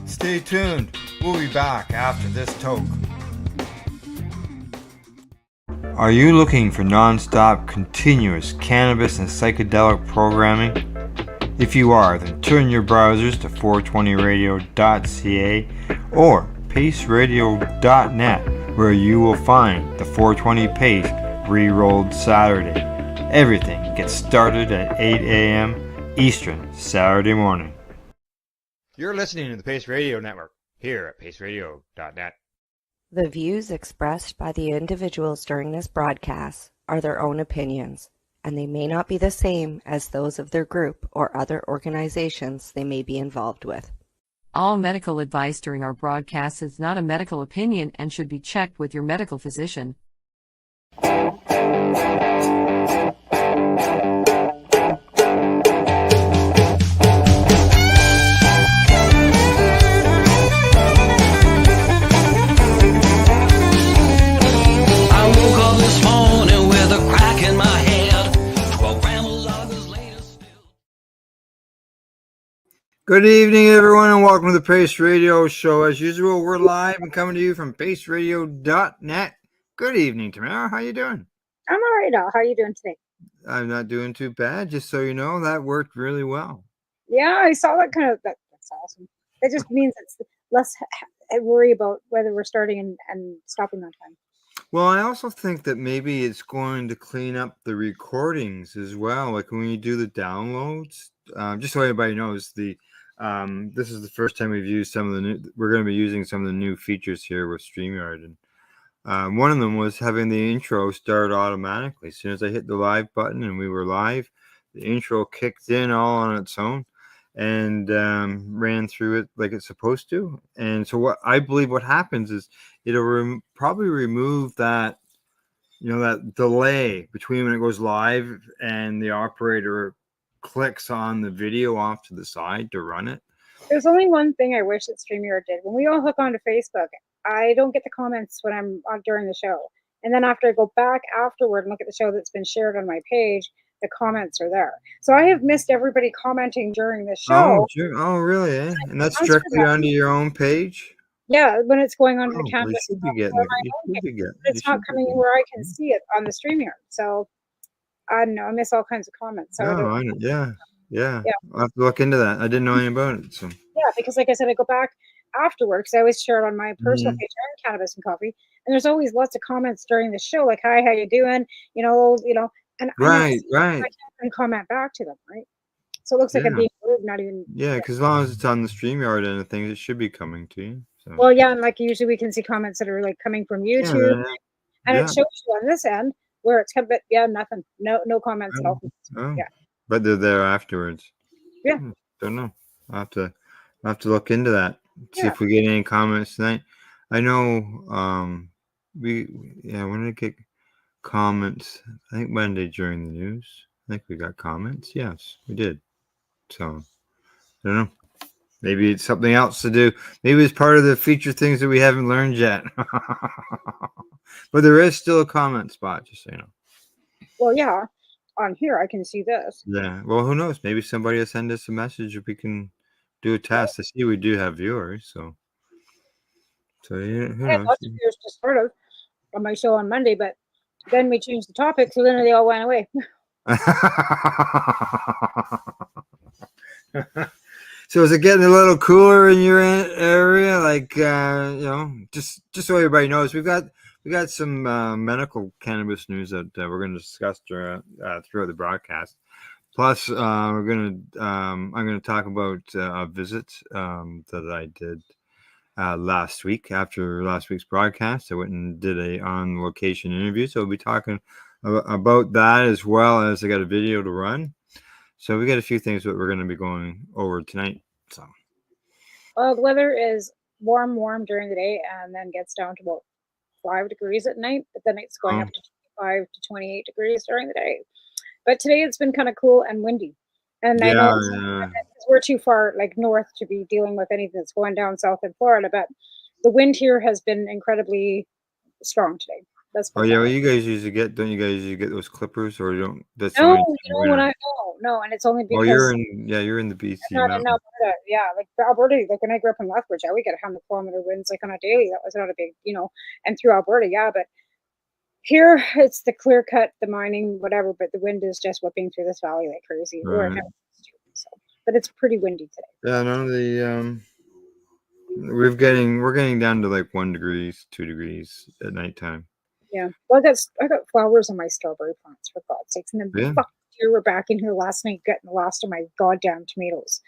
Stay tuned. We'll be back after this toke. Are you looking for non-stop, continuous cannabis and psychedelic programming? If you are, then turn your browsers to 420radio.ca or paceradio.net, where you will find the 420 Pace re-rolled Saturday. Everything gets started at 8 a.m. Eastern Saturday morning. You're listening to the Pace Radio Network here at paceradio.net. The views expressed by the individuals during this broadcast are their own opinions, and they may not be the same as those of their group or other organizations they may be involved with. All medical advice during our broadcast is not a medical opinion and should be checked with your medical physician. Good evening, everyone, and welcome to the Pace Radio Show. As usual, we're live and coming to you from paceradio.net. Good evening, Tamara. How you doing? I'm all right, Al. How are you doing today? I'm not doing too bad. Just so you know, that worked really well. Yeah, I saw that that's awesome. It just means it's less worry about whether we're starting and stopping on time. Well, I also think that maybe it's going to clean up the recordings as well. Like when you do the downloads, just so everybody knows, this is the first time we've used we're going to be using some of the new features here with StreamYard. And one of them was having the intro start automatically. As soon as I hit the live button and we were live, the intro kicked in all on its own and ran through it like it's supposed to. And so what I believe what happens is it'll probably remove that, that delay between when it goes live and the operator clicks on the video off to the side to run it. There's only one thing I wish that StreamYard did. When we all hook onto Facebook, I don't get the comments when I'm on during the show. And then after I go back afterward and look at the show that's been shared on my page, the comments are there. So I have missed everybody commenting during the show. Oh, sure. Oh, really? Eh? And that's directly onto your own page? Yeah, when it's going onto the campus. It's not coming where I can see it on the StreamYard. So I don't know. I miss all kinds of comments. So Yeah. I'll have to look into that. I didn't know anything about it. So yeah, because like I said, I go back afterwards. I always share it on my personal page on Cannabis and Coffee, and there's always lots of comments during the show, like "Hi, how you doing?" And right. I can't comment back to them, right? So it looks like I'm being rude, not even. Yeah, because as long as it's on the StreamYard and the things, it should be coming to you. So. Well, yeah, and like usually we can see comments that are like coming from YouTube, and it shows you on this end where it's come, but nothing, no comments at all. Oh. Yeah, but they're there afterwards. Yeah, don't know. I'll have to look into that. See if we get any comments tonight. I know when did I get comments? I think Monday during the news. I think we got comments. Yes, we did. So I don't know. Maybe it's something else to do. Maybe it's part of the feature things that we haven't learned yet. But there is still a comment spot, just so you know. Well, yeah. On here, I can see this. Yeah. Well, who knows? Maybe somebody will send us a message if we can do a test. I see we do have viewers, so yeah. Who knows? Lots of viewers to start of on my show on Monday, but then we changed the topic, so then they all went away. So is it getting a little cooler in your area? Like just so everybody knows, we got some medical cannabis news that we're going to discuss throughout the broadcast. Plus, I'm going to talk about a visit that I did last week after last week's broadcast. I went and did a on-location interview, so we'll be talking about that as well as I got a video to run. So we got a few things that we're going to be going over tonight. So, well, the weather is warm during the day, and then gets down to about 5 degrees at night. But then it's going up to 25 to 28 degrees during the day. But today it's been kind of cool and windy, and I know we're too far north to be dealing with anything that's going down south in Florida. But the wind here has been incredibly strong today. Let's Oh put it yeah, that well, way. you guys usually get, don't you guys usually get those clippers, or you don't? That's the No, only time you know we're when gonna. I no, and it's only Well, you're because in, yeah, you're in the I'm BC not in mountain. Alberta. Yeah, like Alberta, like when I grew up in Lethbridge, yeah, we get 100-kilometer winds like on a daily. That was not a big, and through Alberta, yeah, but here it's the clear cut, the mining, whatever, but the wind is just whipping through this valley like crazy. Where it Right. never used to. So, but it's pretty windy today. Yeah, none of the we're getting down to like 1 degrees, 2 degrees at nighttime. Yeah. Well, I got flowers on my strawberry plants, for God's sakes. And then Yeah. fuck deer were back in here last night getting the last of my goddamn tomatoes.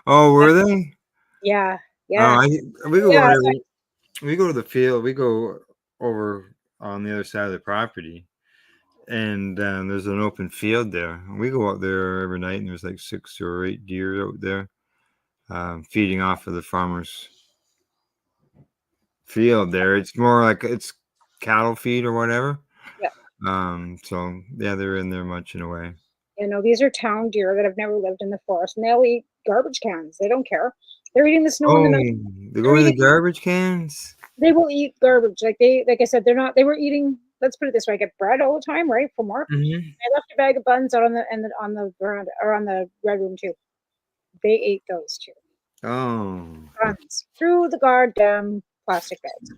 Oh, were they? Yeah. Oh, Yeah. we go Yeah. whenever we go to the field. We go over on the other side of the property, and there's an open field there. We go out there every night, and there's like 6 or 8 deer out there, feeding off of the farmer's field there. It's more like it's cattle feed or whatever. Yeah. So yeah, they're in there munching away. These are town deer that have never lived in the forest, and they'll eat garbage cans. They don't care. They're eating the snow in the Oh, mountain. they go in the garbage cans. They will eat garbage. Like I said, they were eating. Let's put it this way: I get bread all the time, right, from work. Mm-hmm. I left a bag of buns out on the veranda or on the red room too. They ate those too. Oh. Buns through the goddamn plastic bags.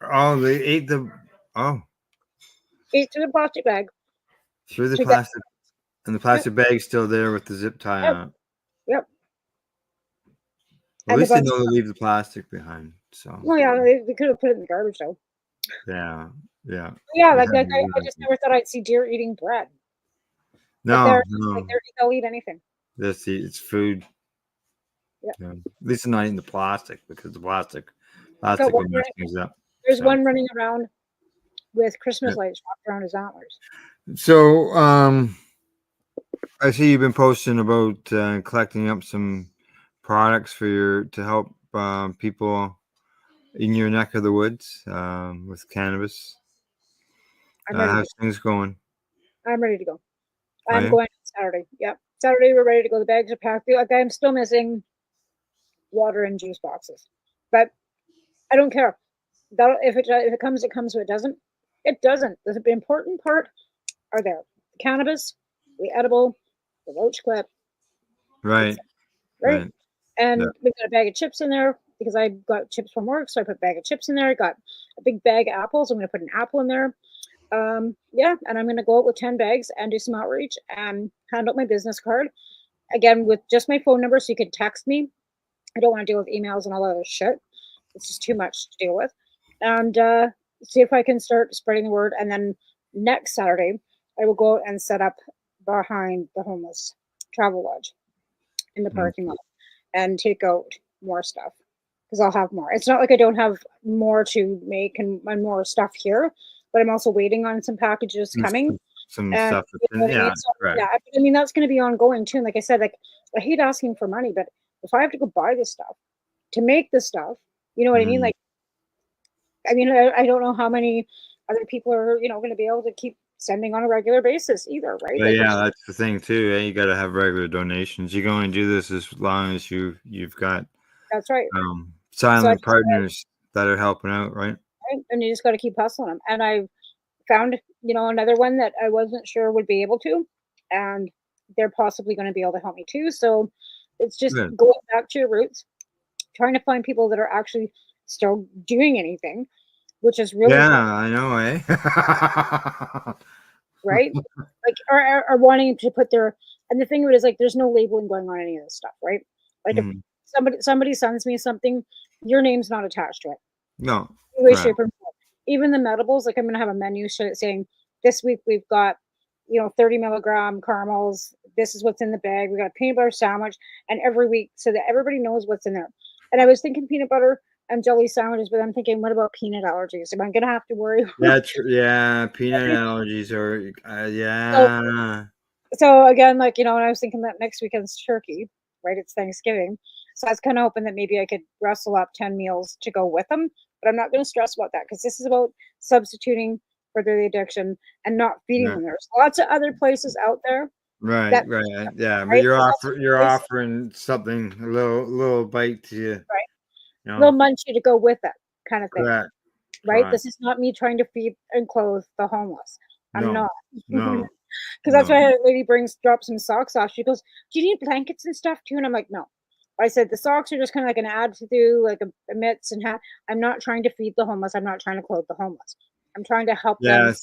Oh, they ate the. Oh. Ate through the plastic bag. Through the plastic. And the plastic bag's still there with the zip tie Yep. on it. Yep. Well, at least they know to leave the plastic behind. So. Well, yeah, they could have put it in the garbage though. Yeah. Yeah. Yeah, like I just never thought I'd see deer eating bread. No, They'll eat anything. it's food. Yeah. At least they're not eating the plastic, because the plastic Got will mess things up. There's one running around with Christmas lights wrapped around his antlers. So, I see you've been posting about collecting up some products to help people in your neck of the woods with cannabis. How's things going? I'm ready to go. Oh, I'm yeah? going Saturday. Yep. Saturday we're ready to go. The bags are packed. Like, I'm still missing water and juice boxes, but I don't care. If it comes, it comes. If it doesn't, it doesn't. The important part are there: the cannabis, the edible, the roach clip. Right. And Yeah. we've got a bag of chips in there because I got chips from work, so I put a bag of chips in there. I got a big bag of apples. I'm going to put an apple in there. Yeah, and I'm going to go out with 10 bags and do some outreach and hand out my business card. Again, with just my phone number, so you can text me. I don't want to deal with emails and all that other shit. It's just too much to deal with. And see if I can start spreading the word. And then next Saturday, I will go out and set up behind the homeless travel lodge in the parking lot and take out more stuff, because I'll have more. It's not like I don't have more to make and more stuff here, but I'm also waiting on some packages coming. Some stuff. Yeah, right. Yeah, I mean, that's going to be ongoing too. And like I said, like, I hate asking for money, but if I have to go buy this stuff to make this stuff, you know what I mean? Like, I mean, I don't know how many other people are, going to be able to keep sending on a regular basis either, right? But yeah, that's the thing too. You got to have regular donations. You can only do this as long as you've got. That's right. Silent partners that are helping out, right? And you just got to keep hustling them. And I found, another one that I wasn't sure would be able to, and they're possibly going to be able to help me too. So it's just going back to your roots, trying to find people that are actually still doing anything, which is really I know, eh? Right? Like, or wanting to put their, and the thing of it is, like, there's no labeling going on any of this stuff, right? Like, if somebody sends me something, your name's not attached to it. No. Way, shape, or form. Even the medibles, like, I'm going to have a menu saying, this week we've got, 30 milligram caramels. This is what's in the bag. We got a peanut butter sandwich, and every week, so that everybody knows what's in there. And I was thinking peanut butter and jelly sandwiches, but I'm thinking, what about peanut allergies? Am I going to have to worry? Peanut allergies are, So again, like, and I was thinking that next weekend's turkey, right? It's Thanksgiving. So I was kind of hoping that maybe I could rustle up 10 meals to go with them, but I'm not going to stress about that, because this is about substituting for the addiction and not feeding them. There's lots of other places out there. Right. Yeah. But you're offering something, a little bite to you. Right. Little munchie to go with it, kind of thing. Correct. right? Right. This is not me trying to feed and clothe the homeless. I'm No. not. No. Because that's No. why a lady drops some socks off. She goes, "Do you need blankets and stuff too?" And I'm like, "No." I said the socks are just kind of like an add to do, like a mitts and hat. I'm not trying to feed the homeless. I'm not trying to clothe the homeless. I'm trying to help Yeah, them.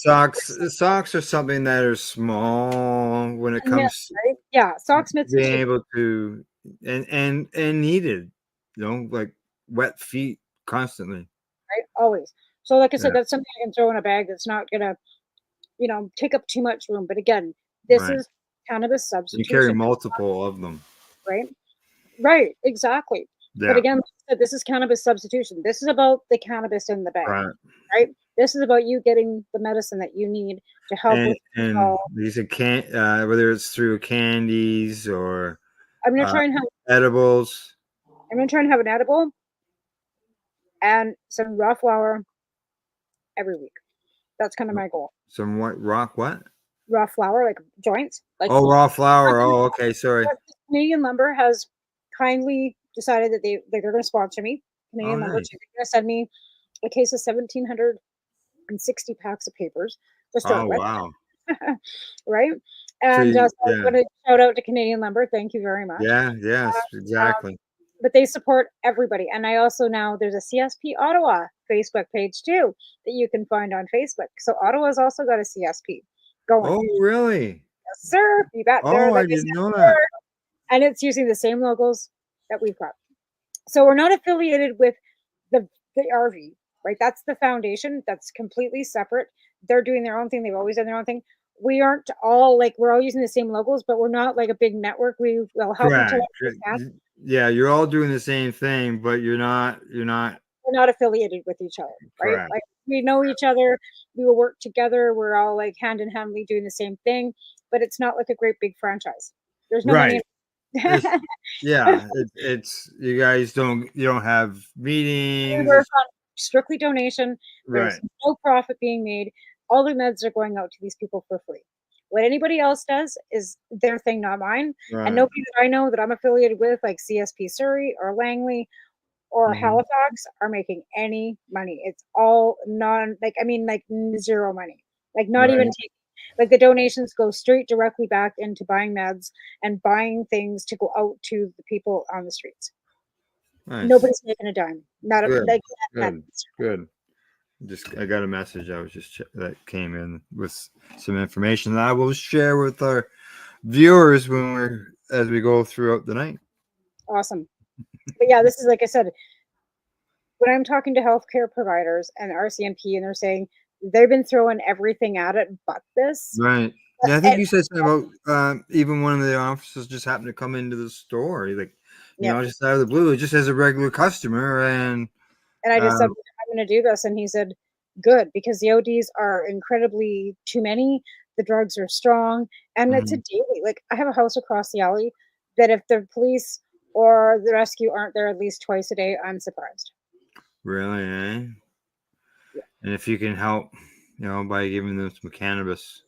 socks are something that are small when it And mitts, comes right? Yeah, to socks, mitts, and being shoes, able to and needed, like wet feet constantly. right? Always. So, like I said, Yeah, that's something I can throw in a bag that's not gonna, take up too much room. But again, this right. is cannabis You carry substitution, multiple of them. right? Right, exactly. But Yeah, again, like I said, this is cannabis substitution. This is about the cannabis in the bag, right. right? This is about you getting the medicine that you need to help with And control. these are whether it's through candies or I'm gonna uh, try and have edibles. I'm gonna try and have an edible and some raw flour every week. That's kind of my goal. Some white rock, what? Raw flour, like joints, like Oh, raw flour. Oh, okay. Sorry. Canadian Lumber has kindly decided that they're going to sponsor me. Oh, Canadian Lumber, nice. too. They're going to send me a case of 1,760 packs of papers to Oh, start with, wow. right? So, And so I'm yeah, going to shout out to Canadian Lumber. Thank you very much. yeah, yes, Um, exactly. but they support everybody. And I also now there's a CSP Ottawa Facebook page too that you can find on Facebook. So Ottawa's also got a CSP going. Oh, really? Yes, sir. You bet. They're Oh, like I I didn't said, know that. and it's using the same logos that we've got. So we're not affiliated with the RV, right? That's the foundation. That's completely separate. They're doing their own thing. They've always done their own thing. We aren't all like we're all using the same logos, but we're not like a big network. We will help each other. Correct. Yeah, you're all doing the same thing, but you're not We're not affiliated with each other, right? correct. Like we know each other. We will work together. We're all like hand in hand, doing the same thing, but it's not like a great big franchise. There's no money. Right. It's yeah, it's you don't have We meetings. work It's on strictly donation. There's right. no profit being made. All the meds are going out to these people for free. What anybody else does is their thing, not mine. And Right. nobody that I know that I'm affiliated with, like CSP Surrey or Langley or Hmm. Halifax, are making any money. It's all like zero money. Like not even Right. taking like the donations go straight directly back into buying meds and buying things to go out to the people on the streets. Nice. Nobody's making a dime. Not a, Good. like Good. Good. Just I got a message that came in with some information that I will share with our viewers as we go throughout the night. awesome. But yeah, this is like I said, when I'm talking to healthcare providers and RCMP and they're saying they've been throwing everything at it but this. Right. Yeah, I think And, you said something about even one of the officers just happened to come into the store, like yep. just out of the blue, just as a regular customer, and And I just said, um, I'm going to do this. And he said, good, because the ODs are incredibly too many. The drugs are strong. And it's a mhm, daily, like I have a house across the alley that if the police or the rescue aren't there at least twice a day, I'm surprised. really, eh? Yeah. And if you can help, by giving them some cannabis.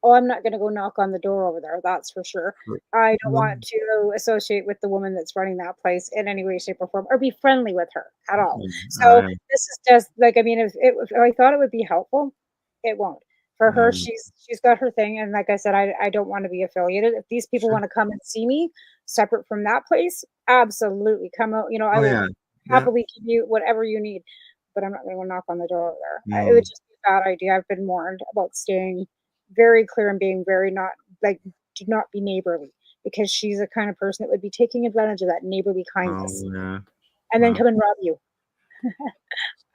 Oh, I'm not going to go knock on the door over there. That's for sure. I don't want Mhm. to associate with the woman that's running that place in any way, shape, or form, or be friendly with her at all. So I, this is just like, I mean, if I thought it would be helpful, it won't. For her, um, she's got her thing, and like I said, I don't want to be affiliated. If these people sure. want to come and see me separate from that place, absolutely come out. I Oh will yeah, yeah. happily give you whatever you need, but I'm not going to knock on the door over there. It would No, just be a bad idea. I've been warned about staying very clear and being very not like do not be neighborly because she's the kind of person that would be taking advantage of that neighborly oh kindness yeah. and then Well, come and rob you.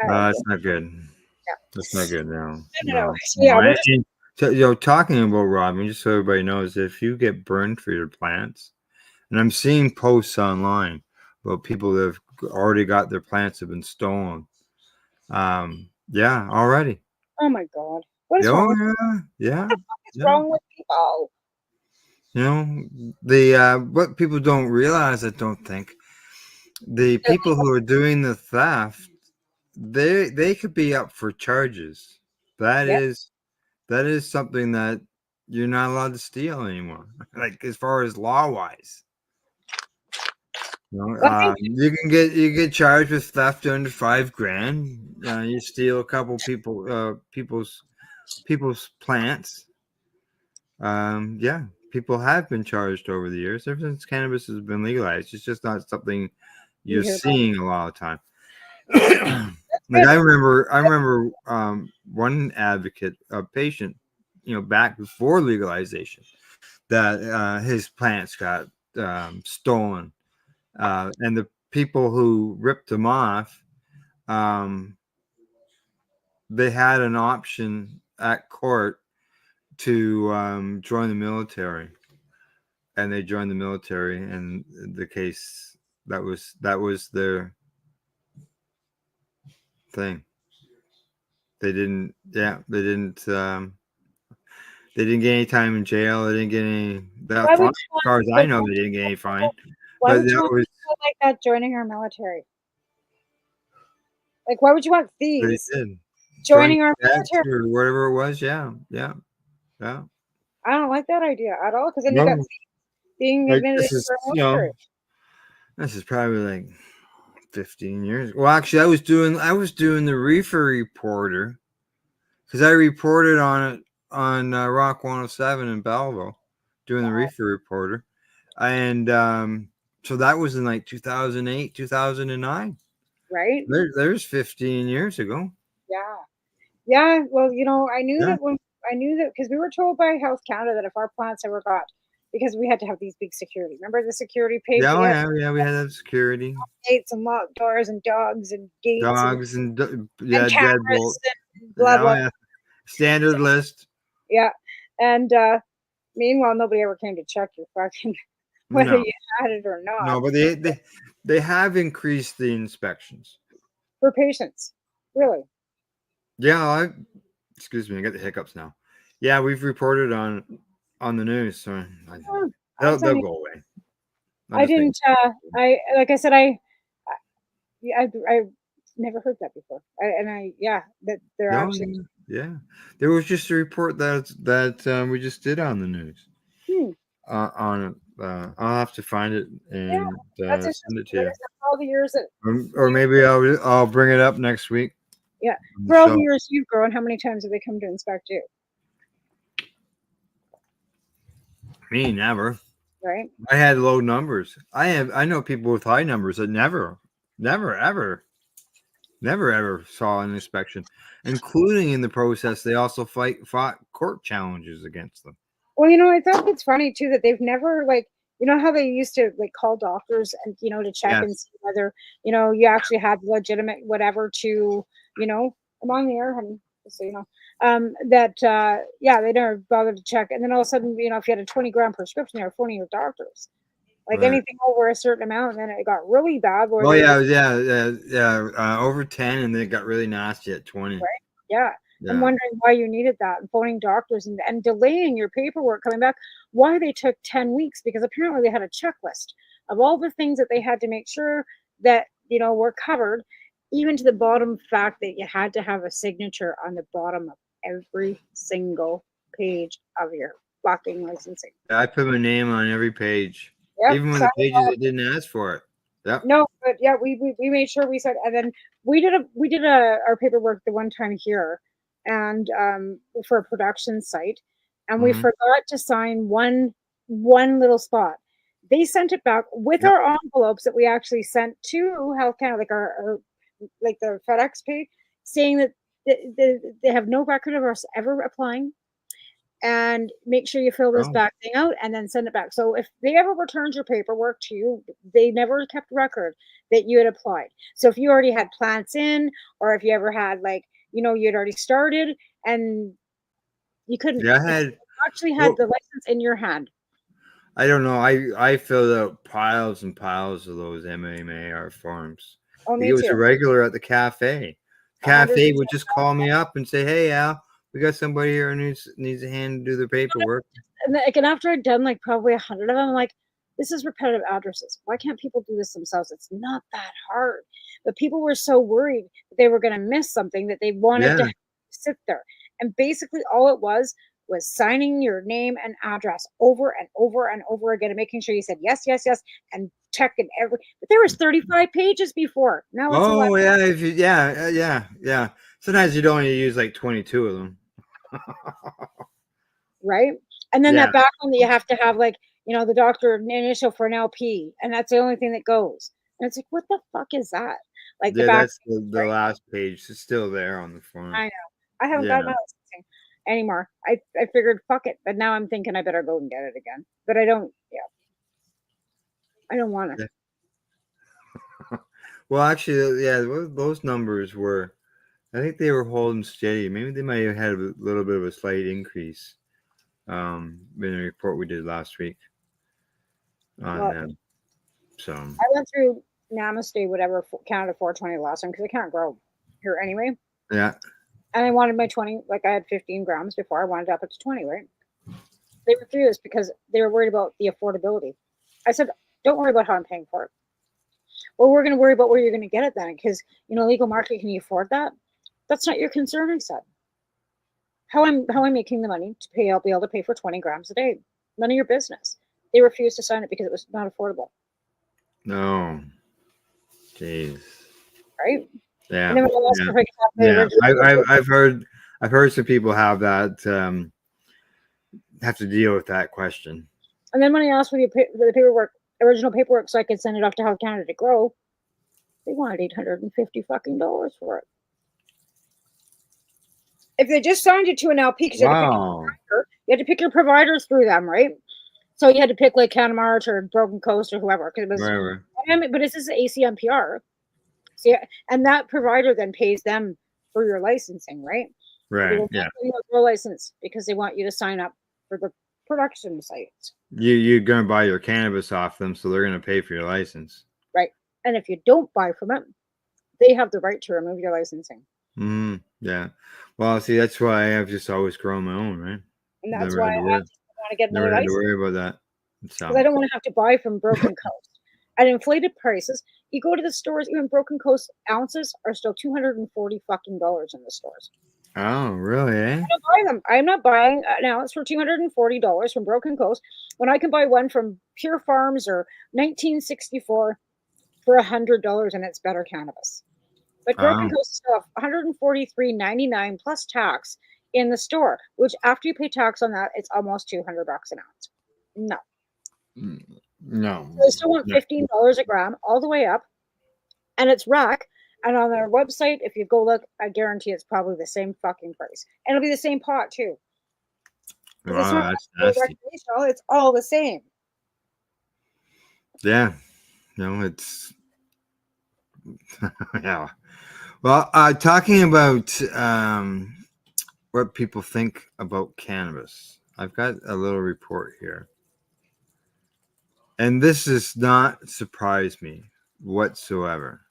that's not good. Yeah. That's not good. No, No. no, So no. yeah, we're just Talking about robbing, just so everybody knows, if you get burned for your plants, and I'm seeing posts online about people that have already got their plants have been stolen. Yeah, already. oh my god. What is wrong Oh with yeah, yeah, what's yeah. wrong with people? The what people don't realize, I don't think, the people who are doing the theft, they could be up for charges. That Yep. is that is something that you're not allowed to steal anymore. Like as far as law wise. Well, I think You get charged with theft under $5,000. You steal a couple people's plants. Yeah, people have been charged over the years ever since cannabis has been legalized. It's just not something you you're hear about seeing a lot of time. Like it. I remember one advocate, a patient, back before legalization, that his plants got stolen, and the people who ripped them off, um, they had an option at court to join the military, and they joined the military, and the case that was their thing. They didn't, yeah, they didn't get any time in jail. They didn't get any that Why fine. would As you far as I want, know, they didn't get any fine. why But would you that want was people like that joining our military? Like, why would you want they thieves did. Joint joining our cadets military? or whatever it was. Yeah, yeah, yeah. I don't like that idea at all, because then you got No, thieves being like admitted this into is our military. this is probably like 15 years. Well, actually, I was doing the reefer reporter because I reported on it on Rock 107 in Belleville, doing the reefer reporter, and so that was in like 2008, 2009. Right? There's 15 years ago. Yeah. Yeah. Well, I knew Yeah. that because we were told by Health Canada that if our plants ever got, because we had to have these big security. Remember the security page? Yeah, We oh, had yeah, we had that security, gates and locked doors and dogs and gates dogs, and and yeah, deadbolt. cameras and blah Yeah, oh, blah. yeah, standard list. Yeah. And meanwhile, nobody ever came to check your fucking whether No, you had it or not no, but they have increased the inspections. for patients. Really. Yeah, excuse me, I got the hiccups now. Yeah, we've reported on the news, so Oh, that's they'll unusual. go away. I didn't. I like I said. I never heard that before. Yeah, that they're No, actually. yeah, there was just a report that we just did on the news. Hmm, On it. I'll have to find it yeah, and that's send interesting. it to Like you. I said, for all the years that Or you, maybe I'll bring it up next week yeah, on the for all the show. years you've grown, how many times have they come to inspect you? Me, never. Right? I had low numbers. I know people with high numbers that never ever saw an inspection, including in the process. They also fought court challenges against them. Well, I thought it's funny too that they've never how they used to like call doctors and to check and Yes. see whether you actually had legitimate whatever to I'm on the air, honey, just so you know that yeah, they never bothered to check, and then all of a sudden if you had a 20-gram prescription, they were phoning your doctors like Right. anything over a certain amount, and then it got really bad where Oh they would yeah. Over 10, and then it got really nasty at 20. right, yeah, and Yeah. wondering why you needed that and phoning doctors and delaying your paperwork coming back, why they took 10 weeks, because apparently they had a checklist of all the things that they had to make sure that were covered, even to the bottom fact that you had to have a signature on the bottom of every single page of your fucking licensing. I put my name on every page, Yep. even when So the pages that didn't ask for it. Yep. no, but yeah, we made sure we said, and then we did our paperwork the one time here, and for a production site, and we Hmm. forgot to sign one little spot. They sent it back with Yep. our envelopes that we actually sent to Health Canada, like our like the FedEx page, saying that they have no record of us ever applying, and make sure you fill this Oh, back thing out and then send it back. So if they ever returned your paperwork to you, they never kept record that you had applied. So if you already had plants in, or if you ever had you'd already started and you couldn't, yeah. I if you had. actually had Well, the license in your hand. I don't know. I filled out piles and piles of those MMAR forms. Oh, It me was a too. regular at the cafe. 100%. Cafe would just call me up and say, "Hey, Al, we got somebody here who needs a hand to do their paperwork." And after I'd done like probably 100 of them, I'm like, this is repetitive addresses. Why can't people do this themselves? It's not that hard. But people were so worried that they were going to miss something that they wanted Yeah. to sit there. And basically, all it was signing your name and address over and over and over again and making sure you said yes, yes, yes, and checking every. But there was 35 pages before. Now it's 11. Oh yeah, yeah. Sometimes you'd only use like 22 of them. Right? And then Yeah. that back one that you have to have, like, the doctor initial for an LP, and that's the only thing that goes. And it's like, what the fuck is that? Like the Yeah, back. that's the last page. It's still there on the form. I know. I haven't got my licensing anymore. I figured fuck it, but now I'm thinking I better go and get it again. But I don't. Yeah, I don't want to. Yeah. Well, actually, yeah, those numbers were. I think they were holding steady. Maybe they might have had a little bit of a slight increase. In the report we did last week on them. So I went through Namaste, whatever, Canada 420 last time because I can't grow here anyway. yeah. And I wanted my 20, like I had 15 grams before. I wanted up it to 20, right? They refused because they were worried about the affordability. I said, don't worry about how I'm paying for it. Well, we're going to worry about where you're going to get it then because, legal market, can you afford that? That's not your concern, I said. How I'm making the money to pay, I'll be able to pay for 20 grams a day. None of your business. They refused to sign it because it was not affordable. No. Jeez. Right? Yeah. And then I've heard some people have that have to deal with that question. And then when I asked for the paperwork, original paperwork, so I could send it off to Health Canada to grow, they wanted $850 fucking dollars for it. If they just signed it to an LP, because you had to pick your providers through them, right? So you had to pick like Canamarch or Broken Coast or whoever, because it was. Right. But this is ACMPR, so and that provider then pays them for your licensing, right? Right. So yeah. Your license because they want you to sign up for the production sites. You're gonna buy your cannabis off them, so they're gonna pay for your license. Right. And if you don't buy from it, they have the right to remove your licensing. Yeah. Well, see, that's why I've just always grown my own, right? And that's why I want to get another license. Never had to worry about that. Because I don't want to have to buy from Broken Coast at inflated prices. You go to the stores, even Broken Coast ounces are still $240 fucking dollars in the stores. Oh, really? Eh? I don't buy them. I'm not buying an ounce for $240 from Broken Coast when I can buy one from Pure Farms or 1964 for $100 and it's better cannabis. But Broken Coast is still $143.99 plus tax in the store, which after you pay tax on that, it's almost $200 an ounce. No. No. So they still want $15 a gram all the way up, and it's rack. And on their website, if you go look, I guarantee it's probably the same fucking price, and it'll be the same pot too. It's not recreational; it's all the same. Yeah. No, it's yeah. Well, talking about what people think about cannabis, I've got a little report here. And this does not surprise me whatsoever.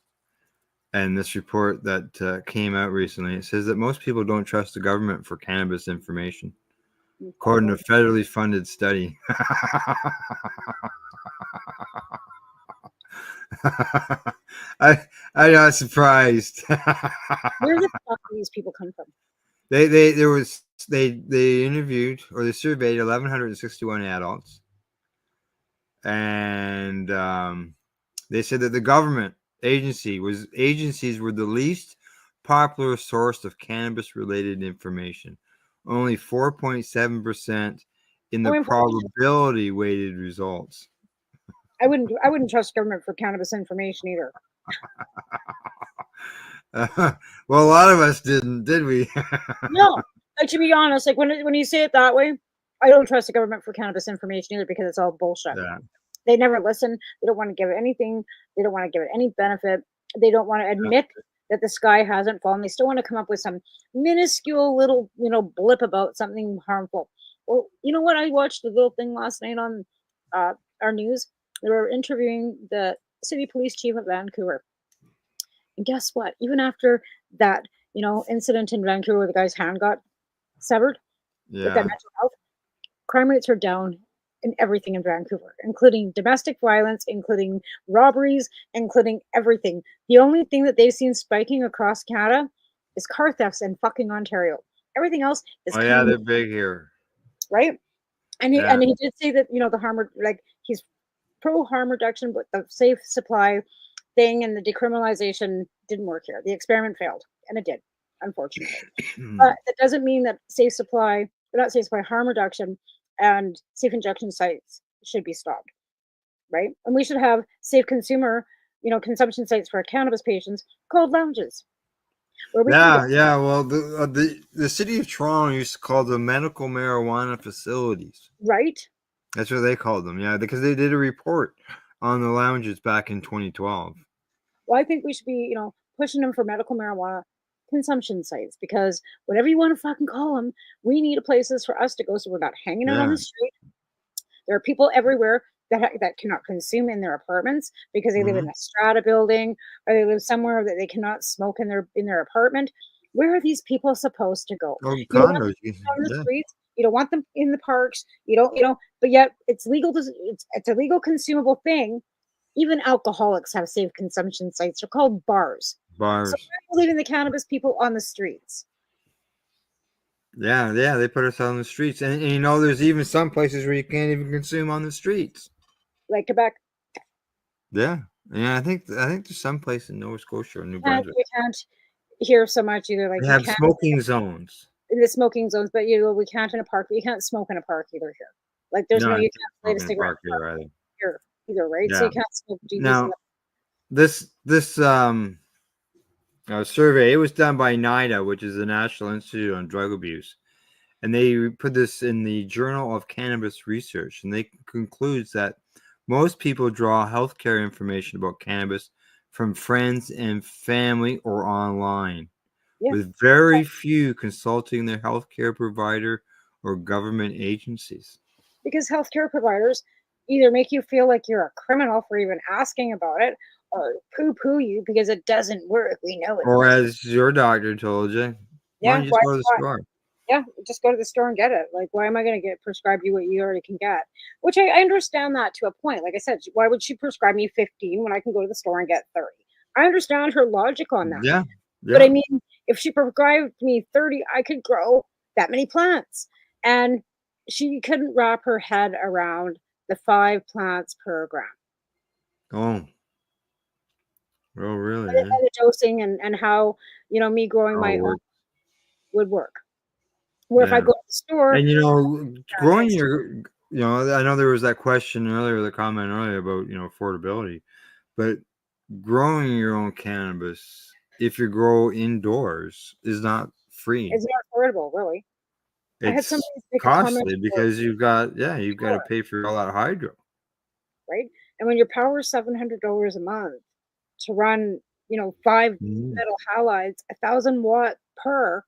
And this report that came out recently, it says that most people don't trust the government for cannabis information, according to a federally funded study. I'm not surprised. Where the fuck do these people come from? They interviewed or they surveyed 1,161 adults, and they said that the government agencies were the least popular source of cannabis-related information. Only 4.7% in the probability-weighted results. I wouldn't trust government for cannabis information either. Well, a lot of us didn't, did we? No, like to be honest, like when you say it that way, I don't trust the government for cannabis information either because it's all bullshit. Yeah. They never listen. They don't want to give it anything. They don't want to give it any benefit. They don't want to admit that the sky hasn't fallen. They still want to come up with some minuscule little, blip about something harmful. Well, you know what? I watched the little thing last night on our news. They were interviewing the city police chief of Vancouver. And guess what? Even after that, incident in Vancouver where the guy's hand got severed with that mental health, crime rates are down in everything in Vancouver, including domestic violence, including robberies, including everything. The only thing that they've seen spiking across Canada is car thefts in fucking Ontario. Everything else is they're big here. Right? And he did say that, the harm, like he's pro harm reduction, but the safe supply thing and the decriminalization didn't work here. The experiment failed, and it did, unfortunately. But that doesn't mean that safe supply, or not safe supply, harm reduction and safe injection sites should be stopped, right? And we should have safe consumer, consumption sites for our cannabis patients called lounges, where we can Yeah. Well, the city of Toronto used to call them medical marijuana facilities. right? That's what they called them. Yeah, because they did a report on the lounges back in 2012. Well, I think we should be, pushing them for medical marijuana consumption sites, because whatever you want to fucking call them, we need places for us to go so we're not hanging out on Yeah. the street. There are people everywhere that cannot consume in their apartments because they live in a strata building, or they live somewhere that they cannot smoke in their apartment. Where are these people supposed to go? Oh, You don't want condos. them on the streets. You don't want them in the parks. You don't, but yet it's legal. It's a legal consumable thing. Even alcoholics have safe consumption sites. They're called bars. Bars. So why are we leaving the cannabis people on the streets? Yeah, they put us on the streets, and there's even some places where you can't even consume on the streets. Like Quebec. Yeah, I think there's some place in Nova Scotia or New Brunswick. We can't hear so much either. Like They have smoking zones. In the smoking zones, but we can't in a park. But you can't smoke in a park either here. Like there's you can't light a cigarette here either, right? Yeah. So you can't smoke. Now, this survey, it was done by NIDA, which is the National Institute on Drug Abuse, and they put this in the Journal of Cannabis Research, and they concludes that most people draw healthcare information about cannabis from friends and family or online, with very few consulting their healthcare provider or government agencies. Because healthcare providers either make you feel like you're a criminal for even asking about it, or poo-poo you because it doesn't work. We know it. Or as your doctor told you, why don't you just go to the store? Yeah, just go to the store and get it. Like, why am I going to get prescribed you what you already can get? Which I understand that to a point. Like I said, why would she prescribe me 15 when I can go to the store and get 30? I understand her logic on that. Yeah. But I mean, if she prescribed me 30, I could grow that many plants. And she couldn't wrap her head around the 5 plants per gram. Oh. Oh, really? And the dosing and how, me growing my own would work. Where if I go to the store. And, growing your, I know there was that question earlier, the comment earlier about, affordability, but growing your own cannabis, if you grow indoors, is not free. It's not affordable, really. It's costly because you've got to pay for all that hydro. Right. And when your power is $700 a month to run, 5 metal halides, 1,000 watt per,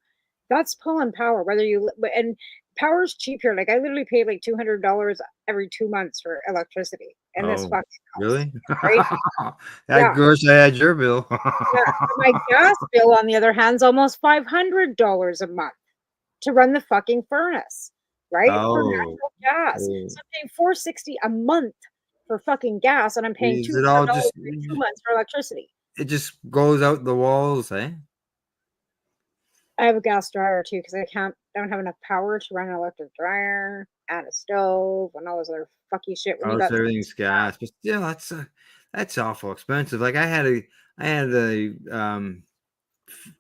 that's pulling power. And power is cheap here. Like I literally pay like $200 every 2 months for electricity. And this fucking house, really? Right? Of course, I had your bill. My gas bill, on the other hand, is almost $500 a month to run the fucking furnace, right? For natural gas. So I'm paying $460 a month for fucking gas, and I'm paying $200 for 2 months for electricity. It just goes out the walls, eh? I have a gas dryer too because I don't have enough power to run an electric dryer and a stove and all those other fucky shit. Everything's gas, but still, that's awful expensive. Like I had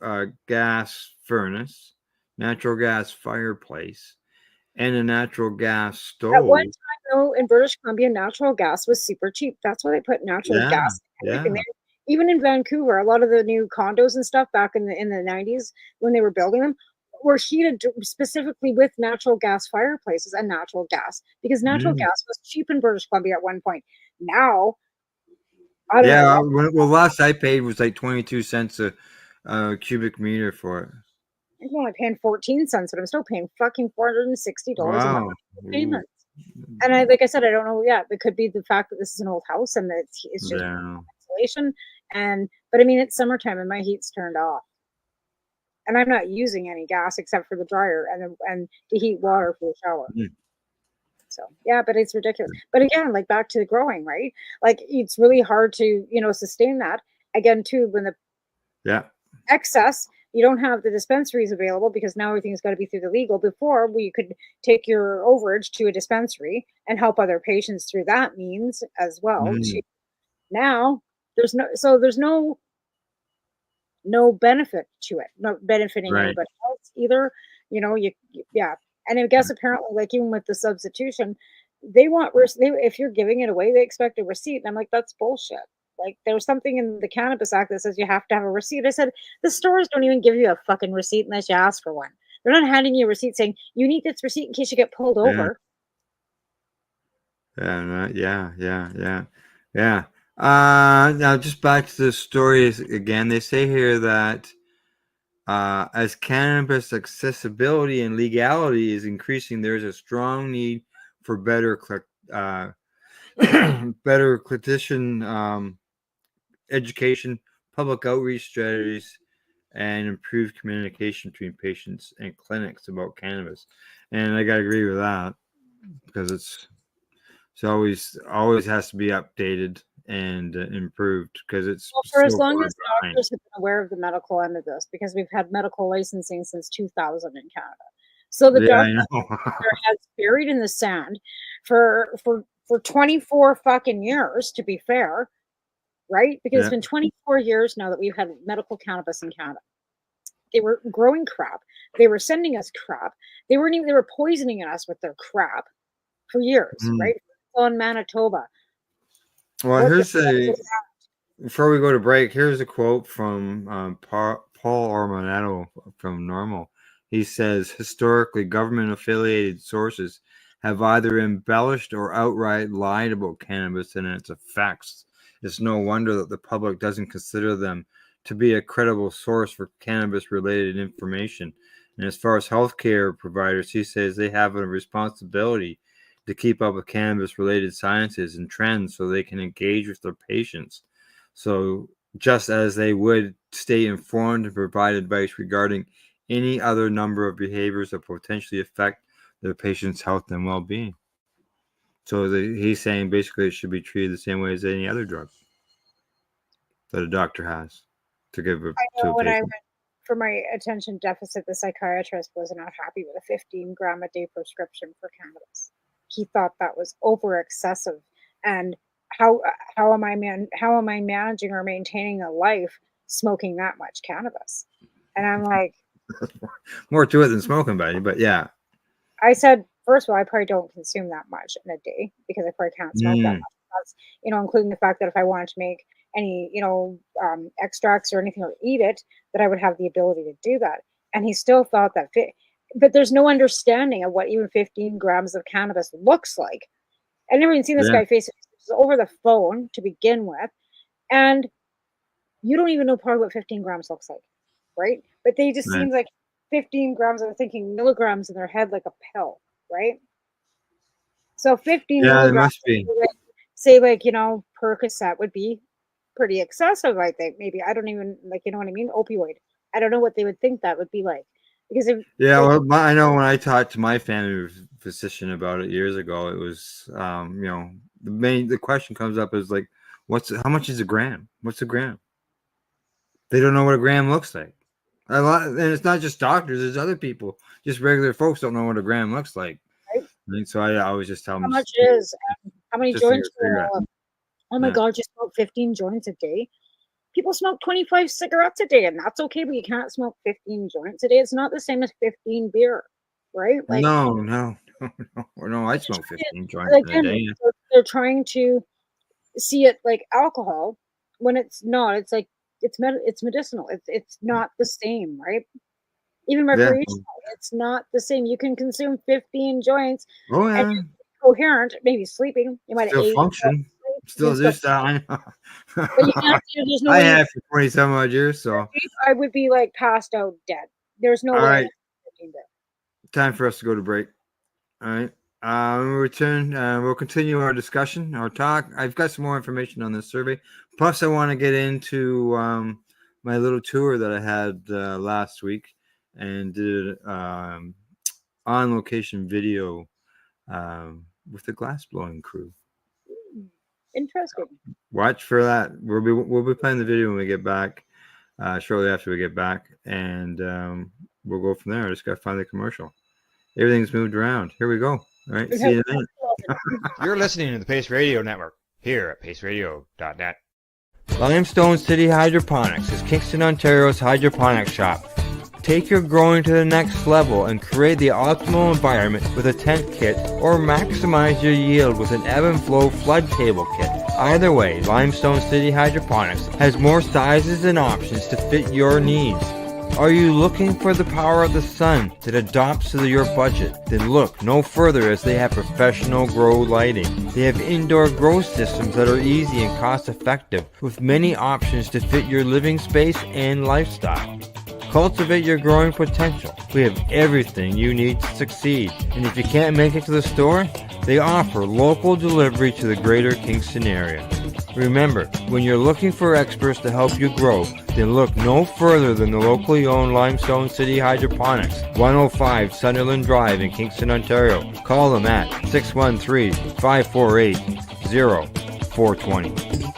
a gas furnace, natural gas fireplace, and a natural gas stove. At one time, though, in British Columbia, natural gas was super cheap. That's why they put natural gas in everything there. Even in Vancouver, a lot of the new condos and stuff back in the 90s when they were building them were heated specifically with natural gas fireplaces and natural gas, because natural gas was cheap in British Columbia at one point. Now, I don't know. Well, last I paid was like 22 cents a cubic meter for it. I'm only paying 14 cents, but I'm still paying fucking $460 a month payments. And like I said, I don't know. Yeah, it could be the fact that this is an old house and that it's just insulation. But I mean, it's summertime and my heat's turned off, and I'm not using any gas except for the dryer and to heat water for the shower. So yeah, but it's ridiculous. But again, like back to the growing, right? Like it's really hard to sustain that again too when the excess You don't have the dispensaries available because now everything's got to be through the legal. Before, we could take your overage to a dispensary and help other patients through that means as well. Mm, Now there's no benefit to it, not benefiting right. anybody else either. Yeah. And I guess apparently, like even with the substitution, they want if you're giving it away, they expect a receipt. And I'm like, that's bullshit. Like there's something in the Cannabis Act that says you have to have a receipt. I said the stores don't even give you a fucking receipt unless you ask for one. They're not handing you a receipt saying you need this receipt in case you get pulled Yeah. over. Yeah. Now just back to the stories again. They say here that as cannabis accessibility and legality is increasing, there's a strong need for better better clinician education, public outreach strategies, and improved communication between patients and clinics about cannabis. And I gotta agree with that because it's always has to be updated and improved because it's Well, for so as long far as behind. doctors have been aware of the medical end of this, because we've had medical licensing since 2000 in Canada. So the Yeah, I doctor know. has buried in the sand for 24 fucking years, to be fair, right? Because it's Yeah. been 24 years now that we've had medical cannabis in Canada. They were growing crap. They were sending us crap. They were poisoning us with their crap for years, Mm. right? On Manitoba. Well, What the here's before we go to break, here's a quote from Paul Ormanetto from Normal. He says, historically, government affiliated sources have either embellished or outright lied about cannabis and its effects. It's no wonder that the public doesn't consider them to be a credible source for cannabis related information. And as far as healthcare providers, he says they have a responsibility to keep up with cannabis related sciences and trends so they can engage with their patients. So, just as they would stay informed and provide advice regarding any other number of behaviors that potentially affect their patient's health and well being. So, he's saying basically it should be treated the same way as any other drug that a doctor has to give I to know a when I patient. went for my attention deficit, the psychiatrist was not happy with a 15-gram a day prescription for cannabis. He thought that was over excessive. And how how am I managing or maintaining a life smoking that much cannabis? And I'm like, More to it than smoking, buddy, but yeah. I said, first of all, I probably don't consume that much in a day because I probably can't smoke that Mm, much. That's, including the fact that if I wanted to make any, extracts or anything or eat it, that I would have the ability to do that. And he still thought that but there's no understanding of what even 15 grams of cannabis looks like. I've never even seen this yeah, guy face to face over the phone to begin with. And you don't even know probably what 15 grams looks like, right? But they just right. seems like 15 grams, I'm thinking milligrams in their head like a pill, right? So 15 Yeah, there milligrams, must be. say like, Percocet would be pretty excessive, I think. Maybe I don't even like, you know what I mean? Opioid. I don't know what they would think that would be like. Because if Yeah, like well, I know when I talked to my family physician about it years ago, it was, the question comes up is like, how much is a gram? What's a gram? They don't know what a gram looks like. A lot, and it's not just doctors; there's other people. Just regular folks don't know what a gram looks like. right, And so I always just tell how them much it is, how many just like a joints do you cigarette. roll up? Oh my Yeah. God, you smoke 15 joints a day? People smoke 25 cigarettes a day, and that's okay, but you can't smoke 15 joints a day. It's not the same as 15 beer, right? Like, No. I smoke 15 joints in a again, day. they're trying to see it like alcohol when it's not. It's like it's medicinal. It's not the same, right? Even Yeah. recreational, it's not the same. You can consume 15 joints Oh and yeah. you're coherent, maybe sleeping. You might have Still ate, function. you can Still still, do stuff. but you can't. There's no I way you. have for 20 some odd years. So I would be like passed out dead. There's no all way I right, could 15 there. time for us to go to break. All right. When we return, we'll continue our discussion, our talk. I've got some more information on this survey. Plus, I want to get into my little tour that I had last week and did on location video with the glass blowing crew. Interesting. Watch for that. We'll be playing the video when we get back. shortly after we get back, and we'll go from there. I just got to find the commercial. Everything's moved around. Here we go. All right, see you in a minute. You're listening to the Pace Radio Network here at paceradio.net. Limestone City Hydroponics is Kingston, Ontario's hydroponics shop. Take your growing to the next level and create the optimal environment with a tent kit, or maximize your yield with an ebb and flow flood table kit. Either way, Limestone City Hydroponics has more sizes and options to fit your needs. Are you looking for the power of the sun that adapts to your budget? Then look no further, as they have professional grow lighting. They have indoor grow systems that are easy and cost effective, with many options to fit your living space and lifestyle. Cultivate your growing potential. We have everything you need to succeed. And if you can't make it to the store, they offer local delivery to the greater Kingston area. Remember, when you're looking for experts to help you grow, then look no further than the locally owned Limestone City Hydroponics, 105 Sunderland Drive in Kingston, Ontario. Call them at 613-548-0420.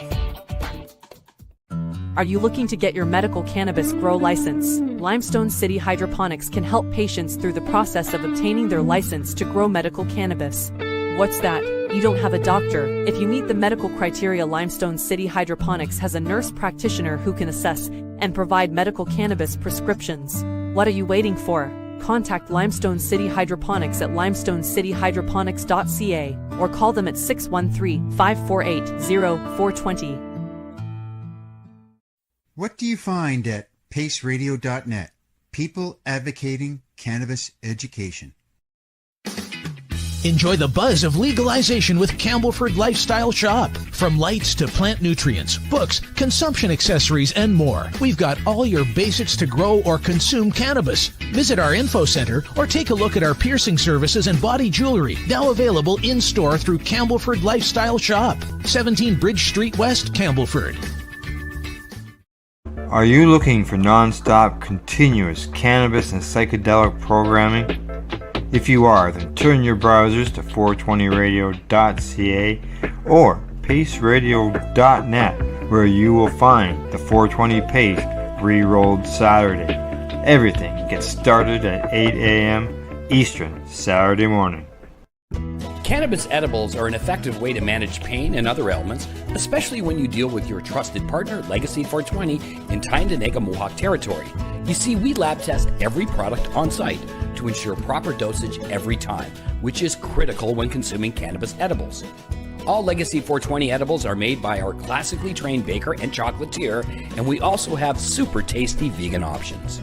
Are you looking to get your medical cannabis grow license? Limestone City Hydroponics can help patients through the process of obtaining their license to grow medical cannabis. What's that? You don't have a doctor? If you meet the medical criteria, Limestone City Hydroponics has a nurse practitioner who can assess and provide medical cannabis prescriptions. What are you waiting for? Contact Limestone City Hydroponics at limestonecityhydroponics.ca or call them at 613-548-0420. What do you find at paceradio.net? People advocating cannabis education. Enjoy the buzz of legalization with Campbellford Lifestyle Shop. From lights to plant nutrients, books, consumption accessories, and more, we've got all your basics to grow or consume cannabis. Visit our info center or take a look at our piercing services and body jewelry, now available in-store through Campbellford Lifestyle Shop, 17 Bridge Street West, Campbellford. Are you looking for non-stop, continuous cannabis and psychedelic programming? If you are, then turn your browsers to 420radio.ca or paceradio.net, where you will find the 420 Pace re-rolled Saturday. Everything gets started at 8 a.m. Eastern Saturday morning. Cannabis edibles are an effective way to manage pain and other ailments, especially when you deal with your trusted partner, Legacy 420, in Tyendinaga Mohawk territory. You see, we lab test every product on site to ensure proper dosage every time, which is critical when consuming cannabis edibles. All Legacy 420 edibles are made by our classically trained baker and chocolatier, and we also have super tasty vegan options.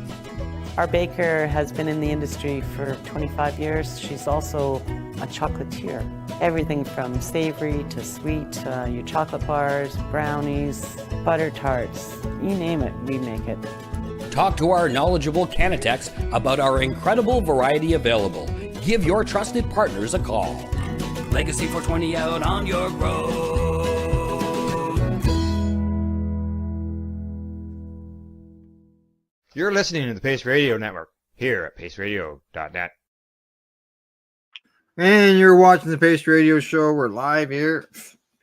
Our baker has been in the industry for 25 years. She's also a chocolatier. Everything from savory to sweet, your chocolate bars, brownies, butter tarts, you name it, we make it. Talk to our knowledgeable Cannatex about our incredible variety available. Give your trusted partners a call. Legacy 420 out on your road. You're listening to the Pace Radio Network here at paceradio.net. And you're watching the Pace Radio Show. We're live here,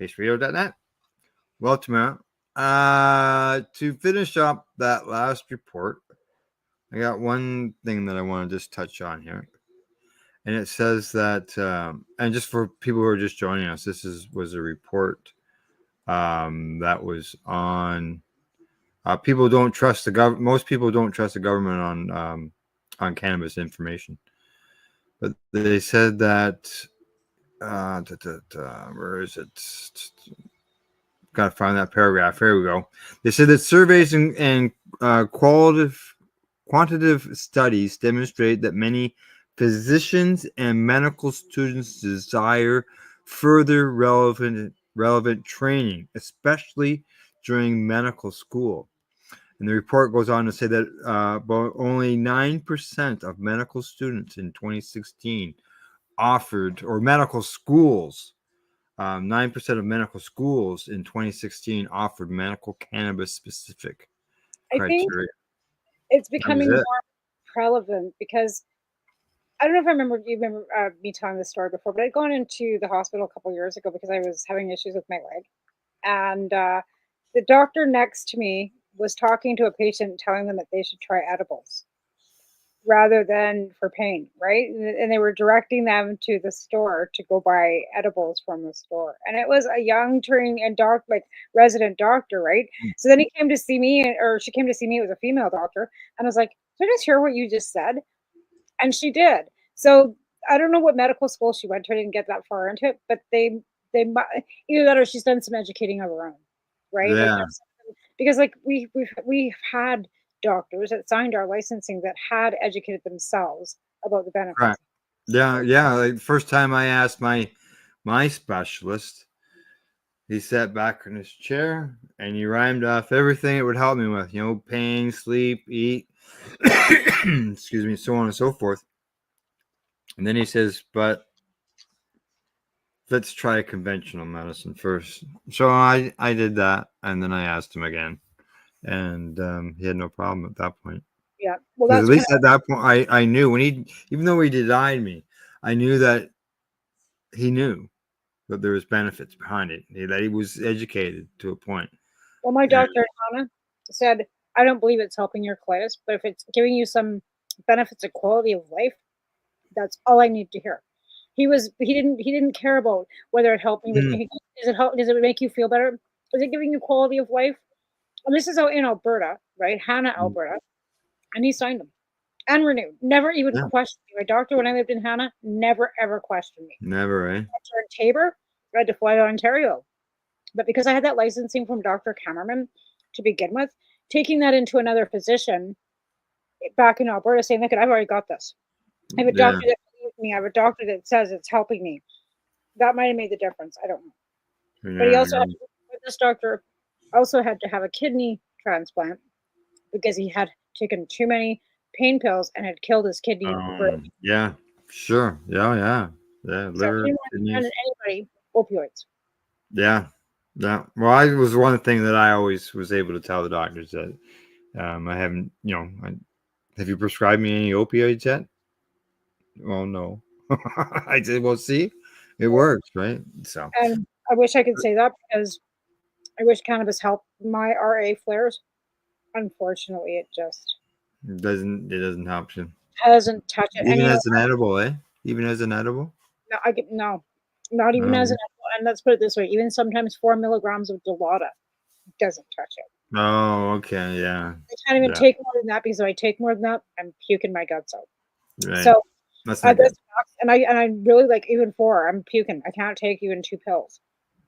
paceradio.net. Welcome out. To finish up that last report, I got one thing that I want to just touch on here. And it says that, and just for people who are just joining us, this was a report that was on people don't trust the government. Most people don't trust the government on cannabis information. But they said that, where is it? Got to find that paragraph. Here we go. They said that surveys and quantitative studies demonstrate that many physicians and medical students desire further relevant training, especially during medical school. And the report goes on to say that about only 9% of medical students in 2016 offered, or medical schools, 9% of medical schools in 2016 offered medical cannabis specific criteria. I think it's becoming more relevant because I don't know if you remember me telling this story before, but I'd gone into the hospital a couple of years ago because I was having issues with my leg. And the doctor next to me, was talking to a patient, telling them that they should try edibles rather than for pain, right? And they were directing them to the store to go buy edibles from the store. And it was a young turning and like resident doctor, right? So then he came to see me, or she came to see me. It was a female doctor, and I was like, "Did I just hear what you just said?" And she did. So I don't know what medical school she went to. I didn't get that far into it, but either that or she's done some educating of her own, right? Like, Yeah. because like we've had doctors that signed our licensing that had educated themselves about the benefits. Right. Yeah. Yeah. Like first time I asked my specialist, he sat back in his chair and he rhymed off everything it would help me with, pain, sleep, eat, excuse me, so on and so forth. And then he says, but let's try conventional medicine first. So I did that, and then I asked him again, and he had no problem at that point. Yeah, well, At that's least at that point, I knew when even though he denied me, I knew that he knew that there was benefits behind it, that he was educated to a point. Well, my doctor, Hannah, said, I don't believe it's helping your colitis, but if it's giving you some benefits of quality of life, that's all I need to hear. He didn't care about whether it helped me with does it make you feel better? Is it giving you quality of life? And this is out in Alberta, right? Hannah, Alberta. And he signed them and renewed. Never even questioned me. My doctor, when I lived in Hannah, never ever questioned me. Never, eh? I turned Tabor, I had to fly to Ontario. But because I had that licensing from Dr. Kammerman to begin with, taking that into another physician back in Alberta, saying, look, I've already got this. I have a doctor that believes me. I have a doctor that says it's helping me. That might have made the difference. I don't know. Yeah, but he also this doctor also had to have a kidney transplant because he had taken too many pain pills and had killed his kidney. Yeah, sure. Yeah. Liver, anybody, opioids. Yeah. Well, I was one thing that I always was able to tell the doctors that I haven't, have you prescribed me any opioids yet? Well, no. I said, well, see, it works, right? So, and I wish I could say that because I wish cannabis helped my RA flares. Unfortunately, it just doesn't help you. Hasn't touched it. Even as an edible, eh? Even as an edible? No, not even as an edible. And let's put it this way: even sometimes 4 milligrams of Dilaudid doesn't touch it. Oh, okay, yeah. I can't even take more than that because if I take more than that, I'm puking my guts out. Right. So that's not good. And I really like even 4. I'm puking. I can't take even 2 pills,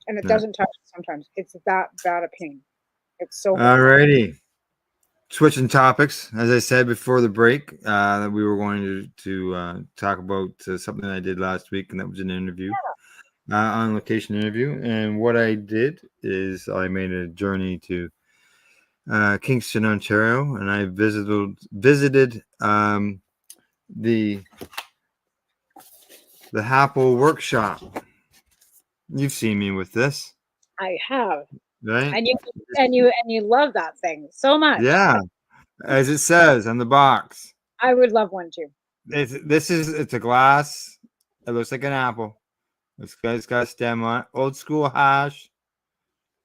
and it doesn't touch it sometimes. It's that bad a pain. It's so. Alrighty. Switching topics, as I said before the break, that we were going to talk about something I did last week, and that was an interview, on location interview. And what I did is I made a journey to Kingston, Ontario, and I visited the Happle workshop. You've seen me with this. I have. Right. And you love that thing so much. Yeah. As it says on the box. I would love one too. It's a glass. It looks like an apple. It's got a stem on it. Old school hash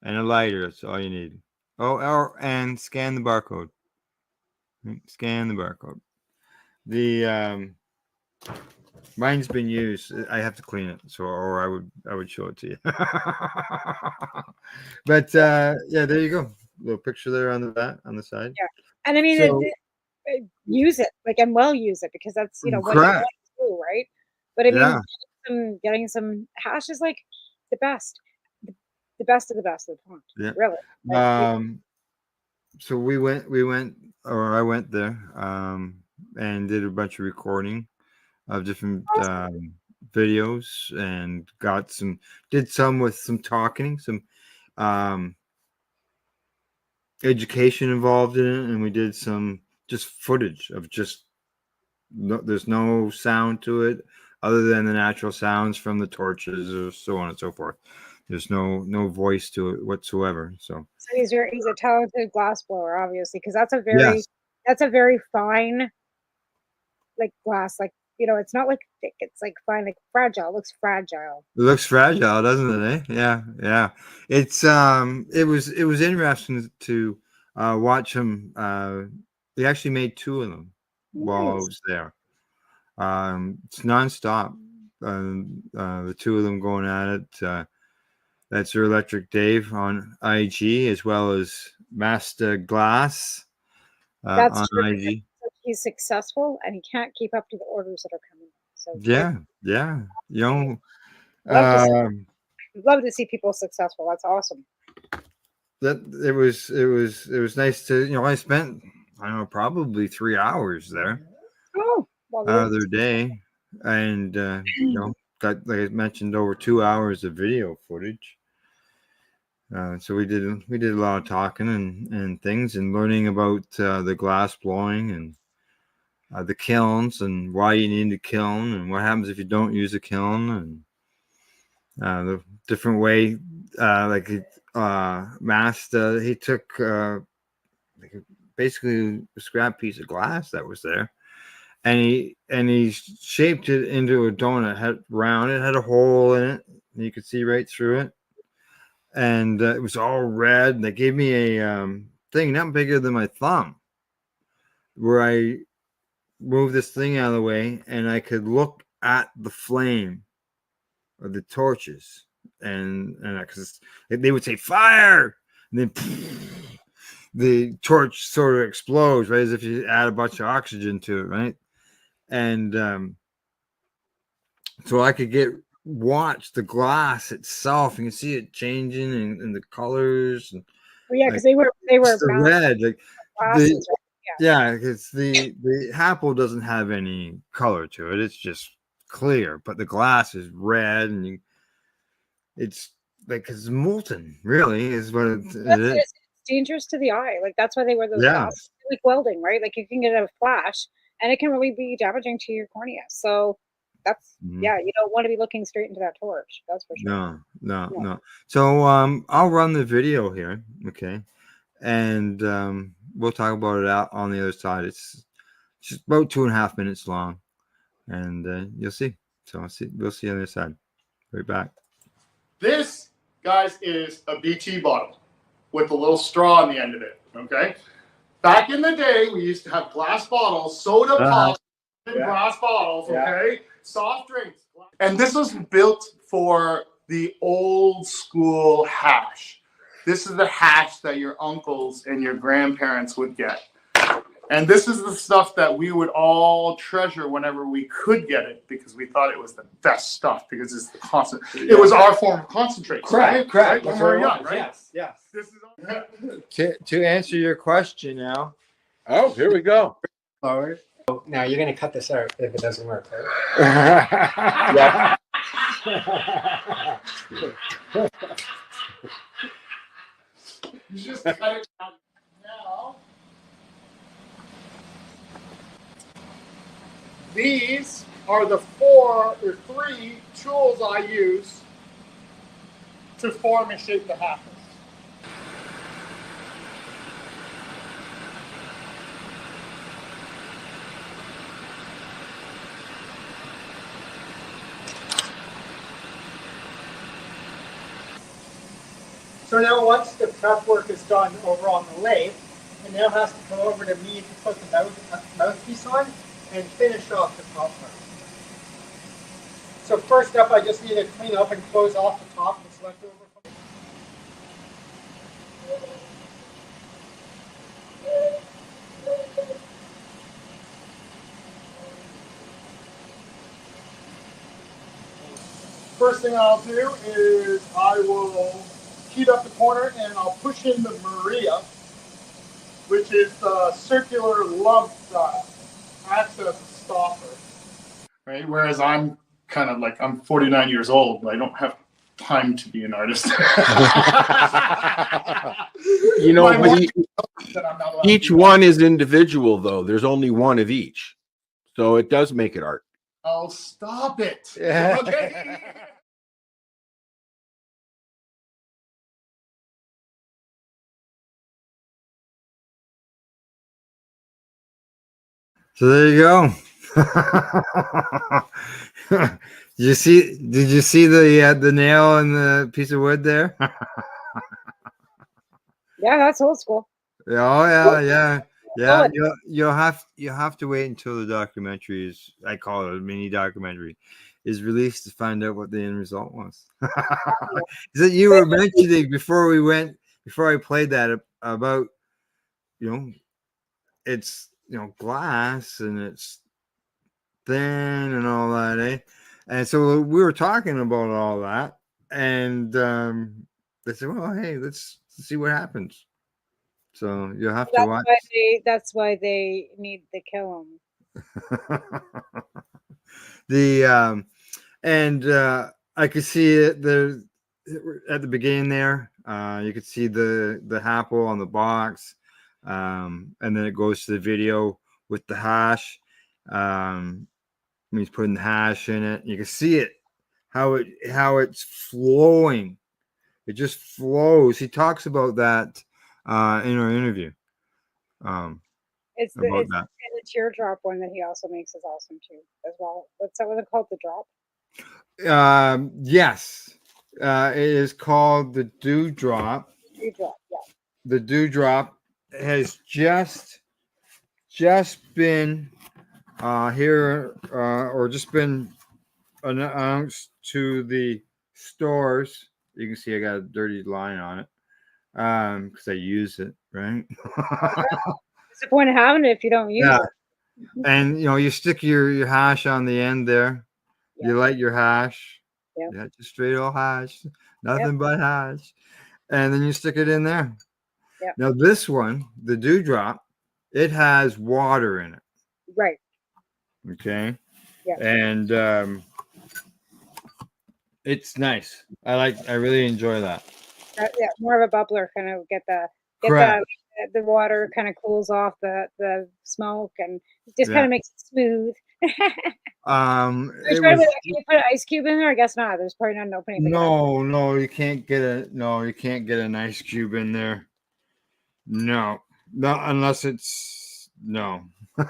and a lighter. That's all you need. And scan the barcode. Scan the barcode. The mine's been used. I have to clean it, or I would show it to you. But yeah, there you go. Little picture there on the side. Yeah, and I mean, use it and well use it because that's what you want to do, right? But I mean, getting some hash is like the best, the best of the best of the pond. Yeah, really. So I went there and did a bunch of recording of different videos and did some with some talking, some education involved in it, and we did some just footage of there's no sound to it other than the natural sounds from the torches or so on and so forth. There's no voice to it whatsoever. So he's a talented glass blower, obviously, because that's a very fine glass, it's not thick, it's fine, fragile. It looks fragile. It looks fragile, doesn't it? Eh? Yeah. It's it was interesting to watch him. He actually made 2 of them while I Nice. was there. It's nonstop. The 2 of them going at it. That's your Electric Dave on IG, as well as Master Glass That's on true. IG. He's successful and he can't keep up to the orders that are coming. So Yeah, yeah. You know, love to see people successful. That's awesome. that it was nice to, you know, I spent, I don't know, probably 3 hours there Oh, well, out of their day, and you know, got, like I mentioned, over 2 hours of video footage. So we did a lot of talking and things, and learning about the glass blowing and the kilns, and why you need a kiln, and what happens if you don't use a kiln, and the different way, like Master, he took like basically a scrap piece of glass that was there, and he shaped it into a donut. Had round, it had a hole in it, and you could see right through it, and it was all red. And they gave me a thing not bigger than my thumb, where I moved this thing out of the way, and I could look at the flame of the torches, and because they would say fire, and then the torch sort of explodes, right, as if you add a bunch of oxygen to it, right? And so I could watch the glass itself, and you can see it changing and the colors, and yeah, because they were the red, like glasses, right? Yeah, because the apple doesn't have any color to it; it's just clear. But the glass is red, and it's like it's molten. Really, is what it is. It's dangerous to the eye. Like that's why they wear those glasses. Like welding, right? Like you can get a flash, and it can really be damaging to your cornea. So that's yeah, you don't want to be looking straight into that torch. That's for sure. No. So I'll run the video here, okay, and we'll talk about it out on the other side. It's just about 2.5 minutes long, and you'll see. So we'll see you on the other side. Right back. This, guys, is a BT bottle with a little straw on the end of it. Okay. Back in the day, we used to have glass bottles, soda pop in glass bottles. Okay, soft drinks, and this was built for the old school hash. This is the hash that your uncles and your grandparents would get. And this is the stuff that we would all treasure whenever we could get it, because we thought it was the best stuff, because it's the constant. It was our form of concentrate. Correct. When we were young, right? Yes. This is To answer your question now. Oh, here we go. Forward. Now you're going to cut this out if it doesn't work, right? You just cut it out now. These are the 4 or 3 tools I use to form and shape the hashes. So now once the prep work is done over on the lathe, it now has to come over to me to put the mouthpiece on and finish off the top part. So first up, I just need to clean up and close off the top that's left over. First thing I'll do is I will heat up the corner and I'll push in the Maria, which is the circular love that acts as a stopper. Right? Whereas I'm kind of like, I'm 49 years old, but I don't have time to be an artist. You know, but each one is individual, though. There's only one of each. So it does make it art. Oh, stop it. Okay. So there you go. Did you see the nail in the piece of wood there? Yeah, that's old school. Oh yeah, yeah, yeah. Good. You'll have to wait until the documentary is, I call it a mini documentary, is released to find out what the end result was. That you were mentioning before I played that about, you know, it's, glass and it's thin and all that, eh? And so we were talking about all that, and they said, well, hey, let's see what happens. So you'll have to watch. That's why they need to kill him. The and I could see it there at the beginning there. You could see the apple on the box, and then it goes to the video with the hash. When he's putting the hash in it, you can see it how it's flowing. It just flows. He talks about that in our interview. It's About that. the teardrop one that he also makes is awesome too, as well. What's that one called? The drop? Yes. It is called the Dewdrop. Teardrop, yeah. The Dewdrop has just been here or just been announced to the stores. You can see I got a dirty line on it because I use it, right? What's the point of having it if you don't use it? And you stick your hash on the end there. Yeah. You light your hash. Yep. Yeah, just straight old hash, nothing but hash, and then you stick it in there. Yep. Now this one, the Dewdrop, it has water in it. Right. Okay. Yeah. And it's nice. I really enjoy that. Yeah, more of a bubbler, kind of get the water kind of cools off the smoke and just kind of makes it smooth. Can you put an ice cube in there? I guess not. There's probably not an opening. No, you can't get an ice cube in there. No, not unless it's no. You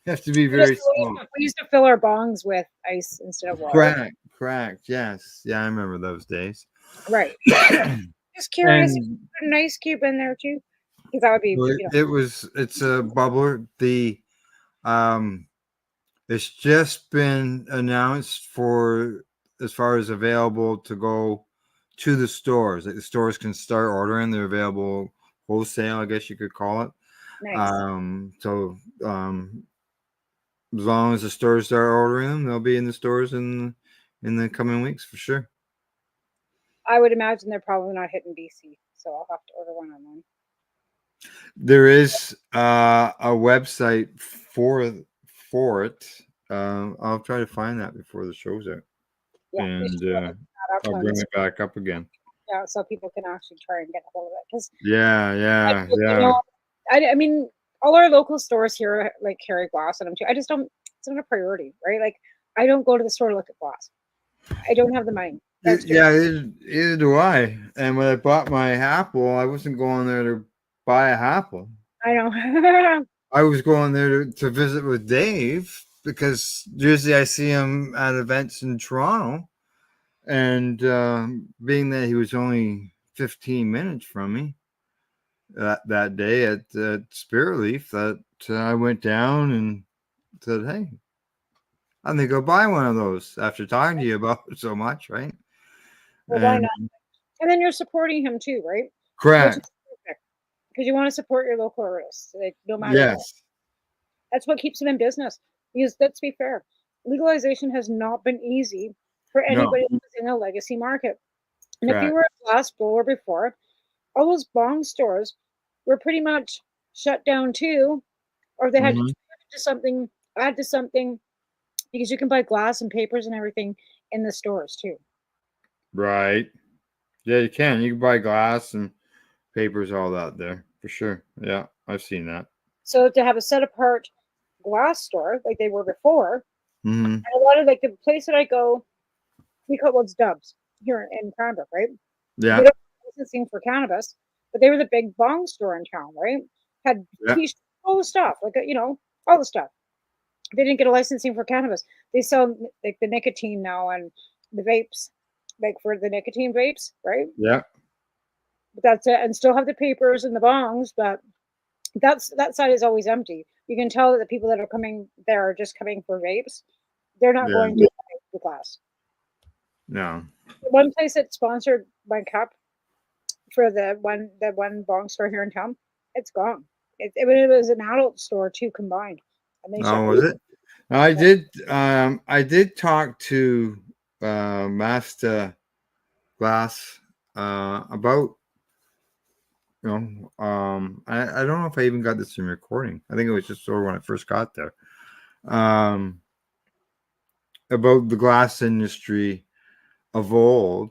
have to be very slow. We used to fill our bongs with ice instead of water. Correct. Yes. Yeah, I remember those days. Right. Just curious if you put an ice cube in there too. Because that would be it's a bubbler. It's just been announced for as far as available to go to the stores. Like the stores can start ordering. They're available wholesale, I guess you could call it. Nice. As long as the stores start ordering them, they'll be in the stores in the coming weeks for sure. I would imagine they're probably not hitting BC, so I'll have to order one online. There is a website for it. I'll try to find that before the show's out. Yeah, and I'll bring it back up again. Yeah, so people can actually try and get a hold of it. Because I mean, all our local stores here like carry glass in them too. I just don't. It's not a priority, right? Like I don't go to the store to look at glass. I don't have the money. Either do I. And when I bought my apple, I wasn't going there to buy a apple. I know. I was going there to visit with Dave because usually I see him at events in Toronto. And being that he was only 15 minutes from me that day at Spirit Leaf, that I went down and said, hey, I think I'll buy one of those after talking to you about it so much, right? Well, why not? And then you're supporting him too, right? Correct. Because you want to support your local artists, like, no matter what. That's what keeps them in business. Because let's be fair, legalization has not been easy for anybody who's in a legacy market. And if you were a glass blower before, all those bong stores were pretty much shut down too, or they had to add to something, because you can buy glass and papers and everything in the stores too. Right. Yeah, you can. You can buy glass and papers, all that there for sure. Yeah, I've seen that. So to have a set apart glass store like they were before, and a lot of like the place that I go, we call it Dubs here in Cranbrook, right? Yeah. They don't have licensing for cannabis, but they were the big bong store in town, right? Had t-shirts, all the stuff, like all the stuff. They didn't get a licensing for cannabis. They sell like the nicotine now and the vapes, like for the nicotine vapes, right? Yeah. That's it, and still have the papers and the bongs, but that side is always empty. You can tell that the people that are coming there are just coming for vapes. They're not Yeah. going to the class. No. The one place that sponsored my cup for the one bong store here in town, it's gone. It was an adult store too combined, and they shut Oh, was it? I did talk to Master Glass about, I don't know if I even got this in recording. I think it was just sort of when I first got there. About the glass industry of old.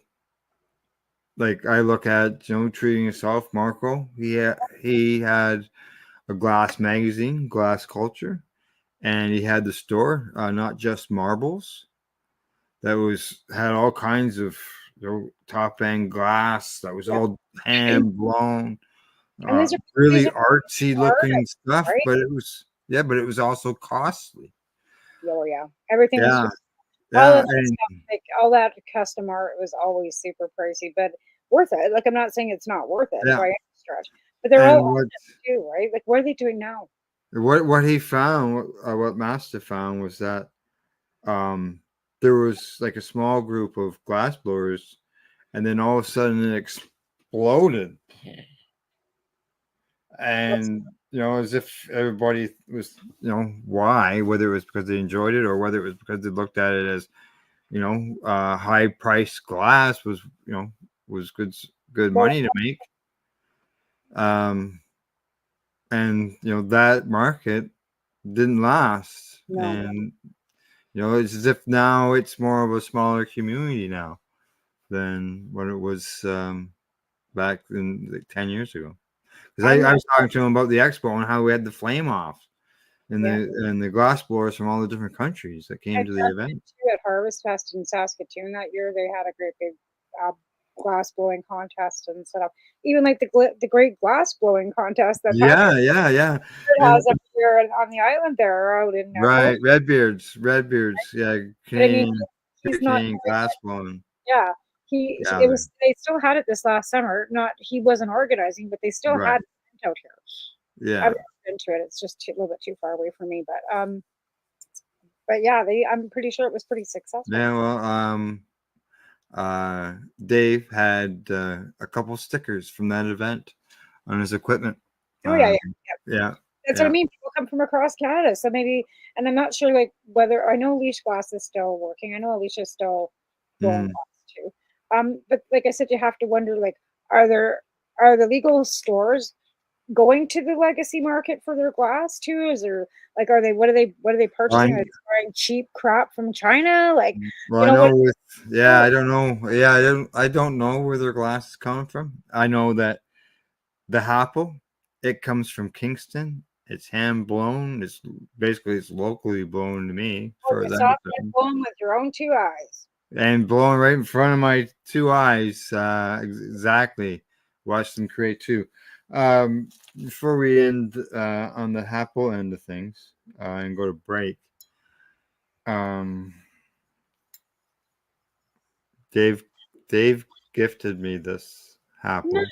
Like I look at, treating yourself, Marco. He had a glass magazine, Glass Culture, and he had the store, Not Just Marbles, that had all kinds of top end glass that was all hand blown, And these really are artsy looking artists, stuff, right? but it was also costly. Oh yeah, everything was Yeah, all yeah, of that stuff, like all that custom art was always super pricey, but worth it. Like I'm not saying it's not worth it yeah. by any stretch, but they're And all artists too, right? Like what are they doing now? what he found, what Master found, was that there was like a small group of glass blowers, and then all of a sudden it exploded, and as if everybody was, why, whether it was because they enjoyed it or whether it was because they looked at it as, high priced glass was good Well, money to make. And that market didn't last. No. And it's as if now it's more of a smaller community now than what it was back in like 10 years ago. Because I was talking to him about the expo and how we had the flame off and the glass blowers from all the different countries that came to the event. Too, at Harvest Fest in Saskatoon that year, they had a great big glass blowing contest and set up. Even like the great glass blowing contest that Yeah. has up here on the island there, out in Right, Redbeards, yeah, Canadian, he's not Canadian glass blowing. Yeah, they still had it this last summer. Not he wasn't organizing, but they still had it out here. Yeah, I've never been to it. It's just a little bit too far away for me, but yeah, I'm pretty sure it was pretty successful. Yeah, well, Dave had a couple stickers from that event on his equipment. Oh yeah. That's what I mean. People come from across Canada, so maybe, and I'm not sure like whether I know Leash Glass is still working. I know Alicia's still blowing glass too. But like I said, you have to wonder like, are the legal stores going to the legacy market for their glass too? Is there like, what are they purchasing? Are they buying cheap crap from China? Like, well, I don't know. Yeah, I don't know where their glass is coming from. I know that the Happle, it comes from Kingston. It's hand blown. It's locally blown to me. You saw it blown with your own two eyes. And blown right in front of my two eyes. Exactly. Watch them create two. Before we end on the Happle end of things and go to break, Dave gifted me this Happle. Nice.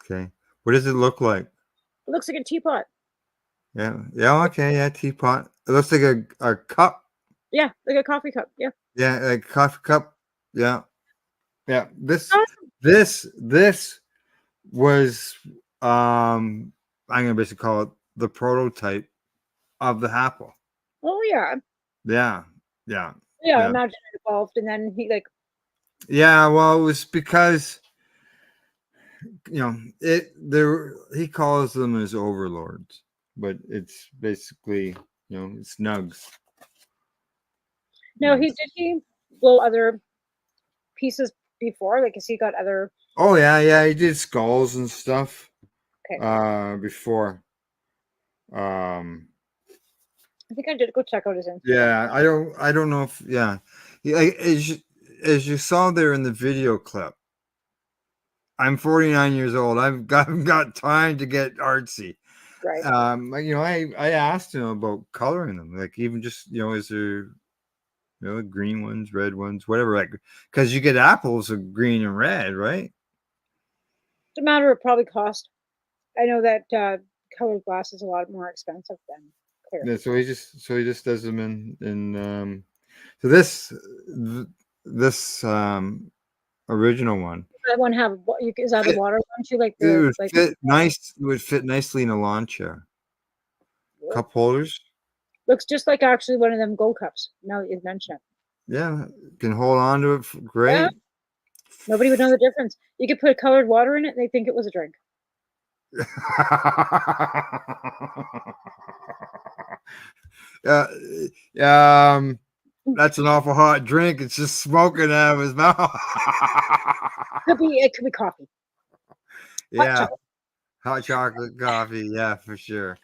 Okay. What does it look like? It looks like a teapot. Yeah. Okay. Yeah, teapot. It looks like a cup. Yeah, like a coffee cup. Yeah. Yeah, like a coffee cup. Yeah. This was I'm gonna basically call it the prototype of the Happle. Oh yeah. Yeah. Yeah, imagine it evolved, and then he like. Yeah, well, it was because he calls them as overlords, but it's basically it's nugs. No, did he blow other pieces before? Like, has he got other? Oh yeah, he did skulls and stuff. Okay. Before. I think I did go check out his Instagram. Yeah, I don't know if as you saw there in the video clip. I'm 49 years old. I've got time to get artsy. Right. I asked him about coloring them, like even just is there green ones, red ones, whatever, like because you get apples of green and red, right? a matter of probably cost. I know that colored glass is a lot more expensive than clear. Yeah, so he just does them in so this original one. That one have is that a water one too? Like It would like fit nice. It would fit nicely in a lawn chair. Cup holders. looks just like actually one of them gold cups. Now that you've mentioned it. Yeah, can hold on to it. Great. Yeah. Nobody would know the difference. You could put colored water in it, and they think it was a drink. That's an awful hot drink. It's just smoking out of his mouth. It could be coffee. Yeah, hot chocolate coffee. Yeah, for sure.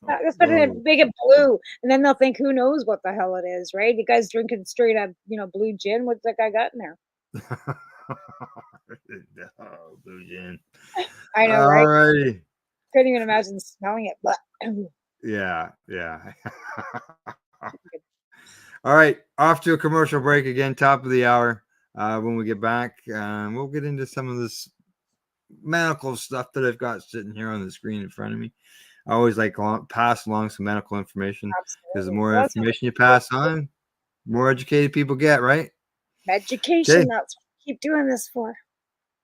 Let's put it in big and blue, and then they'll think, who knows what the hell it is, right? You guys drinking straight up, blue gin. What's that guy got in there? Oh, blue gin. I know, right? Alrighty. Couldn't even imagine smelling it, but Yeah. All right, off to a commercial break again, top of the hour. When we get back, we'll get into some of this medical stuff that I've got sitting here on the screen in front of me. I always like pass along some medical information because the more information you pass on, the more educated people get, right? Education, Okay. that's what we keep doing this for.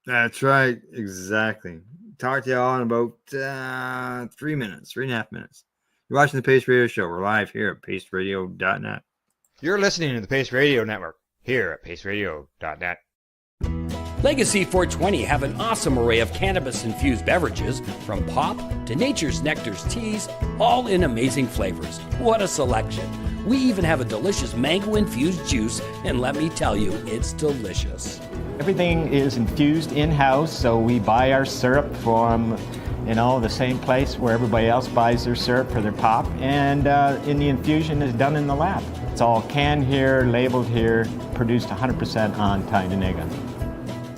That's right. Exactly. Talk to you all in about 3 minutes, 3.5 minutes. You're watching the Pace Radio Show. We're live here at paceradio.net. You're listening to the Pace Radio Network here at paceradio.net. Legacy 420 have an awesome array of cannabis-infused beverages, from pop to Nature's Nectar's teas, all in amazing flavors. What a selection. We even have a delicious mango-infused juice, and let me tell you, it's delicious. Everything is infused in-house, so we buy our syrup from, the same place where everybody else buys their syrup for their pop, and the infusion is done in the lab. It's all canned here, labeled here, produced 100% on Tyndonega.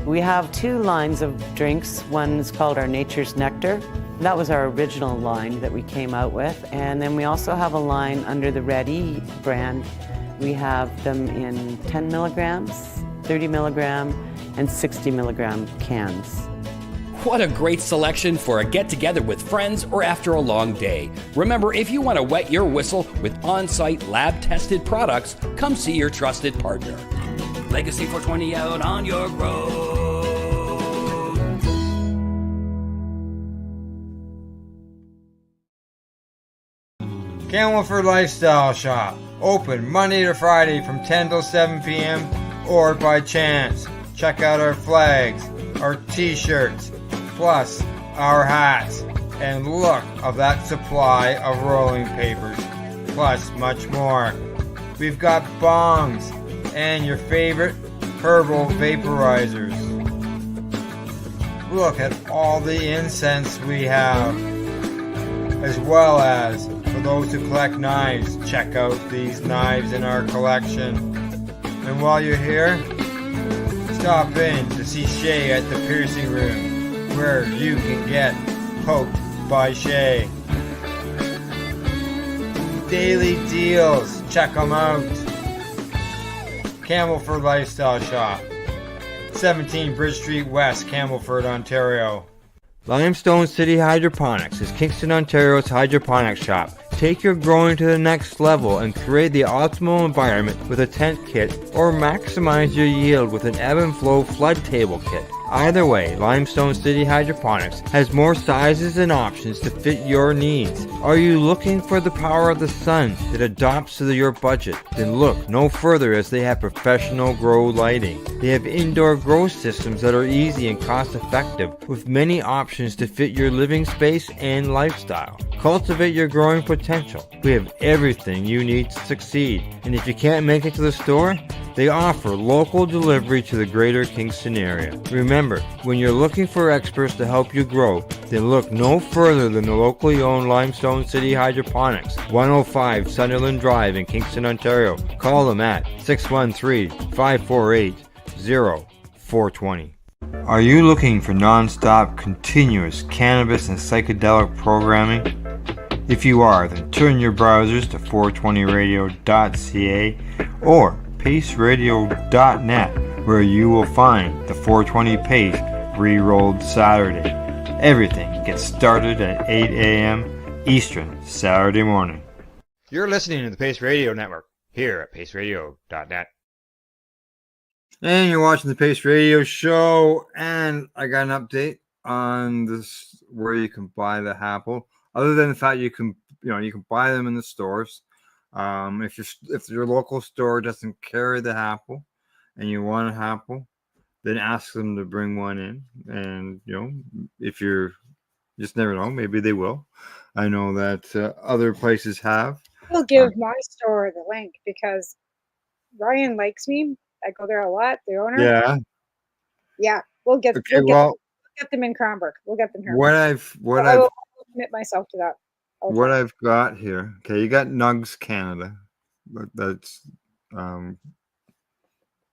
We have 2 lines of drinks. One is called our Nature's Nectar. That was our original line that we came out with. And then we also have a line under the Red E brand. We have them in 10 milligrams, 30 milligram, and 60 milligram cans. What a great selection for a get-together with friends or after a long day. Remember, if you want to wet your whistle with on-site lab-tested products, come see your trusted partner. Legacy 420 out on your road. Camelford Lifestyle Shop. Open Monday to Friday from 10 till 7 p.m. or by chance. Check out our flags, our t-shirts, plus our hats, and look of that supply of rolling papers, plus much more. We've got bongs and your favorite herbal vaporizers. Look at all the incense we have, as well as for those who collect knives, check out these knives in our collection. And while you're here, stop in to see Shay at the piercing room, where you can get poked by Shay. Daily deals, check them out. Camelford Lifestyle Shop, 17 Bridge Street West, Camelford, Ontario. Limestone City Hydroponics is Kingston, Ontario's hydroponics shop. Take your growing to the next level and create the optimal environment with a tent kit, or maximize your yield with an ebb and flow flood table kit. Either way, Limestone City Hydroponics has more sizes and options to fit your needs. Are you looking for the power of the sun that adapts to your budget? Then look no further, as they have professional grow lighting. They have indoor grow systems that are easy and cost effective, with many options to fit your living space and lifestyle. Cultivate your growing potential. We have everything you need to succeed. And if you can't make it to the store, they offer local delivery to the greater Kingston area. Remember, when you're looking for experts to help you grow, then look no further than the locally owned Limestone City Hydroponics, 105 Sunderland Drive in Kingston, Ontario. Call them at 613-548-0420. Are you looking for non-stop, continuous cannabis and psychedelic programming? If you are, then turn your browsers to 420radio.ca or paceradio.net, where you will find the 420 Pace pre-rolled Saturday. Everything gets started at 8 a.m. Eastern Saturday morning. You're listening to the Pace Radio Network here at paceradio.net. And you're watching the Pace Radio Show, and I got an update on this where you can buy the Apple. Other than the fact you can buy them in the stores. If your local store doesn't carry the Apple, and you want an Apple, then ask them to bring one in. And if you're just never know, maybe they will. I know that other places have. We'll give my store the link because Ryan likes me. I go there a lot. The owner. Yeah. We'll get them in Cranbrook. We'll get them here. I will commit myself to that. I've got here. Okay, you got Nugs Canada. That's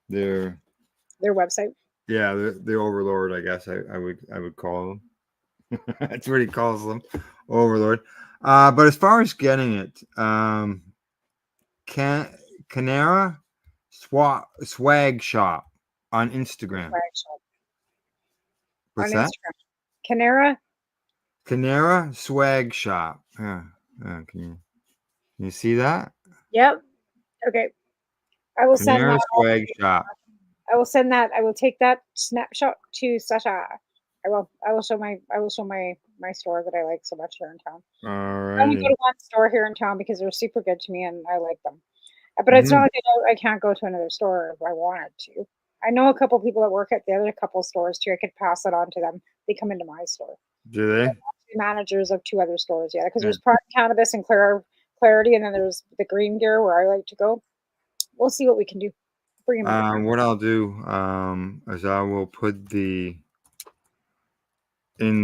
their website. Yeah, the overlord, I guess I would call them. That's what he calls them, overlord. But as far as getting it, Canara Swag Shop on Instagram. What's that? Instagram. Canara Swag Shop. Can you see that? Yep. Okay. I will send Canara that. Swag Shop. I will send that. I will take that snapshot to Sasha. I will show my store that I like so much here in town. All right. I only go to one store here in town because they're super good to me and I like them. But it's not like I can't go to another store if I wanted to. I know a couple people that work at the other couple stores too. I could pass it on to them. They come into my store. Do they? Managers of 2 other stores, yeah. Because there's Product Cannabis and Clarity, and then there's the Green Gear where I like to go. We'll see what we can do. Bring them what I'll do is I will put in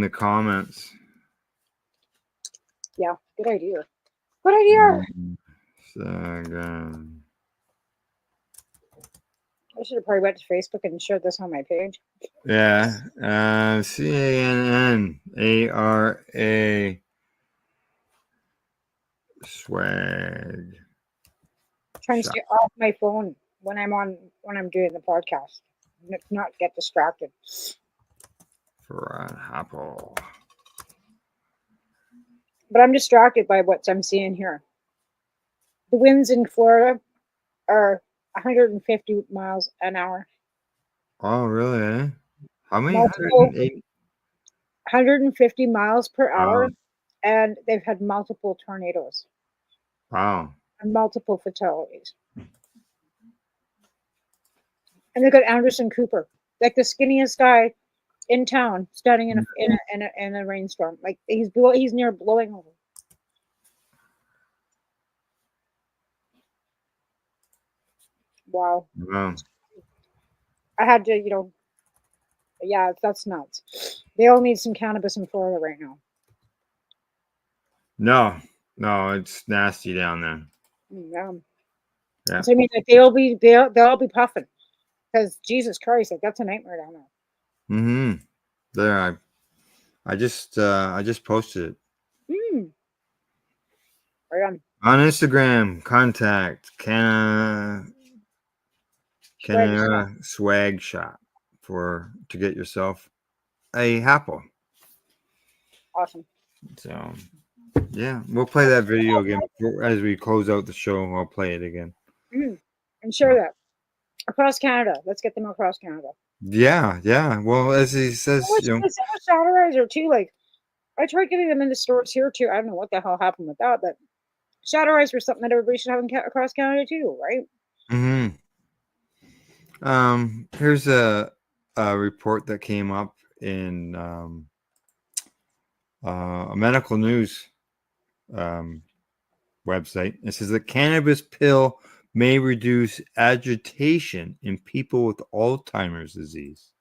the comments. Yeah, good idea. Good idea. I should have probably went to Facebook and shared this on my page. Yeah. CANNARA swag. Trying to stay off my phone when I'm doing the podcast. Not get distracted. For an apple. But I'm distracted by what I'm seeing here. The winds in Florida are 150 miles an hour. Oh, really? How many? 150 miles per hour, and they've had multiple tornadoes. Wow. And multiple fatalities. And they've got Anderson Cooper, like the skinniest guy in town, standing in a rainstorm. Like he's near blowing over. Wow. I had to, yeah, that's nuts. They all need some cannabis in Florida right now. No, it's nasty down there. Yeah. Yeah. So I mean, like, they'll be puffing because Jesus Christ, like that's a nightmare down there. Mm-hmm. There, I just posted it. Right on. On Instagram, contact Canara Swag Shop to get yourself a apple. Awesome. So, yeah, we'll play that video again as we close out the show. I'll play it again. And share that across Canada. Let's get them across Canada. Yeah. Well, as he says, Shadowizer too. Like, I tried getting them in the stores here too. I don't know what the hell happened with that, but Shadowizer is something that everybody should have across Canada too, right? Here's a report that came up in a medical news website. It says that cannabis pill may reduce agitation in people with Alzheimer's disease.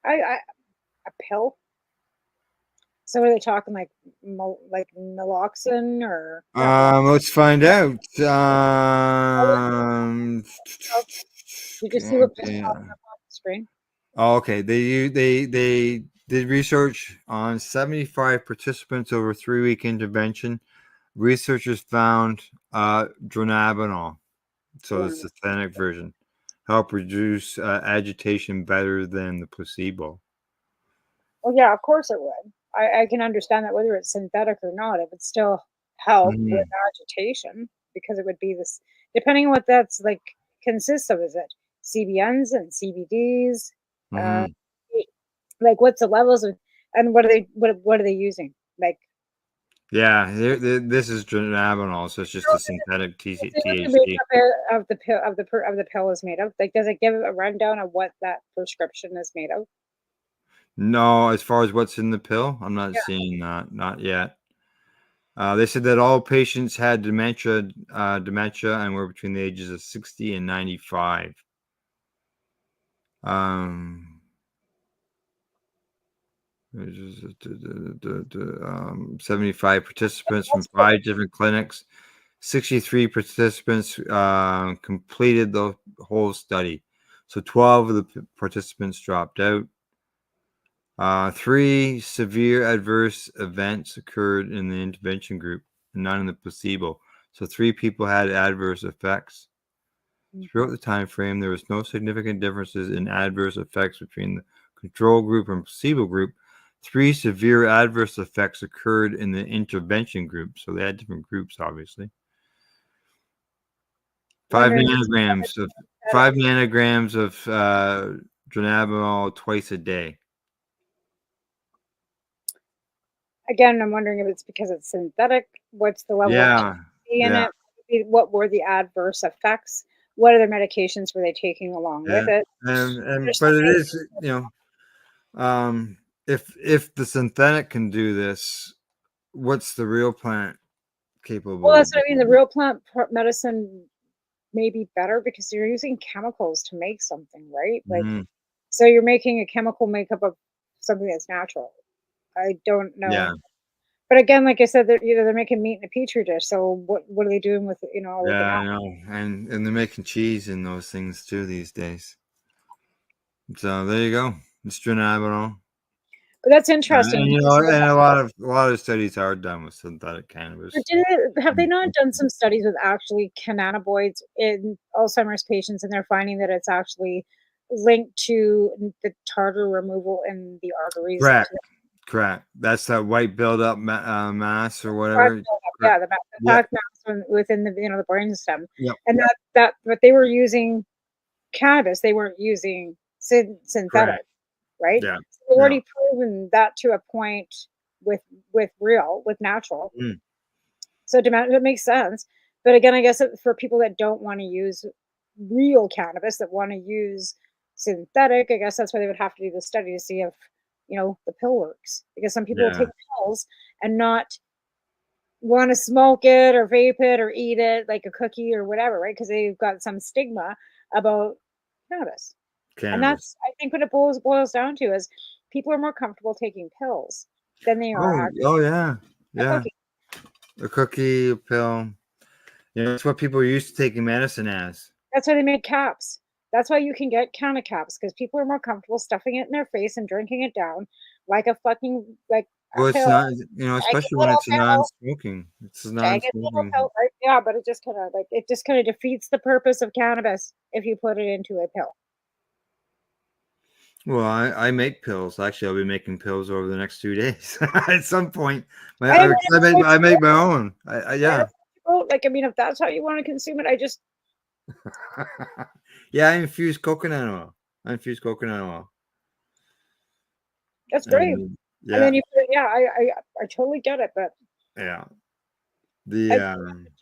A pill. So are they talking like naloxone or? Let's find out. Did you see what popped up on the screen? Oh, okay. They did research on 75 participants over a 3-week intervention. Researchers found dronabinol, so the synthetic version, help reduce agitation better than the placebo. Well, yeah, of course it would. I can understand that whether it's synthetic or not, it would still help with agitation because it would be this, depending on what that's like consists of. Is it CBNs and CBDs? Uh, like what's the levels of, and what are they using? Like, Yeah, this is dronabinol, so it's just a synthetic what's the THC. makeup of the pill of the pill is made of? Like, does it give a rundown of what that prescription is made of? No, as far as what's in the pill, I'm not Yeah. seeing that, not yet. They said that all patients had dementia, and were between the ages of 60 and 95. 75 participants from 5 different clinics. 63 participants completed the whole study. So 12 of the participants dropped out. 3 severe adverse events occurred in the intervention group, and none in the placebo. So 3 people had adverse effects. Throughout the time frame, there was no significant differences in adverse effects between the control group and placebo group. 3 severe adverse effects occurred in the intervention group. So they had different groups, obviously. 5 nanograms of dronabinol twice a day. Again, I'm wondering if it's because it's synthetic. What's the level of THC in it? What were the adverse effects? What other medications were they taking along with it? But it is, if the synthetic can do this, what's the real plant capable Well, of? that's what I mean. The real plant medicine may be better because you're using chemicals to make something, right? Like, so you're making a chemical makeup of something that's natural. I don't know. Yeah. But again, like I said, they're making meat in a petri dish. So what are they doing with with Yeah, the I know, and they're making cheese in those things too these days. So there you go, it's dronabinol. But that's interesting. And, and a lot of studies are done with synthetic cannabis. Have they not done some studies with actually cannabinoids in Alzheimer's patients, and they're finding that it's actually linked to the tartar removal in the arteries? Correct. That's that white buildup mass or whatever. Yeah, the plaque mass within the the brainstem. Yep. And but they were using cannabis. They weren't using synthetic, right? Yeah. So they've already proven that to a point with natural. So it makes sense. But again, I guess for people that don't want to use real cannabis, that want to use synthetic, I guess that's why they would have to do the study to see if the pill works. Because some people will take pills and not want to smoke it or vape it or eat it like a cookie or whatever, right? Because they've got some stigma about cannabis. And that's, I think, what it boils down to is people are more comfortable taking pills than they are a cookie, a pill. It's what people are used to taking medicine as. That's why they make caps. That's why you can get canna caps, because people are more comfortable stuffing it in their face and drinking it down like a fucking Well, it's pill. not, especially when it's non-smoking. It's non-smoking. Right? Yeah, but it just kind of defeats the purpose of cannabis if you put it into a pill. Well, I make pills. Actually, I'll be making pills over the next 2 days. At some point, I make my own. If that's how you want to consume it, I just I infuse coconut oil. That's great. And then you put I totally get it, but to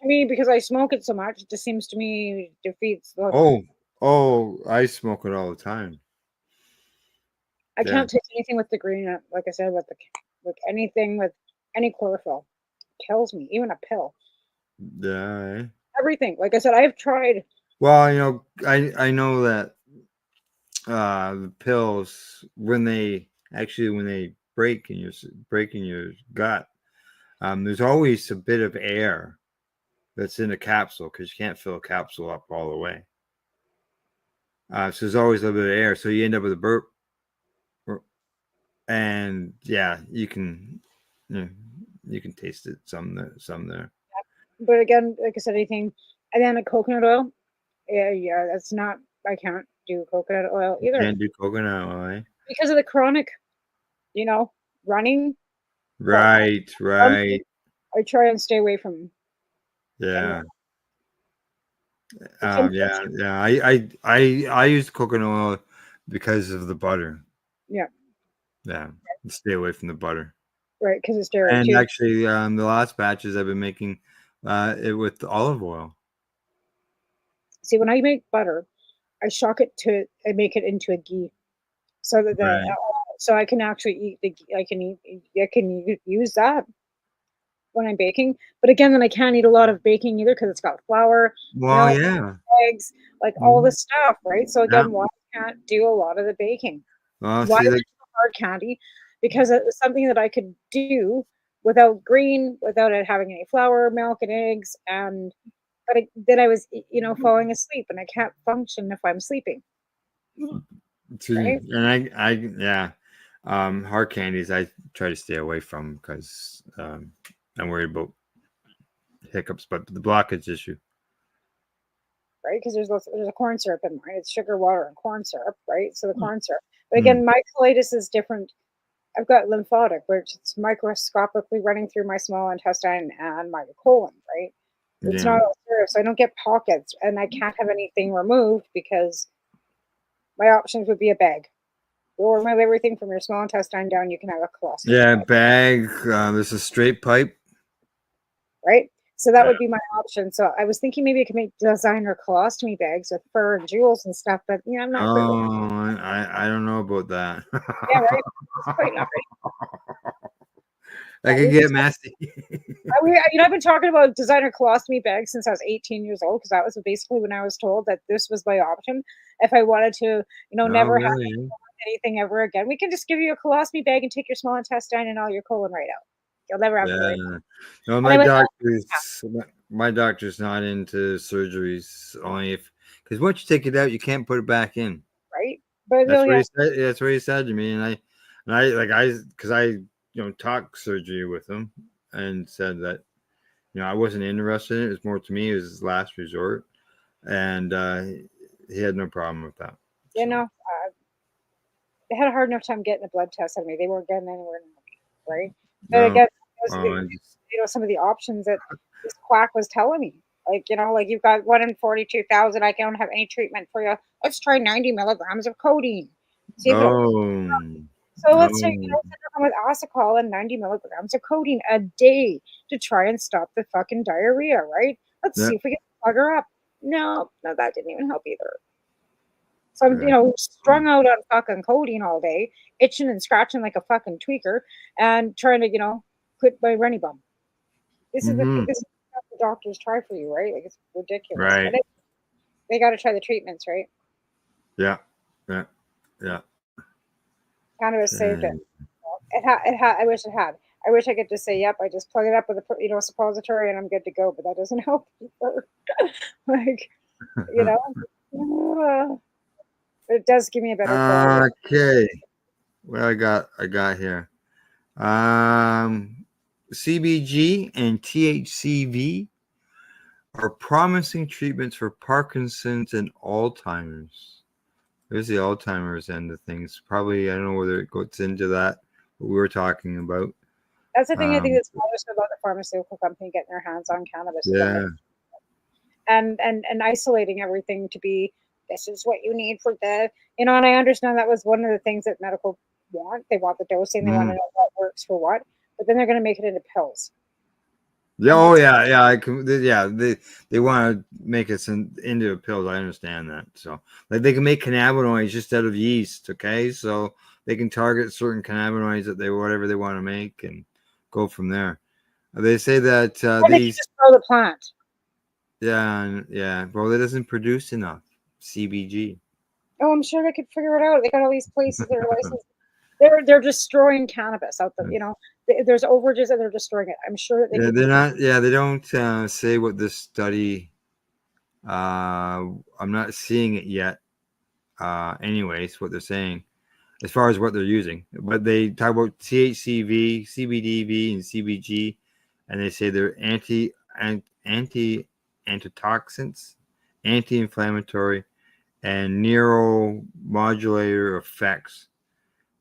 me, because I smoke it so much, it just seems to me defeats the I smoke it all the time. I can't take anything with the green, like I said, with anything with any chlorophyll. It kills me, even a pill. Yeah. Everything. Like I said, I've tried. Well, I know that the pills, when they break in your gut, there's always a bit of air that's in a capsule, because you can't fill a capsule up all the way. So there's always a little bit of air, so you end up with a burp. And you can taste it some there. But again, like I said, anything, and then a coconut oil, that's not I can't do coconut oil either Can't do coconut oil. because of the chronic, running. Right, right. I try and stay away from. Yeah. Can Yeah, yeah. I use coconut oil because of the butter. Yeah. Yeah. Stay away from the butter. Right, because it's dairy And too. actually, the last batches I've been making it with olive oil. See, when I make butter, I shock it I make it into a ghee, so that Right. so I can actually eat I can use that when I'm baking. But again, then I can't eat a lot of baking either because it's got flour, Well, milk, yeah. eggs, like all Mhm. this stuff, right? So Yeah. again, why I can't do a lot of the baking? Well, Why see, is like, it so hard candy? Because it was something that I could do without without it having any flour, milk, and eggs, but then I was, falling asleep, and I can't function if I'm sleeping, right? and yeah, hard candies I try to stay away from because I'm worried about hiccups, but the blockage issue. Right? Because there's a corn syrup in mine. It's sugar, water, and corn syrup, right? So the corn syrup. But Mm. again, my colitis is different. I've got lymphatic, which it's microscopically running through my small intestine and my colon, right? It's Yeah. not all syrup, so I don't get pockets, and I can't have anything removed because my options would be a bag. Or remove everything from your small intestine down, you can have a colostomy. Yeah, bag. There's a straight pipe. Right? So that would be my option. So I was thinking maybe I could make designer colostomy bags with fur and jewels and stuff, but I'm not quite ready. Oh, I don't know about that. Yeah, right. It's quite not ready. That could get messy. I've been talking about designer colostomy bags since I was 18 years old because that was basically when I was told that this was my option if I wanted to, Oh, never have really? anything ever again. We can just give you a colostomy bag and take your small intestine and all your colon right out. You'll never have to worry. Yeah. No, And I went, my doctor's not into surgeries only because once you take it out, you can't put it back in. right? But That's what he said. That's what he said to me, and I talked surgery with him and said that I wasn't interested in it. It was more to me as his last resort, and he had no problem with that. They had a hard enough time getting a blood test on me. They weren't getting anywhere near me, right? But No. again, Oh, some of the options that this quack was telling me, like you've got 1 in 42,000. I don't have any treatment for you. Let's try 90 milligrams of codeine. See if let's say send her home with acetol and 90 milligrams of codeine a day to try and stop the fucking diarrhea, right? Let's see if we can plug her up. No, that didn't even help either. So I'm, strung out on fucking codeine all day, itching and scratching like a fucking tweaker, and trying to, quit my runny bum. This is this is what the doctors try for you, right? Like it's ridiculous. Right. But they got to try the treatments, right? Yeah. Cannabis saved it. I wish it had. I wish I could just say, "Yep." I just plug it up with a suppository and I'm good to go. But that doesn't help either. Like, it does give me a better quality. Okay. Well, I got here. CBG and THCV are promising treatments for Parkinson's and Alzheimer's. There's the Alzheimer's end of things. Probably, I don't know whether it goes into that, what we were talking about. That's the thing I think that's bothersome about the pharmaceutical company getting their hands on cannabis. Yeah. And isolating everything to be, this is what you need for the, and I understand that was one of the things that medical want. They want the dosing, they want to know what works for what, but then they're going to make it into pills. Yeah. Oh, yeah. They want to make it into a pill. I understand that. So, like, they can make cannabinoids just out of yeast. Okay, so they can target certain cannabinoids that whatever they want to make and go from there. They say that these just grow the plant. Yeah. Well, it doesn't produce enough CBG. Oh, I'm sure they could figure it out. They got all these places that are licensed. They're destroying cannabis out there. There's overages and they're destroying it. I'm sure that they're not. Yeah, they don't say what this study. I'm not seeing it yet. Anyways, what they're saying, as far as what they're using, but they talk about THCV, CBDV, and CBG, and they say they're antitoxins, anti-inflammatory, and neuromodulator effects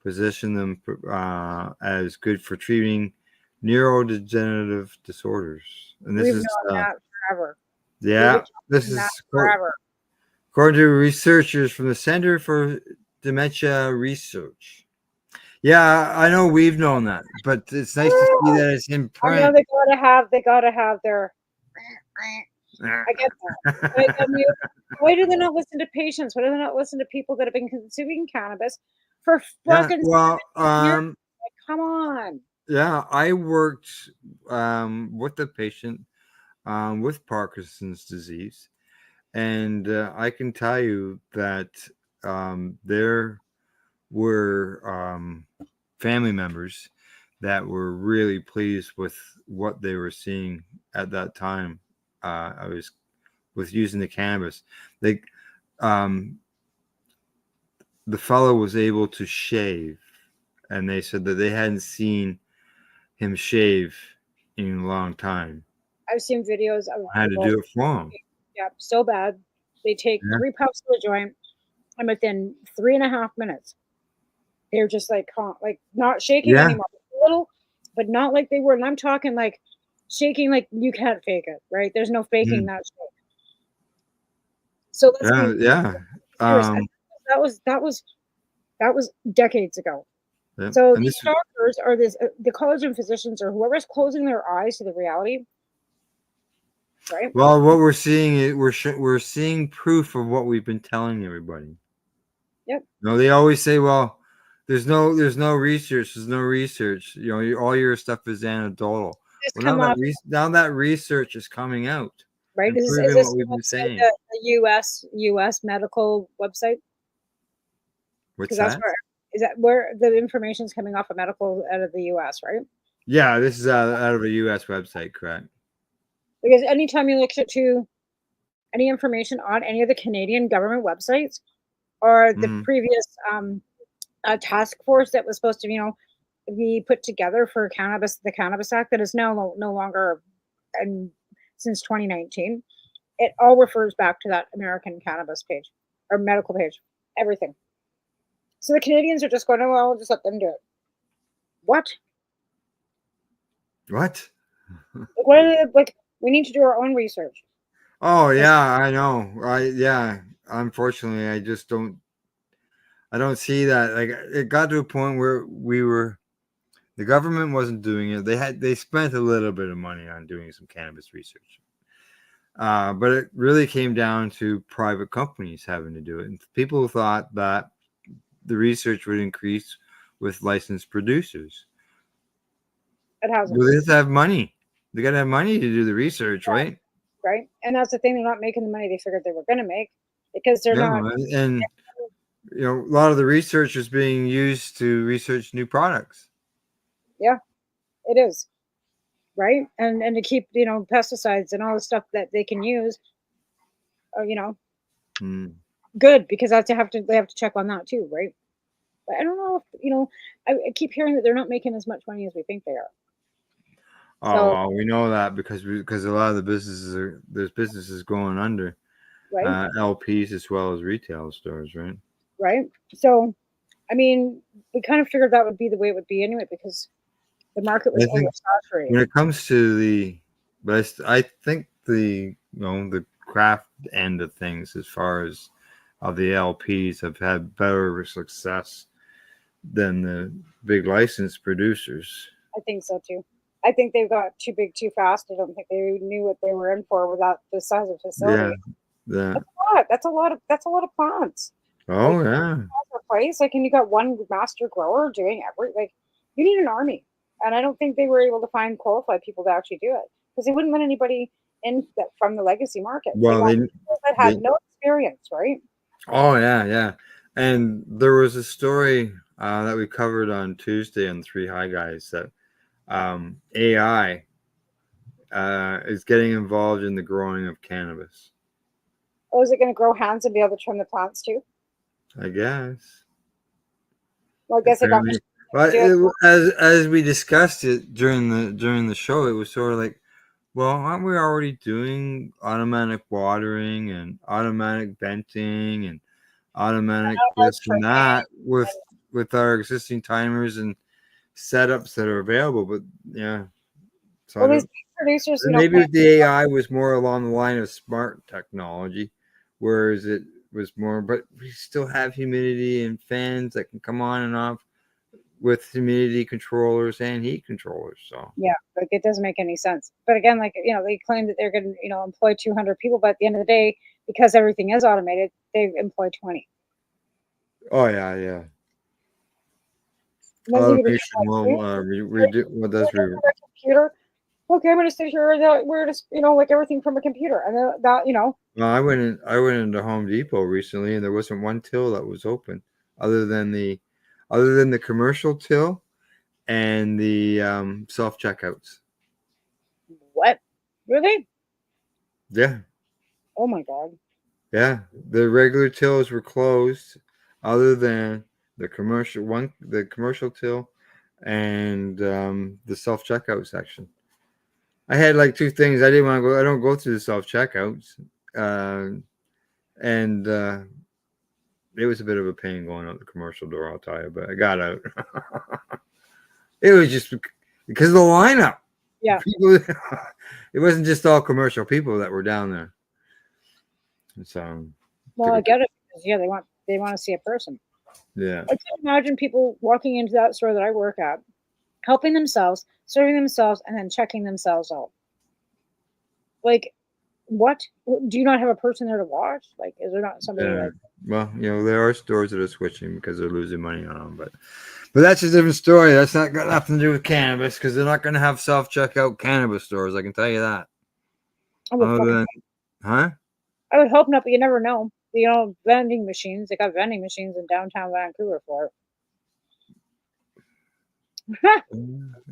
position them as good for treating neurodegenerative disorders. And this We've is known that forever. yeah, this is forever. According to researchers from the Center for Dementia Research. Yeah, I know we've known that, but it's nice to see that it's in print. I know they gotta have their. I get that. Like, I mean, why do they not listen to patients? Why do they not listen to people that have been consuming cannabis for fucking? Well, like, come on. Yeah, I worked with a patient with Parkinson's disease, and I can tell you that there were family members that were really pleased with what they were seeing at that time. I was with using the cannabis. The fellow was able to shave, and they said that they hadn't seen him shave in a long time. I've seen videos of I had to do it for him. Yeah, so bad. They take 3 puffs of the joint, and within 3.5 minutes, they're just like not shaking anymore. A little, but not like they were. And I'm talking like shaking like you can't fake it, right? There's no faking that shake. So let's that was decades ago. Yeah. So these doctors are the college of physicians or whoever's closing their eyes to the reality, right? Well, what we're seeing is we're seeing proof of what we've been telling everybody. Yep. No, they always say, well, there's no research. There's no research. You know, all your stuff is anecdotal. Well, now that research is coming out. Right. Is this what we've been saying? The U.S. medical website? What's that? Is that where the information is coming off of medical out of the U.S., right? Yeah, this is out of a U.S. website, correct? Because anytime you look to any information on any of the Canadian government websites or the previous task force that was supposed to, be put together for the Cannabis Act that is now no longer, and since 2019, it all refers back to that American cannabis page or medical page, everything. So the Canadians are just going, oh, well, just let them do it. What? What? What are they, like? We need to do our own research. Oh yeah, I know. Unfortunately, I just don't. I don't see that. Like, it got to a point where the government wasn't doing it. They spent a little bit of money on doing some cannabis research, but it really came down to private companies having to do it, and people thought that the research would increase with licensed producers. It hasn't. Well, they have to have money. They got to have money to do the research, right? Right. And that's the thing. They're not making the money they figured they were going to make because they're not. And, a lot of the research is being used to research new products. Yeah, it is. Right. And to keep, pesticides and all the stuff that they can use, good, because they have to check on that too, right? But I don't know if I keep hearing that they're not making as much money as we think they are. Oh, we know that because a lot of the there's businesses going under, right? LPs as well as retail stores, right? Right. So, I mean, we kind of figured that would be the way it would be anyway because the market was oversaturated. When it comes to I think the craft end of things, as far as the LPs, have had better success than the big licensed producers. I think so too. I think they've got too big too fast. I don't think they knew what they were in for without the size of facility. Yeah. That's a lot of plants. Oh yeah. Place and you got one master grower doing you need an army, and I don't think they were able to find qualified people to actually do it because they wouldn't let anybody in from the legacy market. Well, they had no experience, right? Oh yeah. And there was a story that we covered on Tuesday on 3 High Guys that AI is getting involved in the growing of cannabis. Oh, is it going to grow hands and be able to trim the plants too? I guess. Well, I guess it got. But as we discussed it during the show, it was sort of like, well, aren't we already doing automatic watering and automatic venting and automatic this and that with our existing timers and setups that are available. But yeah, so well, these producers, you know, maybe if the AI was more along the line of smart technology, whereas it was more, but we still have humidity and fans that can come on and off with humidity controllers and heat controllers. So yeah, like it doesn't make any sense. But again, like, you know, they claim that they're going to, you know, employ 200 people, but at the end of the day, because everything is automated, they employ 20. oh yeah. Then Automation will does computer. Okay, I'm going to sit here. We're just, you know, like everything from a computer, and that, you know. Well, I went into Home Depot recently, and there wasn't one till that was open, other than the commercial till and the self checkouts. What? Really? Yeah. Oh my God. Yeah, the regular tills were closed, other than the commercial till, and the self checkout section. I had like two things. I didn't want to go. I don't go through the self checkouts, and it was a bit of a pain going out the commercial door. I'll tell you, but I got out. It was just because of the lineup. Yeah, people. It wasn't just all commercial people that were down there. So, well, I get it. Because, yeah, they want to see a person. Yeah. I can imagine people walking into that store that I work at, helping themselves, serving themselves, and then checking themselves out. Like, what? Do you not have a person there to watch? Like, is there not somebody like? Well, you know, there are stores that are switching because they're losing money on them, but that's a different story. That's not got nothing to do with cannabis, because they're not going to have self checkout cannabis stores. I can tell you that. I would hope not, but you never know. You know, vending machines. They got vending machines in downtown Vancouver for it.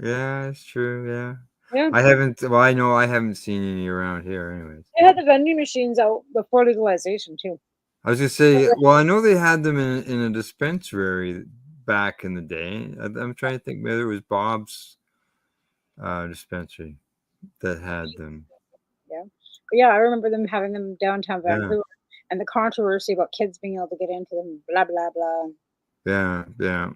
Yeah, it's true. Yeah. Yeah. I know I haven't seen any around here anyways. They had the vending machines out before legalization too. I was gonna say, well, I know they had them in a dispensary back in the day. I'm trying to think whether it was Bob's dispensary that had them. Yeah. But yeah, I remember them having them downtown Vancouver, and the controversy about kids being able to get into them, blah blah blah. Yeah.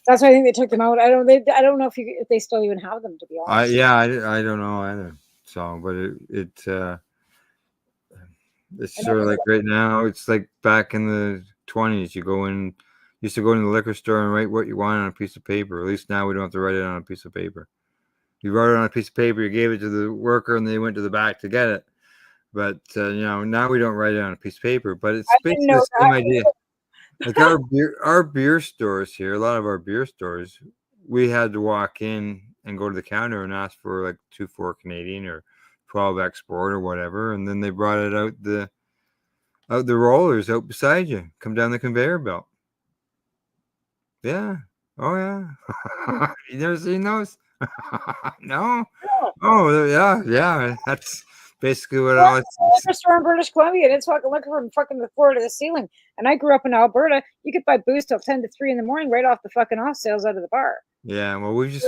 That's why I think they took them out. I don't know if they still even have them, to be honest. I don't know either. So, but it's sort of like right now. It's like back in the 20s. You used to go into the liquor store and write what you want on a piece of paper. At least now we don't have to write it on a piece of paper. You wrote it on a piece of paper, you gave it to the worker, and they went to the back to get it. But you know, now we don't write it on a piece of paper. But it's basically the same idea. Like our beer stores here, a lot of our beer stores, we had to walk in and go to the counter and ask for like 2-4 Canadian or 12 export or whatever, and then they brought it out the rollers out beside you, come down the conveyor belt. Yeah. Oh yeah. You never seen those? No. Oh yeah. That's basically what I was. Liquor store in British Columbia, and it's fucking liquor from fucking the floor to the ceiling. And I grew up in Alberta. You could buy booze till 10 to 3 in the morning, right off the fucking off sales out of the bar. Yeah, well, we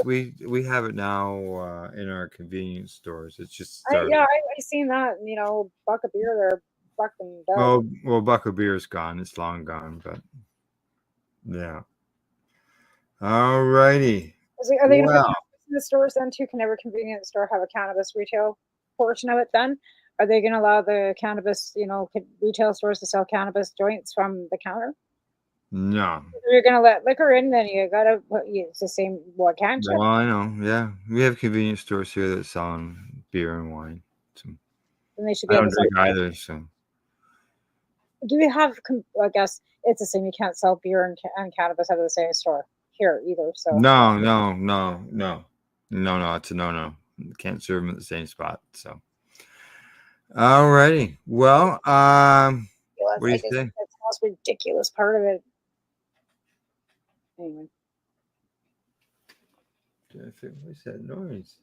have it now in our convenience stores. It's just I seen that. And, you know, buck of beer there, fucking. Well, buck of beer's gone. It's long gone, but yeah. All righty. Are they going to put in the stores then too? Can every convenience store have a cannabis retail portion of it then? Are they going to allow the cannabis, you know, retail stores to sell cannabis joints from the counter? No. If you're going to let liquor in, then you got to, it's the same, can't you? Well, I know, yeah. We have convenience stores here that sell beer and wine. So and they should be I able don't to drink either, so. Do we have, I guess it's the same, you can't sell beer and cannabis out of the same store here either, so. No, it's a no. You can't serve them at the same spot, so. All righty. Well, what do you think? That's the most ridiculous part of it. Anyway. What's that noise?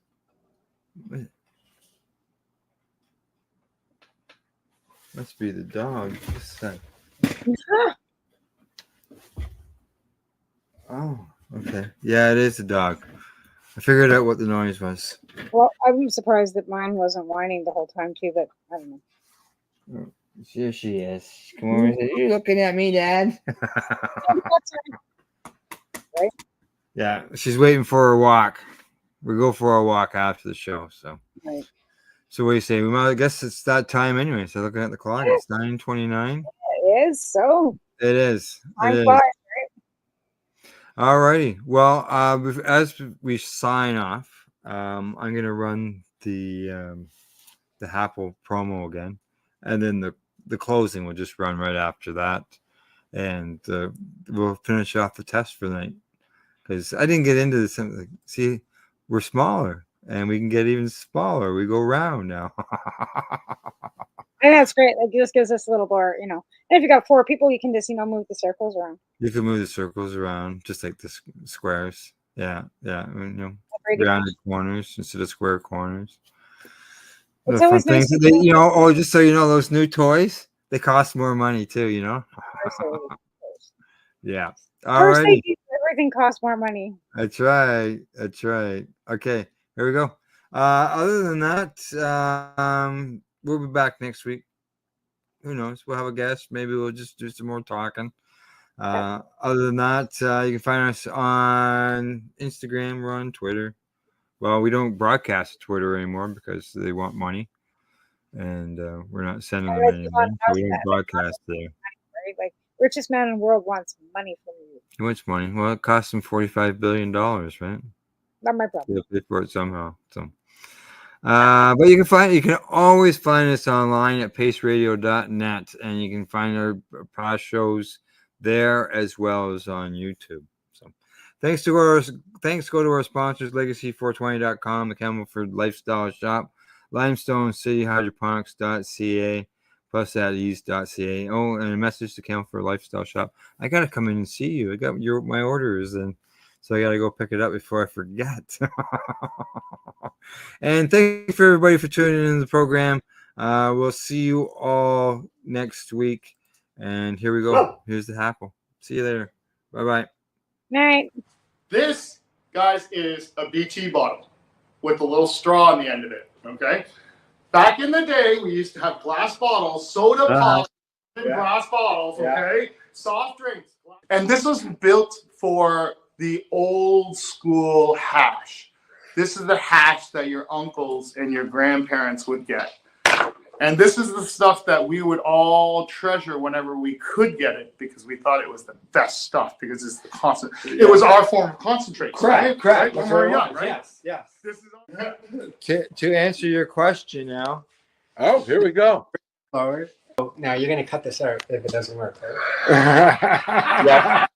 Must be the dog. What's that? Oh, okay. Yeah, it is the dog. I figured out what the noise was. Well, I'm surprised that mine wasn't whining the whole time too, but I don't know. Here she is. Come over and say, "You looking at me, Dad?" Right? Yeah, she's waiting for her walk. We go for a walk after the show. So, Right. so what do you say? We might. I guess it's that time anyway. So looking at the clock, it's 9:29. It is so. It is. It I'm is. fine, right? All righty. Well, as we sign off, I'm gonna run the Apple promo again, and then the closing will just run right after that, and we'll finish off the test for the night. Because I didn't get into this. See, we're smaller, and we can get even smaller. We go round now. And that's great. Like, it just gives us a little more, And if you got 4 people, you can just, move the circles around. You can move the circles around just like the squares. Yeah. Rounded corners instead of square corners. It's The fun always nice things, to just so you know, those new toys, they cost more money too, Yeah. All First, right. everything costs more money. That's right. That's right. Okay, here we go. Other than that, we'll be back next week. Who knows? We'll have a guest. Maybe we'll just do some more talking. Other than that, you can find us on Instagram. We're on Twitter. Well, we don't broadcast Twitter anymore because they want money, and we're not sending them anymore. So we don't broadcast there. Right? Like, richest man in the world wants money from you. How much money? Well, it costs them $45 billion, right? Not my problem. They'll pay for it somehow. So, but you can always find us online at paceradio.net, and you can find our past shows there as well as on YouTube. So, thanks go to our sponsors, legacy420.com, the Campbellford Lifestyle Shop, Limestone City Hydroponics.ca, plus at ease.ca. Oh, and a message to Campbellford Lifestyle Shop. I gotta come in and see you. I got my orders, and so I gotta go pick it up before I forget. And thank you for everybody for tuning in to the program. We'll see you all next week. And here we go. Here's the apple. See you later. Bye-bye. Night. This, guys, is a BT bottle with a little straw on the end of it, okay? Back in the day, we used to have glass bottles, soda pop in glass bottles, okay? Soft drinks. And this was built for the old school hash. This is the hash that your uncles and your grandparents would get. And this is the stuff that we would all treasure whenever we could get it, because we thought it was the best stuff, because it's the constant. It was our form of concentrate. Correct. Right? When we were young, right? Yes. This is To answer your question now. Oh, here we go. Forward. Now you're going to cut this out if it doesn't work, right? Yeah.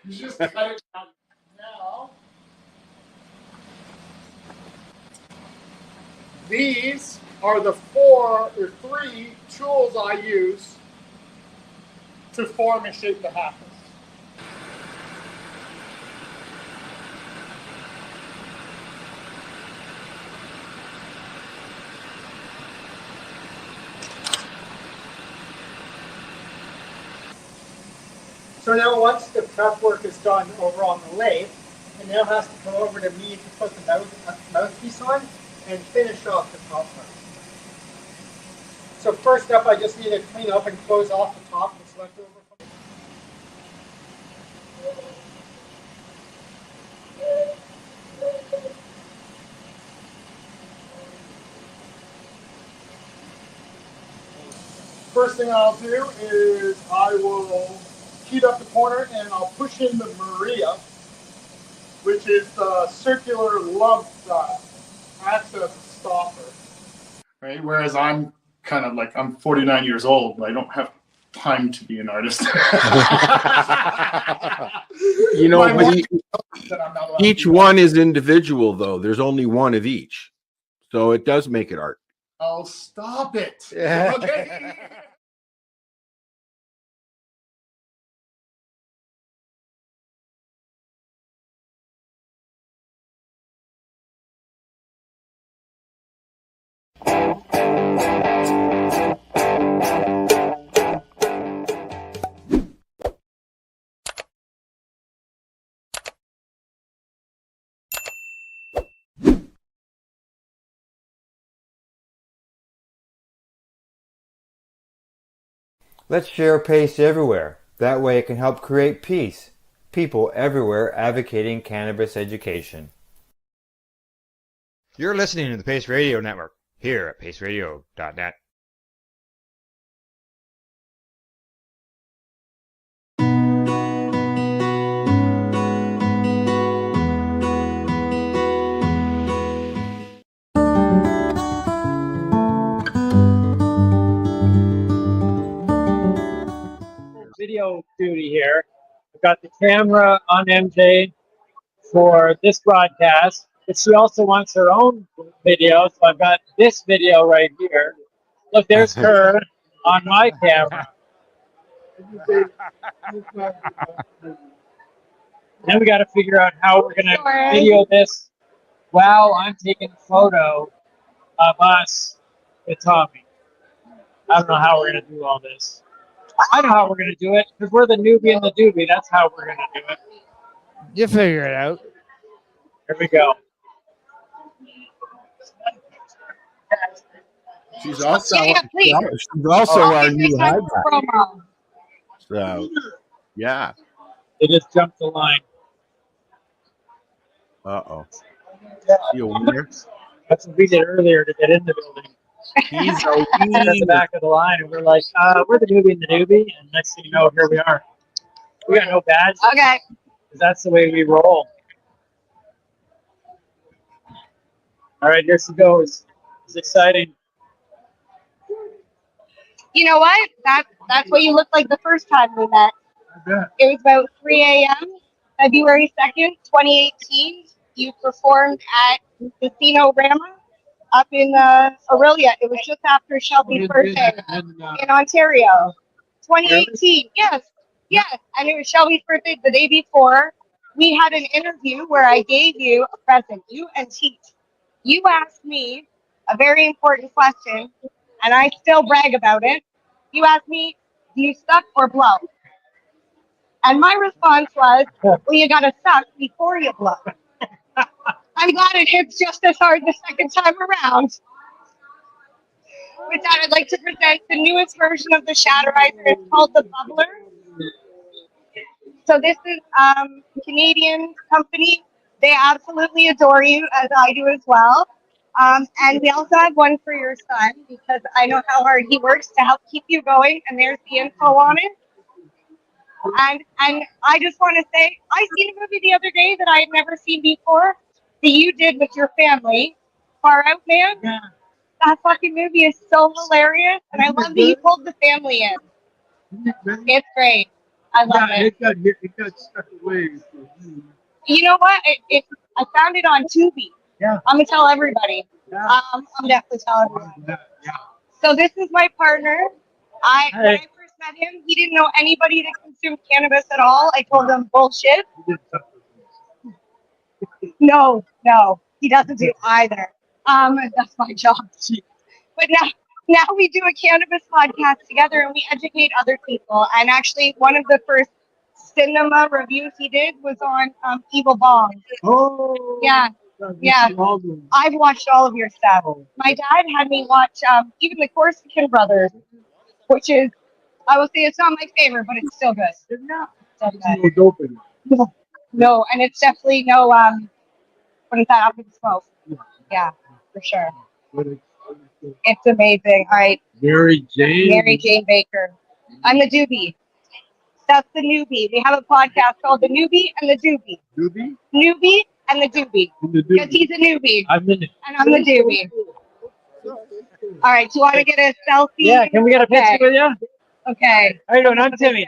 You just cut it out now. These are the 3 tools I use to form and shape the happers. So now once the prep work is done over on the lathe, it now has to come over to me to put the mouthpiece on and finish off the top part. So first up, I just need to clean up and close off the top that's left over. First thing I'll do is I will heat up the corner and I'll push in the Maria, which is the circular lump that acts as a stopper. Right? Whereas I'm kind of like, I'm 49 years old, but I don't have time to be an artist. But each one is individual, though. There's only one of each. So it does make it art. Oh, stop it. Okay. Let's share PACE everywhere. That way it can help create peace. People everywhere advocating cannabis education. You're listening to the Pace Radio Network here at paceradio.net. Video duty here. I've got the camera on MJ for this broadcast, but she also wants her own video, so I've got this video right here. Look, there's her on my camera. Then we got to figure out how we're going to video this while I'm taking a photo of us with Tommy. I don't know how we're going to do all this. I know how we're going to do it, because we're the newbie and the doobie. That's how we're going to do it. You figure it out. Here we go. She's also please. she's also our new highlight. Promo. So yeah. They just jumped the line. Uh-oh. You a winner? That's what we did earlier to get in the building. He's a at the back of the line, and we're like, we're the newbie and the doobie, and next thing you know, here we are. We got no badge. Okay. Because that's the way we roll. All right, here she goes. It's exciting. You know what? That's what you looked like the first time we met. It was about 3 a.m. February 2nd, 2018. You performed at Casino Rama up in Aurelia. It was just after Shelby's birthday in Ontario. 2018. Yes. And it was Shelby's birthday the day before. We had an interview where I gave you a present, you and Teach. You asked me a very important question, and I still brag about it. You asked me, do you suck or blow? And my response was, well, you gotta suck before you blow. I'm glad it hits just as hard the second time around. With that, I'd like to present the newest version of the Shatterizer. It's called the Bubbler. So this is a Canadian company. They absolutely adore you, as I do as well. And we also have one for your son, because I know how hard he works to help keep you going. And there's the info on it. And I just want to say, I seen a movie the other day that I had never seen before that you did with your family. Far Out Man. Yeah. That fucking movie is so hilarious, and I love that you pulled the family in. It's great. I love it. It got stuck away. You know what? I found it on Tubi. Yeah. I'm gonna tell everybody. Yeah. I'm definitely telling everybody. Yeah. So this is my partner. When I first met him, he didn't know anybody that consumed cannabis at all. I told him bullshit. No, he doesn't do either. That's my job. But now we do a cannabis podcast together, and we educate other people. And actually, one of the first cinema reviews he did was on Evil Bong. Oh. Yeah. I've watched all of your stuff. My dad had me watch even the Corsican Brothers, which is, I will say, it's not my favorite, but it's still good. It's still good. No, and it's definitely no, what is that, after the smoke? Yeah, for sure. It's amazing. All right. Mary Jane Baker. I'm the doobie. That's the newbie. We have a podcast called The Newbie and the Doobie. Doobie? Newbie and the doobie. Because he's a newbie. I'm in it. And I'm the doobie. All right. Do you want to get a selfie? Yeah, can we get a picture with you? Okay. How you doing? I'm Timmy.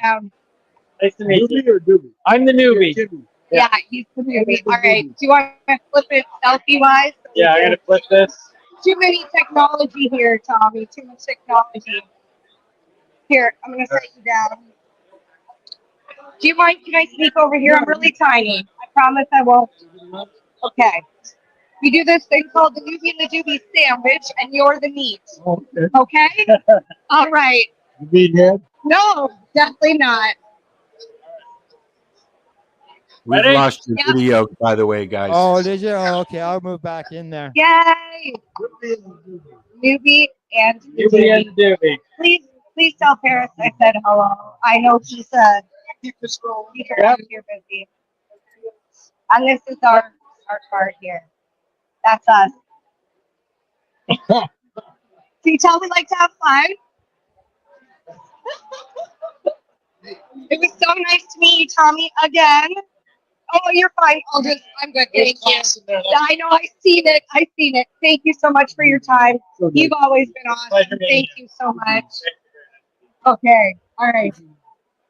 Nice to meet you. Or doobie? I'm the newbie. Yeah, he's the newbie. All right. Do you want to flip it selfie-wise? Yeah, I'm going to flip this. Too many technology here, Tommy. Too much technology. Here, I'm going to set you down. Do you mind? Can I sneak over here? I'm really tiny. I promise I won't. Okay. We do this thing called the newbie and the doobie sandwich, and you're the meat. Okay? All right. You mean him? No, definitely not. We've lost your video, by the way, guys. Oh, did you? Oh, okay, I'll move back in there. Yay! Newbie and the Newbie and doobie. doobie. Please tell Paris I said hello. I know he's keep this rolling. Yep. You're busy. And this is our card here. That's us. Can you tell we like to have fun? It was so nice to meet you, Tommy, again. Oh, you're fine. I'm good. Thank you. I know. I seen it. Thank you so much for your time. You've always been awesome. Thank you so much. Okay. All right.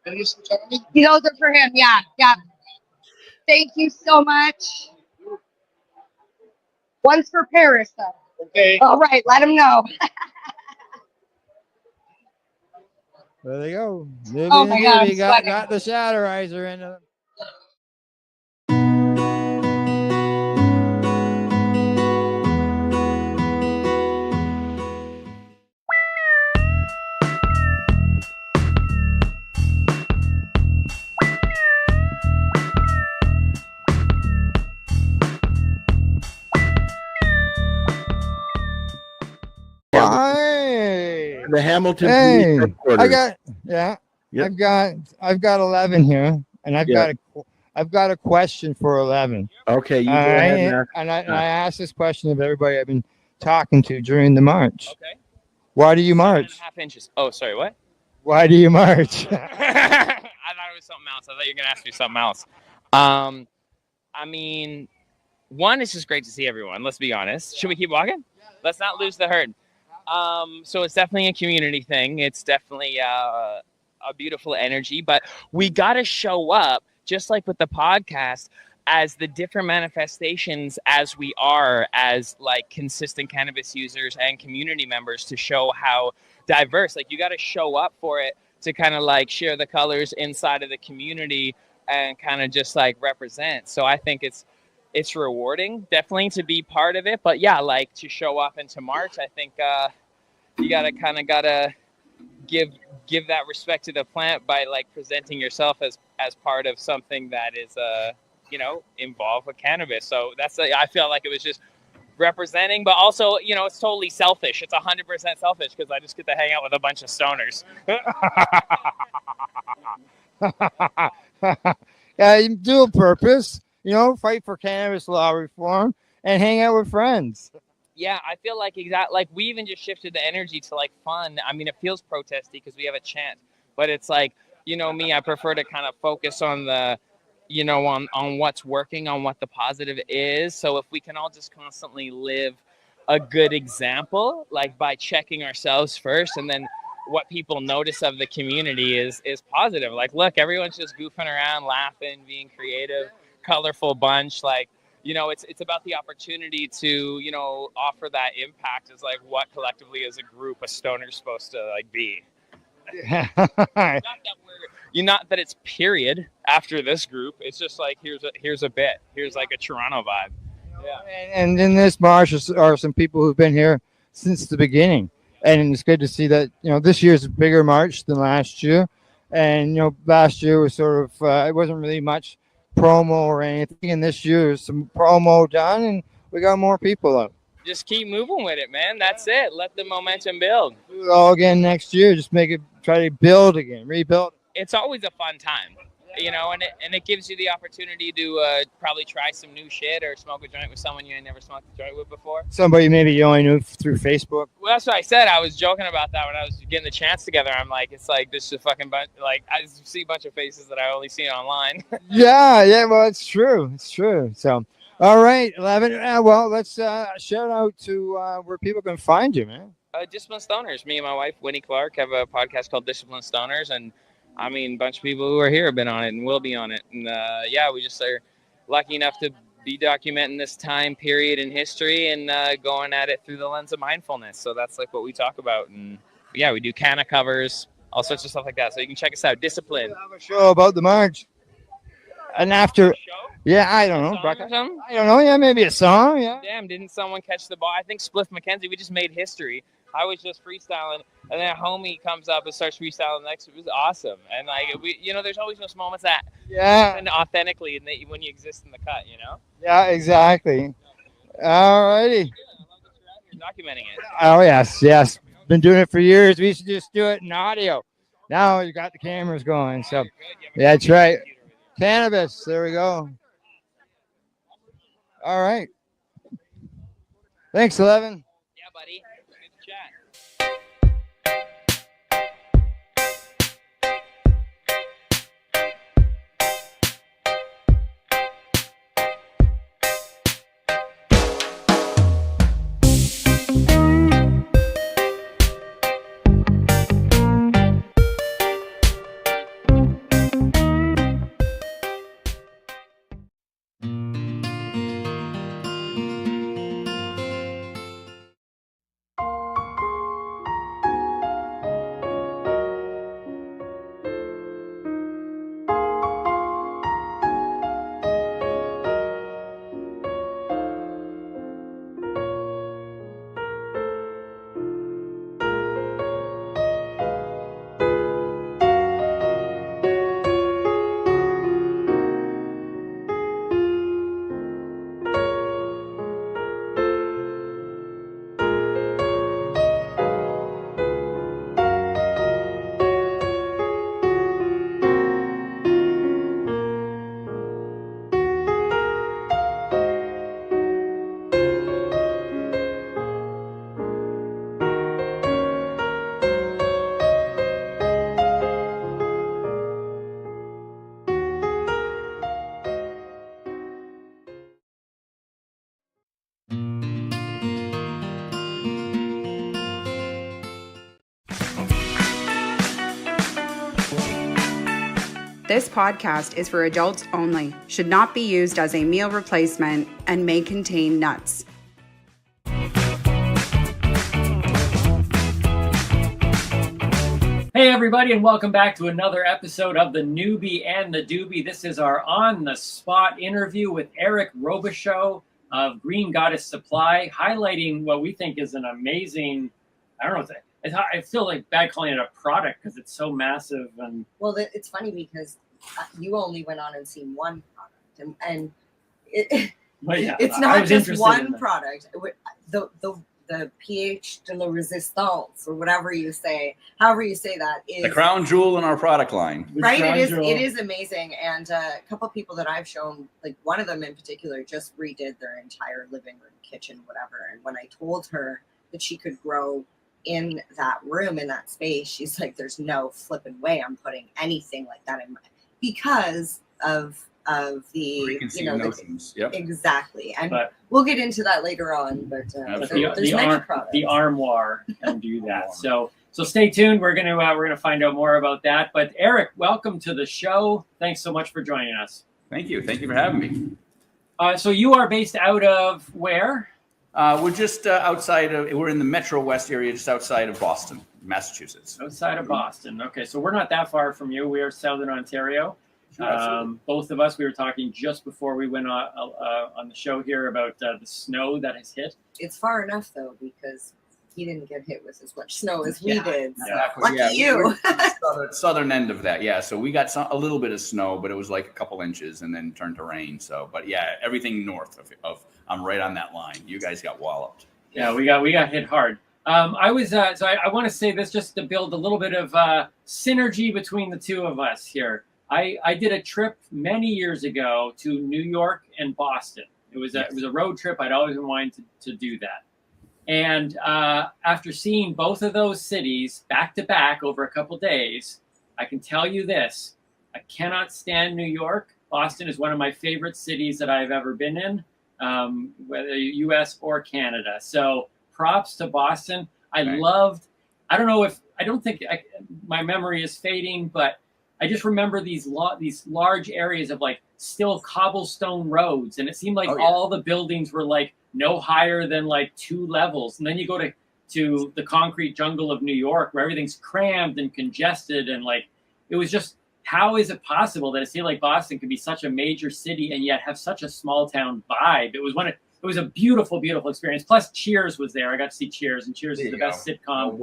Those are for him. Yeah. Yeah. Thank you so much. One's for Paris, though. Okay. All right. Let him know. There they go. Maybe Oh my God, I'm got the Shatterizer in them. Hey. The Hamilton Hey, Police Headquarters. I've got 11 here, and I've got a question for 11. Okay, you go All ahead right, and ask. and I asked this question of everybody I've been talking to during the march. Okay. Why do you march? 7.5 inches. Oh, sorry, what? Why do you march? I thought it was something else. I thought you were going to ask me something else. I mean, one, it's just great to see everyone. Let's be honest. Should we keep walking? Let's not lose the herd. So it's definitely a community thing. It's definitely a beautiful energy, but we got to show up, just like with the podcast, as the different manifestations as we are as like consistent cannabis users and community members, to show how diverse, like you got to show up for it to kind of like share the colors inside of the community and kind of just like represent. So I think it's rewarding definitely to be part of it, but yeah, like to show up and to march, I think you gotta give that respect to the plant by like presenting yourself as part of something that is involved with cannabis. So I feel like it was just representing, but also it's totally selfish. It's 100% selfish because I just get to hang out with a bunch of stoners. Yeah, you do a purpose, fight for cannabis law reform and hang out with friends. Yeah, I feel like we even just shifted the energy to like fun. I mean, it feels protesty because we have a chant, but it's like, me, I prefer to kind of focus on the, on what's working, on what the positive is. So if we can all just constantly live a good example, like by checking ourselves first, and then what people notice of the community is positive. Like, look, everyone's just goofing around, laughing, being creative, colorful bunch. Like, it's about the opportunity to, offer that impact as like what collectively as a group a stoner's supposed to like be. Not that it's period after this group. It's just like here's a bit. Here's like a Toronto vibe. Yeah. And in this march are some people who've been here since the beginning, and it's good to see that this year's a bigger march than last year, and last year was sort of it wasn't really much promo or anything, and this year there's some promo done, and we got more people out. Just keep moving with it, man. That's it. Let the momentum build. Do it all again next year. Just try to build again, rebuild. It's always a fun time, and it gives you the opportunity to probably try some new shit or smoke a joint with someone you ain't never smoked a joint with before. Somebody maybe you only knew through Facebook. Well, that's what I said. I was joking about that when I was getting the chance together. I'm like, it's like this is a fucking bunch. Like I see a bunch of faces that I only see online. Yeah. Well, it's true. It's true. So, all right, 11. Well, let's shout out to where people can find you, man. Discipline Stoners. Me and my wife, Winnie Clark, have a podcast called Discipline Stoners, and I mean, a bunch of people who are here have been on it and will be on it. And we just are lucky enough to be documenting this time period in history and going at it through the lens of mindfulness. So that's like what we talk about. And yeah, we do canna covers, all sorts of stuff like that. So you can check us out. Discipline. We'll have a show about the march. And after, I don't know. I don't know. Yeah, maybe a song. Yeah. Damn, didn't someone catch the ball? I think Spliff McKenzie, we just made history. I was just freestyling, and then a homie comes up and starts freestyling next. It was awesome, and like there's always those moments that happen authentically, and when you exist in the cut, Yeah, exactly. All righty. Documenting it. Oh yes. been doing it for years. We used to just do it in audio. Now you got the cameras going. So yeah, that's right. Cannabis. There we go. All right. Thanks, 11. Yeah, buddy. Good to chat. This podcast is for adults only, should not be used as a meal replacement, and may contain nuts. Hey everybody, and welcome back to another episode of The Newbie and the Doobie. This is our on-the-spot interview with Eric Robichaud of Green Goddess Supply, highlighting what we think is an amazing, I don't know, I feel like bad calling it a product because it's so massive. And well, it's funny because you only went on and seen one product, and it's not just one product. The pH de la resistance, or whatever you say, however you say that, is the crown jewel in our product line. Right, it is amazing. And a couple of people that I've shown, like one of them in particular, just redid their entire living room, kitchen, whatever. And when I told her that she could grow in that room, in that space, she's like, "There's no flipping way I'm putting anything like that in my," because of the notions. Yep. Exactly. And we'll get into that later on, but there's many products. The armoire can do that. So stay tuned. We're gonna find out more about that. But Eric, welcome to the show. Thanks so much for joining us. Thank you for having me. So you are based out of where? We're just outside of, we're in the Metro West area, just outside of Boston, Massachusetts. Outside of Boston. Okay, so we're not that far from you. We are Southern Ontario. Both of us, we were talking just before we went on the show here about the snow that has hit. It's far enough though, because he didn't get hit with as much snow as we did. So Exactly. Lucky you. Southern end of that, yeah. So we got a little bit of snow, but it was like a couple inches and then turned to rain. So, but yeah, everything north of I'm right on that line. You guys got walloped. Yeah, we got hit hard. I want to say this just to build a little bit of synergy between the two of us here. I did a trip many years ago to New York and Boston. It was a road trip. I'd always been wanting to do that. And after seeing both of those cities back to back over a couple days, I can tell you this: I cannot stand New York. Boston is one of my favorite cities that I've ever been in, whether U.S. or Canada. So props to Boston. I don't think my memory is fading, but I just remember these large areas of like still cobblestone roads, and it seemed like all the buildings were like no higher than like 2 levels. And then you go to the concrete jungle of New York where everything's crammed and congested, and like it was just, how is it possible that a city like Boston could be such a major city and yet have such a small town vibe? It was a beautiful, beautiful experience. Plus, Cheers was there. I got to see Cheers, and Cheers is the best sitcom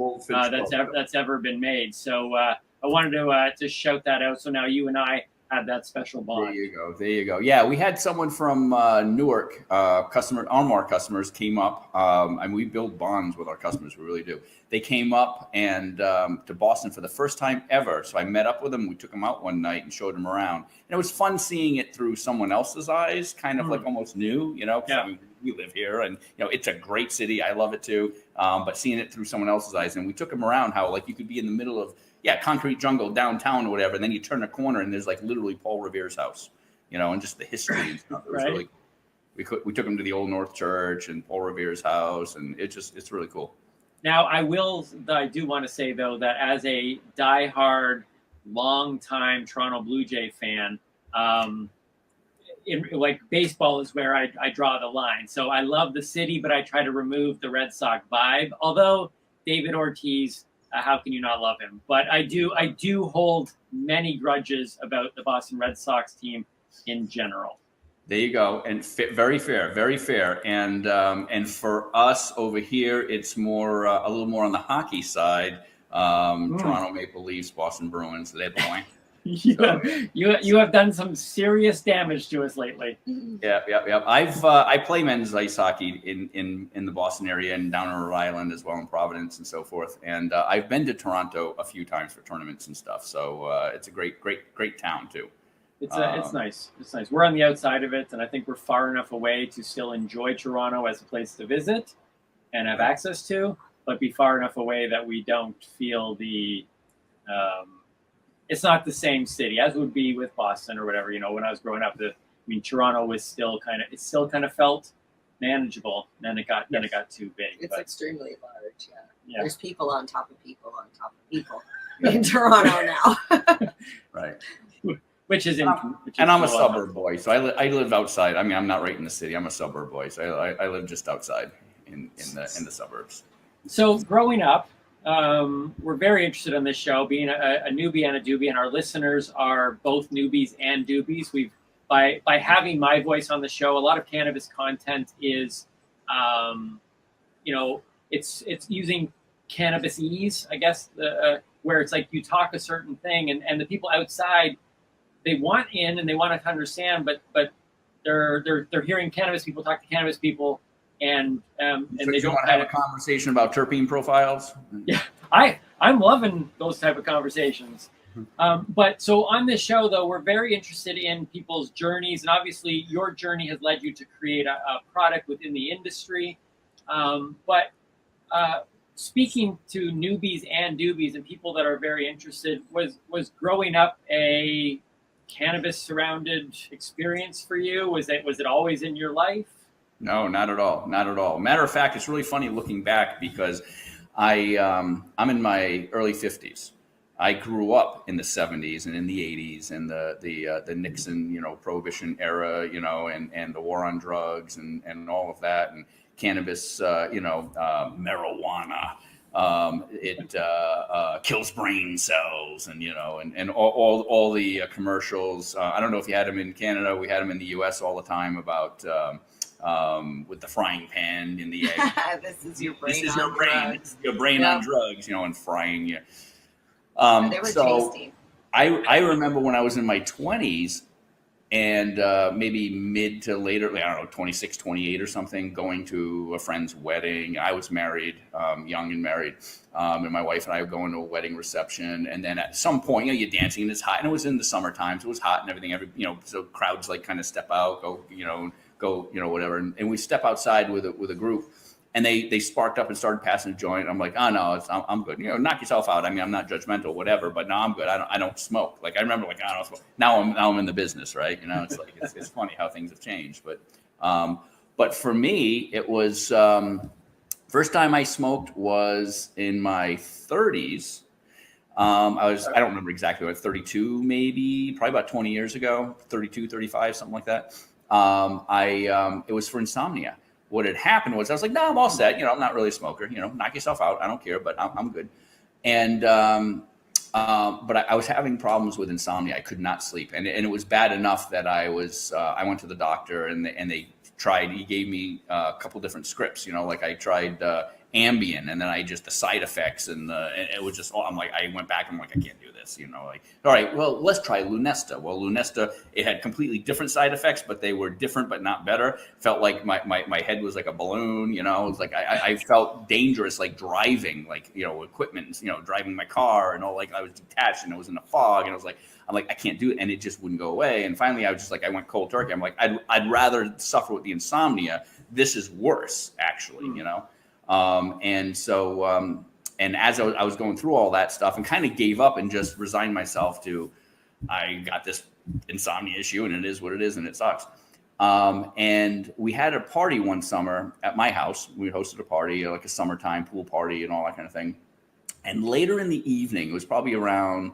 that's ever been made. So I wanted to shout that out. So now you and I had that special bond. There you go. There you go. Yeah, we had someone from Newark, Armoire customers came up. And we build bonds with our customers. We really do. They came up and to Boston for the first time ever. So I met up with them. We took them out one night and showed them around. And it was fun seeing it through someone else's eyes, kind of like almost new, you know, 'cause I mean, we live here and, you know, it's a great city. I love it too. But seeing it through someone else's eyes. And we took them around how like you could be in the middle of, concrete jungle downtown or whatever. And then you turn a corner and there's like literally Paul Revere's house, you know, and just the history and stuff. It was really, we took him to the Old North Church and Paul Revere's house. And it's really cool. Now, I do want to say, though, that as a diehard, longtime Toronto Blue Jay fan, like baseball is where I draw the line. So I love the city, but I try to remove the Red Sox vibe. Although David Ortiz, how can you not love him? But I do hold many grudges about the Boston Red Sox team in general. There you go, and very fair, very fair. And for us over here, it's more a little more on the hockey side. Toronto Maple Leafs, Boston Bruins, they're the one. You have done some serious damage to us lately. Yeah. I play men's ice hockey in the Boston area and down in Rhode Island as well, in Providence and so forth. And I've been to Toronto a few times for tournaments and stuff. So it's a great town too. It's nice. It's nice. We're on the outside of it, and I think we're far enough away to still enjoy Toronto as a place to visit and have access to, but be far enough away that we don't feel the. It's not the same city as would be with Boston or whatever. You know, when I was growing up, Toronto was still kind of felt manageable. Then it got too big. It's extremely large. Yeah. There's people on top of people on top of people in Toronto now. Right. Which is and I'm a suburb boy, so I live outside. I mean, I'm not right in the city. I'm a suburb boy, so I live just outside in the suburbs. So growing up, we're very interested in this show, being a newbie and a doobie, and our listeners are both newbies and doobies. We've by having my voice on the show, a lot of cannabis content is, it's using cannabis ease, I guess, where it's like you talk a certain thing, and the people outside, they want in and they want to understand, but they're hearing cannabis people talk to cannabis people, and they don't want to have a conversation about terpene profiles. Yeah, I'm loving those type of conversations. But so on this show, though, we're very interested in people's journeys, and obviously your journey has led you to create a product within the industry. But speaking to newbies and doobies and people that are very interested, was growing up a cannabis surrounded experience for you? Was it always in your life? No, not at all. Not at all. Matter of fact, it's really funny looking back because I'm in my early 50s. I grew up in the 70s and in the 80s and the Nixon, Prohibition era, and the war on drugs and all of that, and cannabis, marijuana. It kills brain cells, and all the commercials. I don't know if you had them in Canada. We had them in the U.S. all the time about with the frying pan in the egg. This is your brain. This is your brain. Drugs. Your brain on drugs, and frying you. They were so tasty. I remember when I was in my 20s and maybe mid to later, I don't know, 26, 28 or something, going to a friend's wedding. I was married, young and married, and my wife and I were going to a wedding reception. And then at some point, you're dancing and it's hot, and it was in the summertime, so it was hot and everything. So crowds like kind of step out, go, whatever. And we step outside with a group. And they sparked up and started passing a joint. I'm like, oh no, I'm good. Knock yourself out. I mean, I'm not judgmental, whatever. But no, I'm good. I don't smoke. Like I remember, I don't smoke. Now I'm in the business, right? It's like it's funny how things have changed. But for me, it was first time I smoked was in my 30s. I don't remember exactly, but 32 maybe, probably about 20 years ago, 32, 35, something like that. It was for insomnia. What had happened was I was like, no, I'm all set. I'm not really a smoker. Knock yourself out. I don't care, but I'm good. And but I was having problems with insomnia. I could not sleep, and it was bad enough that I went to the doctor, and they tried. He gave me a couple different scripts. Like I tried Ambien, and then the side effects and it was just, I'm like, I went back and I'm like, I can't do this, like, all right, well, let's try Lunesta. Well, Lunesta, it had completely different side effects, but they were different but not better. Felt like my head was like a balloon, it was like I felt dangerous, like driving, like, equipment, driving my car, and all, like I was detached and it was in the fog, and I'm like, I can't do it, and it just wouldn't go away. And finally, I was just like, I went cold turkey. I'm like, I'd rather suffer with the insomnia. This is worse, actually, and so, and as I was going through all that stuff and kind of gave up and just resigned myself to, I got this insomnia issue and it is what it is and it sucks. And we had a party one summer at my house. We hosted a party, like a summertime pool party and all that kind of thing. And later in the evening, it was probably around,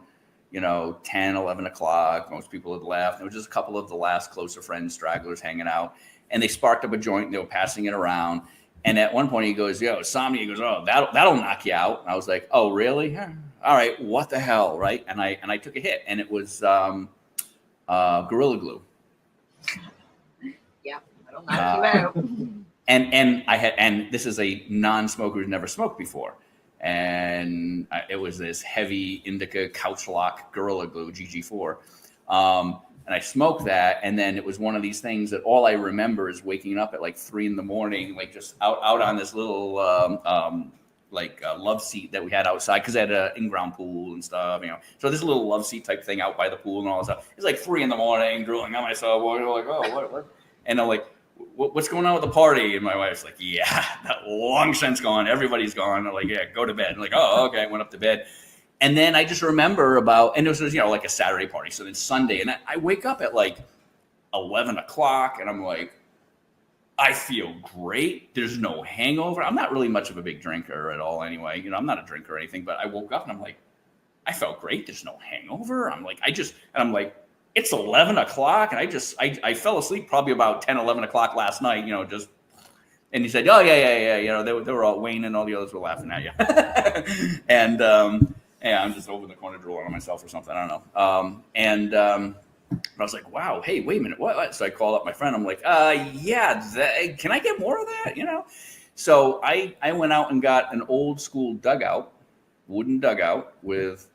10, 11 o'clock. Most people had left. There was just a couple of the last closer friends, stragglers hanging out. And they sparked up a joint and they were passing it around. And at one point he goes, yo, insomnia. He goes, oh, that'll knock you out. And I was like, oh, really? Yeah. All right, what the hell, right? And I took a hit, and it was Gorilla Glue. Yeah, that'll knock you out. And this is a non-smoker who's never smoked before. And it was this heavy indica couch lock Gorilla Glue, GG4. And I smoked that, and then it was one of these things that all I remember is waking up at like 3 a.m, like just out on this little love seat that we had outside, because I had an in-ground pool and stuff, So this little love seat type thing out by the pool and all that stuff. It's like 3 a.m, drooling on myself. Like, oh, what? And I'm like, what's going on with the party? And my wife's like, yeah, that long since gone. Everybody's gone. I'm like, yeah, go to bed. I'm like, oh, okay. I went up to bed. And then I just remember and it was, like a Saturday party. So then Sunday, and I wake up at like 11 o'clock and I'm like, I feel great. There's no hangover. I'm not really much of a big drinker at all anyway. I'm not a drinker or anything, but I woke up and I'm like, I felt great. There's no hangover. I'm like, it's 11 o'clock. And I fell asleep probably about 10, 11 o'clock last night, and he said, oh yeah. They were all, Wayne and all the others were laughing at you. And, yeah, I'm just over in the corner drooling on myself or something. I don't know. But I was like, wow, hey, wait a minute. What? So I called up my friend. I'm like, can I get more of that? So I went out and got an old school dugout, wooden dugout with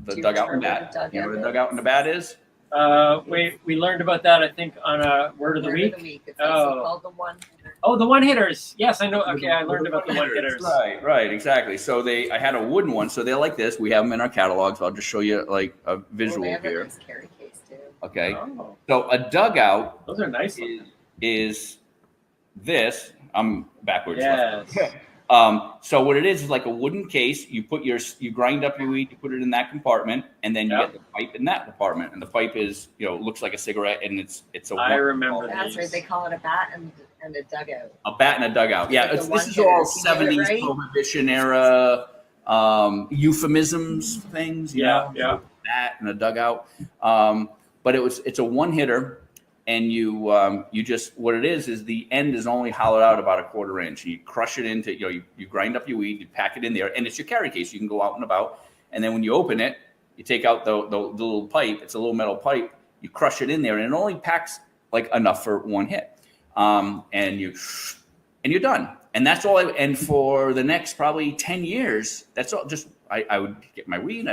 the dugout and bat. You know what a dugout and a bat is? We learned about that, I think, on a Word of the Week. It's also called the one hitter. Oh, the one hitters. Yes, I know. Okay, I learned about the one hitters. Right, exactly. So I had a wooden one, so they're like this. We have them in our catalog, so I'll just show you like a visual here. Nice carry case too. Okay. Oh. So a dugout. Those are nice. Is this? I'm backwards. Yes. So what it is like a wooden case. You grind up your weed, you put it in that compartment, and then you get the pipe in that compartment. And the pipe is, looks like a cigarette, and it's a. I remember that. That's right. They call it a bat and a dugout. A bat and a dugout. Yeah, this is all 70s Prohibition era euphemisms things. Yeah. Bat and a dugout. But it's a one hitter. And you just, what it is the end is only hollowed out about a 1/4 inch. You crush it into, you grind up your weed, you pack it in there, and it's your carry case. You can go out and about. And then when you open it, you take out the little pipe. It's a little metal pipe. You crush it in there, and it only packs like enough for one hit. And you're done. And that's all. And for the next probably 10 years, that's all. Just I would get my weed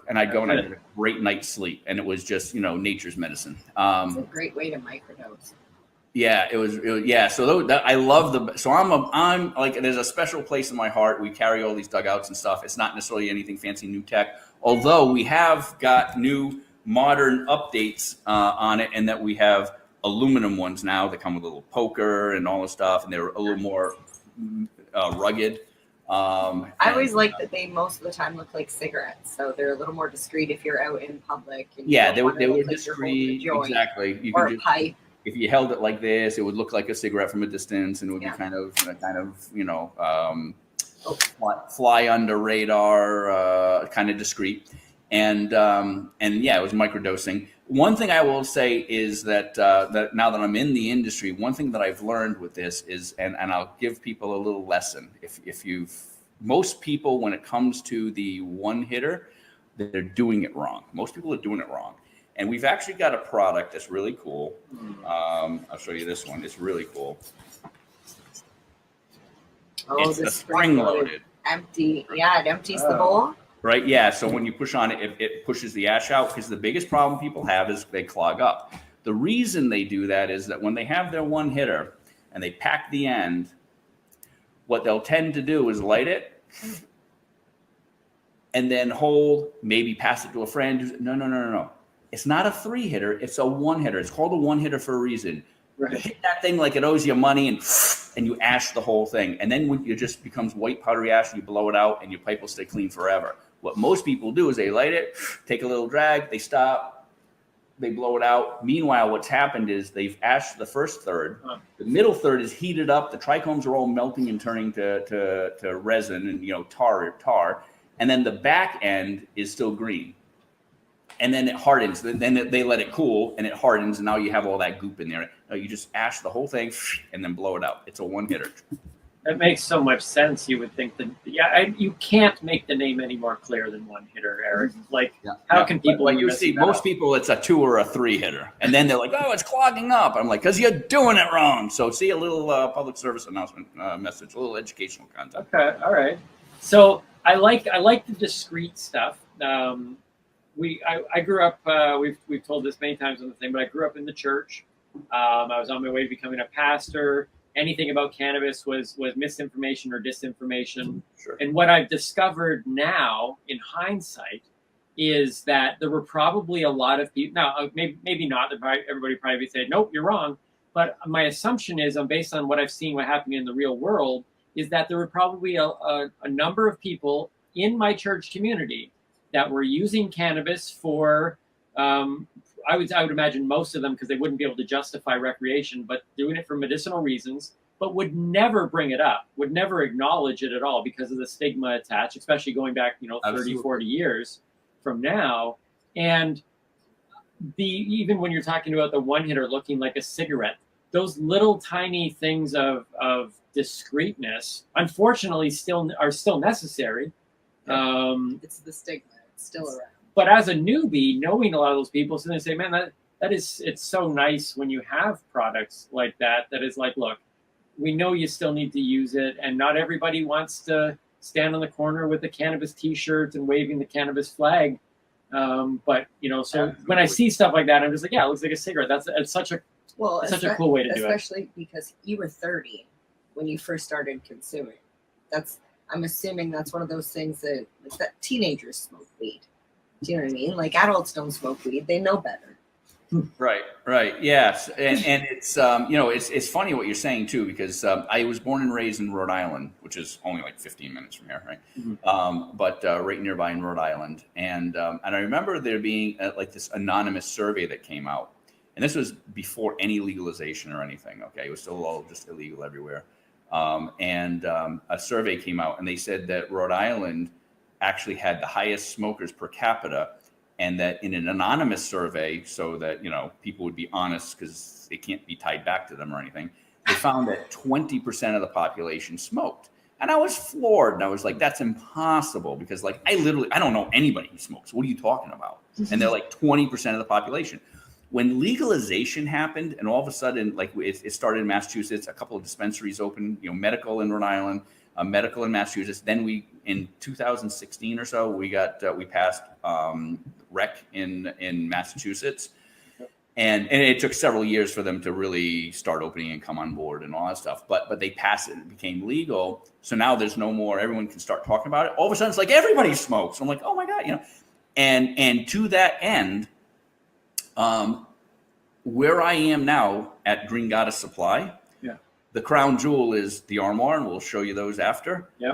and I'd go and I'd get a great night's sleep, and it was just nature's medicine. It's a great way to microdose. Yeah, it was. Yeah, so I love So I'm like, there's a special place in my heart. We carry all these dugouts and stuff. It's not necessarily anything fancy, new tech, although we have got new modern updates on it, and that we have aluminum ones now that come with a little poker and all this stuff, and they're a little more rugged. I always like that they most of the time look like cigarettes, so they're a little more discreet if you're out in public. And they were discreet. Exactly. You or a pipe. If you held it like this, it would look like a cigarette from a distance, and it would be kind of fly under radar, kind of discreet. And yeah, it was microdosing. One thing I will say is that now that I'm in the industry, one thing that I've learned with this is, and I'll give people a little lesson. Most people, when it comes to the one hitter, they're doing it wrong. Most people are doing it wrong. And we've actually got a product that's really cool. I'll show you this one. It's really cool. Oh, It's the the spring loaded. Empty. Yeah, it empties the bowl. Right. Yeah. So when you push on it, it pushes the ash out, because the biggest problem people have is they clog up. The reason they do that is that when they have their one hitter and they pack the end, what they'll tend to do is light it and then hold, maybe pass it to a friend. No. It's not a 3-hitter. It's a 1-hitter. It's called a 1-hitter for a reason. Right. You hit that thing like it owes you money, and you ash the whole thing. And then when it just becomes white powdery ash, you blow it out and your pipe will stay clean forever. What most people do is they light it, take a little drag, they stop, they blow it out. Meanwhile, what's happened is they've ashed the first third. The middle third is heated up. The trichomes are all melting and turning to resin and tar. And then the back end is still green. And then it hardens. Then they let it cool and it hardens. And now you have all that goop in there. You just ash the whole thing and then blow it out. It's a 1-hitter. That makes so much sense. You would think that, you can't make the name any more clear than 1-hitter, Eric. Like, how can people? Well, you see, most people, it's a 2 or a 3-hitter, and then they're like, "Oh, it's clogging up." I'm like, "Cause you're doing it wrong." So, see a little public service announcement message, a little educational content. Okay, all right. So I like the discreet stuff. I grew up. We've told this many times on the thing, but I grew up in the church. I was on my way to becoming a pastor. Anything about cannabis was misinformation or disinformation. Sure. And what I've discovered now, in hindsight, is that there were probably a lot of people. Now, maybe not. Everybody probably say, "Nope, you're wrong." But my assumption is, based on what I've seen, what happened in the real world, is that there were probably a number of people in my church community that were using cannabis for. I would imagine most of them, because they wouldn't be able to justify recreation, but doing it for medicinal reasons, but would never bring it up, would never acknowledge it at all because of the stigma attached, especially going back, 30, 40 years from now. And even when you're talking about the 1-hitter looking like a cigarette, those little tiny things of discreetness, unfortunately, are still necessary. It's the stigma. It's still around. But as a newbie, knowing a lot of those people, so they say, "Man, it's so nice when you have products like that. That is like, look, we know you still need to use it, and not everybody wants to stand on the corner with a cannabis T-shirt and waving the cannabis flag. But so when I see stuff like that, I'm just like, yeah, it looks like a cigarette. It's such a cool way to do it. Especially because you were 30 when you first started consuming. I'm assuming that's one of those things that teenagers smoke weed. Do you know what I mean? Like, adults don't smoke weed; they know better. Right. Yes, and it's it's funny what you're saying too, because I was born and raised in Rhode Island, which is only like 15 minutes from here, right? Mm-hmm. But right nearby in Rhode Island, and I remember there being like this anonymous survey that came out, and this was before any legalization or anything. Okay, it was still all just illegal everywhere, and a survey came out, and they said that Rhode Island actually had the highest smokers per capita, and that in an anonymous survey, so that people would be honest because they can't be tied back to them or anything, they found that 20% of the population smoked. And I was floored, and I was like, that's impossible, because like I don't know anybody who smokes. What are you talking about? And they're like 20% of the population. When legalization happened, and all of a sudden, like it started in Massachusetts, a couple of dispensaries opened, medical in Rhode Island, medical in Massachusetts. Then in 2016 or so, we passed rec in Massachusetts, and it took several years for them to really start opening and come on board and all that stuff. But they passed it and it became legal. So now there's no more. Everyone can start talking about it. All of a sudden, it's like everybody smokes. I'm like, oh my god, And to that end, where I am now at Green Goddess Supply. The crown jewel is the armoire, and we'll show you those after. Yeah.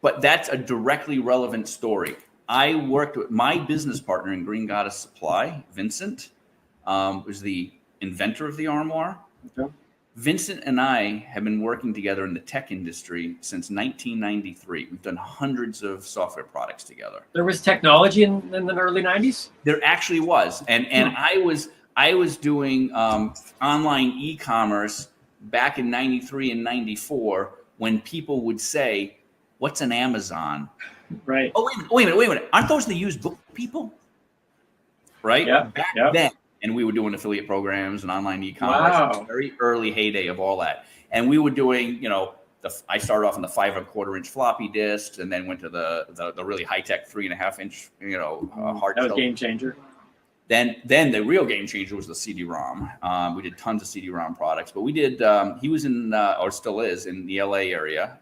But that's a directly relevant story. I worked with my business partner in Green Goddess Supply, Vincent, was the inventor of the armoire. Okay. Vincent and I have been working together in the tech industry since 1993. We've done hundreds of software products together. There was technology in the early 90s? There actually was. And I was doing online e-commerce back in 93 and 94, when people would say, "What's an Amazon?" Right. Oh, wait a minute. Aren't those the used book people? Right? Yeah. Back then. And we were doing affiliate programs and online e-commerce. Wow. Very early heyday of all that. And we were doing, the I started off on the 5 1/4 inch floppy disks, and then went to the really high tech 3.5 inch, hard. That was game changer. Then the real game changer was the CD-ROM. We did tons of CD-ROM products, but we did. He was in, or still is, in the LA area.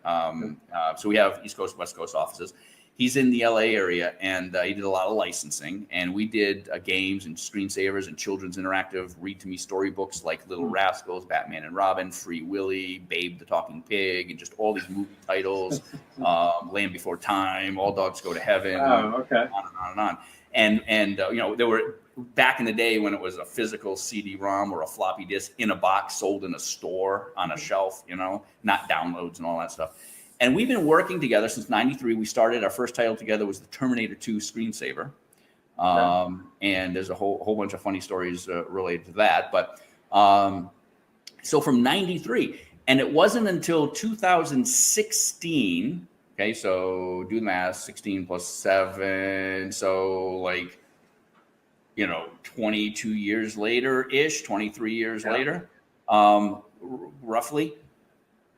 So we have East Coast, West Coast offices. He's in the LA area, and he did a lot of licensing. And we did games and screensavers and children's interactive read-to-me storybooks like Little Rascals, Batman and Robin, Free Willy, Babe the Talking Pig, and just all these movie titles. Land Before Time, All Dogs Go to Heaven. Oh, okay. On and on and on. And there were, back in the day when it was a physical CD-ROM or a floppy disk in a box sold in a store on a shelf, not downloads and all that stuff. And we've been working together since '93. We started, our first title together was the Terminator 2 screensaver. And there's a whole bunch of funny stories related to that. But so from '93, and it wasn't until 2016. Okay, so do the math, 16 plus 7. So 22 years later-ish, 23 years later, roughly.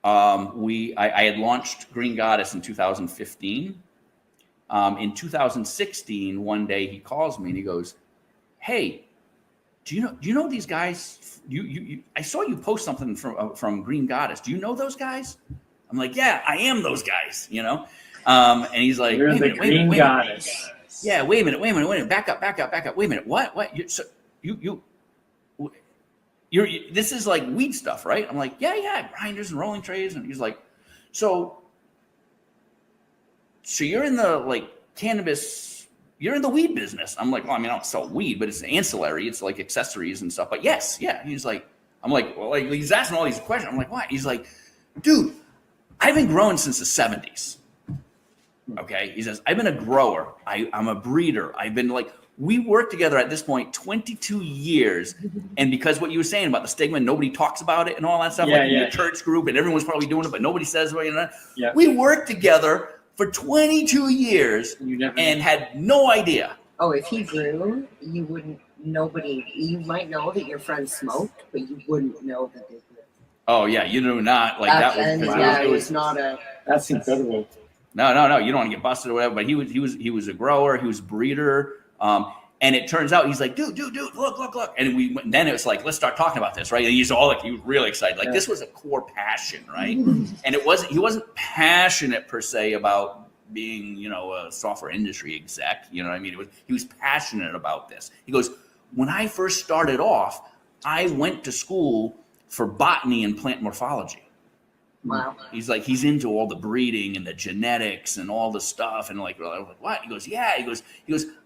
I had launched Green Goddess in 2015. In 2016, one day he calls me and he goes, "Hey, do you know these guys? I saw you post something from Green Goddess. Do you know those guys?" I'm like, "Yeah, I am those guys." And he's like, "You're the Green Goddess." Yeah, wait a minute, back up. Wait a minute, what? You're this is like weed stuff, right? I'm like, yeah, grinders and rolling trays. And he's like, so you're in the cannabis, you're in the weed business. I'm like, well, I mean, I don't sell weed, but it's ancillary. It's like accessories and stuff. But yes, yeah. He's like, I'm like, well, he's asking all these questions. I'm like, what? He's like, dude, I've been growing since the 70s. Okay. He says, I've been a grower. I'm a breeder. I've been we worked together at this point 22 years. And because what you were saying about the stigma, nobody talks about it and all that stuff, in your church group, and everyone's probably doing it, but nobody says, we worked together for 22 years and had no idea. Oh, if he grew, you wouldn't, you might know that your friends smoked, but you wouldn't know that they grew. Oh yeah. You do not it was not a, that's incredible. No. You don't want to get busted or whatever, but he was a grower. He was a breeder. And it turns out he's like, dude, look. And then it was like, let's start talking about this, right? And he was really excited. This was a core passion, right? And he wasn't passionate per se about being, a software industry exec. You know what I mean? He was passionate about this. He goes, when I first started off, I went to school for botany and plant morphology. Wow. He's like, he's into all the breeding and the genetics and all the stuff. And like, what? He goes, yeah. He goes,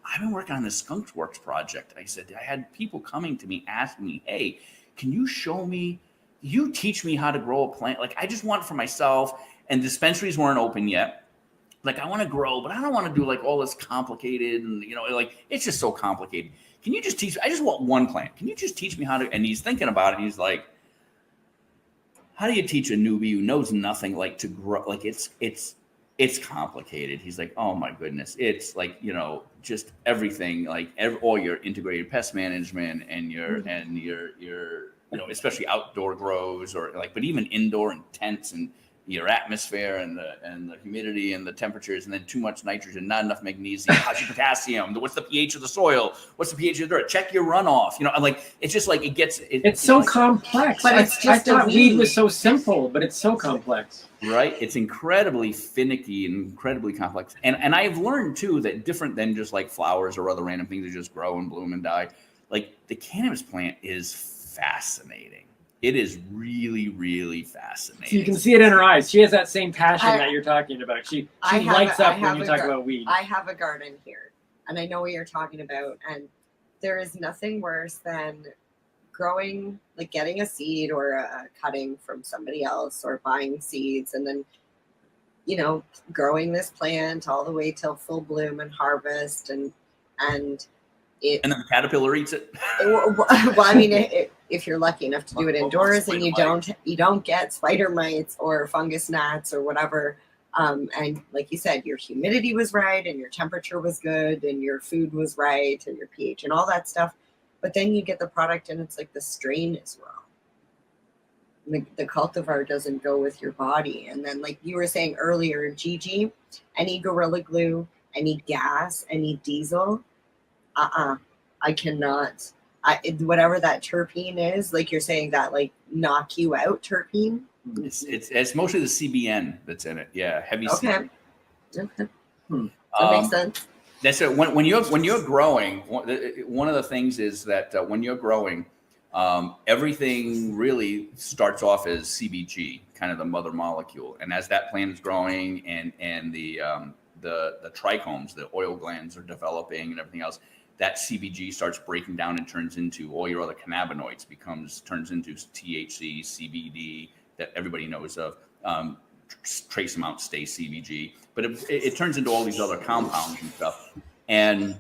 I've been working on this Skunkworks project. I said, I had people coming to me asking me, hey, can you teach me how to grow a plant? I just want it for myself. And dispensaries weren't open yet. I want to grow, but I don't want to do all this complicated. And, it's just so complicated. Can you just teach me? I just want one plant. Can you just teach me how to? And he's thinking about it. And he's like, how do you teach a newbie who knows nothing to grow? It's complicated. He's like, oh my goodness. It's just everything, all your integrated pest management and your especially outdoor grows but even indoor and tents and your atmosphere and the humidity and the temperatures, and then too much nitrogen, not enough magnesium, how's your potassium, what's the pH of the soil, what's the pH of the dirt, check your runoff. It's just it's so complex. But I thought weed was so simple, but it's so complex. Right? It's incredibly finicky and incredibly complex. And I've learned too that different than just flowers or other random things that just grow and bloom and die, the cannabis plant is fascinating. It is really, really fascinating. So you can see it in her eyes. She has that same passion that you're talking about. She lights up when you talk about weed. I have a garden here, and I know what you're talking about. And there is nothing worse than growing, getting a seed or a cutting from somebody else, or buying seeds, and then, growing this plant all the way till full bloom and harvest, and then the caterpillar eats it. Well, I mean, if you're lucky enough to do it indoors and you don't get spider mites or fungus gnats or whatever, and like you said, your humidity was right and your temperature was good and your food was right and your pH and all that stuff, but then you get the product and it's the strain is wrong. the cultivar doesn't go with your body. And then, like you were saying earlier, Gigi, any Gorilla Glue, any gas, any diesel, I cannot. Whatever that terpene is, like you're saying, that like knock you out terpene. It's mostly the CBN that's in it. Yeah, heavy CBN. Okay. That makes sense. That's it. When you're growing, one of the things is that when you're growing, everything really starts off as CBG, kind of the mother molecule. And as that plant is growing and the trichomes, the oil glands are developing and everything else, that CBG starts breaking down and turns into all your other cannabinoids, turns into THC, CBD that everybody knows of. Trace amounts stay CBG, but it turns into all these other compounds and stuff. And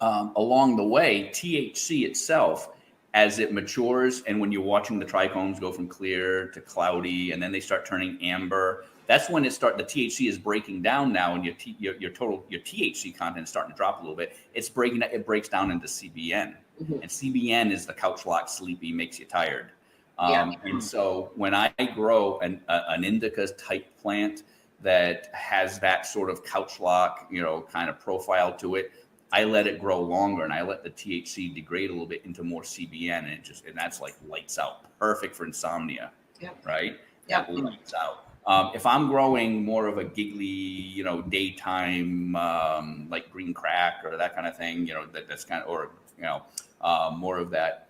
along the way, THC itself, as it matures, and when you're watching the trichomes go from clear to cloudy, and then they start turning amber, that's when the THC is breaking down now, and your THC content is starting to drop a little bit. It breaks down into CBN, and CBN is the couch lock, sleepy, makes you tired. And so when I grow an indica type plant that has that sort of couch lock, kind of profile to it, I let it grow longer, and I let the THC degrade a little bit into more CBN, and that's like lights out, perfect for insomnia, right? Yeah, lights out. If I'm growing more of a giggly, daytime, like green crack or that kind of thing, that's kind of, or more of that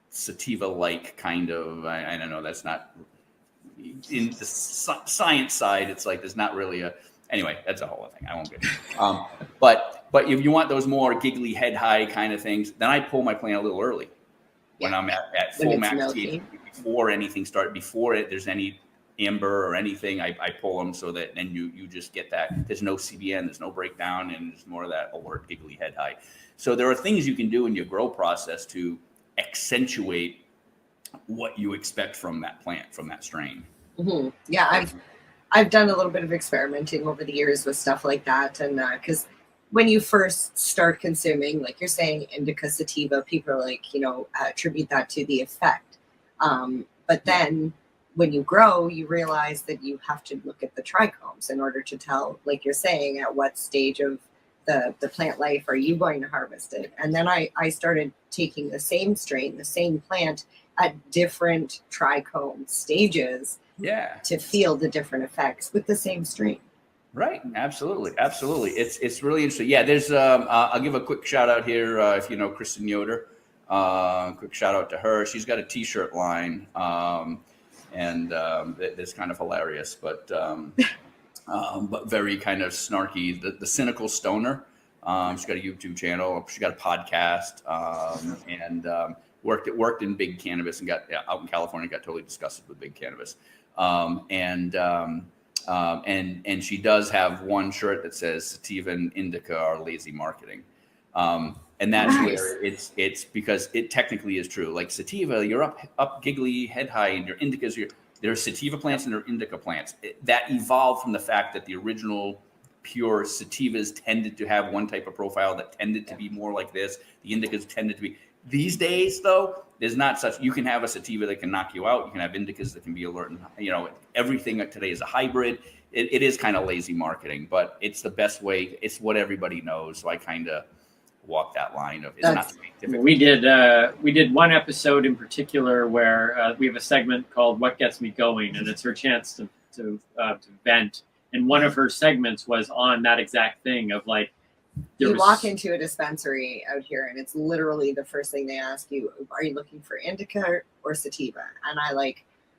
sativa-like kind of, I don't know, that's not in the science side. It's like there's not really anyway, that's a whole other thing. I won't get into it. But if you want those more giggly head high kind of things, then I pull my plant a little early when I'm at full max THC, before there's any amber or anything. I pull them so that then you just get that. There's no CBN, there's no breakdown, and there's more of that alert giggly head high. So there are things you can do in your grow process to accentuate what you expect from that plant, from that strain. Mm-hmm. Yeah, I've done a little bit of experimenting over the years with stuff like that, and because when you first start consuming, like you're saying, indica sativa, people are like, attribute that to the effect. But then when you grow, you realize that you have to look at the trichomes in order to tell, like you're saying, at what stage of the plant life are you going to harvest it. And then I started taking the same strain, the same plant at different trichome stages to feel the different effects with the same strain. Right. Absolutely. It's really interesting. Yeah. There's I'll give a quick shout out here. If you know Kristen Yoder, quick shout out to her. She's got a t-shirt line, and it's kind of hilarious, but very kind of snarky. The Cynical Stoner. She's got a YouTube channel. She got a podcast, and worked in big cannabis and got out in California, got totally disgusted with big cannabis. And she does have one shirt that says sativa and indica are lazy marketing. And that's where it's because it technically is true. Like sativa, you're up giggly head high, and your indicas, there are sativa plants and there are indica plants. That evolved from the fact that the original pure sativas tended to have one type of profile that tended to be more like this. The indicas tended to be. These days, though, there's not such. You can have a sativa that can knock you out. You can have indicas that can be alert. And, everything today is a hybrid. It is kind of lazy marketing, but it's the best way. It's what everybody knows. So I kind of walk that line of it's not scientific. We did one episode in particular where we have a segment called "What Gets Me Going," and it's her chance to vent. And one of her segments was on that exact thing of like. You walk into a dispensary out here, and it's literally the first thing they ask you: are you looking for indica or sativa? And I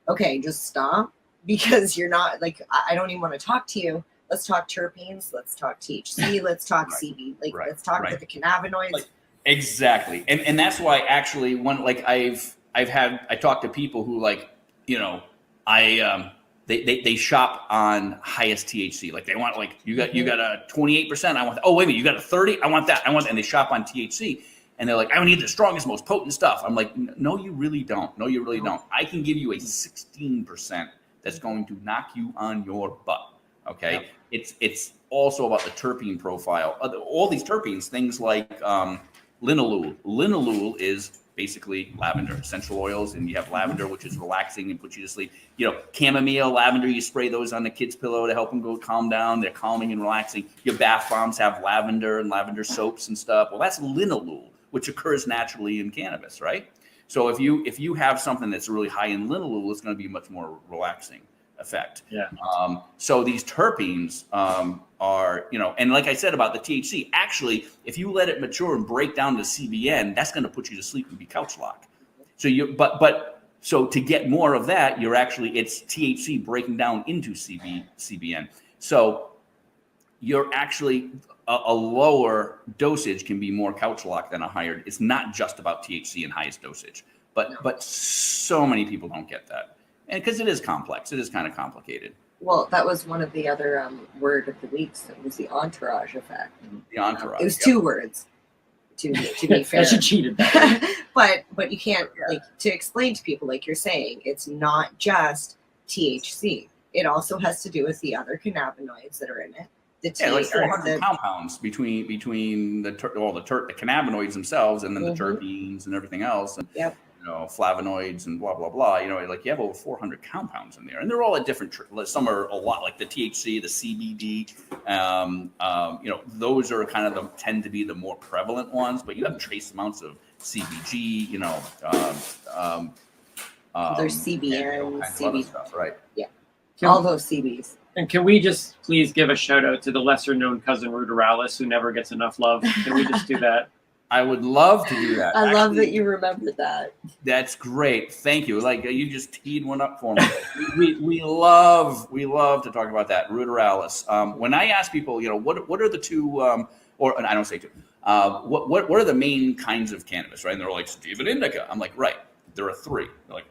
okay, just stop, because you're not I don't even want to talk to you. Let's talk terpenes. Let's talk THC. Let's talk CB. Let's talk about the cannabinoids. Exactly, and that's why actually I talked to people who They shop on highest THC. Like they want, you got a 28%. I want that. Oh, wait a minute, you got a 30. I want that. And they shop on THC, and they're like, I need the strongest, most potent stuff. I'm like, no, you really don't. No, you really don't. I can give you a 16% that's going to knock you on your butt. Okay. Yep. It's also about the terpene profile. All these terpenes, things like linalool. Linalool is basically lavender, essential oils, and you have lavender, which is relaxing and puts you to sleep. Chamomile, lavender, you spray those on the kid's pillow to help them go calm down. They're calming and relaxing. Your bath bombs have lavender and lavender soaps and stuff. Well, that's linalool, which occurs naturally in cannabis, right? So if you have something that's really high in linalool, it's going to be much more relaxing effect. Yeah. So these terpenes are, and like I said about the THC, actually, if you let it mature and break down to CBN, that's going to put you to sleep and be couch lock. So so to get more of that, it's THC breaking down into CBN. So you're actually a lower dosage can be more couch lock than a higher. It's not just about THC and highest dosage, but so many people don't get that. And because it is complex, it is kind of complicated. Well, that was one of the other word of the weeks. It was the entourage effect. The entourage. It was 2 words. To be fair, she cheated. but you can't to explain to people, like you're saying, it's not just THC. It also has to do with the other cannabinoids that are in it. Like 400 compounds between the cannabinoids themselves, and then the terpenes and everything else. And, flavonoids and blah, blah, blah. You have over 400 compounds in there, and they're all at different, some are a lot, like the THC, the CBD, those are kind of tend to be the more prevalent ones, but you have trace amounts of CBG, there's CBN, CB stuff, right? Yeah. All those CBs. And can we just please give a shout out to the lesser known cousin ruderalis who never gets enough love? Can we just do that? I would love to do that. I love that you remembered that. That's great. Thank you. Like, you just teed one up for me. we love to talk about that, ruderalis. When I ask people, what are the two, or I don't say two, what are the main kinds of cannabis, right? And they're like, sativa and indica. I'm like, right. There are 3. They're like,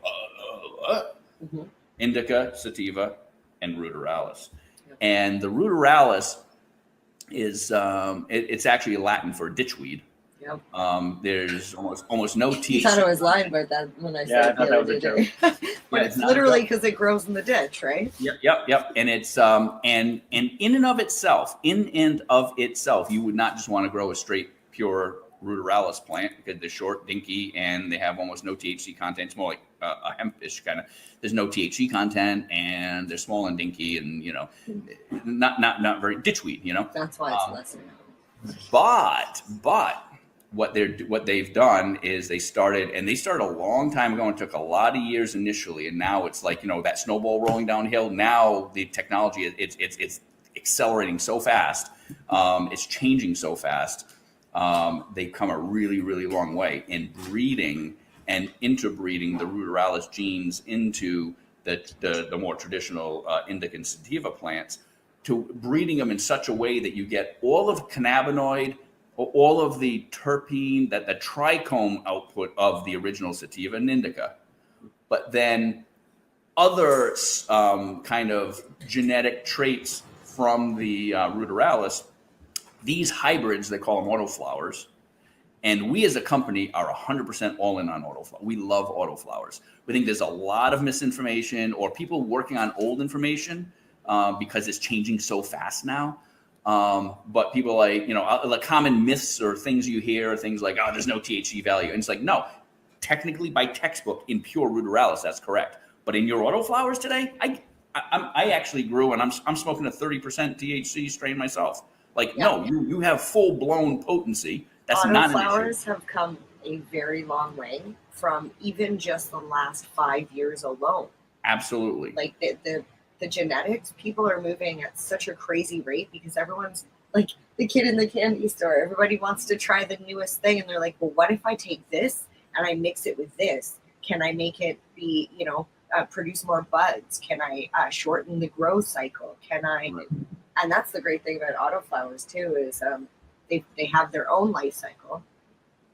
indica, sativa, and ruderalis. Yep. And the ruderalis is, it's actually Latin for ditchweed. Yep. There's almost no THC. You thought I was lying about that when I said I thought that was a joke. But it's literally because it grows in the ditch, right? Yep. And it's and in and of itself, you would not just want to grow a straight pure ruderalis plant because they're short, dinky, and they have almost no THC content. It's more like a hempish kind of. There's no THC content, and they're small and dinky, and not very ditchweed. That's why it's lesser known. But what they've done is they started a long time ago and took a lot of years initially, and now it's like that snowball rolling downhill. Now the technology it's accelerating so fast, it's changing so fast. They've come a really, really long way in breeding and interbreeding the ruderalis genes into the more traditional indica and sativa plants, to breeding them in such a way that you get all of cannabinoid, all of the terpene, that the trichome output of the original sativa and indica, but then other kind of genetic traits from the ruderalis. These hybrids, they call them autoflowers. And we as a company are 100% all in on autoflowers. We love autoflowers. We think there's a lot of misinformation or people working on old information because it's changing so fast now. But people like common myths or things you hear, things like, there's no THC value. And it's like, no, technically by textbook in pure ruderalis, that's correct. But in your autoflowers today, I actually grew, and I'm smoking a 30% THC strain myself. Like, no, you have full blown potency. That's not an issue. Autoflowers have come a very long way from even just the last 5 years alone. Absolutely. Like the genetics, people are moving at such a crazy rate because everyone's like the kid in the candy store. Everybody wants to try the newest thing. And they're like, well, what if I take this and I mix it with this? Can I make it be, produce more buds? Can I shorten the growth cycle? Can I? Right. And that's the great thing about autoflowers too, is they have their own life cycle,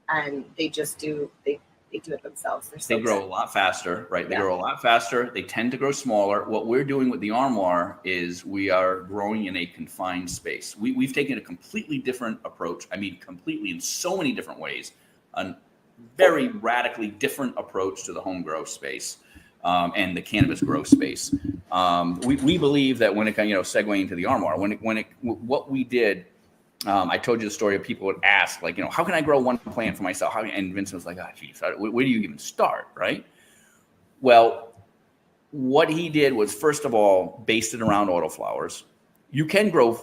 and they just do they do it themselves. They grow a lot faster, right? They grow a lot faster. They tend to grow smaller. What we're doing with the Armoire is we are growing in a confined space. We've taken a completely different approach. I mean, completely in so many different ways. A very radically different approach to the home grow space. And the cannabis grow space. We believe that when it segueing to the Armoire, what we did I told you the story of people would ask, like, how can I grow one plant for myself? And Vincent was like, geez, where do you even start, right? Well, what he did was, first of all, based it around autoflowers. You can grow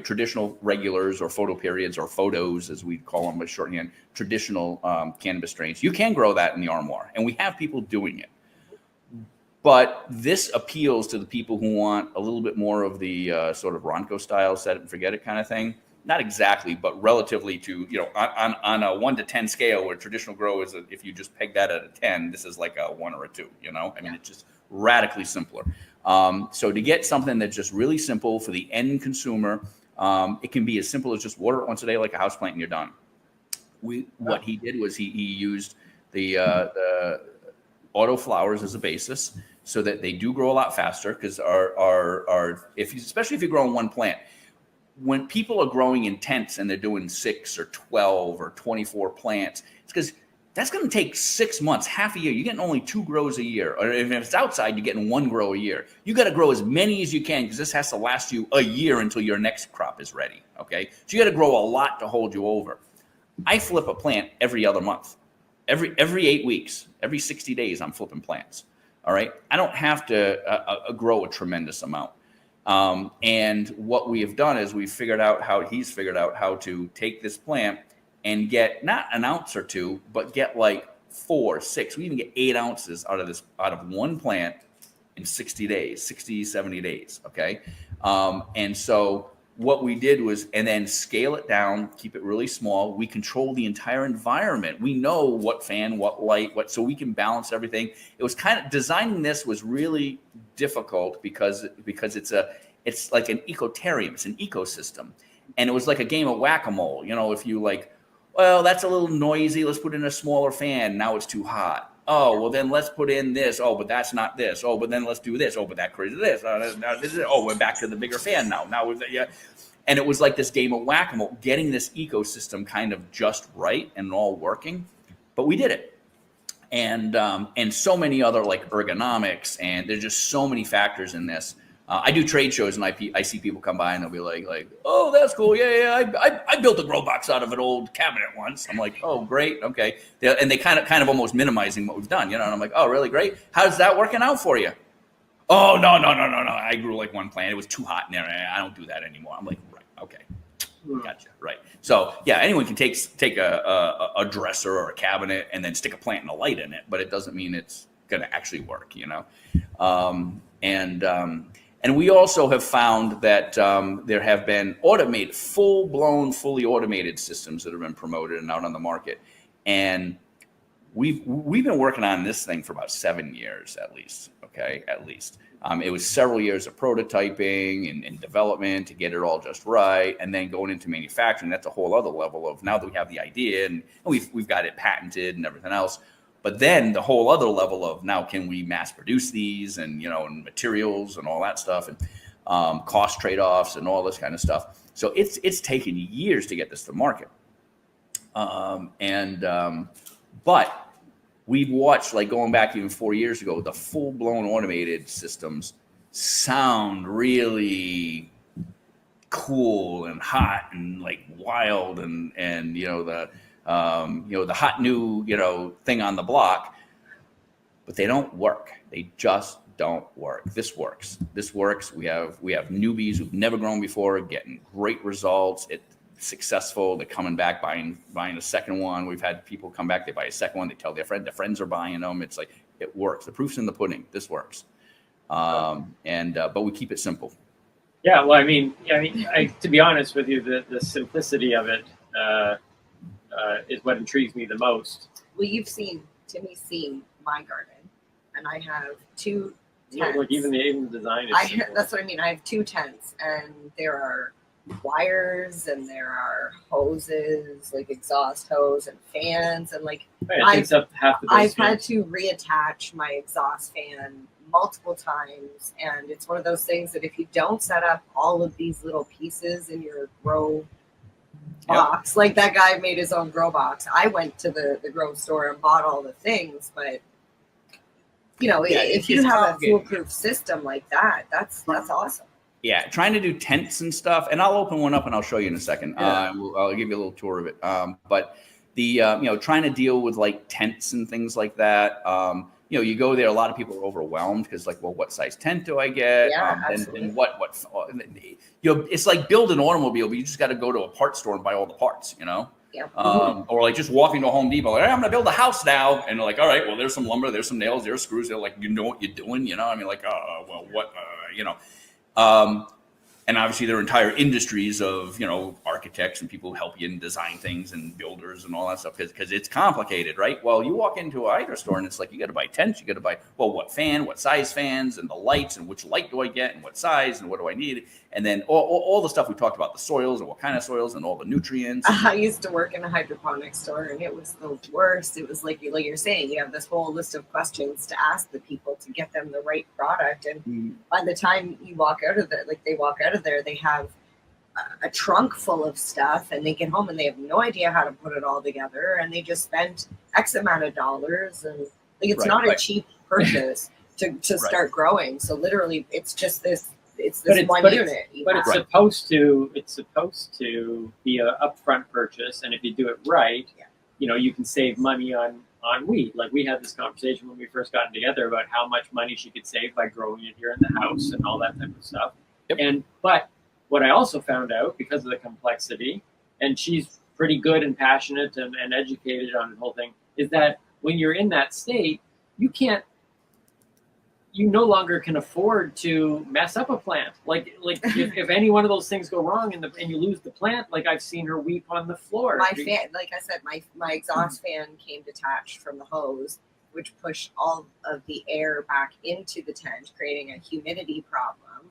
traditional regulars or photoperiod or photos, as we call them by shorthand, traditional cannabis strains. You can grow that in the armoire, and we have people doing it. But this appeals to the people who want a little bit more of the sort of Ronco style, set it and forget it kind of thing. Not exactly, but relatively to, on a 1 to 10 scale, where traditional grow is, if you just peg that at a 10, this is like a 1 or a 2, I mean, it's just radically simpler. So to get something that's just really simple for the end consumer, it can be as simple as just water it once a day like a houseplant and you're done. What he did was he used the auto flowers as a basis so that they do grow a lot faster, because especially if you're growing one plant, when people are growing in tents and they're doing 6 or 12 or 24 plants, it's because that's going to take 6 months, half a year. You're getting only 2 grows a year. Or if it's outside, you're getting 1 grow a year. You got to grow as many as you can, because this has to last you a year until your next crop is ready. Okay. So you got to grow a lot to hold you over. I flip a plant every other month, every 8 weeks, every 60 days, I'm flipping plants. All right. I don't have to grow a tremendous amount. And what we have done is he's figured out how to take this plant and get not an ounce or 2, but get like 4, 6, we even get 8 ounces out of one plant in 60 days, 60, 70 days. Okay. And so what we did was, and then scale it down, keep it really small. We control the entire environment. We know what fan, what light, so we can balance everything. It was kind of, designing this was really difficult because it's like an ecotarium, it's an ecosystem. And it was like a game of whack-a-mole. If you well, that's a little noisy, let's put in a smaller fan. Now it's too hot. Oh, well, then let's put in this. Oh, but that's not this. Oh, but then let's do this. Oh, but that creates this. Oh, we're back to the bigger fan now. And it was like this game of whack-a-mole, getting this ecosystem kind of just right and all working. But we did it. And so many other like ergonomics, and there's just so many factors in this. I do trade shows, and I see people come by and they'll be like, oh, that's cool. Yeah. I built a grow box out of an old cabinet once. I'm like, oh, great. Okay. And they kind of almost minimizing what we've done, and I'm like, oh, really? Great. How's that working out for you? Oh, no. I grew like one plant. It was too hot in there. I don't do that anymore. I'm like, right. Okay. Gotcha. Right. So yeah, anyone can take a dresser or a cabinet and then stick a plant and a light in it, but it doesn't mean it's going to actually work, And we also have found that there have been fully automated systems that have been promoted and out on the market. And we've been working on this thing for about 7 years, at least. Okay, at least. It was several years of prototyping and development to get it all just right, and then going into manufacturing. That's a whole other level of, now that we have the idea and we've got it patented and everything else. But then the whole other level of, now can we mass produce these, and and materials and all that stuff, and cost trade-offs and all this kind of stuff. So it's taken years to get this to market. But we've watched, like going back even 4 years ago, the full-blown automated systems sound really cool and hot and like wild, and the hot new, thing on the block, but they don't work. They just don't work. This works. We have newbies who've never grown before getting great results. It's successful. They're coming back, buying a second one. We've had people come back, they buy a second one, they tell their friends are buying them. It's like, it works. The proof's in the pudding. This works. But we keep it simple. Yeah. Well, to be honest with you, the simplicity of it, is what intrigues me the most. Well, Timmy's seen my garden, and I have 2 tents. Like even the design is that's what I mean. I have 2 tents, and there are wires, and there are hoses, like exhaust hose and fans, and like I've had to reattach my exhaust fan multiple times, and it's one of those things that if you don't set up all of these little pieces in your grow box, like that guy made his own grow box. I went to the grow store and bought all the things, but if you have a foolproof system like that, that's awesome. Yeah, trying to do tents and stuff, and I'll open one up and I'll show you in a second. Yeah. I'll give you a little tour of it. But the trying to deal with like tents and things like that. You go there, a lot of people are overwhelmed because like, well, what size tent do I get? Yeah, And what it's like build an automobile, but you just got to go to a parts store and buy all the parts, Yeah. Or like just walking to Home Depot, like, hey, I'm gonna build a house now, and they're like, all right, well, there's some lumber, there's some nails, there's screws. They're like, you know what you're doing, I mean, like, well, what, and obviously there are entire industries of, architects and people who help you and design things and builders and all that stuff because it's complicated, right? Well, you walk into a hydro store and it's like, you got to buy tents, you got to buy, well, what size fans and the lights and which light do I get and what size and what do I need? And then all the stuff we talked about, the soils and what kind of soils and all the nutrients. I used to work in a hydroponics store and it was the worst. It was like you're saying, you have this whole list of questions to ask the people to get them the right product. And by the time you walk out of there, they have a trunk full of stuff and they get home and they have no idea how to put it all together. And they just spent X amount of dollars. And like, it's not a cheap purchase to start growing. So literally it's just this. It's this one unit. But it's supposed to be an upfront purchase, and if you do it right, you can save money on weed. Like we had this conversation when we first got together about how much money she could save by growing it here in the house and all that type of stuff. Yep. But what I also found out, because of the complexity, and she's pretty good and passionate and educated on the whole thing, is that when you're in that state, you no longer can afford to mess up a plant. Like if any one of those things go wrong and you lose the plant, like I've seen her weep on the floor. My fan, like I said, my exhaust fan came detached from the hose, which pushed all of the air back into the tent, creating a humidity problem.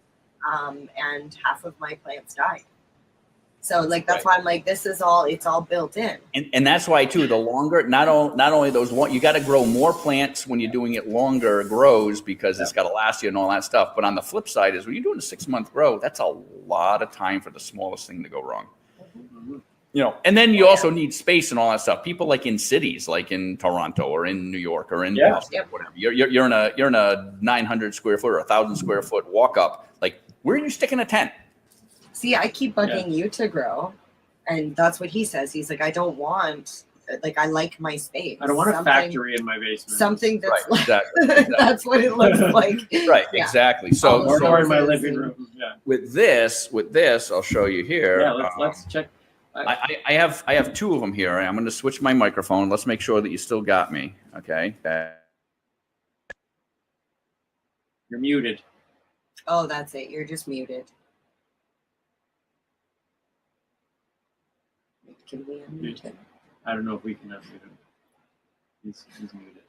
And half of my plants died. So like that's why I'm like, it's all built in. And that's why too, the longer, not only those, you got to grow more plants when you're doing it longer grows because it's got to last you and all that stuff. But on the flip side is when you're doing a 6-month grow, that's a lot of time for the smallest thing to go wrong. And then you also need space and all that stuff. People like in cities, like in Toronto or in New York or in Boston, whatever. You're in a 900 square foot or 1,000 square foot walk up. Like, where are you sticking a tent? See, I keep bugging you to grow, and that's what he says. He's like, I don't want, I like my space. I don't want a factory in my basement. Something that's exactly. That's what it looks like. Right, exactly. So or in my living room. Yeah. With this, I'll show you here. Yeah, let's check. I have 2 of them here. I'm going to switch my microphone. Let's make sure that you still got me. Okay. You're muted. Oh, that's it. You're just muted. Can we unmute him? I don't know if we can unmute him. He's muted.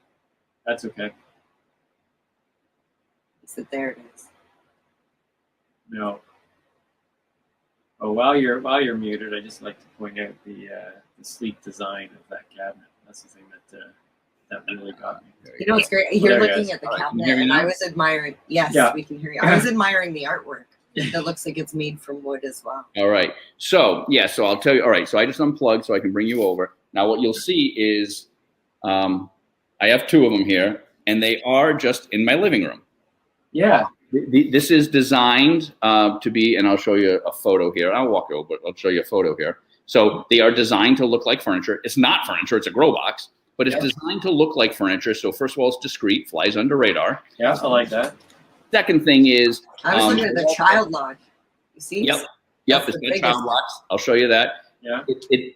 That's okay. There it is. No. Oh, while you're muted, I just like to point out the sleek design of that cabinet. That's the thing that really got me. It's great. You're looking at the cabinet, and I was admiring. Yes, we can hear you. I was admiring the artwork. It looks like it's made from wood as well. All right. So I'll tell you. All right. So I just unplugged so I can bring you over. Now what you'll see is I have 2 of them here, and they are just in my living room. Yeah. This is designed to be, and I'll show you a photo here. I'll walk over, but I'll show you a photo here. So they are designed to look like furniture. It's not furniture. It's a grow box, but it's designed to look like furniture. So first of all, it's discreet, flies under radar. Yeah, I like that. Second thing is, I was looking at the child lock. You see? Yep. It's got child locks. I'll show you that. Yeah.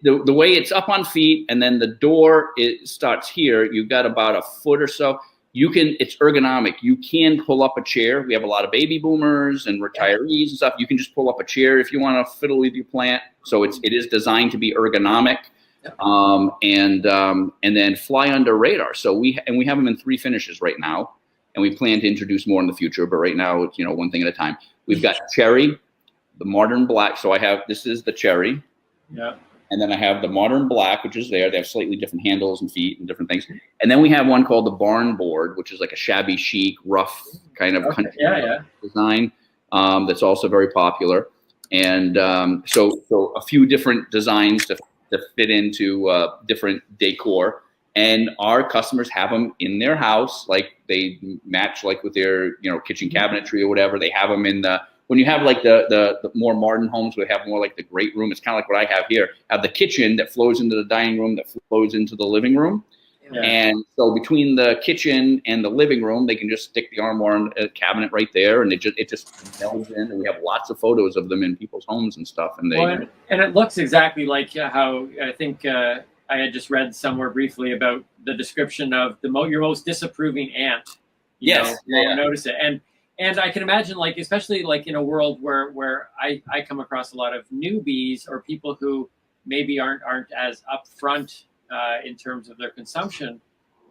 The way it's up on feet, and then the door starts here. You've got about a foot or so. It's ergonomic. You can pull up a chair. We have a lot of baby boomers and retirees and stuff. You can just pull up a chair if you want to fiddle with your plant. So it is designed to be ergonomic, and then fly under radar. So we have them in 3 finishes right now. And we plan to introduce more in the future, but right now it's one thing at a time. We've got cherry, the modern black. So this is the cherry. Yeah. And then I have the modern black, which is there. They have slightly different handles and feet and different things. And then we have one called the barn board, which is like a shabby chic, rough kind of country design. That's also very popular. And so a few different designs to fit into different decor. And our customers have them in their house, like they match like with their kitchen cabinetry or whatever. They have them in when you have like the more modern homes, we have more like the great room. It's kind of like what I have here. I have the kitchen that flows into the dining room, that flows into the living room. Yeah. And so between the kitchen and the living room, they can just stick the armoire in a cabinet right there, and it just melds in. And we have lots of photos of them in people's homes and stuff. And and it looks exactly like how I think I had just read somewhere briefly about the description of your most disapproving aunt. Yes, you'll notice it, and I can imagine, like, especially like in a world where I come across a lot of newbies or people who maybe aren't as upfront in terms of their consumption.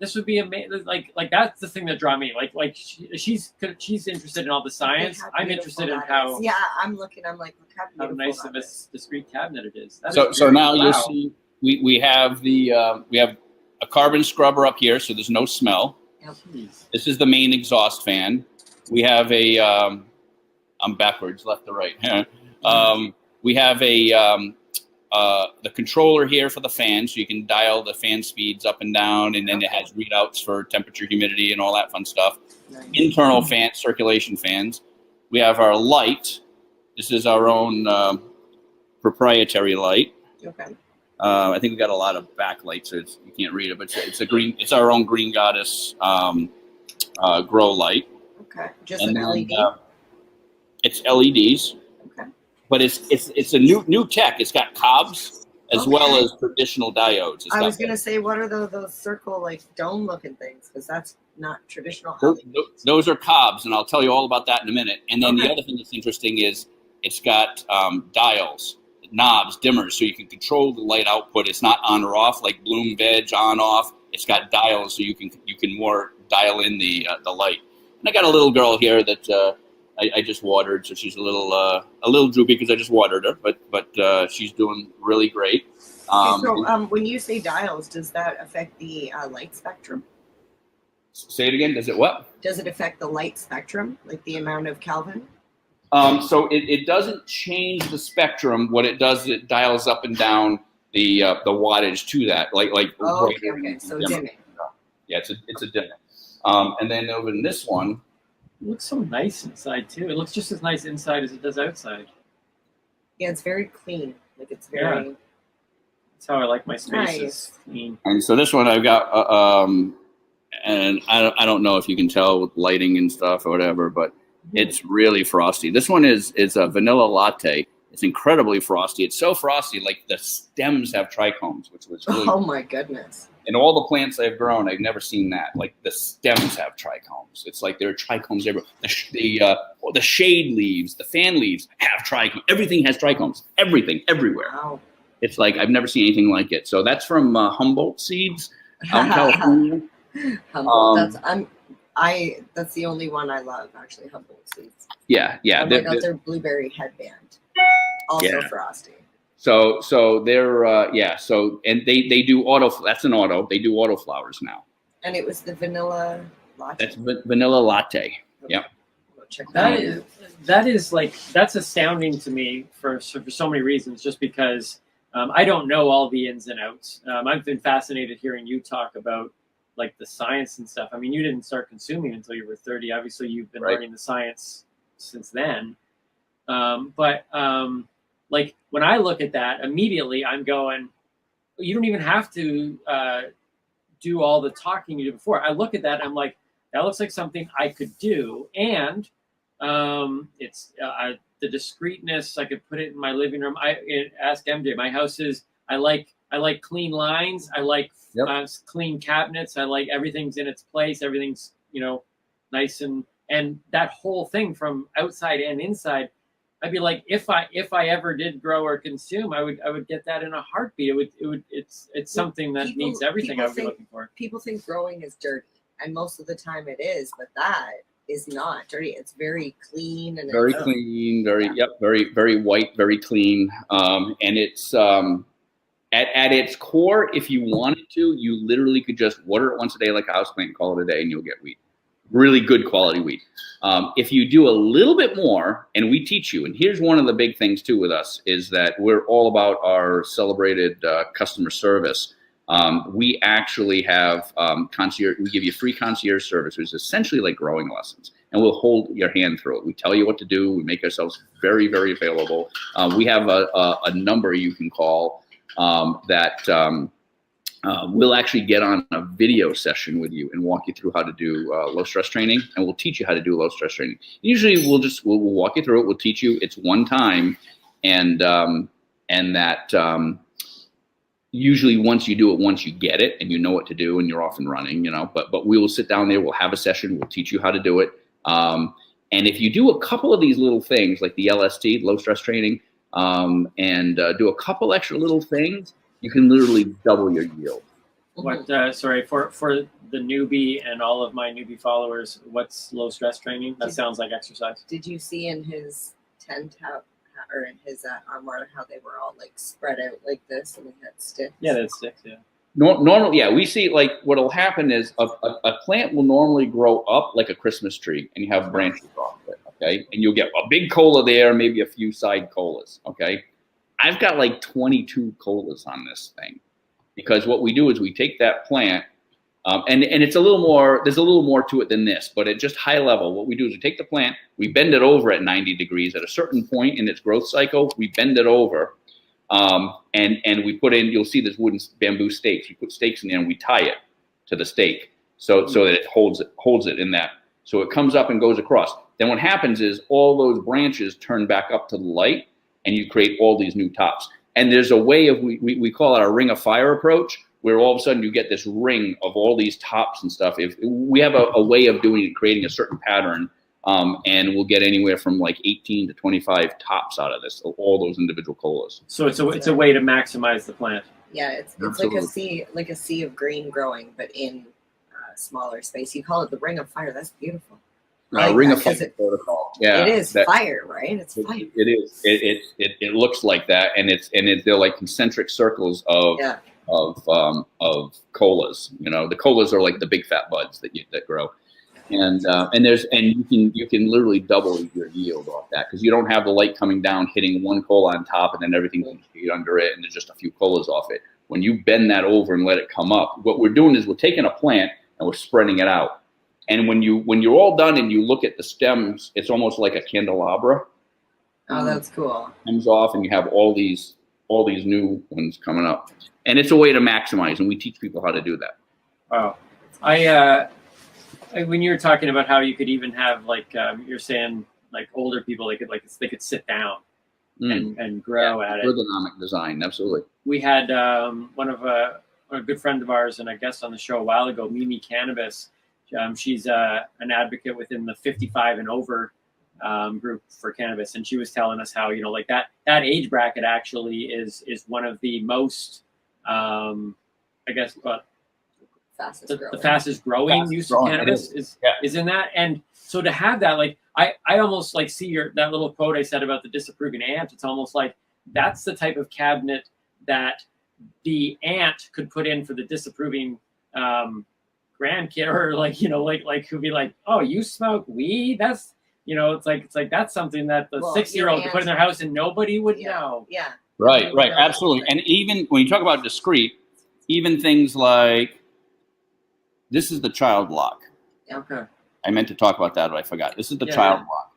This would be amazing. Like that's the thing that draw me. Like she's interested in all the science. I'm interested in how. Yeah, I'm looking. I'm like, look how nice of a discrete cabinet it is. So now you'll see we have we have a carbon scrubber up here, so there's no smell. Yep. This is the main exhaust fan. We have a, I'm backwards, left to right. We have the controller here for the fan, so you can dial the fan speeds up and down, and then it has readouts for temperature, humidity, and all that fun stuff. Nice. Internal fan, circulation fans. We have our light. This is our own proprietary light. Okay. I think we got a lot of backlights, so you can't read it, but it's a green. It's our own Green Goddess grow light. Okay, just an LED. It's LEDs. Okay, but it's a new tech. It's got cobs as well as traditional diodes. I was gonna say, what are those circle like dome looking things? Because that's not traditional. Those are cobs, and I'll tell you all about that in a minute. And then the other thing that's interesting is it's got dials, knobs, dimmers, so you can control the light output. It's not on or off like bloom, veg, on, off. It's got dials, so you can more dial in the light. And I got a little girl here that I just watered, so she's a little droopy because I just watered her, but she's doing really great. When you say dials, does that affect the light spectrum? Say it again. Does it what? Does it affect the light spectrum, like the amount of Kelvin? So it doesn't change the spectrum. What it does, it dials up and down the wattage to that, like. Oh, okay. So dimming. Yeah, it's a dimming. And then over in this one, it looks so nice inside too. It looks just as nice inside as it does outside. Yeah, it's very clean. Like it's very. Yeah. That's how I like my spaces. Clean. And so this one I've got, and I don't know if you can tell with lighting and stuff or whatever, but it's really frosty. This one is a vanilla latte. It's incredibly frosty. It's so frosty, like the stems have trichomes, which was really oh my goodness. In all the plants I've grown, I've never seen that. Like the stems have trichomes. It's like there are trichomes everywhere. The shade leaves, the fan leaves have trichomes. Everything has trichomes. Everything, everywhere. Wow. It's like I've never seen anything like it. So that's from Humboldt Seeds out in California. Humboldt. That's the only one I love, actually. Humboldt Seeds. Yeah. Oh my God, their blueberry headband, also frosty. So they're So and they do auto. That's an auto. They do auto flowers now. And it was the vanilla latte. That's vanilla latte. Okay. Yep. Check that is like that's astounding to me for so many reasons. Just because I don't know all the ins and outs. I've been fascinated hearing you talk about like the science and stuff. I mean, you didn't start consuming until you were 30. Obviously, you've been learning the science since then. Like when I look at that, immediately I'm going, you don't even have to do all the talking you did before. I look at that, I'm like, that looks like something I could do. And it's the discreetness, I could put it in my living room. Ask MJ, my house is, I like clean lines. I like clean cabinets. I like everything's in its place. Everything's, nice. And that whole thing from outside and inside, I'd be like, if I ever did grow or consume, I would get that in a heartbeat. It's something that needs everything I would be looking for. People think growing is dirty, and most of the time it is, but that is not dirty. It's very clean and very clean, very very white, very clean. And it's at its core, if you wanted to, you literally could just water it once a day like a houseplant and call it a day, and you'll get wheat. Really good quality wheat. If you do a little bit more, and we teach you, and here's one of the big things too with us, is that we're all about our celebrated customer service. We actually have concierge, we give you free concierge service, which is essentially like growing lessons. and we'll hold your hand through it. We tell you what to do. We make ourselves very, very available. We have a number you can call that we'll actually get on a video session with you and walk you through how to do low stress training, and we'll teach you how to do low stress training. Usually we'll walk you through it. We'll teach you. It's one time, and that usually once you do it, once you get it and you know what to do and you're off and running, you know, but we will sit down there, we'll have a session, we'll teach you how to do it. And if you do a couple of these little things like the LST, low stress training, and do a couple extra little things, you can literally double your yield. What, sorry, for the newbie and all of my newbie followers, what's low stress training? That sounds like exercise. Did you see in his tent or in his armoire how they were all like spread out like this and they had sticks? Yeah, that's sticks, yeah. Normal, yeah, we see like what'll happen is a plant will normally grow up like a Christmas tree and you have branches off it, okay? And you'll get a big cola there, maybe a few side colas, okay? I've got like 22 colas on this thing because what we do is we take that plant and it's a little more, there's a little more to it than this, but at just high level, what we do is we take the plant, we bend it over at 90 degrees at a certain point in its growth cycle, we bend it over and we put in, you'll see this wooden bamboo stakes. We put stakes in there and we tie it to the stake so that it holds it in that. So it comes up and goes across. Then what happens is all those branches turn back up to the light and you create all these new tops. And there's a way of, we call it our ring of fire approach, where all of a sudden you get this ring of all these tops and stuff. If we have a way of doing it, creating a certain pattern, and we'll get anywhere from like 18 to 25 tops out of this, all those individual colas. So it's a way to maximize the plant. Yeah, it's Absolutely. like a sea of green growing, but in smaller space. You call it the ring of fire. That's beautiful. Ring of fire protocol. Yeah, it is fire, right? It's fire. It is. It looks like that, and they're like concentric circles of colas. You know, the colas are like the big fat buds that grow, and you can literally double your yield off that because you don't have the light coming down hitting one cola on top and then everything under it, and there's just a few colas off it. When you bend that over and let it come up, what we're doing is we're taking a plant and we're spreading it out. And when you're all done and you look at the stems, it's almost like a candelabra. Oh, that's cool. Comes off, and you have all these new ones coming up. And it's a way to maximize, and we teach people how to do that. Wow. When you were talking about how you could even have like you're saying like older people, they could sit down and grow at it. Ergonomic design, absolutely. We had one of a good friend of ours and a guest on the show a while ago, Mimi Cannabis. She's an advocate within the 55 and over group for cannabis, and she was telling us how, you know, like that age bracket actually is one of the most, I guess, the fastest growing use of cannabis is in that. And so to have that, like I almost like see that little quote I said about the disapproving ant. It's almost like that's the type of cabinet that the ant could put in for the disapproving grandkid, or like, you know, like who'd be like, oh, you smoke weed? That's, you know, it's like that's something that the 6-year-old could put in their house and nobody would know. Yeah. Right, absolutely. And even when you talk about discrete, even things like this is the child lock. Okay. I meant to talk about that, but I forgot. This is the child lock.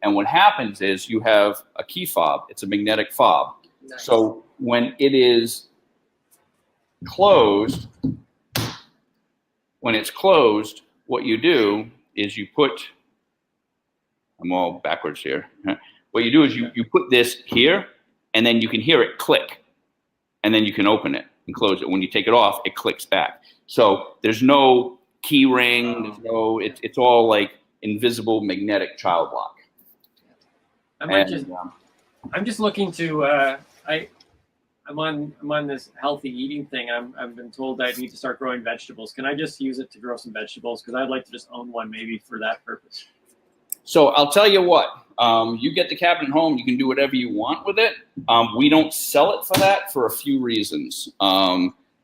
And what happens is you have a key fob. It's a magnetic fob. Nice. So when it is closed, what you do is you put, I'm all backwards here. What you do is you put this here, and then you can hear it click, and then you can open it and close it. When you take it off, it clicks back. So there's no key ring, it's all like invisible magnetic child lock. I'm just looking to, I'm on this healthy eating thing. I've been told that I need to start growing vegetables. Can I just use it to grow some vegetables? Because I'd like to just own one maybe for that purpose. So I'll tell you what, you get the cabinet home, you can do whatever you want with it. We don't sell it for that for a few reasons.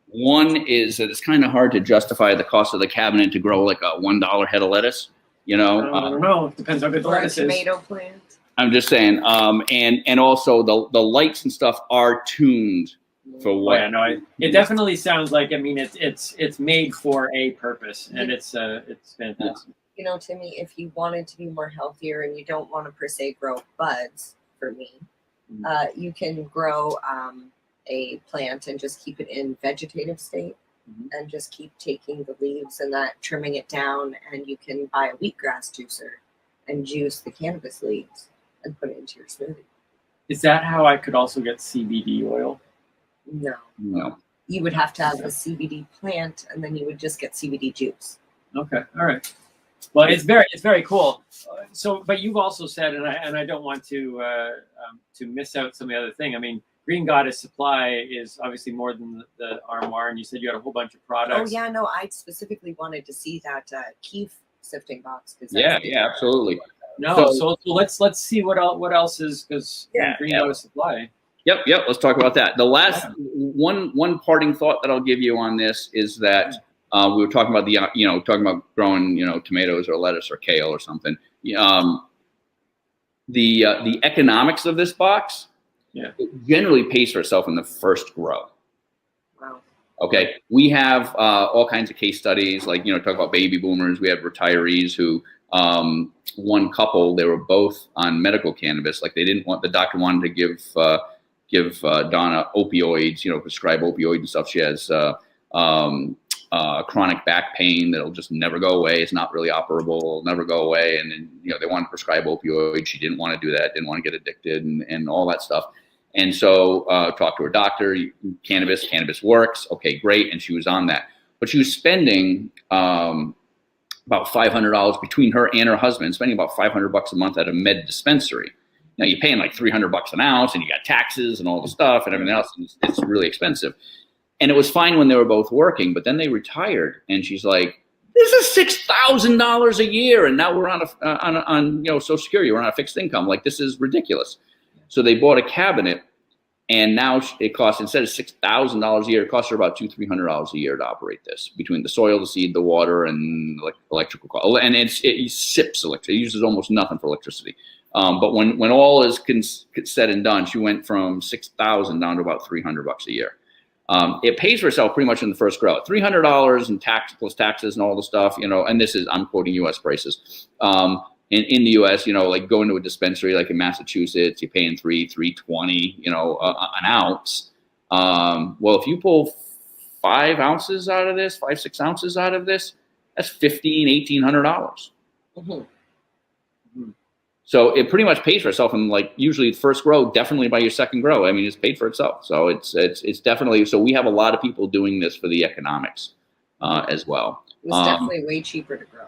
One is that it's kind of hard to justify the cost of the cabinet to grow like a $1 head of lettuce. You know, I don't know. It depends how good the lettuce is. Tomato plant. I'm just saying, and also the lights and stuff are tuned for what. Yeah, no, it definitely sounds like. I mean, it's made for a purpose, and it's fantastic. you know, Timmy, if you wanted to be more healthier and you don't want to per se grow buds, for me, you can grow a plant and just keep it in vegetative state and just keep taking the leaves and that, trimming it down, and you can buy a wheatgrass juicer and juice the cannabis leaves and put it into your smoothie. Is that how I could also get CBD oil? No. You would have to have a CBD plant, and then you would just get CBD juice. Okay, all right. Well, it's very cool. So, but you've also said, and I don't want to miss out some of the other thing. I mean, Green Goddess Supply is obviously more than the Armoire, and you said you had a whole bunch of products. Oh yeah, no, I specifically wanted to see that Keef sifting box. Yeah, absolutely. No, so let's see what else is, because Green Goddess Supply. Yep. Let's talk about that. The last one parting thought that I'll give you on this is that we were talking about talking about growing, tomatoes or lettuce or kale or something. The economics of this box generally pays for itself in the first grow. Wow. Okay, we have all kinds of case studies, like talk about baby boomers. We have retirees who. One couple, they were both on medical cannabis. Like the doctor wanted to give Donna opioids, prescribe opioid and stuff. She has chronic back pain that'll just never go away. It's not really operable, never go away. And then, they want to prescribe opioids. She didn't want to do that, didn't want to get addicted and all that stuff. And so talked to her doctor, cannabis works. Okay, great. And she was on that. But she was spending about $500 between her and her husband, spending about $500 a month at a med dispensary. Now you're paying like $300 an ounce, and you got taxes and all the stuff and everything else. And it's really expensive. And it was fine when they were both working, but then they retired, and she's like, "This is $6,000 a year, and now we're on Social Security. We're on a fixed income. Like, this is ridiculous." So they bought a cabinet, and now it costs, instead of $6,000 a year, it costs her about $200-300 a year to operate this, between the soil, the seed, the water, and electrical cost. And it sips electricity. It uses almost nothing for electricity. But when all is said and done, she went from $6,000 down to about $300 a year. It pays for itself pretty much in the first grow. $300 in tax plus taxes and all the stuff, and this is, I'm quoting U.S. prices. In the U.S., like going to a dispensary, like in Massachusetts, you're paying $3.20, an ounce. Well, if you pull 5 ounces out of this, 5-6 ounces out of this, that's $1,800. So it pretty much pays for itself, and like usually the first grow, definitely by your second grow, I mean, it's paid for itself. So it's definitely, so we have a lot of people doing this for the economics as well. It was definitely way cheaper to grow.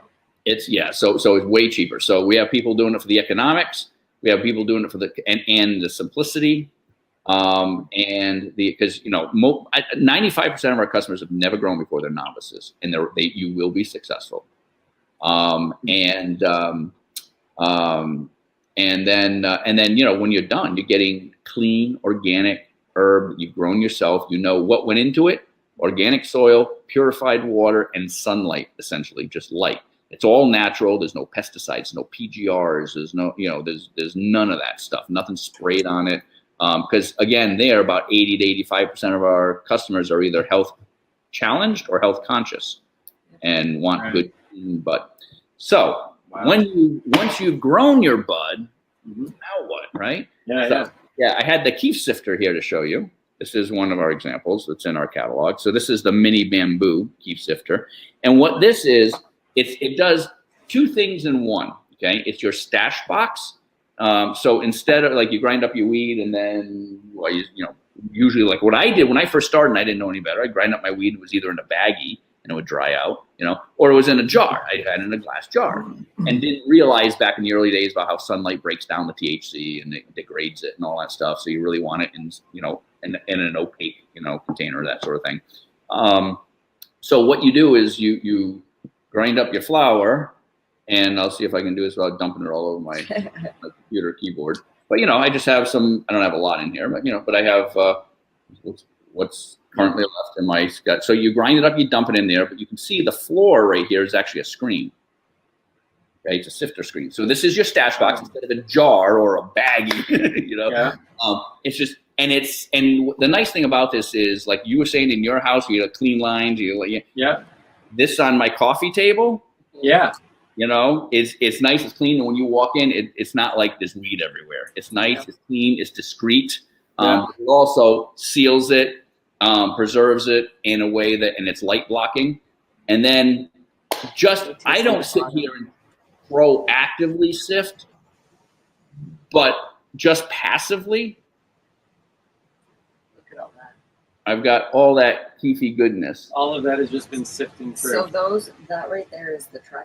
So it's way cheaper. So we have people doing it for the economics. We have people doing it for the the simplicity, because 95% of our customers have never grown before. They're novices, and you will be successful. And then when you're done, you're getting clean organic herb that you've grown yourself. You know what went into it: organic soil, purified water, and sunlight. Essentially, just light. It's all natural. There's no pesticides, no PGRs. There's no, there's none of that stuff. Nothing sprayed on it. Because again, there about 80 to 85% of our customers are either health challenged or health conscious, and want good bud. So once you've grown your bud, now what, right? Yeah. I had the Keef sifter here to show you. This is one of our examples that's in our catalog. So this is the mini bamboo Keef sifter, and what this is. It does 2 things in one, okay? It's your stash box. So instead of, like, you grind up your weed and then, usually like what I did when I first started, and I didn't know any better, I'd grind up my weed. It was either in a baggie and it would dry out, or it was in a jar. I had it in a glass jar, and didn't realize back in the early days about how sunlight breaks down the THC and it degrades it and all that stuff. So you really want it in an opaque, container, that sort of thing. So what you do is you grind up your flour, and I'll see if I can do this without dumping it all over my computer keyboard. But I just have some. I don't have a lot in here, but I have what's currently left in my gut. So you grind it up, you dump it in there, but you can see the floor right here is actually a screen. Okay, it's a sifter screen. So this is your stash box instead of a jar or a baggie. It's just, and the nice thing about this is, like you were saying, in your house, you have clean lines. This on my coffee table. You know, it's nice, it's clean, and when you walk in, it's not like there's weed everywhere. It's nice, it's clean, it's discreet. It also seals it, preserves it in a way that, and it's light blocking. And then I don't sit here and proactively sift, but just passively. Look at all that. I've got all that keefy goodness. All of that has just been sifting through. So that right there is the trichome.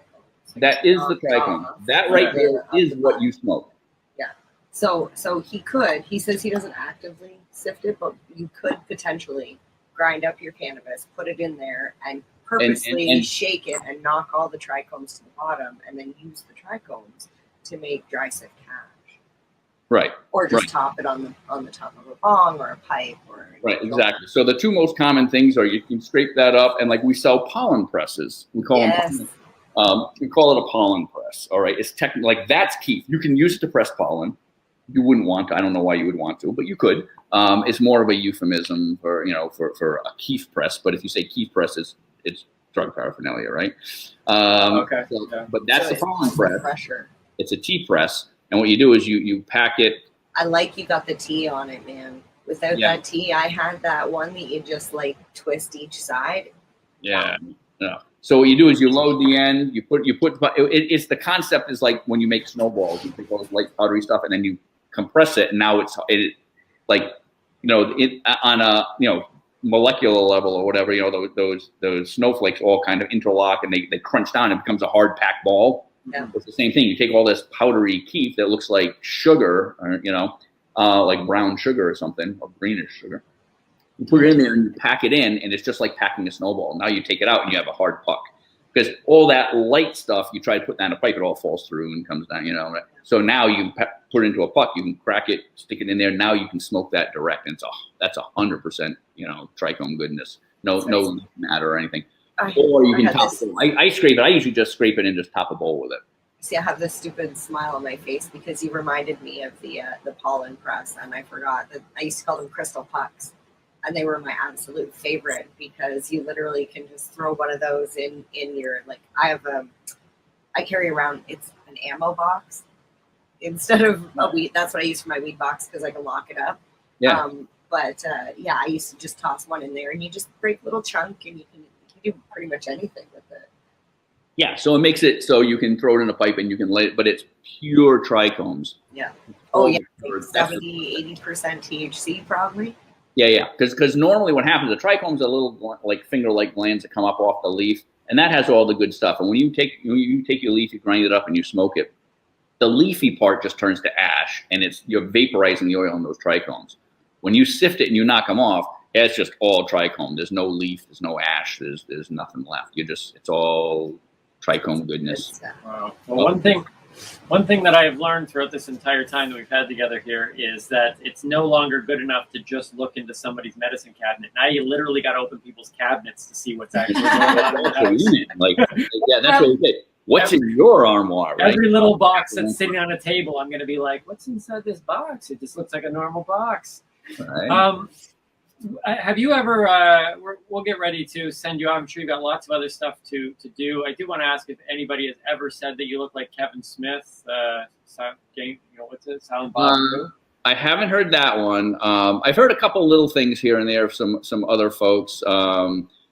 That is the trichome. That right there is what you smoke. Yeah. So he says he doesn't actively sift it, but you could potentially grind up your cannabis, put it in there, and purposely shake it and knock all the trichomes to the bottom, and then use the trichomes to make dry sift hash. Right. Or just top it on the top of a bong or a pipe or right, exactly. So the two most common things are you can scrape that up, and like we sell pollen presses. We call them. We call it a pollen press. All right, it's technically like that's keef. You can use it to press pollen. You wouldn't want to. I don't know why you would want to, but you could. It's more of a euphemism for for a keef press. But if you say keef press, it's drug paraphernalia, right? Okay. But that's the pollen press. Pressure. It's a tea press, and what you do is you pack it. I like you got the tea on it, man. Without that tea, I had that one that you just like twist each side. Yeah. Yeah. So what you do is you load the end. It's the concept is like when you make snowballs, you take all this light powdery stuff and then you compress it, and now it's on a molecular level or whatever, those snowflakes all kind of interlock and they crunch down and it becomes a hard packed ball. Yeah. It's the same thing. You take all this powdery keef that looks like sugar, or, like brown sugar or something, or greenish sugar. You put it in there and you pack it in, and it's just like packing a snowball. Now you take it out and you have a hard puck. Because all that light stuff, you try to put that in a pipe, it all falls through and comes down, Right? So now you put it into a puck, you can crack it, stick it in there. Now you can smoke that direct, and that's 100%, trichome goodness. No matter or anything. Or you can top it. I scrape it. I usually just scrape it and just top a bowl with it. See, I have this stupid smile on my face because you reminded me of the pollen press, and I forgot that I used to call them crystal pucks. And they were my absolute favorite because you literally can just throw one of those in your, like, I carry around, it's an ammo box instead of a weed. That's what I use for my weed box because I can lock it up. Yeah. I used to just toss one in there and you just break a little chunk and you can do pretty much anything with it. Yeah. So it makes it so you can throw it in a pipe and you can let it, but it's pure trichomes. Yeah. Oh, yeah. Like 70, 80% THC probably. Yeah. Because normally what happens, the trichomes are little like finger-like glands that come up off the leaf, and that has all the good stuff. And when you take your leaf, you grind it up and you smoke it, the leafy part just turns to ash, and you're vaporizing the oil in those trichomes. When you sift it and you knock them off, it's just all trichome. There's no leaf, there's no ash, there's nothing left. It's all trichome goodness. Wow. Well, one thing that I have learned throughout this entire time that we've had together here is that it's no longer good enough to just look into somebody's medicine cabinet. Now you literally got to open people's cabinets to see what's actually going on in the house. That's what we say. What's in your armoire? Right? Every little box that's sitting on a table, I'm going to be like, what's inside this box? It just looks like a normal box. Right. Have you ever, we'll get ready to send you out. I'm sure you've got lots of other stuff to do. I do want to ask if anybody has ever said that you look like Kevin Smith, what's it, Silent Bob? I haven't heard that one. I've heard a couple little things here and there of some other folks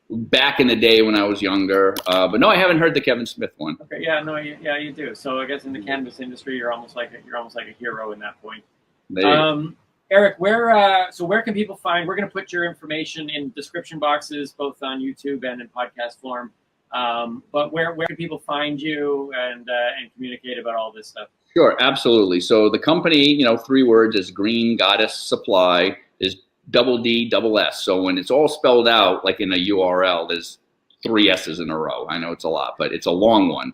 back in the day when I was younger. But no, I haven't heard the Kevin Smith one. Okay, yeah, no, you do. So I guess in the cannabis industry, you're almost like a hero in that point. Eric, where can people find? We're going to put your information in description boxes, both on YouTube and in podcast form. But where can people find you and communicate about all this stuff? Sure, absolutely. So the company, 3 words, is Green Goddess Supply, is DDSS. So when it's all spelled out, like in a URL, there's 3 S's in a row. I know it's a lot, but it's a long one.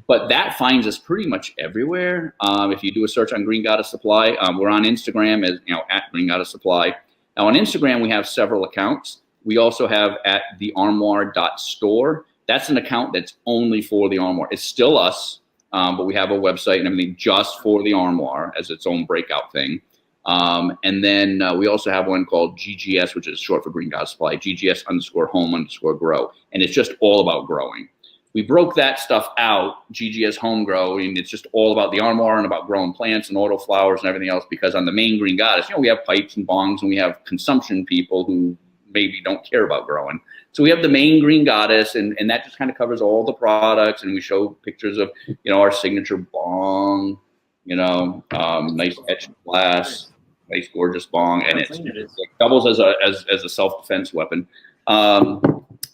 But that finds us pretty much everywhere. If you do a search on Green Goddess Supply, we're on Instagram as at Green Goddess Supply. Now on Instagram, we have several accounts. We also have at thearmoire.store. That's an account that's only for the Armoire. It's still us, but we have a website and everything just for the Armoire as its own breakout thing. And then we also have one called GGS, which is short for Green Goddess Supply, GGS_home_grow. And it's just all about growing. we broke that stuff out, GGS Home Grow, and it's just all about the armoire and about growing plants and autoflowers and everything else, because on the main Green Goddess, we have pipes and bongs, and we have consumption people who maybe don't care about growing. So we have the main Green Goddess, and that just kind of covers all the products, and we show pictures of, our signature bong, nice etched glass, nice gorgeous bong, and it doubles as a self-defense weapon.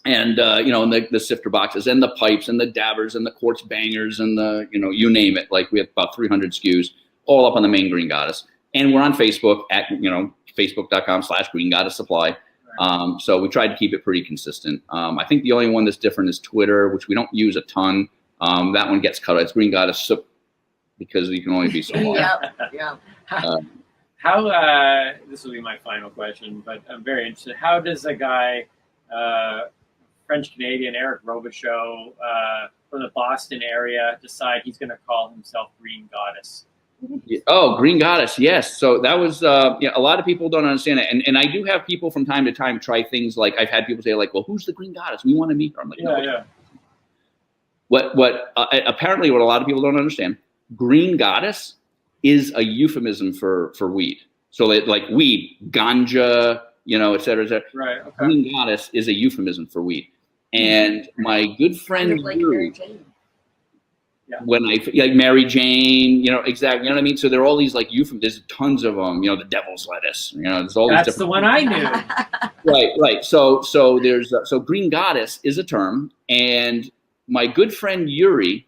And the sifter boxes and the pipes and the dabbers and the quartz bangers and the, you name it. Like, we have about 300 SKUs all up on the main Green Goddess. And we're on Facebook at, facebook.com/Green Goddess Supply. So we tried to keep it pretty consistent. I think the only one that's different is Twitter, which we don't use a ton. That one gets cut. It's Green Goddess Soup, because you can only be so long. Yeah. How this will be my final question, but I'm very interested. How does a guy, French Canadian Eric Robichaud, from the Boston area, decide he's going to call himself Green Goddess? Oh, Green Goddess, yes. So that was, a lot of people don't understand it. And I do have people from time to time try things like, I've had people say, like, well, who's the Green Goddess? We want to meet her. I'm like, no. What apparently what a lot of people don't understand, Green Goddess is a euphemism for weed. So like weed, ganja, et cetera, et cetera. Right. Okay. Green Goddess is a euphemism for weed. And my good friend, Kind of like Mary Jane. when I like Mary Jane, exactly, you know what I mean? So there are all these like euphemisms, there's tons of them, the devil's lettuce, there's all these That's different. the one I knew. Right. So there's, so Green Goddess is a term. And my good friend Yuri,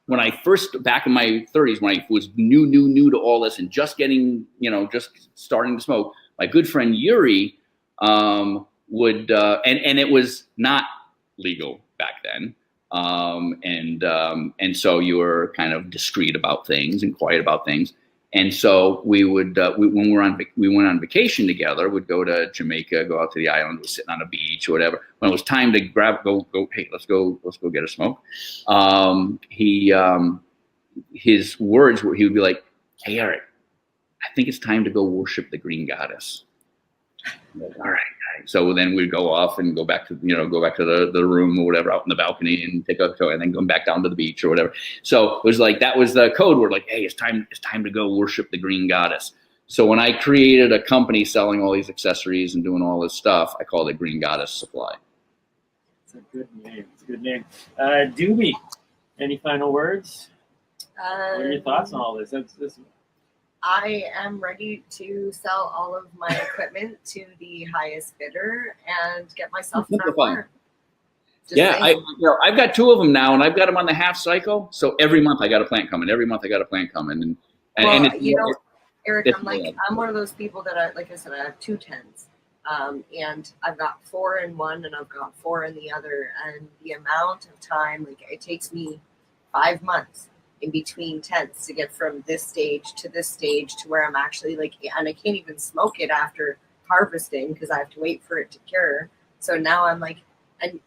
when I first, back in my 30s, when I was new to all this and just getting, just starting to smoke, my good friend Yuri would, and it was not legal back then. And so you were kind of discreet about things and quiet about things. And so we would, when we went on vacation together, would go to Jamaica, go out to the island, was sitting on a beach or whatever. When it was time to go, hey, let's go get a smoke. His words were, he would be like, hey, Eric, I think it's time to go worship the Green Goddess. Like, all right. So then we'd go off and go back to the room or whatever out in the balcony and take a and then go back down to the beach or whatever. So it was like, that was the code word, like, hey, it's time to go worship the Green Goddess. So when I created a company selling all these accessories and doing all this stuff, I called it Green Goddess Supply. It's a good name. It's a good name. Doobie, any final words? What are your thoughts on all this? I am ready to sell all of my equipment to the highest bidder and get myself a car. Yeah, I've got 2 of them now, and I've got them on the half cycle. So every month I got a plant coming. Every month I got a plant coming, and Eric, I'm one of those people that like I said, I have 2 tents, and I've got 4 in one, and I've got 4 in the other, and the amount of time, like it takes me 5 months in between tents to get from this stage to where I'm actually like, and I can't even smoke it after harvesting because I have to wait for it to cure. So now I'm like, and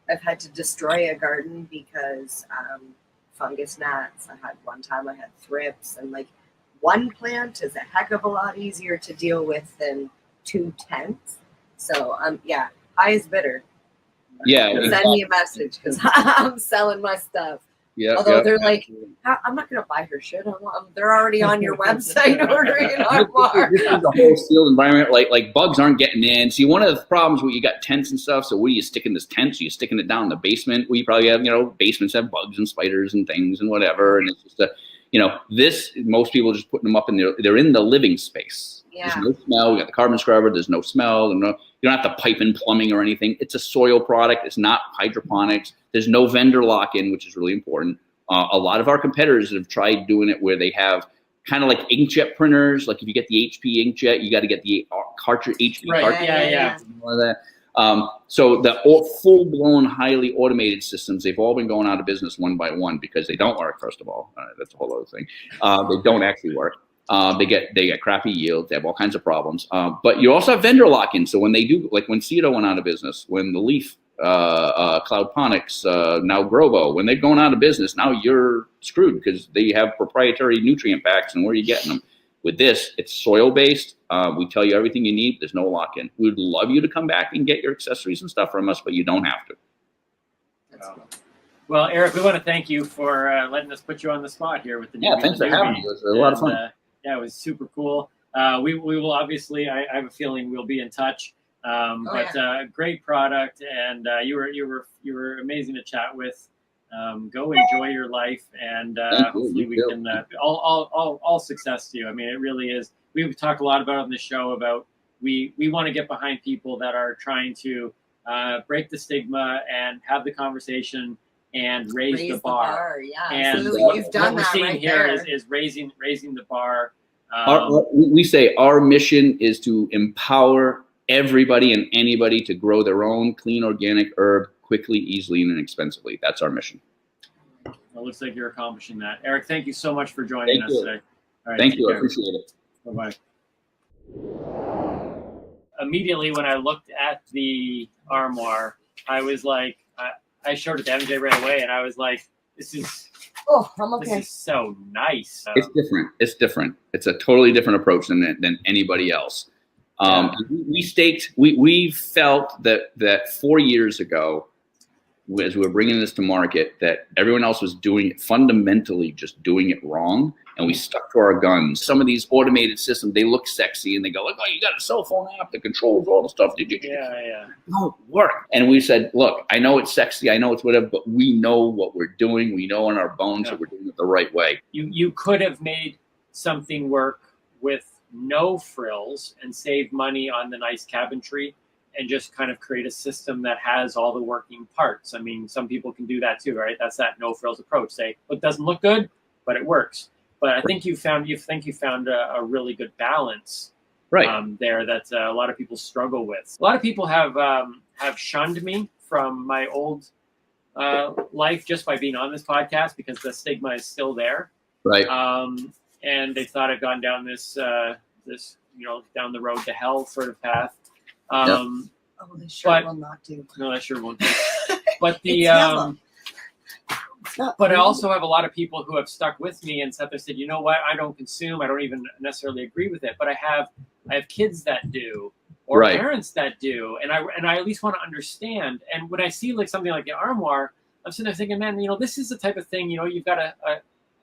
I've had to destroy a garden because fungus gnats. One time I had thrips, and like one plant is a heck of a lot easier to deal with than 2 tents. So highest bidder. Yeah, send me a message because I'm selling my stuff. Yeah. Although they're like, I'm not going to buy her shit. They're already on your website ordering it online. This is a whole sealed environment. Like bugs aren't getting in. See, one of the problems when you got tents and stuff. So where do you stick in this tent? So you're sticking it down in the basement. We probably have, basements have bugs and spiders and things and whatever. And it's just this. Most people are just putting them up in there. They're in the living space. Yeah. There's no smell. We got the carbon scrubber. There's no smell. You don't have to pipe in plumbing or anything. It's a soil product. It's not hydroponics. There's no vendor lock-in, which is really important. A lot of our competitors have tried doing it where they have kind of like inkjet printers. Like if you get the HP inkjet, you got to get the cartridge HP cartridge. Yeah. So the full-blown, highly automated systems, they've all been going out of business one by one because they don't work. First of all, that's a whole other thing. They don't actually work. They get crappy yields. They have all kinds of problems. But you also have vendor lock-in. So when they do, like when Cedo went out of business, when the Leaf, Cloudponics, now Grobo, when they're going out of business, now you're screwed because they have proprietary nutrient packs, and where are you getting them? With this, it's soil-based. We tell you everything you need. There's no lock-in. We'd love you to come back and get your accessories and stuff from us, but you don't have to. Well, Eric, we want to thank you for letting us put you on the spot here with the Yeah, thanks for having me. It was a lot of fun. Yeah, it was super cool. We will obviously. I have a feeling we'll be in touch. Great product, and you were amazing to chat with. Go enjoy your life, and hopefully we can all success to you. I mean, it really is. We've talked a lot about on the show about we want to get behind people that are trying to break the stigma and have the conversation and raise the bar. Yeah, and absolutely. You've done what we're that seeing right here there. is raising the bar. We say our mission is to empower everybody and anybody to grow their own clean organic herb quickly, easily, and inexpensively. That's our mission. Well, it looks like you're accomplishing that. Eric, thank you so much for joining us today. All right, Thank you. care. I appreciate it. Bye-bye. Immediately when I looked at the armoire, I was like, I showed it to MJ right away, and I was like, this is so nice. It's different. It's different. It's a totally different approach than anybody else. We felt that 4 years ago, as we were bringing this to market, that everyone else was doing it fundamentally, just doing it wrong. And we stuck to our guns. Some of these automated systems, they look sexy and they go like, oh, you got a cell phone app that controls all the stuff. Yeah. No, work. And we said, look, I know it's sexy, I know it's whatever, but we know what we're doing. We know in our bones that we're doing it the right way. You could have made something work with no frills and save money on the nice cabinetry and just kind of create a system that has all the working parts. I mean, some people can do that too, right? That's that no frills approach. Say, it doesn't look good, but it works. But I think you found a really good balance there that a lot of people struggle with. A lot of people have shunned me from my old life just by being on this podcast because the stigma is still there. Right. And they thought I'd gone down this down the road to hell sort of path. They sure will not do. No, that sure won't do. But but I also have a lot of people who have stuck with me and said, you know what, I don't consume. I don't even necessarily agree with it, but I have kids that do, or parents that do, and I at least want to understand. And when I see like something like the armoire, I'm sitting there thinking, man, this is the type of thing. You've got a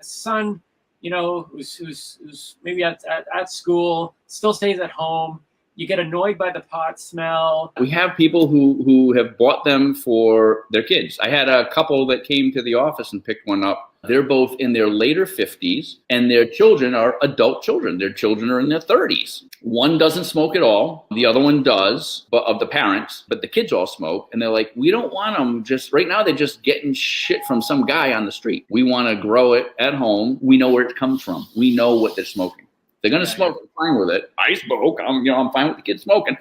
son, who's maybe at school, still stays at home. You get annoyed by the pot smell. We have people who have bought them for their kids. I had a couple that came to the office and picked one up. They're both in their later 50s, and their children are adult children. Their children are in their 30s. One doesn't smoke at all. The other one does, but of the parents, but the kids all smoke. And they're like, we don't want them right now. They're just getting shit from some guy on the street. We want to grow it at home. We know where it comes from. We know what they're smoking. They're going to smoke. I'm fine with it. I smoke. I'm fine with the kids smoking,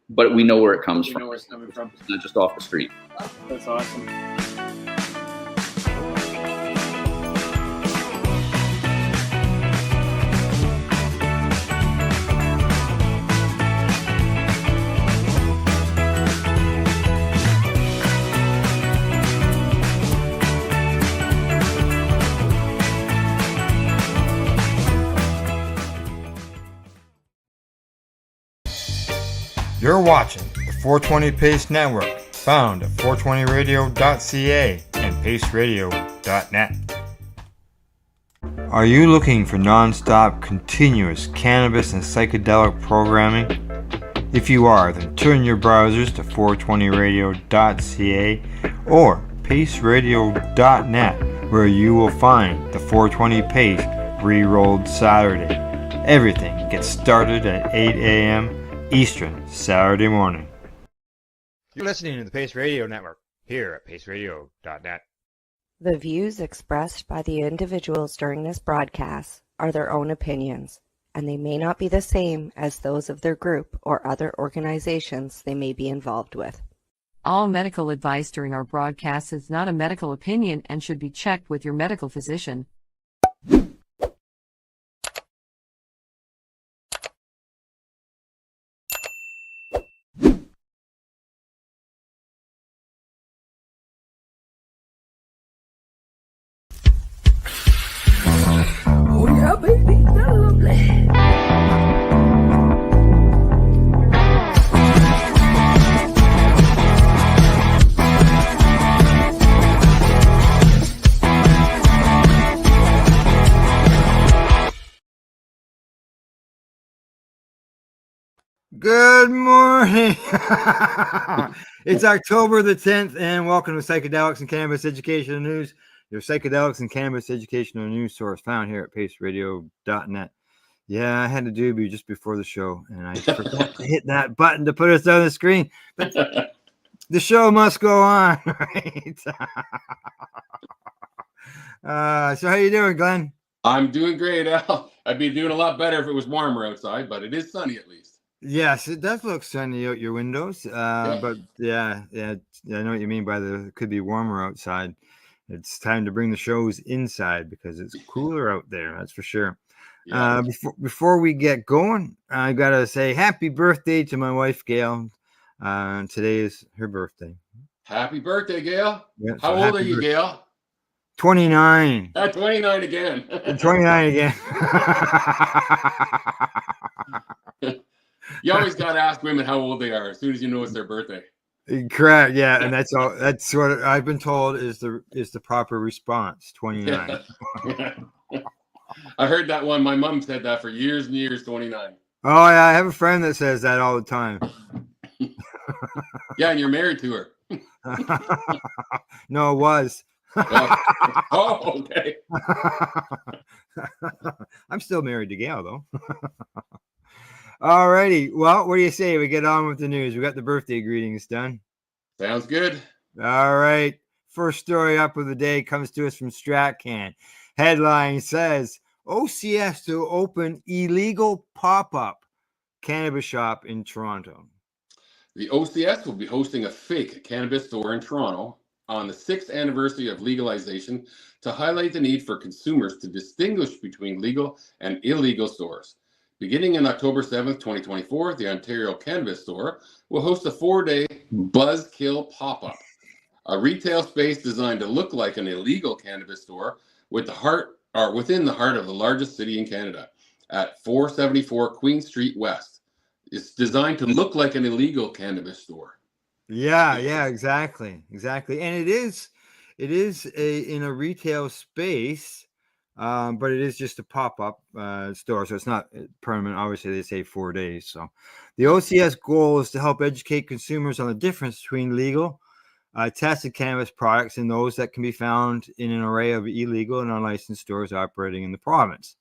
but we know where it comes from. We know where it's coming from. It's not just off the street. That's awesome. You're watching the 420 Pace Network, found at 420radio.ca and paceradio.net. Are you looking for non-stop, continuous cannabis and psychedelic programming? If you are, then turn your browsers to 420radio.ca or paceradio.net, where you will find the 420 Pace re-rolled Saturday. Everything gets started at 8 a.m. Eastern Saturday morning. You're listening to the Pace Radio Network here at paceradio.net. The views expressed by the individuals during this broadcast are their own opinions, and they may not be the same as those of their group or other organizations they may be involved with. All medical advice during our broadcast is not a medical opinion and should be checked with your medical physician. Oh yeah, baby, that's lovely. Good morning. It's October the 10th, and welcome to Psychedelics and Cannabis Educational News, your psychedelics and cannabis educational news source found here at paceradio.net. Yeah, I had to do just before the show, and I forgot to hit that button to put us on the screen. But the show must go on, right? So how you doing, Glenn? I'm doing great, Al. I'd be doing a lot better if it was warmer outside, but it is sunny at least. Yes, it does look sunny out your windows. But yeah, I know what you mean by it could be warmer outside. It's time to bring the shows inside because it's cooler out there. That's for sure. Yeah. Before we get going, I gotta say happy birthday to my wife Gail. Today is her birthday. Happy birthday, Gail. Yeah, How old are you, Gail? 29. 29 again. 29 again. You always got to ask women how old they are as soon as you know it's their birthday. Correct. Yeah, and that's all. That's what I've been told is the proper response. 29. I heard that one. My mom said that for years and years. 29. Oh yeah, I have a friend that says that all the time. Yeah, and you're married to her. No, it was. Oh, okay. I'm still married to Gail though. All righty. Well, what do you say? We get on with the news. We got the birthday greetings done. Sounds good. All right. First story up of the day comes to us from StratCan. Headline says OCS to open illegal pop-up cannabis shop in Toronto. The OCS will be hosting a fake cannabis store in Toronto on the 6th anniversary of legalization to highlight the need for consumers to distinguish between legal and illegal stores. Beginning on October 7th, 2024, the Ontario Cannabis Store will host a 4-day Buzzkill pop-up, a retail space designed to look like an illegal cannabis store within the heart of the largest city in Canada at 474 Queen Street West. It's designed to look like an illegal cannabis store. Yeah, exactly. And it is in a retail space. But it is just a pop-up store, so it's not permanent. Obviously, they say 4 days. So the OCS goal is to help educate consumers on the difference between legal, tested cannabis products and those that can be found in an array of illegal and unlicensed stores operating in the province.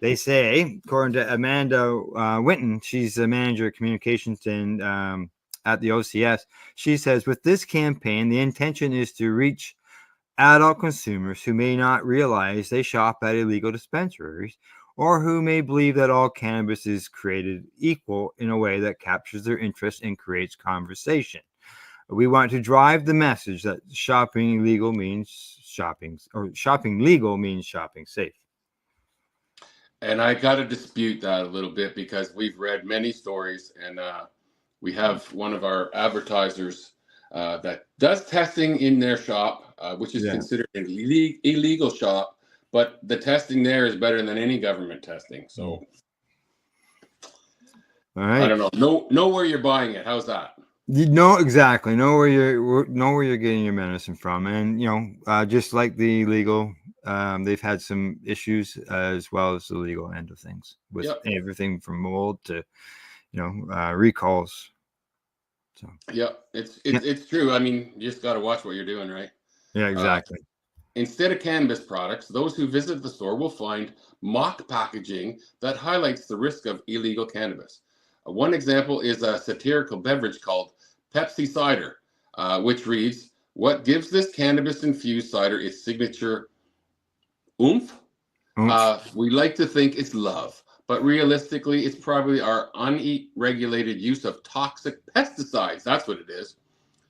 They say, according to Amanda Winton, she's the manager of communications and at the OCS, she says, with this campaign, the intention is to reach adult consumers who may not realize they shop at illegal dispensaries or who may believe that all cannabis is created equal in a way that captures their interest and creates conversation. We want to drive the message that shopping legal means shopping legal means shopping safe. And I got to dispute that a little bit because we've read many stories and we have one of our advertisers that does testing in their shop, which is considered an illegal shop, but the testing there is better than any government testing. So, all right. I don't know. Know where you're buying it. How's that? You know exactly. Know where you're getting your medicine from, and just like the legal, they've had some issues as well as the legal end of things with everything from mold to recalls. So. Yeah, it's true. I mean, you just got to watch what you're doing, right? Yeah, exactly. Instead of cannabis products, those who visit the store will find mock packaging that highlights the risk of illegal cannabis. One example is a satirical beverage called Pepsi Cider, which reads, "What gives this cannabis-infused cider its signature oomph? We like to think it's love. But realistically, it's probably our unregulated use of toxic pesticides. That's what it is.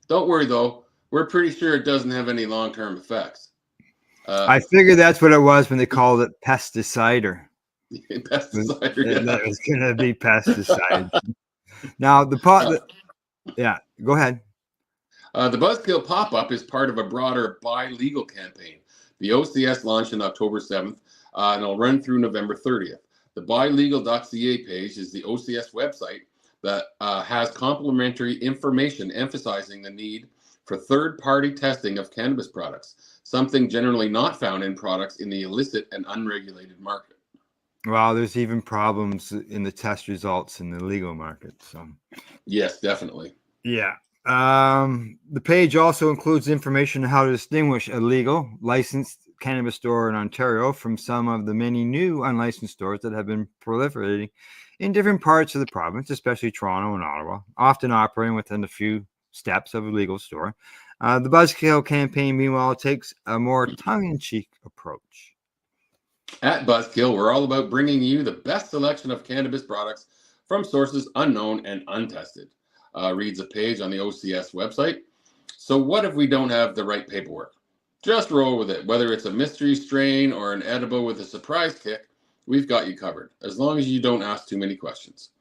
Don't worry, though. We're pretty sure it doesn't have any long-term effects." I figured that's what it was when they called it pesticide. Pesticide. That was going to be pesticide. Now, go ahead. The Buzzkill pop-up is part of a broader Buy Legal campaign. The OCS launched on October 7th, and it'll run through November 30th. The buylegal.ca page is the OCS website that has complimentary information emphasizing the need for third-party testing of cannabis products, something generally not found in products in the illicit and unregulated market. Well, there's even problems in the test results in the legal market. So, Yes, definitely. yeah. The page also includes information on how to distinguish a legal, licensed cannabis store in Ontario from some of the many new unlicensed stores that have been proliferating in different parts of the province, especially Toronto and Ottawa, often operating within a few steps of a legal store. The Buzzkill campaign, meanwhile, takes a more tongue-in-cheek approach. At Buzzkill, we're all about bringing you the best selection of cannabis products from sources unknown and untested. Reads a page on the OCS website. So what if we don't have the right paperwork? Just roll with it. Whether it's a mystery strain or an edible with a surprise kick, we've got you covered, as long as you don't ask too many questions.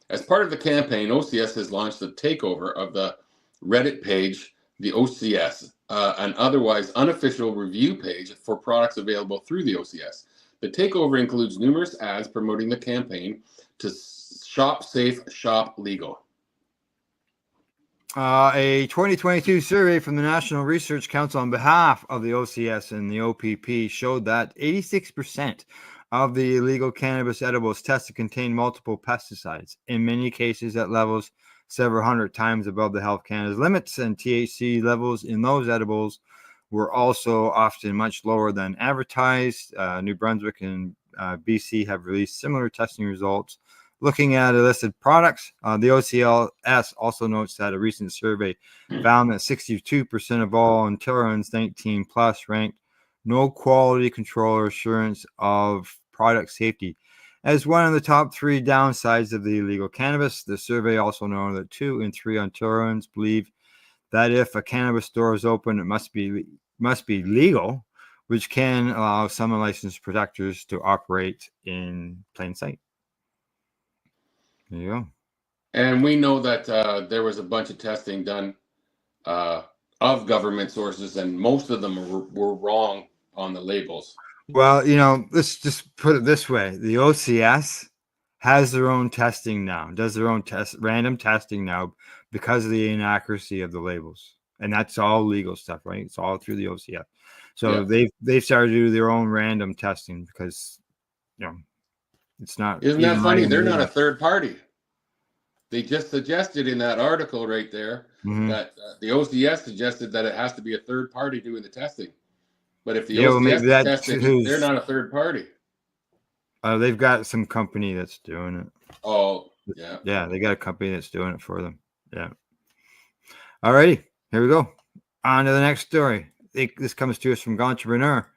As part of the campaign, OCS has launched the takeover of the Reddit page, the OCS, an otherwise unofficial review page for products available through the OCS. The takeover includes numerous ads promoting the campaign to shop safe, shop legal. A 2022 survey from the National Research Council on behalf of the OCS and the OPP showed that 86% of the illegal cannabis edibles tested contain multiple pesticides, in many cases at levels several hundred times above the Health Canada's limits, and THC levels in those edibles were also often much lower than advertised. New Brunswick and BC have released similar testing results. Looking at illicit products, the OCLS also notes that a recent survey found that 62% of all Ontarians 19 plus ranked no quality control or assurance of product safety as one of the top 3 downsides of the illegal cannabis. The survey also noted that 2 in 3 Ontarians believe that if a cannabis store is open, it must be legal, which can allow some unlicensed producers to operate in plain sight. There you go. And we know that there was a bunch of testing done of government sources, and most of them were wrong on the labels. Well, let's just put it this way. The OCS has their own testing now, does their own random testing now because of the inaccuracy of the labels. And that's all legal stuff, right? It's all through the OCS. So they've started to do their own random testing because, it's not. Isn't that funny? They're not a third party. They just suggested in that article right there that the OCS suggested that it has to be a third party doing the testing. But if the OCS is testing, they're not a third party. They've got some company that's doing it. Oh, yeah. Yeah, they got a company that's doing it for them. Yeah. All righty. Here we go. On to the next story. This comes to us from Entrepreneur.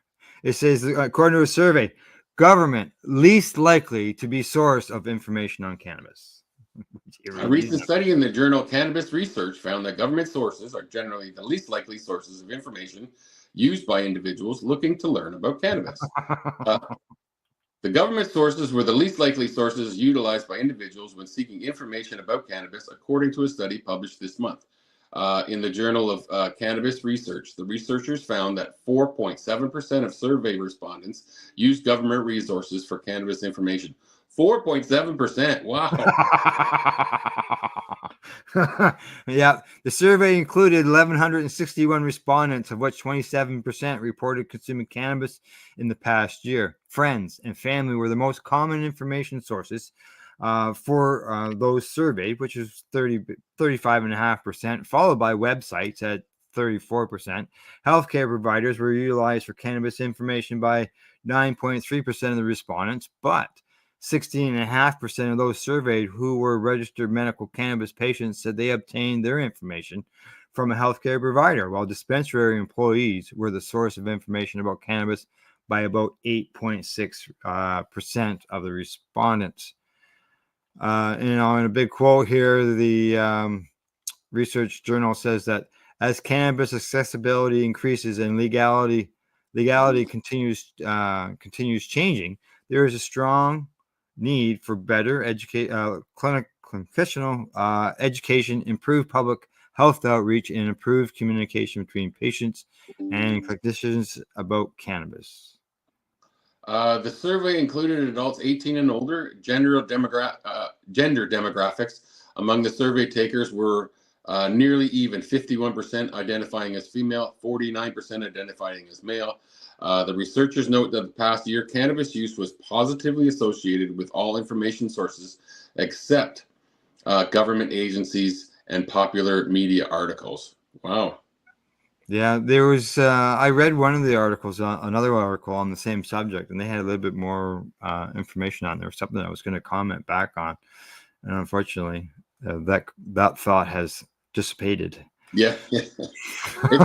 It says, according to a survey, government least likely to be source of information on cannabis. A recent study in the journal Cannabis Research found that government sources are generally the least likely sources of information used by individuals looking to learn about cannabis. The government sources were the least likely sources utilized by individuals when seeking information about cannabis, according to a study published this month. In the Journal of Cannabis Research, the researchers found that 4.7% of survey respondents used government resources for cannabis information. 4.7%. Wow. Yeah, the survey included 1,161 respondents, of which 27% reported consuming cannabis in the past year. Friends and family were the most common information sources for those surveyed, which is 35.5%, followed by websites at 34%. Healthcare providers were utilized for cannabis information by 9.3% of the respondents, but 16.5% of those surveyed who were registered medical cannabis patients said they obtained their information from a healthcare provider, while dispensary employees were the source of information about cannabis by about 8.6% of the respondents. In a big quote here, the research journal says that as cannabis accessibility increases and legality continues changing, there is a strong need for better clinician education, improved public health outreach, and improved communication between patients and clinicians about cannabis. The survey included adults 18 and older. Gender demographics among the survey takers were nearly even, 51% identifying as female, 49% identifying as male. The researchers note that the past year, cannabis use was positively associated with all information sources except government agencies and popular media articles. Wow. Yeah, there was. I read one of the articles, another article on the same subject, and they had a little bit more information on there. Something I was going to comment back on, and unfortunately, that thought has dissipated. Yeah, it's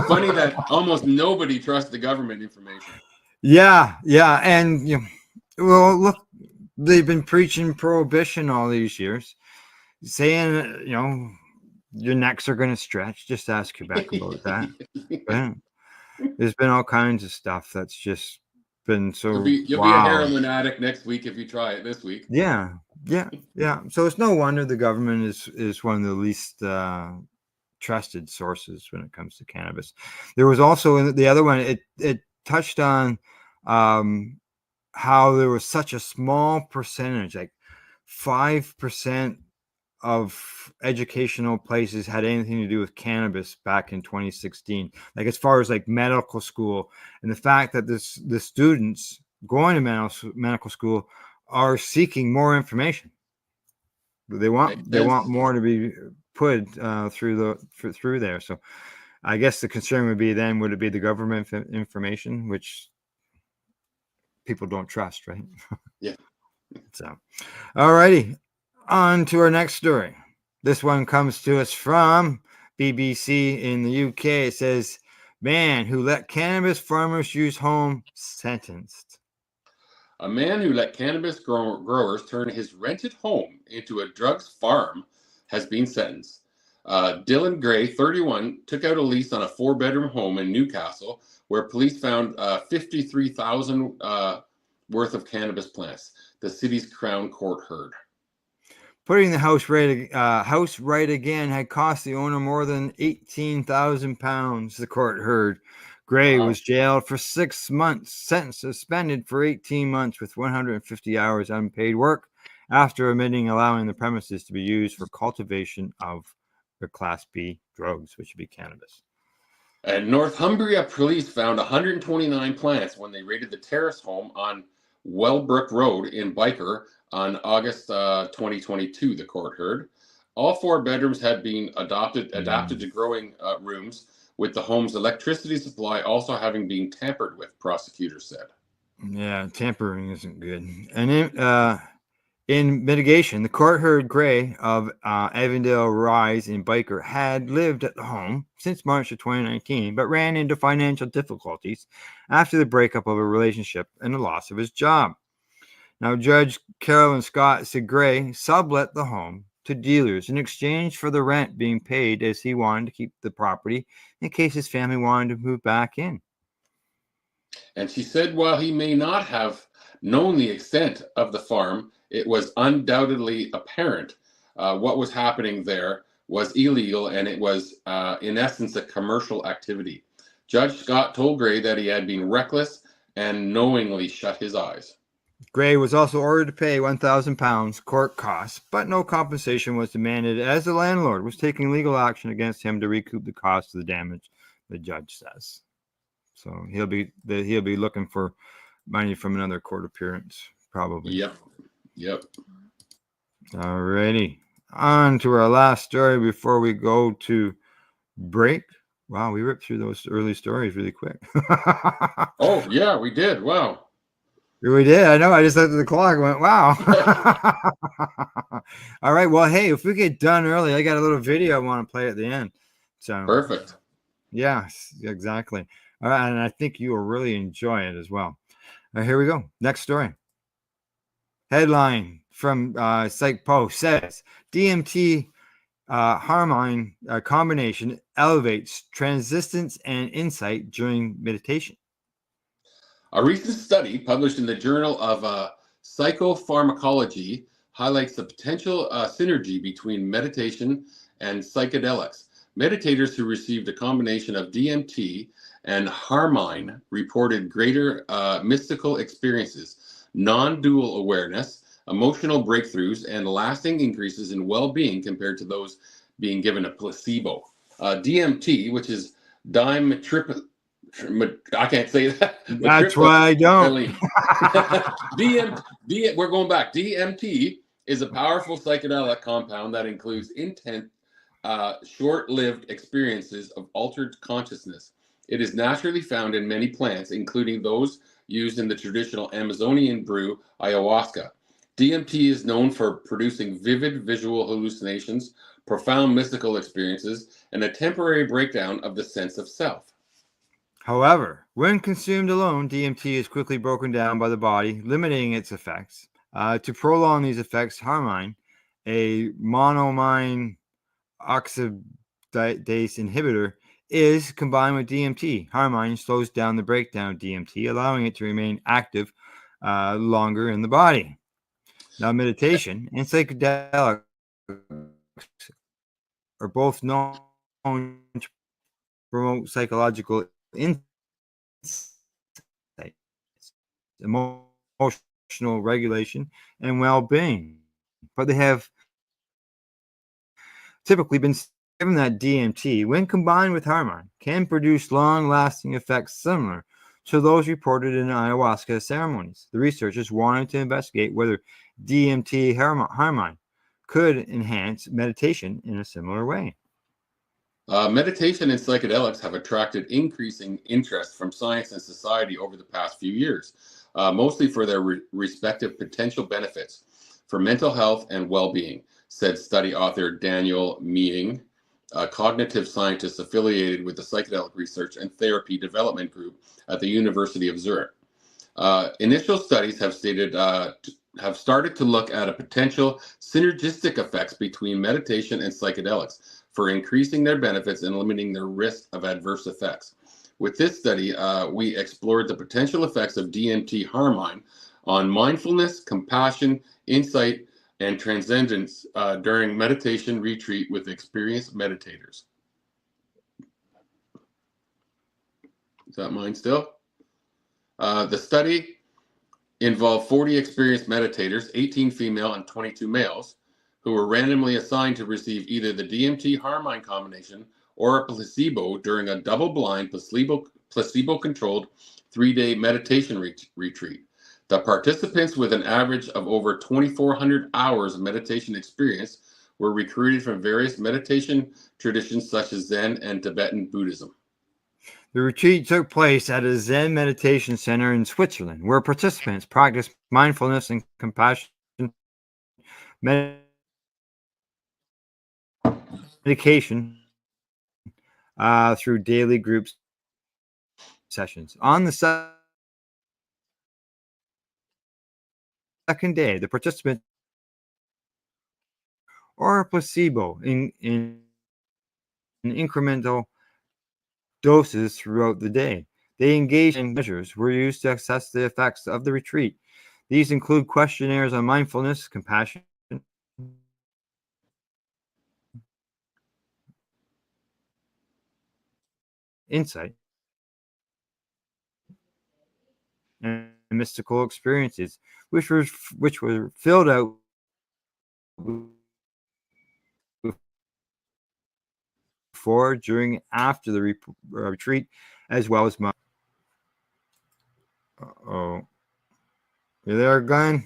funny that almost nobody trusts the government information. Yeah, and well, look, they've been preaching prohibition all these years, saying your necks are going to stretch. Just ask Quebec about that. But there's been all kinds of stuff that's just been so. You'll be a heroin addict next week if you try it this week. Yeah. So it's no wonder the government is one of the least trusted sources when it comes to cannabis. There was also the other one. It touched on how there was such a small percentage, like 5%. Of educational places had anything to do with cannabis back in 2016, like as far as like medical school, and the fact that the students going to medical school are seeking more information. They want more to be put through there. So I guess the concern would be then, would it be the government information, which people don't trust, right? Yeah. So all righty. On to our next story. This one comes to us from BBC in the UK. It says, man who let cannabis farmers use home sentenced. A man who let cannabis growers turn his rented home into a drugs farm has been sentenced. Dylan Gray, 31, took out a lease on a 4-bedroom home in Newcastle, where police found 53,000 worth of cannabis plants. The city's Crown Court heard. Putting the house right again had cost the owner more than £18,000, the court heard. Gray was jailed for 6 months, sentenced suspended for 18 months with 150 hours unpaid work after admitting allowing the premises to be used for cultivation of the Class B drugs, which would be cannabis. And Northumbria police found 129 plants when they raided the terrace home on Wellbrook Road in Biker on August 2022, the court heard. All 4 bedrooms had been adapted to growing rooms, with the home's electricity supply also having been tampered with, prosecutors said. Yeah, tampering isn't good. And in mitigation, the court heard Gray of Avondale Rise in Biker had lived at the home since March of 2019, but ran into financial difficulties after the breakup of a relationship and the loss of his job. Now, Judge Carolyn Scott said Gray sublet the home to dealers in exchange for the rent being paid, as he wanted to keep the property in case his family wanted to move back in. And she said while he may not have known the extent of the farm, it was undoubtedly apparent what was happening there was illegal, and it was, in essence, a commercial activity. Judge Scott told Gray that he had been reckless and knowingly shut his eyes. Gray was also ordered to pay £1,000 court costs, but no compensation was demanded, as the landlord was taking legal action against him to recoup the cost of the damage, the judge says. So he'll be looking for money from another court appearance, probably. Yep. All righty. On to our last story before we go to break. Wow, we ripped through those early stories really quick. Oh, yeah, we did. Wow. We did. I know. I just looked at the clock and went, wow. All right. Well, hey, if we get done early, I got a little video I want to play at the end. So perfect. Yes, exactly. All right. And I think you will really enjoy it as well. All right, here we go. Next story. Headline from Psych Post says DMT Harmine combination elevates transistence and insight during meditation. A recent study published in the Journal of Psychopharmacology highlights the potential synergy between meditation and psychedelics. Meditators who received a combination of DMT and Harmine reported greater mystical experiences, non-dual awareness, emotional breakthroughs, and lasting increases in well-being compared to those being given a placebo. DMT, which is dimetriptyl. I can't say that. That's why I don't. We're going back. DMT is a powerful psychedelic compound that includes intense, short-lived experiences of altered consciousness. It is naturally found in many plants, including those used in the traditional Amazonian brew, ayahuasca. DMT is known for producing vivid visual hallucinations, profound mystical experiences, and a temporary breakdown of the sense of self. However, when consumed alone, DMT is quickly broken down by the body, limiting its effects. To prolong these effects, harmine, a monoamine oxidase inhibitor, is combined with DMT. Harmine slows down the breakdown of DMT, allowing it to remain active longer in the body. Now, meditation and psychedelics are both known to promote psychological insight, emotional regulation, and well-being, but they have typically been given that DMT, when combined with harmine, can produce long-lasting effects similar to those reported in ayahuasca ceremonies. The researchers wanted to investigate whether DMT harmine could enhance meditation in a similar way. Meditation and psychedelics have attracted increasing interest from science and society over the past few years, mostly for their respective potential benefits for mental health and well-being, said study author Daniel Meeting, a cognitive scientist affiliated with the Psychedelic Research and Therapy Development Group at the University of Zurich. Initial studies have started to look at a potential synergistic effects between meditation and psychedelics for increasing their benefits and limiting their risk of adverse effects. With this study, we explored the potential effects of DMT harmine on mindfulness, compassion, insight, and transcendence during meditation retreat with experienced meditators. Is that mine still? The study involved 40 experienced meditators, 18 female and 22 males, who were randomly assigned to receive either the DMT harmine combination or a placebo during a double-blind, placebo-controlled 3-day meditation retreat. The participants, with an average of over 2,400 hours of meditation experience, were recruited from various meditation traditions such as Zen and Tibetan Buddhism. The retreat took place at a Zen meditation center in Switzerland, where participants practiced mindfulness and compassion medication through daily group sessions. On the second day, the participants or a placebo in incremental doses throughout the day. They engaged in measures were used to assess the effects of the retreat. These include questionnaires on mindfulness, compassion, insight, and mystical experiences, which were filled out before, during, and after the retreat, as well as my. Uh-oh. You there, Glenn?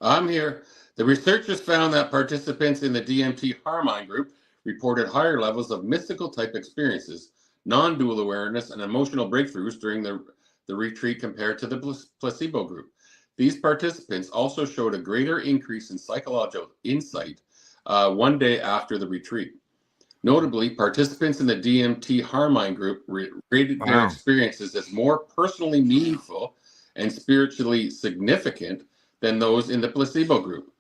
I'm here. The researchers found that participants in the DMT harmine group reported higher levels of mystical type experiences, non-dual awareness, and emotional breakthroughs during the retreat compared to the placebo group. These participants also showed a greater increase in psychological insight 1 day after the retreat. Notably, participants in the DMT harmine group rated their experiences as more personally meaningful and spiritually significant than those in the placebo group.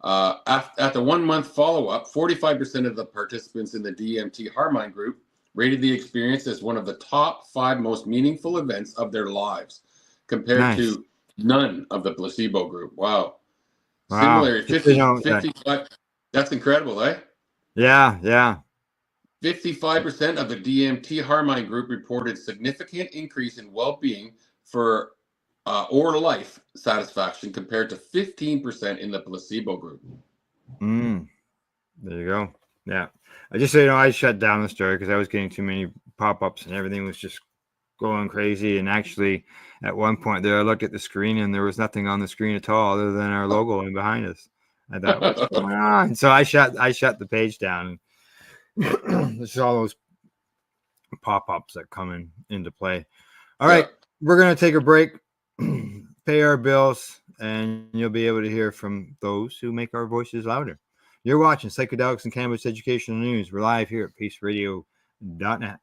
At the 1 month follow-up, 45% of the participants in the DMT harmine group rated the experience as one of the top 5 most meaningful events of their lives, compared to none of the placebo group. Wow. Similarly, 55. That's incredible, eh? Yeah. 55% of the DMT harmine group reported significant increase in well-being for or life satisfaction compared to 15% in the placebo group. There you go. Yeah. I just so you know, I shut down the story because I was getting too many pop-ups and everything was just going crazy. And actually, at one point there, I looked at the screen and there was nothing on the screen at all other than our logo and behind us. I thought, what's going on? So I shut the page down. There's all those pop-ups that come into play. All right, we're gonna take a break, pay our bills, and you'll be able to hear from those who make our voices louder. You're watching Psychedelics and Cannabis Educational News. We're live here at paceradio.net.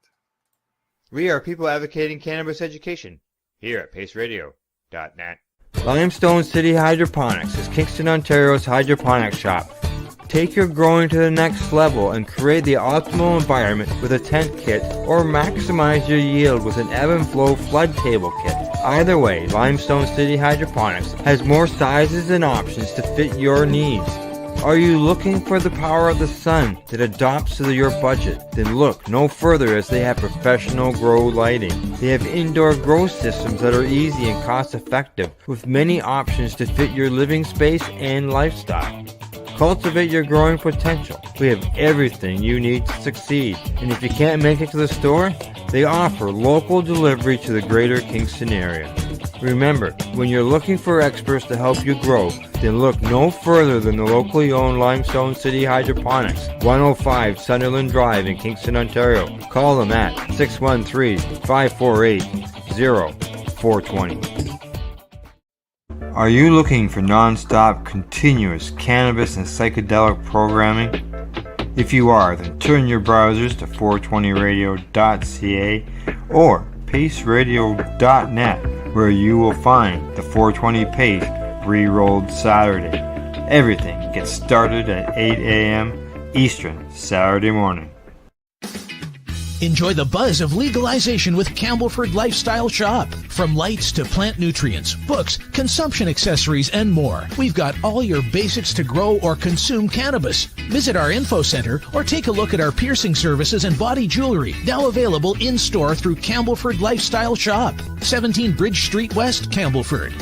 We are people advocating cannabis education here at paceradio.net. Limestone City Hydroponics is Kingston, Ontario's hydroponics shop. Take your growing to the next level and create the optimal environment with a tent kit, or maximize your yield with an ebb and flow flood table kit. Either way, Limestone City Hydroponics has more sizes and options to fit your needs. Are you looking for the power of the sun that adapts to your budget? Then look no further, as they have professional grow lighting. They have indoor grow systems that are easy and cost effective, with many options to fit your living space and lifestyle. Cultivate your growing potential. We have everything you need to succeed. And if you can't make it to the store, they offer local delivery to the greater Kingston area. Remember, when you're looking for experts to help you grow, then look no further than the locally owned Limestone City Hydroponics, 105 Sunderland Drive in Kingston, Ontario. Call them at 613-548-0420. Are you looking for non-stop, continuous cannabis and psychedelic programming? If you are, then turn your browsers to 420radio.ca or paceradio.net, where you will find the 420 Pace re-rolled Saturday. Everything gets started at 8 a.m. Eastern Saturday morning. Enjoy the buzz of legalization with Campbellford Lifestyle Shop. From lights to plant nutrients, books, consumption accessories, and more, we've got all your basics to grow or consume cannabis. Visit our info center or take a look at our piercing services and body jewelry, now available in-store through Campbellford Lifestyle Shop, 17 Bridge Street West, Campbellford.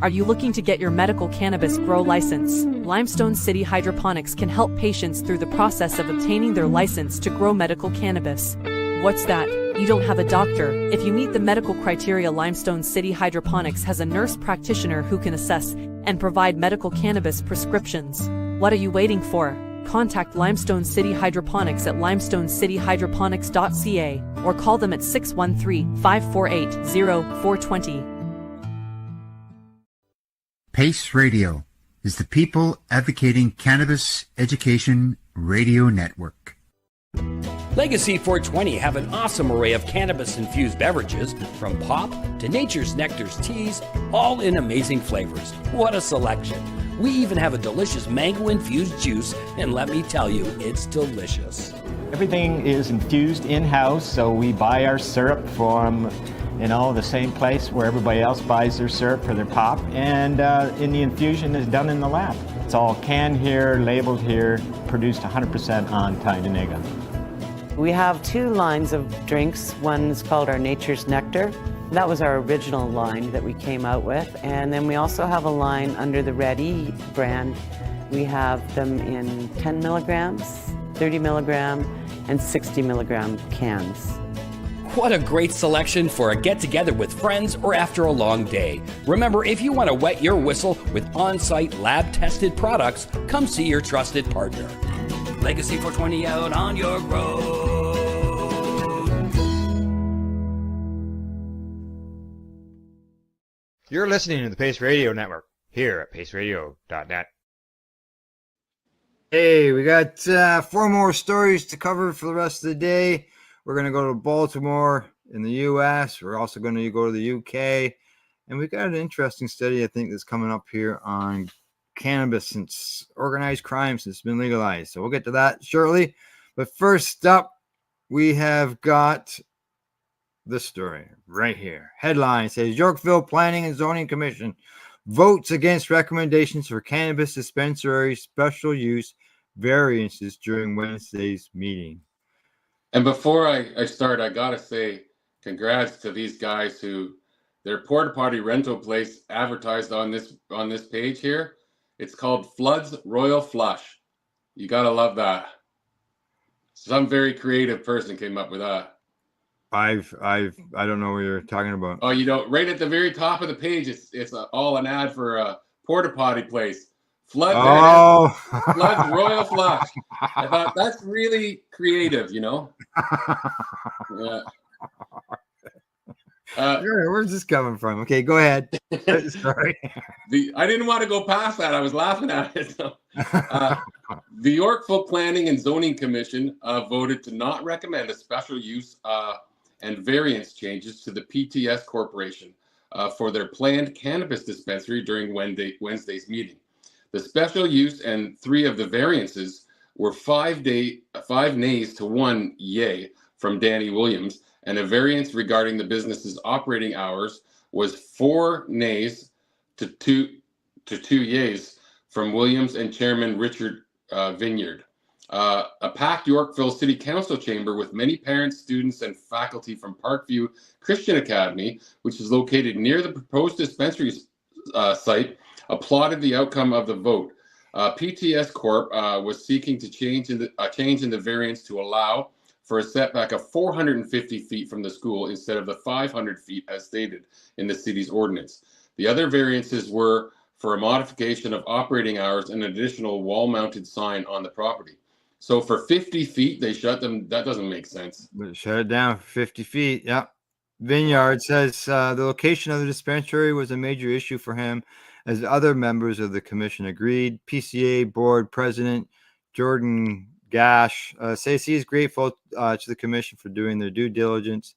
Are you looking to get your medical cannabis grow license? Limestone City Hydroponics can help patients through the process of obtaining their license to grow medical cannabis. What's that? You don't have a doctor. If you meet the medical criteria, Limestone City Hydroponics has a nurse practitioner who can assess and provide medical cannabis prescriptions. What are you waiting for? Contact Limestone City Hydroponics at limestonecityhydroponics.ca or call them at 613-548-0420. Pace Radio is the people advocating cannabis education radio network. Legacy 420 have an awesome array of cannabis-infused beverages, from pop to Nature's Nectar's teas, all in amazing flavors. What a selection! We even have a delicious mango-infused juice, and let me tell you, it's delicious. Everything is infused in-house, so we buy our syrup from the same place where everybody else buys their syrup for their pop, and the infusion is done in the lab. It's all canned here, labeled here, produced 100% on Tyndonega. We have two lines of drinks. One's called our Nature's Nectar. That was our original line that we came out with. And then we also have a line under the Red E brand. We have them in 10 milligrams, 30 milligram, and 60 milligram cans. What a great selection for a get-together with friends or after a long day. Remember, if you want to wet your whistle with on-site lab-tested products, come see your trusted partner. Legacy 420 out on your road. You're listening to the Pace Radio Network here at paceradio.net. Hey, we got 4 more stories to cover for the rest of the day. We're going to go to Baltimore in the U.S. We're also going to go to the U.K. And we've got an interesting study, I think, that's coming up here on cannabis since organized crime since it's been legalized. So we'll get to that shortly. But first up, we have got this story right here. Headline says Yorkville Planning and Zoning Commission votes against recommendations for cannabis dispensary special use variances during Wednesday's meeting. And before I start, I gotta say congrats to these guys who their porta potty rental place advertised on this page here. It's called Flood's Royal Flush. You gotta love that. Some very creative person came up with that. I don't know what you're talking about. Oh, right at the very top of the page, it's all an ad for a porta potty place. Flood Floods Royal Flush. I thought that's really creative, Yeah. Where's this coming from? Okay, go ahead. Sorry. I didn't want to go past that. I was laughing at it. So, the Yorkville Planning and Zoning Commission voted to not recommend a special use and variance changes to the PTS Corporation for their planned cannabis dispensary during Wednesday's meeting. The special use and 3 of the variances were 5 nays to 1 yay from Danny Williams, and a variance regarding the business's operating hours was 4 nays to 2 yays from Williams and Chairman Richard Vineyard. A packed Yorkville City Council chamber with many parents, students, and faculty from Parkview Christian Academy, which is located near the proposed dispensary site, applauded the outcome of the vote. PTS Corp was seeking to change in the variance to allow for a setback of 450 feet from the school instead of the 500 feet as stated in the city's ordinance. The other variances were for a modification of operating hours and an additional wall-mounted sign on the property. So for 50 feet, they shut them. That doesn't make sense. Shut it down for 50 feet. Yeah. Vineyard says the location of the dispensary was a major issue for him, as other members of the commission agreed. PCA board president Jordan Gash says he is grateful to the commission for doing their due diligence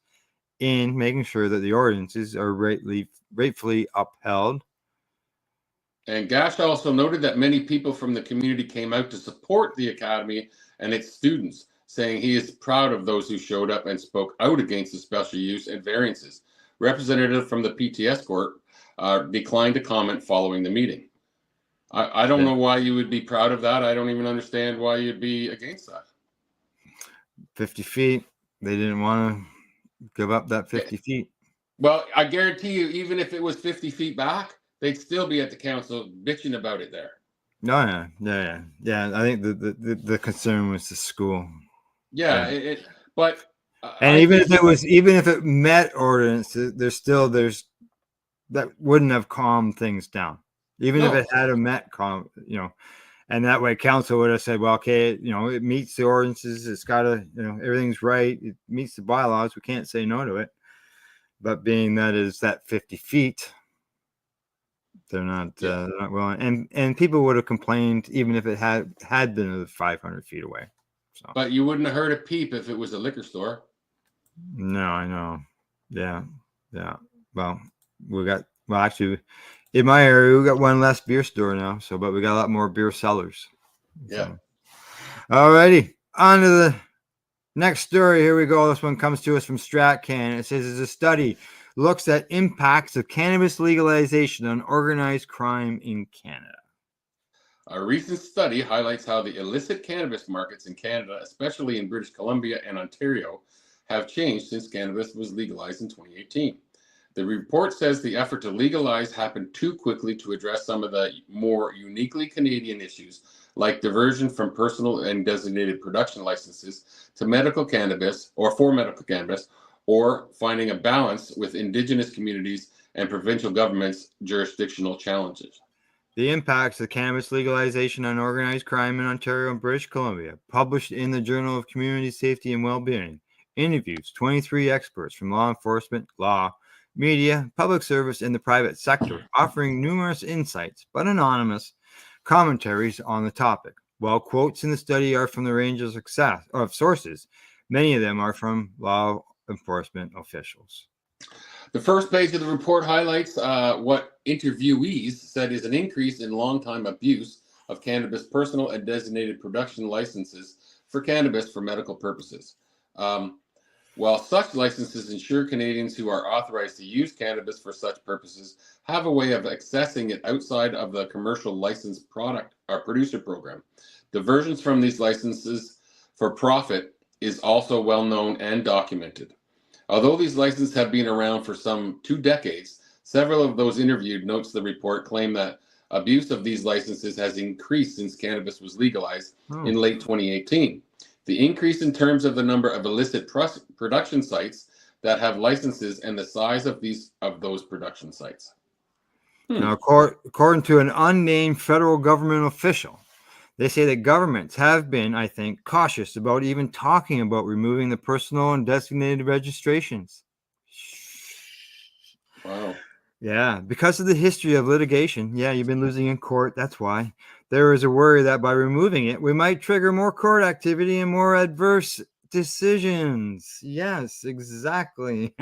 in making sure that the ordinances are rightfully upheld. And Gash also noted that many people from the community came out to support the academy and its students, saying he is proud of those who showed up and spoke out against the special use and variances. Representative from the PTS Corp declined to comment following the meeting. I don't know why you would be proud of that. I don't even understand why you'd be against that. 50 feet. They didn't want to give up that 50 feet. Well, I guarantee you, even if it was 50 feet back, they'd still be at the council bitching about it there. No, yeah. I think the concern was the school. Yeah, and even if it met ordinances, there's that wouldn't have calmed things down. Even if it had a met and that way council would have said, well, okay, it meets the ordinances, it's got to, everything's right, it meets the bylaws, we can't say no to it. But being that is that 50 feet. They're not willing, and people would have complained even if it had been 500 feet away. So. But you wouldn't have heard a peep if it was a liquor store. No, I know. Yeah. Well, actually, in my area, we got one less beer store now. But we got a lot more beer sellers. Yeah. Alrighty, on to the next story. Here we go. This one comes to us from StratCan. It says it's a study looks at impacts of cannabis legalization on organized crime in Canada. A recent study highlights how the illicit cannabis markets in Canada, especially in British Columbia and Ontario, have changed since cannabis was legalized in 2018. The report says the effort to legalize happened too quickly to address some of the more uniquely Canadian issues, like diversion from personal and designated production licenses to medical cannabis or finding a balance with Indigenous communities and provincial governments' jurisdictional challenges. The impacts of cannabis legalization on organized crime in Ontario and British Columbia, published in the Journal of Community Safety and Wellbeing, interviews 23 experts from law enforcement, law, media, public service, and the private sector, offering numerous insights, but anonymous, commentaries on the topic. While quotes in the study are from the range of sources, many of them are from law enforcement officials. The first page of the report highlights what interviewees said is an increase in long-time abuse of cannabis personal and designated production licenses for cannabis for medical purposes. While such licenses ensure Canadians who are authorized to use cannabis for such purposes have a way of accessing it outside of the commercial licensed product or producer program, diversions from these licenses for profit is also well known and documented. Although these licenses have been around for some 2 decades, several of those interviewed, notes the report, claim that Abuse of these licenses has increased since cannabis was legalized in Oh. late 2018. The increase in terms of the number of illicit production sites that have licenses and the size of those production sites. Now, according to an unnamed federal government official, they say that governments have been, I think, cautious about even talking about removing the personal and designated registrations. Wow. Yeah, because of the history of litigation. Yeah, you've been losing in court. That's why. There is a worry that by removing it, we might trigger more court activity and more adverse decisions. Yes, exactly.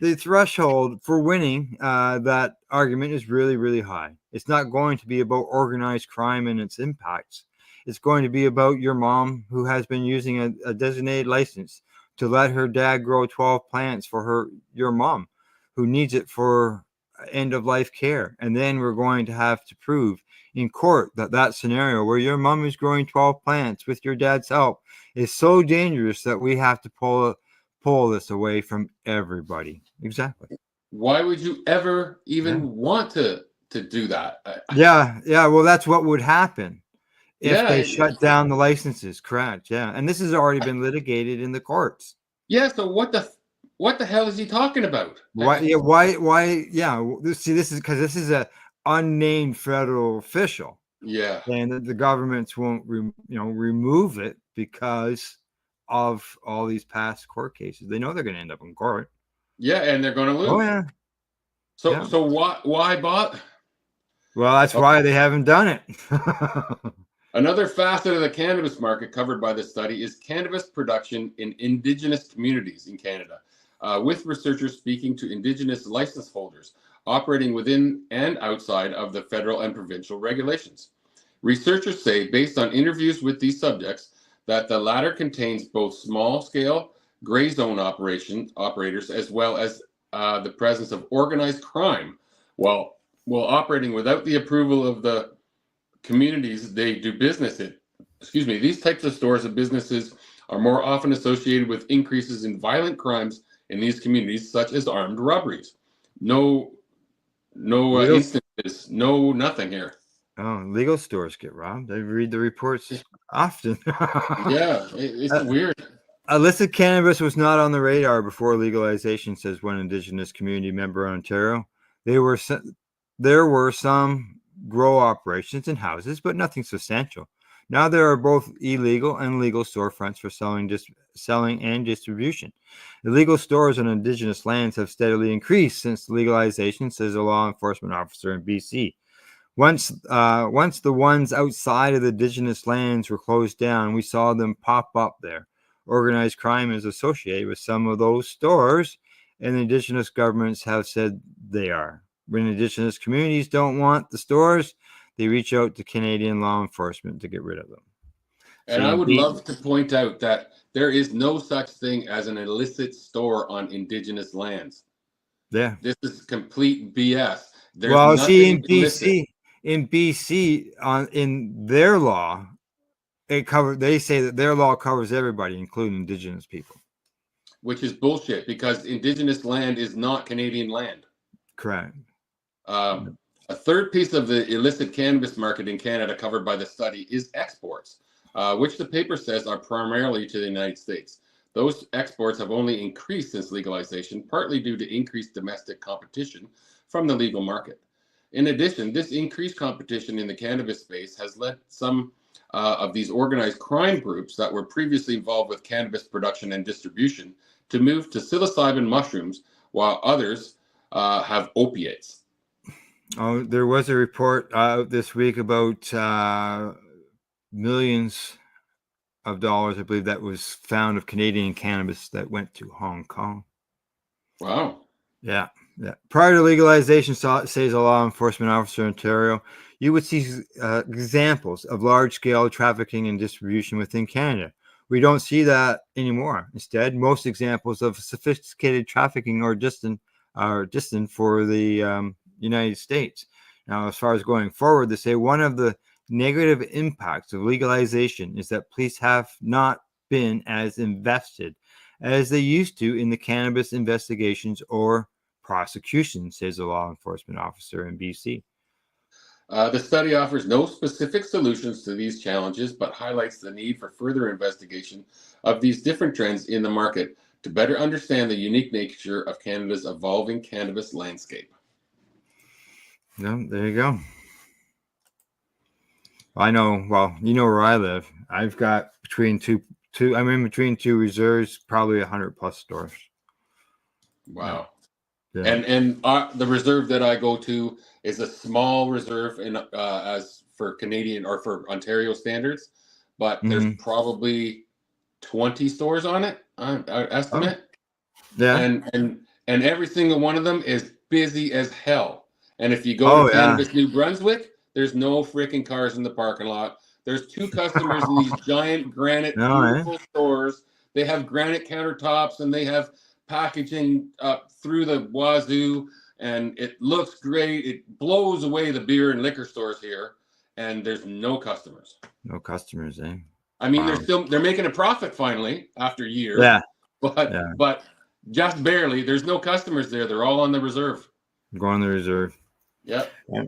The threshold for winning that argument is really, really high. It's not going to be about organized crime and its impacts. It's going to be about your mom who has been using a designated license to let her dad grow 12 plants for your mom who needs it for end of life care. And then we're going to have to prove in court that scenario where your mom is growing 12 plants with your dad's help is so dangerous that we have to pull this away from everybody. Exactly. Why would you ever even want to do that? Yeah. Well, that's what would happen if Yeah, they shut down the licenses. Correct. Yeah. And this has already been litigated in the courts. Yeah. So what the hell is he talking about? Why? Yeah. Why? Yeah. See, this is because this is a unnamed federal official. Yeah. And the governments won't, remove it because of all these past court cases. They know they're going to end up in court. Yeah, and they're going to lose. Oh yeah. So why bot? Well, that's why they haven't done it. Another facet of the cannabis market covered by this study is cannabis production in Indigenous communities in Canada, with researchers speaking to Indigenous license holders operating within and outside of the federal and provincial regulations. Researchers say, based on interviews with these subjects, that the latter contains both small-scale gray zone operators as well as the presence of organized crime while operating without the approval of the communities they do business in. These types of stores and businesses are more often associated with increases in violent crimes in these communities, such as armed robberies. No instances, nothing here. Oh, legal stores get robbed. I read the reports often. Yeah, it's weird. Illicit cannabis was not on the radar before legalization, says one Indigenous community member in Ontario. There were some grow operations in houses, but nothing substantial. Now there are both illegal and legal storefronts for selling and distribution. Illegal stores on Indigenous lands have steadily increased since legalization, says a law enforcement officer in BC. Once the ones outside of the Indigenous lands were closed down, we saw them pop up there. Organized crime is associated with some of those stores, and the Indigenous governments have said they are. When Indigenous communities don't want the stores, they reach out to Canadian law enforcement to get rid of them. And I would love to point out that there is no such thing as an illicit store on Indigenous lands. Yeah. This is complete BS. Well, see, in BC, in their law, they say that their law covers everybody, including Indigenous people. Which is bullshit, because Indigenous land is not Canadian land. Correct. A third piece of the illicit cannabis market in Canada covered by the study is exports, which the paper says are primarily to the United States. Those exports have only increased since legalization, partly due to increased domestic competition from the legal market. In addition, this increased competition in the cannabis space has led some of these organized crime groups that were previously involved with cannabis production and distribution to move to psilocybin mushrooms, while others have opiates. Oh, there was a report out this week about millions of dollars, I believe, that was found of Canadian cannabis that went to Hong Kong. Wow. Yeah. Prior to legalization, says a law enforcement officer in Ontario, you would see examples of large-scale trafficking and distribution within Canada. We don't see that anymore. Instead, most examples of sophisticated trafficking are distant for the United States. Now, as far as going forward, they say one of the negative impacts of legalization is that police have not been as invested as they used to in the cannabis investigations or prosecution, says a law enforcement officer in BC. The study offers no specific solutions to these challenges, but highlights the need for further investigation of these different trends in the market to better understand the unique nature of Canada's evolving cannabis landscape. Yeah, there you go. I know. Well, you know where I live. I've got between two. I'm in between two reserves, probably 100+ stores. Wow. Yeah. And the reserve that I go to is a small reserve in as for Canadian or for Ontario standards, but there's probably 20 stores on it. I estimate. Yeah. And every single one of them is busy as hell. And if you go to Cannabis New Brunswick, there's no freaking cars in the parking lot. There's 2 customers in these giant granite, beautiful stores. They have granite countertops and they have packaging up through the wazoo, and it looks great. It blows away the beer and liquor stores here, and there's no customers. No customers, eh? I mean, they're making a profit finally after years. Yeah. But just barely. There's no customers there. They're all on the reserve. Go on the reserve. Yep. Yep.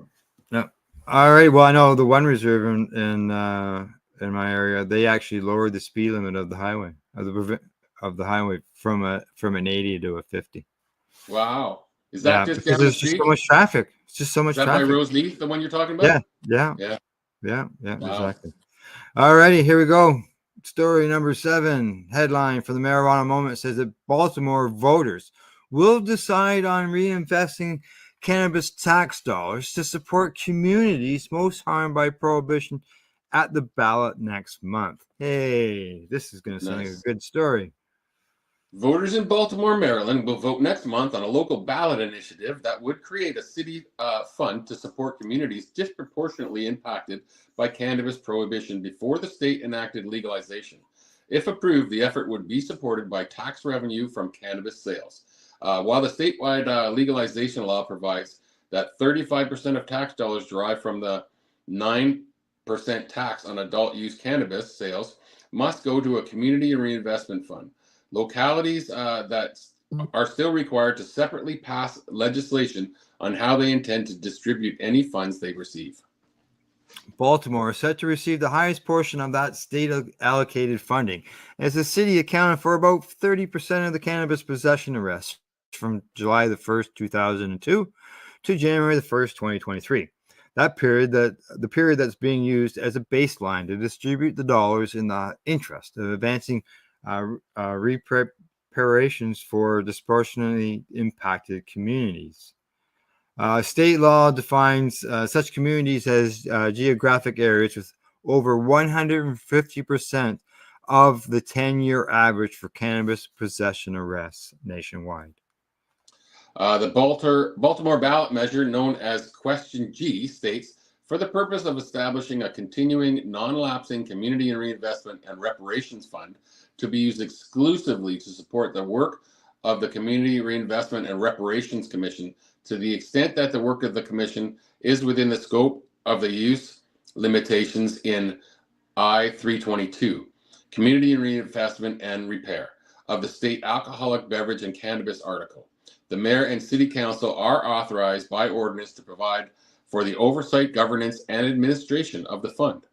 All right. Well, I know the one reserve in my area, they actually lowered the speed limit of the highway of the highway from an 80 to a 50. Wow. Is that just because down the there's street? just so much traffic. It's just so much Is that traffic. by Roseneath, the one you're talking about? Yeah. Wow. Exactly. All righty, here we go. Story number 7, headline for the Marijuana Moment says that Baltimore voters will decide on reinvesting cannabis tax dollars to support communities most harmed by prohibition at the ballot next month. Hey, this is going to sound like a good story. Voters in Baltimore, Maryland will vote next month on a local ballot initiative that would create a city fund to support communities disproportionately impacted by cannabis prohibition before the state enacted legalization. If approved, the effort would be supported by tax revenue from cannabis sales. While the statewide legalization law provides that 35% of tax dollars derived from the 9% tax on adult use cannabis sales must go to a community reinvestment fund. Localities that are still required to separately pass legislation on how they intend to distribute any funds they receive. Baltimore is set to receive the highest portion of that state allocated funding, as the city accounted for about 30% of the cannabis possession arrests from July the 1st, 2002 to January the 1st, 2023. The period that's being used as a baseline to distribute the dollars in the interest of advancing reparations for disproportionately impacted communities. State law defines such communities as geographic areas with over 150% of the 10-year average for cannabis possession arrests nationwide. The Baltimore ballot measure, known as Question G, states, for the purpose of establishing a continuing non-lapsing community and reinvestment and reparations fund to be used exclusively to support the work of the Community Reinvestment and Reparations Commission to the extent that the work of the Commission is within the scope of the use limitations in I-322, Community Reinvestment and Repair, of the State Alcoholic Beverage and Cannabis article. The Mayor and City Council are authorized by ordinance to provide for the oversight, governance, and administration of the fund.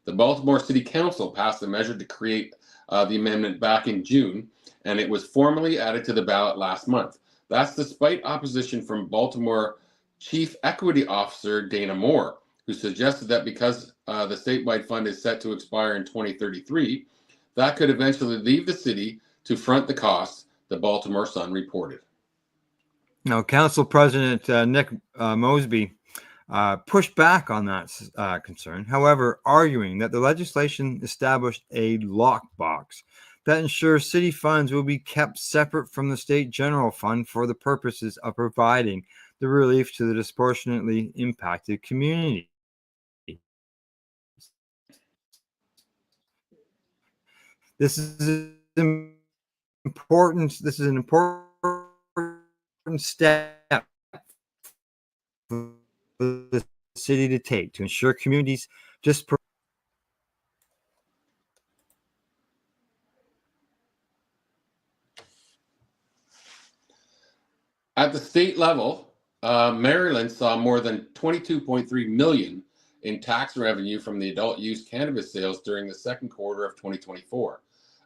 The Baltimore City Council passed a measure to create the amendment back in June, and it was formally added to the ballot last month. That's despite opposition from Baltimore Chief Equity Officer Dana Moore, who suggested that because the statewide fund is set to expire in 2033, that could eventually leave the city to front the costs, the Baltimore Sun reported. Now, Council President Nick Mosby pushed back on that concern, however, arguing that the legislation established a lockbox that ensures city funds will be kept separate from the state general fund for the purposes of providing the relief to the disproportionately impacted community. This is an important step for the city to take to ensure communities At the state level, Maryland saw more than 22.3 million in tax revenue from the adult use cannabis sales during the second quarter of 2024,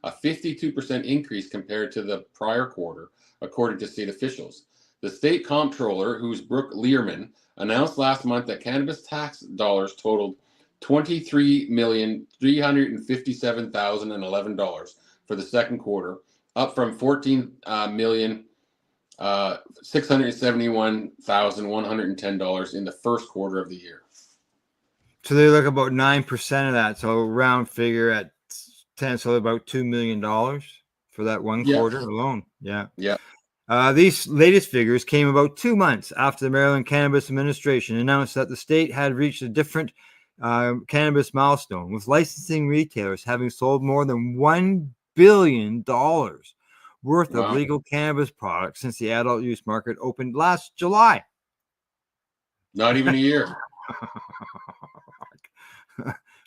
a 52% increase compared to the prior quarter, according to state officials. The state comptroller, who's Brooke Learman, announced last month that cannabis tax dollars totaled $23,357,011 for the second quarter, up from $14,671,110 in the first quarter of the year. So they look about 9% of that. So round figure at 10, so about $2 million for that one quarter alone. Yeah. Yeah. These latest figures came about 2 months after the Maryland Cannabis Administration announced that the state had reached a different cannabis milestone, with licensing retailers having sold more than $1 billion worth of legal cannabis products since the adult use market opened last July. Not even a year.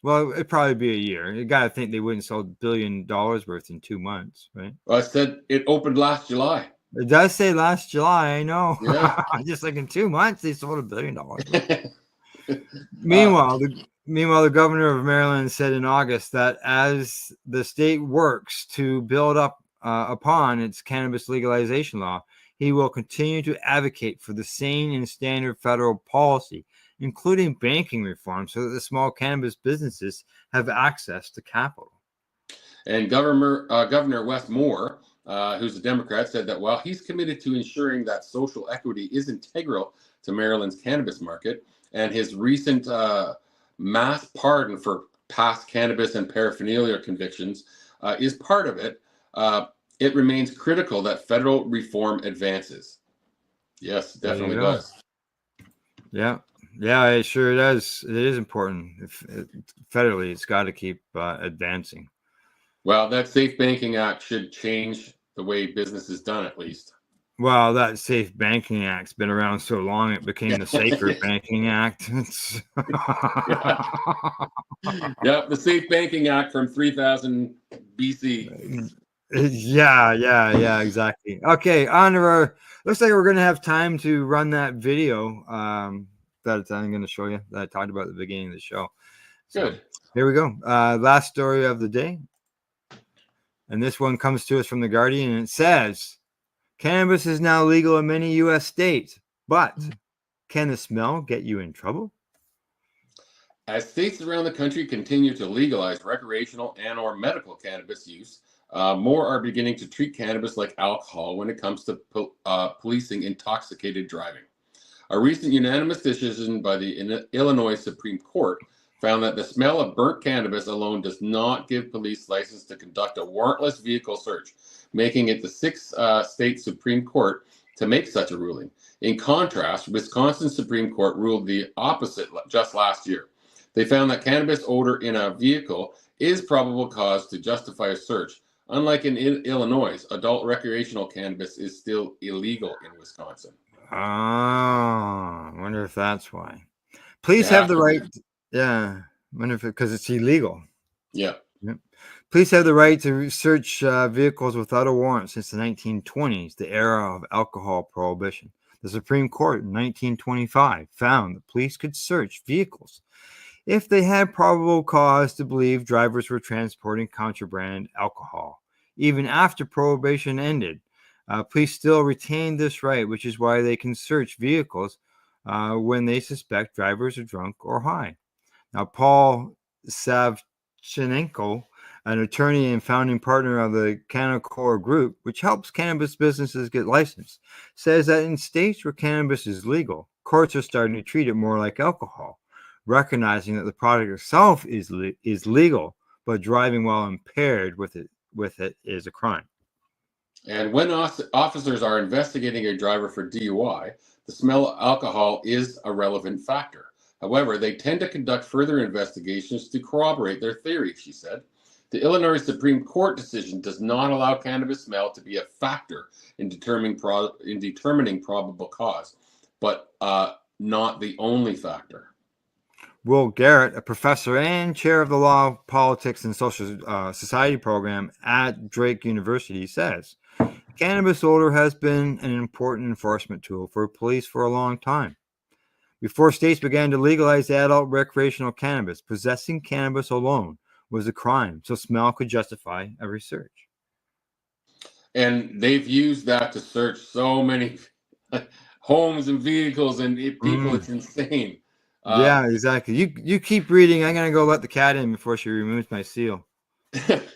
Well, it'd probably be a year. You got to think they wouldn't sell $1 billion worth in 2 months, right? Well, I said it opened last July. It does say last July, I know. Yeah. Just like in 2 months, they sold $1 billion. Meanwhile, the governor of Maryland said in August that as the state works to build up upon its cannabis legalization law, he will continue to advocate for the sane and standard federal policy, including banking reform, so that the small cannabis businesses have access to capital. And Governor Wes Moore, who's a Democrat, said that while he's committed to ensuring that social equity is integral to Maryland's cannabis market, and his recent mass pardon for past cannabis and paraphernalia convictions is part of it, it remains critical that federal reform advances. Yes, definitely does. Yeah. Yeah, it sure does. It is important. Federally, it's got to keep advancing. Well, that Safe Banking Act should change the way business is done, at least. Well, that Safe Banking Act's been around so long, it became the Safer Banking Act. Yeah, the Safe Banking Act from 3000 BC. Yeah, exactly. Okay, on to our, looks like we're going to have time to run that video that I'm going to show you that I talked about at the beginning of the show. So, good. Here we go. Last story of the day. And this one comes to us from The Guardian, and it says, cannabis is now legal in many U.S. states, but can the smell get you in trouble? As states around the country continue to legalize recreational and or medical cannabis use, more are beginning to treat cannabis like alcohol when it comes to policing intoxicated driving. A recent unanimous decision by the Illinois Supreme Court found that the smell of burnt cannabis alone does not give police license to conduct a warrantless vehicle search, making it the sixth state Supreme Court to make such a ruling. In contrast, Wisconsin Supreme Court ruled the opposite just last year. They found that cannabis odor in a vehicle is probable cause to justify a search. Unlike in Illinois, adult recreational cannabis is still illegal in Wisconsin. Oh, I wonder if that's why. Police have the right. Yeah, I wonder if because it's illegal. Yeah. Police have the right to search vehicles without a warrant since the 1920s, the era of alcohol prohibition. The Supreme Court in 1925 found that police could search vehicles if they had probable cause to believe drivers were transporting contraband alcohol. Even after prohibition ended, police still retained this right, which is why they can search vehicles when they suspect drivers are drunk or high. Now, Paul Savchenko, an attorney and founding partner of the Canacor Group, which helps cannabis businesses get licensed, says that in states where cannabis is legal, courts are starting to treat it more like alcohol, recognizing that the product itself is legal, but driving while impaired with it is a crime. And when officers are investigating a driver for DUI, the smell of alcohol is a relevant factor. However, they tend to conduct further investigations to corroborate their theory, she said. The Illinois Supreme Court decision does not allow cannabis smell to be a factor in determining probable cause, but not the only factor. Will Garrett, a professor and chair of the Law, Politics, and Social Society program at Drake University, says, Cannabis odor has been an important enforcement tool for police for a long time. Before states began to legalize adult recreational cannabis, possessing cannabis alone was a crime, so smell could justify every search. And they've used that to search so many homes and vehicles and people. It's insane. Yeah, exactly. You keep reading. I'm gonna go let the cat in before she removes my seal.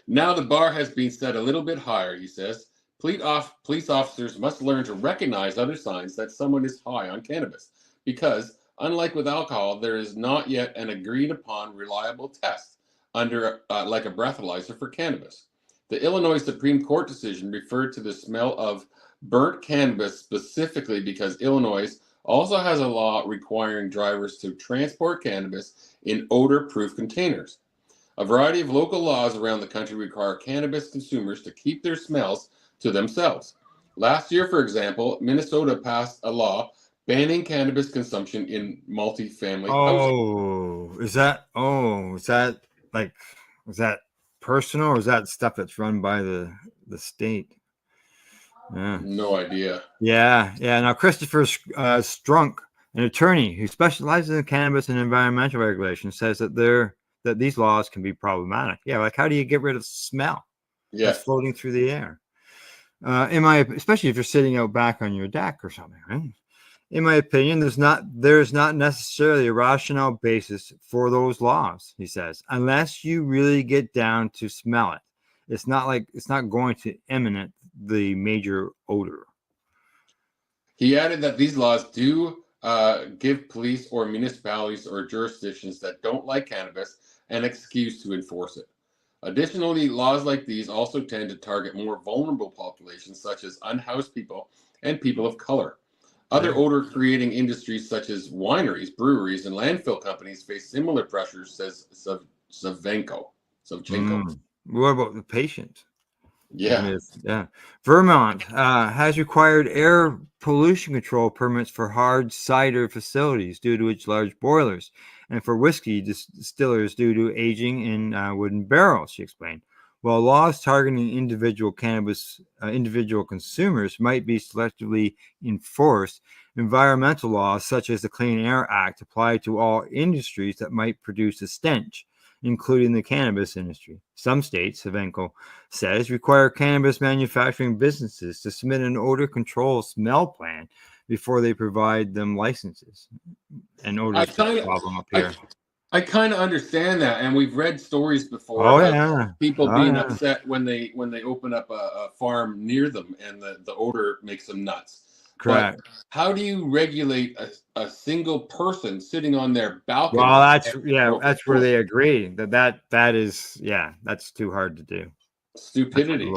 Now the bar has been set a little bit higher, he says. Police officers must learn to recognize other signs that someone is high on cannabis, because unlike with alcohol, there is not yet an agreed upon reliable test under like a breathalyzer for cannabis. The Illinois Supreme Court decision referred to the smell of burnt cannabis specifically because Illinois also has a law requiring drivers to transport cannabis in odor-proof containers. A variety of local laws around the country require cannabis consumers to keep their smells to themselves. Last year, for example, Minnesota passed a law banning cannabis consumption in multi-family housing. Is that personal, or is that stuff that's run by the state? Yeah. No idea. Yeah. Now, Christopher Strunk, an attorney who specializes in cannabis and environmental regulation, says that these laws can be problematic. Yeah, like how do you get rid of smell that's floating through the air? Especially if you're sitting out back on your deck or something, right? In my opinion, there's not necessarily a rational basis for those laws, he says, unless you really get down to smell it. It's not going to emanate the major odor. He added that these laws do give police or municipalities or jurisdictions that don't like cannabis an excuse to enforce it. Additionally, laws like these also tend to target more vulnerable populations, such as unhoused people and people of color. Other odor-creating industries, such as wineries, breweries, and landfill companies, face similar pressures, says Savchenko. What about the patient? Yeah. Vermont has required air pollution control permits for hard cider facilities due to its large boilers, and for whiskey distillers due to aging in wooden barrels, she explained. While laws targeting individual consumers might be selectively enforced, environmental laws such as the Clean Air Act apply to all industries that might produce a stench, including the cannabis industry. Some states, Savchenko says, require cannabis manufacturing businesses to submit an odor control smell plan before they provide them licenses. And odor is a problem up here. I kind of understand that, and we've read stories before about people being upset when they open up a farm near them, and the odor makes them nuts. Correct. But how do you regulate a single person sitting on their balcony? Well, that's where they agree that's too hard to do. Stupidity.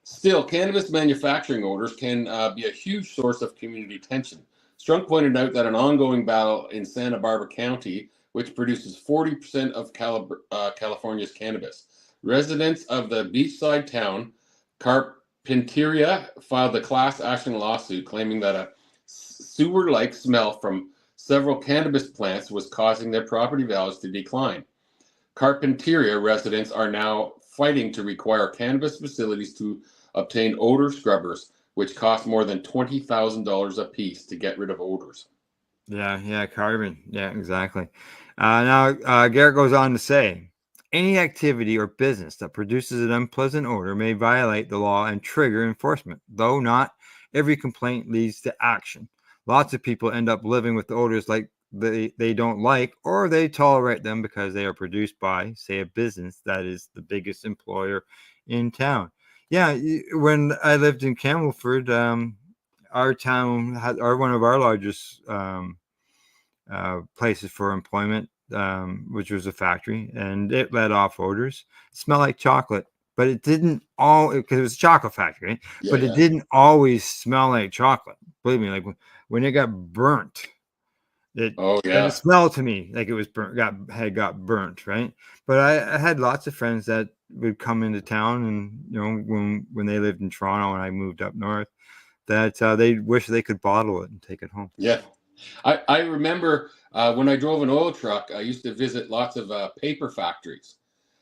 Still, cannabis manufacturing odors can be a huge source of community tension. Strunk pointed out that an ongoing battle in Santa Barbara County, which produces 40% of California's cannabis. Residents of the beachside town, Carpinteria, filed a class action lawsuit claiming that a sewer-like smell from several cannabis plants was causing their property values to decline. Carpinteria residents are now fighting to require cannabis facilities to obtain odor scrubbers, which cost more than $20,000 a piece to get rid of odors. Yeah, carbon. Yeah, exactly. Now, Garrett goes on to say, any activity or business that produces an unpleasant odor may violate the law and trigger enforcement, though not every complaint leads to action. Lots of people end up living with odors like they don't like, or they tolerate them because they are produced by, say, a business that is the biggest employer in town. Yeah, when I lived in Campbellford, our town had one of our largest places for employment, which was a factory, and it let off odors. It smelled like chocolate, but it didn't because it was a chocolate factory, right? It didn't always smell like chocolate. Believe me, like when it got burnt, it smelled to me like it was burnt, got burnt, right? But I had lots of friends that would come into town, and when they lived in Toronto and I moved up north, that they wish they could bottle it and take it home. Yeah, I remember when I drove an oil truck, I used to visit lots of paper factories.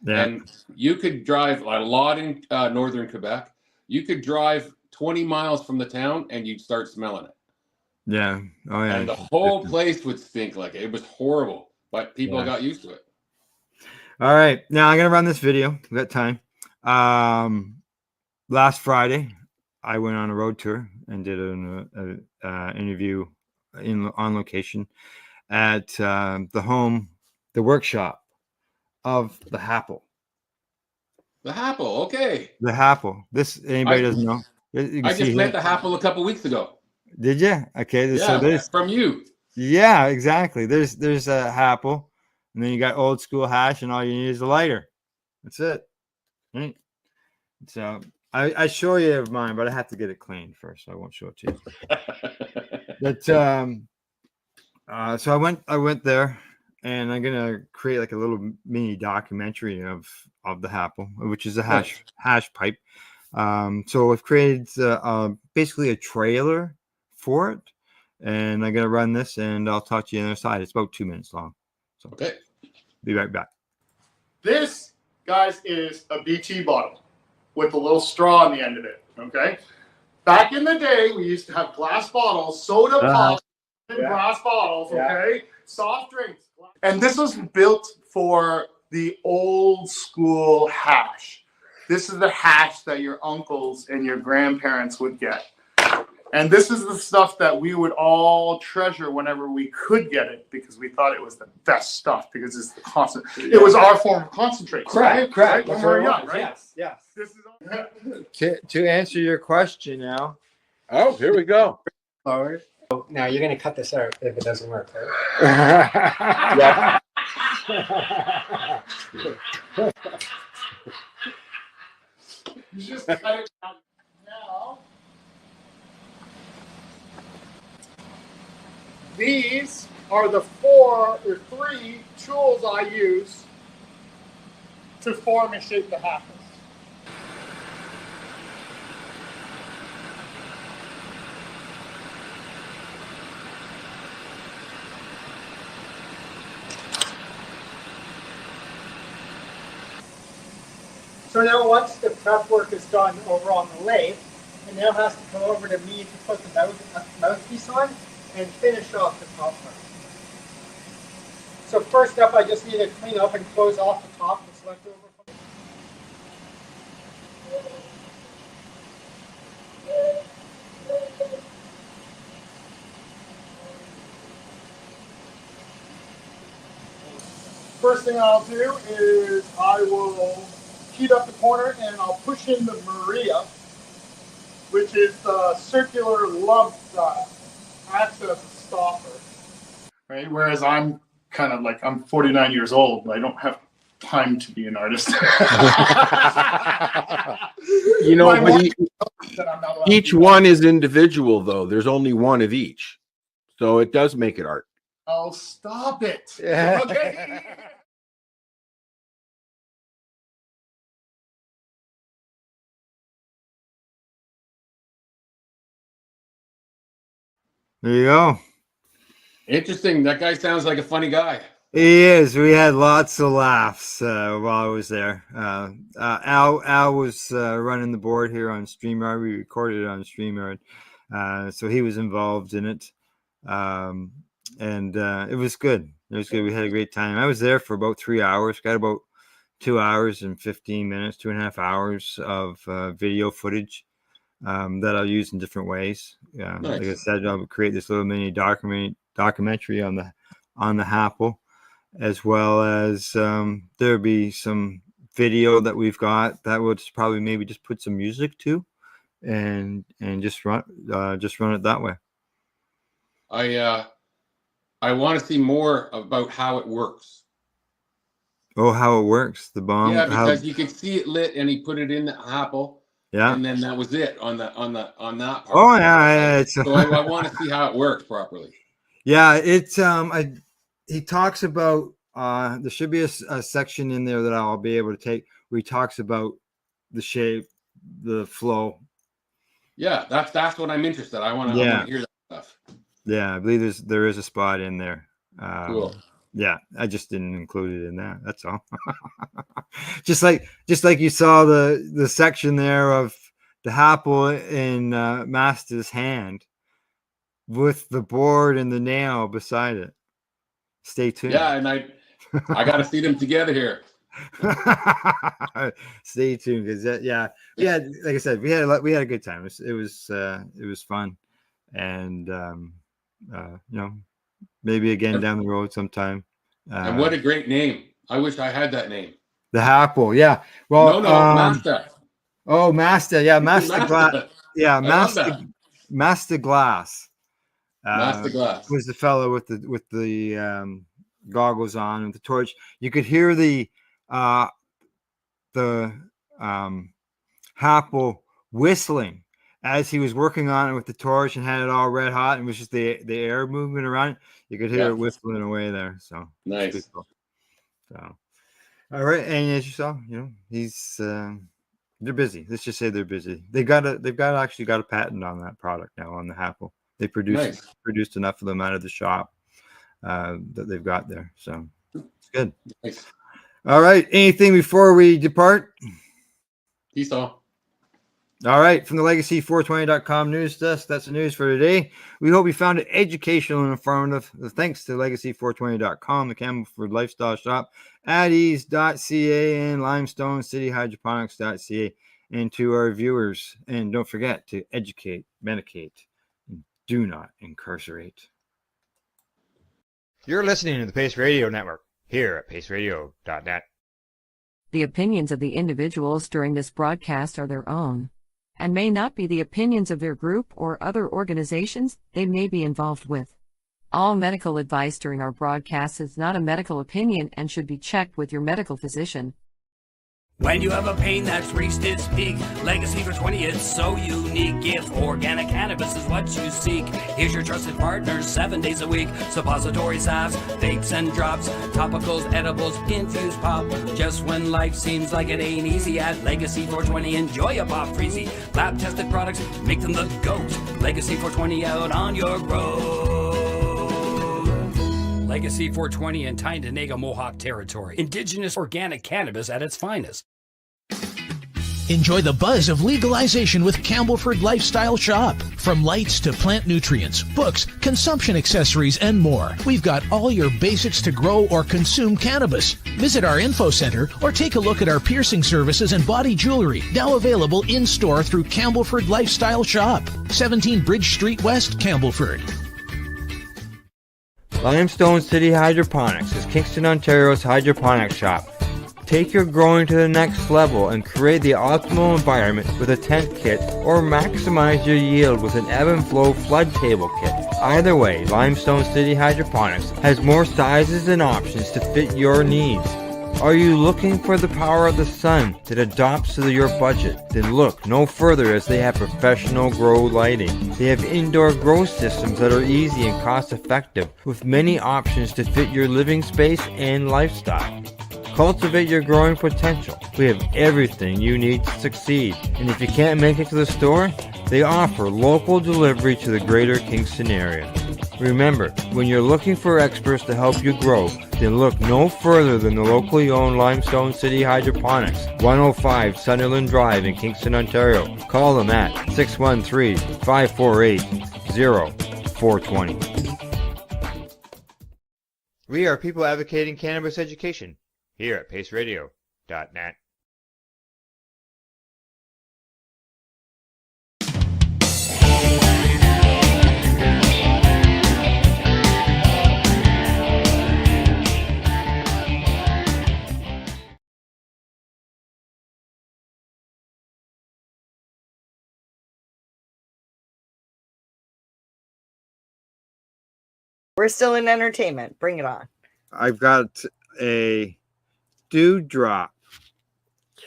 Yeah. And you could drive a lot in northern Quebec. You could drive 20 miles from the town and you'd start smelling it. Yeah. Oh yeah. And the whole place would stink like it. It was horrible, but people got used to it. All right. Now I'm gonna run this video. We got time. Last Friday, I went on a road tour and did an interview on location at the workshop of the Happle. The Happle, okay. The Happle. This anybody doesn't know. I just met the Happle a couple weeks ago. Did you? Okay. Yeah, So there's from you. Yeah, exactly. There's a Happle, and then you got old school hash, and all you need is a lighter. That's it. Right. So I show you mine, but I have to get it cleaned first, so I won't show it to you. But so I went there, and I'm gonna create like a little mini documentary of the Happle, which is a hash pipe. So I've created basically a trailer for it, and I'm gonna run this, and I'll talk to you on the other side. It's about 2 minutes long. So okay, be right back. This, guys, is a BT bottle with a little straw on the end of it. Okay. Back in the day, we used to have glass bottles, soda pop, glass bottles. Okay, soft drinks, and this was built for the old school hash. This is the hash that your uncles and your grandparents would get. And this is the stuff that we would all treasure whenever we could get it, because we thought it was the best stuff, because it's the constant. It was our form of concentrate. Correct. Right? When we were young, right? Yes. This is To answer your question now. Oh, here we go. Forward. Now you're going to cut this out if it doesn't work, right? You just cut it out now. These are the 3 tools I use to form and shape the happles. So now once the prep work is done over on the lathe, it now has to come over to me to put the mouthpiece on and finish off the top part. So first up, I just need to clean up and close off the top that's left over. First thing I'll do is I will heat up the corner and I'll push in the Maria, which is the circular love that acts as a stopper. Right? Whereas I'm kind of like, I'm 49 years old, but I don't have time to be an artist. You know, but each one is individual, though. There's only one of each. So it does make it art. Oh, stop it. Okay. There you go. Interesting. That guy sounds like a funny guy. He is. We had lots of laughs while I was there. Al was running the board here on StreamYard. We recorded it on StreamYard. So he was involved in it. And it was good. It was good. We had a great time. I was there for about 3 hours. Got about 2 hours and 15 minutes, 2.5 hours of video footage that I'll use in different ways. Nice. Like I said, I'll create this little mini documentary on the Happle, as well as there'll be some video that we've got that we'll just probably maybe just put some music to, and just run it that way. I want to see more about how it works. Oh, how it works, the bomb. Yeah, because you could see it lit, and he put it in the Happle. Yeah, and then that was it on that part. Oh yeah, so I want to see how it works properly. Yeah, it's he talks about there should be a section in there that I'll be able to take where he talks about the shape, the flow. Yeah, that's what I'm interested. I want to hear that stuff. Yeah, I believe there is a spot in there. Cool. Yeah, I just didn't include it in that. That's all. just like you saw the section there of the apple in Master's hand with the board and the nail beside it. Stay tuned. Yeah, and I got to see them together here. Stay tuned, because like I said, we had a good time. It was fun, and maybe again down the road sometime. And what a great name! I wish I had that name. The apple, yeah. Well, Master. Oh, Master, yeah, Master Glass, yeah, Master Glass. Master Glass was the fellow with the goggles on and the torch. You could hear the apple whistling as he was working on it with the torch and had it all red hot, and it was just the air moving around. You could hear it whistling away there. So nice. Cool. So, all right, and as you saw, he's they're busy. Let's just say they're busy. They've actually got a patent on that product now, on the apple. They produced enough of them out of the shop that they've got there. So it's good. Nice. All right. Anything before we depart? Peace all. All right. From the Legacy420.com news desk, that's the news for today. We hope you found it educational and informative. Thanks to Legacy420.com, the Campbellford Lifestyle Shop, at ease.ca, and Limestone City Hydroponics.ca, and to our viewers. And don't forget to educate, medicate, and do not incarcerate. You're listening to the Pace Radio Network here at paceradio.net. The opinions of the individuals during this broadcast are their own, and may not be the opinions of their group or other organizations they may be involved with. All medical advice during our broadcast is not a medical opinion and should be checked with your medical physician. When you have a pain that's reached its peak, Legacy for 20, it's so unique. If organic cannabis is what you seek, here's your trusted partner 7 days a week. Suppository salves, vapes and drops, topicals, edibles, infused pop. Just when life seems like it ain't easy, at Legacy 420, enjoy a pop freezy. Lab tested products, make them the GOAT. Legacy 420 out on your road. Legacy 420 in Tyndonega Mohawk territory. Indigenous organic cannabis at its finest. Enjoy the buzz of legalization with Campbellford Lifestyle Shop. From lights to plant nutrients, books, consumption accessories, and more, we've got all your basics to grow or consume cannabis. Visit our info center or take a look at our piercing services and body jewelry, now available in-store through Campbellford Lifestyle Shop, 17 Bridge Street West, Campbellford. Limestone City Hydroponics is Kingston, Ontario's hydroponics shop. Take your growing to the next level and create the optimal environment with a tent kit, or maximize your yield with an ebb and flow flood table kit. Either way, Limestone City Hydroponics has more sizes and options to fit your needs. Are you looking for the power of the sun that adapts to your budget? Then look no further, as they have professional grow lighting. They have indoor grow systems that are easy and cost effective, with many options to fit your living space and lifestyle. Cultivate your growing potential. We have everything you need to succeed. And if you can't make it to the store, they offer local delivery to the greater Kingston area. Remember, when you're looking for experts to help you grow, then look no further than the locally owned Limestone City Hydroponics, 105 Sunderland Drive in Kingston, Ontario. Call them at 613-548-0420. We are people advocating cannabis education here at paceradio.net. We're still in entertainment. Bring it on. I've got a dewdrop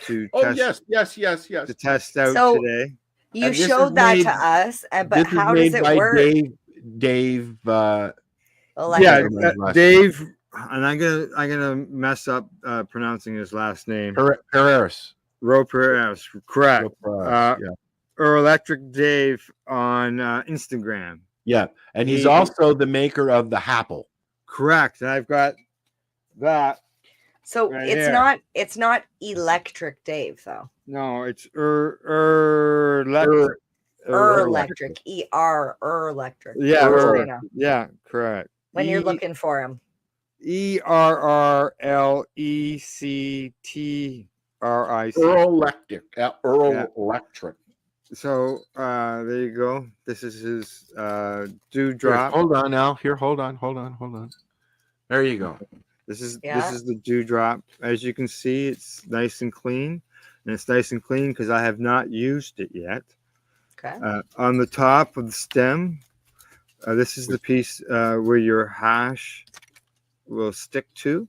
to test. Yes. To test out So, today. You And this showed is that made- to us, but This how is does made it by work? Dave. Dave, and I'm gonna mess up pronouncing his last name. Pereira. Pereira, correct. Yeah. Or Electric Dave on Instagram. Yeah, and he's also the maker of the Happle. Correct. And I've got that. So Right it's here. not electric Dave though. No, it's electric. Electric. Electric. Yeah, Just so you know. yeah, correct. When you're looking for him. ERRLECTRIC. Electric. Electric. So there you go. This is his Here, dewdrop. hold on now. Here, hold on. There you go. This is the dewdrop. As you can see, it's nice and clean, and it's nice and clean because I have not used it yet. Okay. On the top of the stem, this is the piece where your hash will stick to.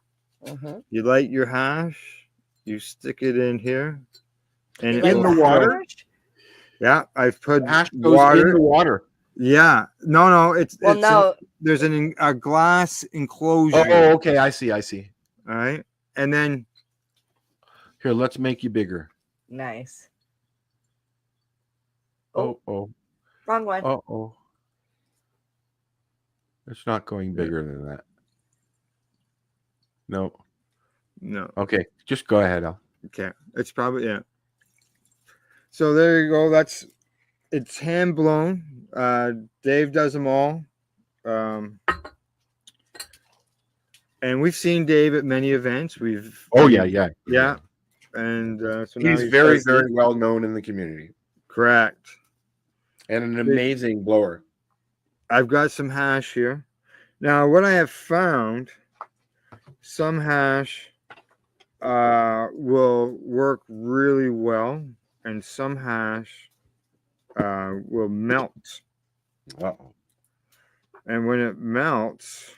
You light your hash, you stick it in here, and in the water. Yeah, I've put hash goes in the water. Yeah, no, it's no. There's a glass enclosure. Oh, okay, I see. All right, and then here, let's make you bigger. Nice. Oh. Wrong one. Oh. It's not going bigger than that. No. Okay, just go ahead, Al. Okay, it's probably So there you go. It's hand blown. Dave does them all. And we've seen Dave at many events. Yeah. And so now he's very, very well known in the community. Correct. And an amazing blower. I've got some hash here. Now, what I have found, some hash will work really well, and some hash will melt. And when it melts,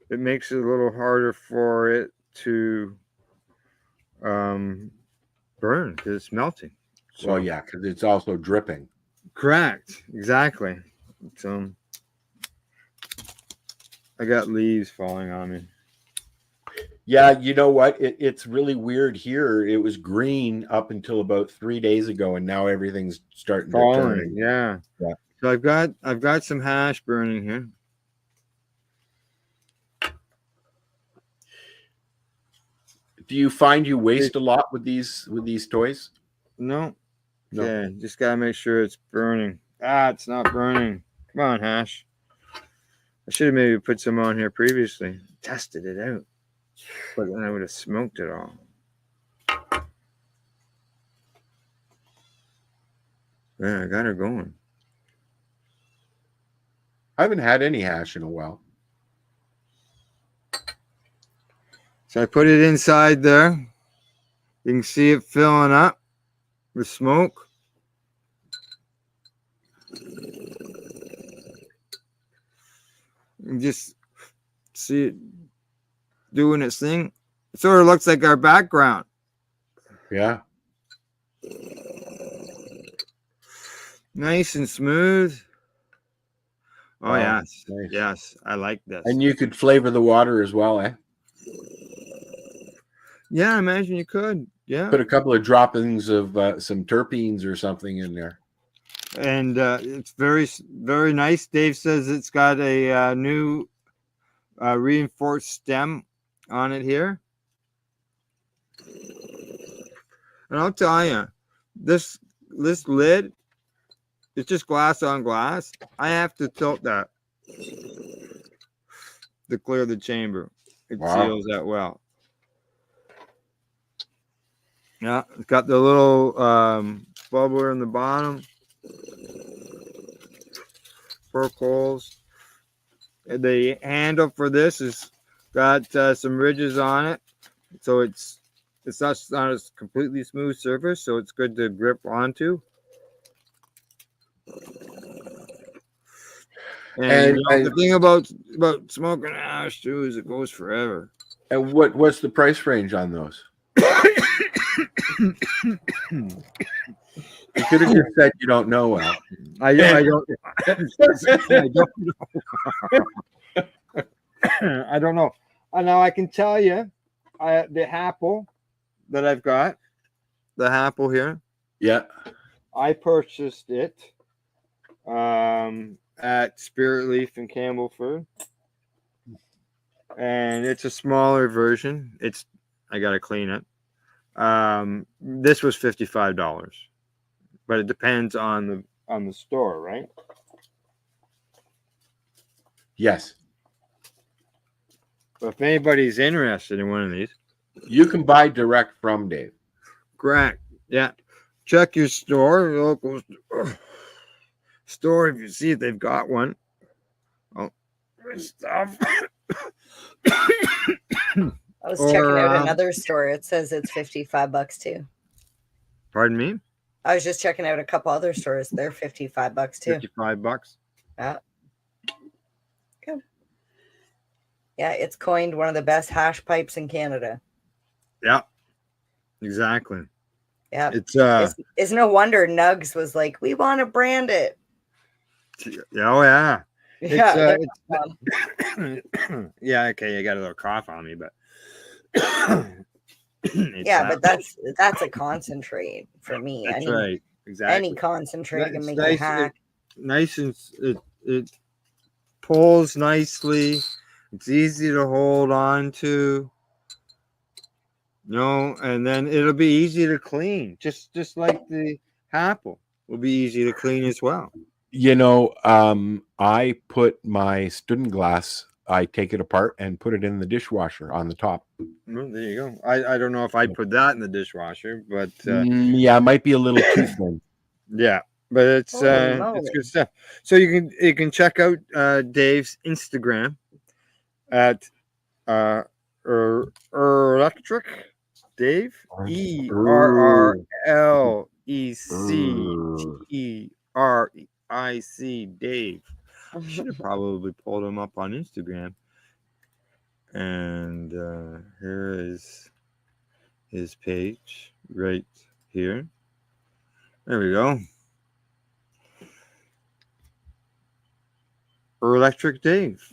it makes it a little harder for it to burn because it's melting. Well, yeah, because it's also dripping. Correct. Exactly. So I got leaves falling on me. Yeah, you know what? It's really weird here. It was green up until about 3 days ago, and now everything's starting to turn. Yeah. So I've got some hash burning here. Do you find you waste a lot with these toys? No. Okay, just gotta make sure it's burning. It's not burning. Come on, hash. I should have maybe put some on here previously. Tested it out. But then I would have smoked it all. Yeah, I got her going. I haven't had any hash in a while. So I put it inside there. You can see it filling up with smoke. You just see it doing its thing. It sort of looks like our background. Yeah. Nice and smooth. Oh, yes. Nice. Yes, I like this. And you could flavor the water as well, eh? Yeah, I imagine you could. Yeah. Put a couple of droppings of some terpenes or something in there. And it's very, very nice. Dave says it's got a new reinforced stem on it here. And I'll tell you, this lid, it's just glass on glass. I have to tilt that to clear the chamber. It seals that well. Yeah, it's got the little bubbler in the bottom. Pork holes. The handle for this has got some ridges on it, so it's not a completely smooth surface, so it's good to grip onto. And the thing about smoking hash too is it goes forever. And what's the price range on those? You could have just said you don't know, Al. I don't. I don't know. I don't know. Now I can tell you, the apple that I've got, the apple here. Yeah. I purchased it at Spirit Leaf in Campbellford. and it's a smaller version. I gotta clean it. This was $55, but it depends on the store, right? Yes. But if anybody's interested in one of these, you can buy direct from Dave. Correct. Yeah. Check your store, your local store, if you see if they've got one. Oh, stuff. I was checking out another store. It says it's $55 too. Pardon me? I was just checking out a couple other stores. They're $55 too. $55. Yeah. Good. Yeah, it's coined one of the best hash pipes in Canada. Yeah. Exactly. Yeah. It's no wonder Nugs was like, we want to brand it. Oh yeah. Yeah. Yeah, okay, I got a little cough on me, but yeah, but that's a concentrate for me. That's right. Exactly. Any concentrate can make nice, you hack. Nice, and it pulls nicely. It's easy to hold on to. And then it'll be easy to clean. Just like the apple will be easy to clean as well. I put my student glass, I take it apart and put it in the dishwasher on the top. Well, there you go. I don't know if I'd put that in the dishwasher, but yeah, it might be a little too thin. Yeah, but it's good stuff. So you can check out Dave's Instagram at Electric Dave, ERRLECTERIC Dave. Should have probably pulled him up on Instagram. And here is his page right here. There we go. Electric Dave.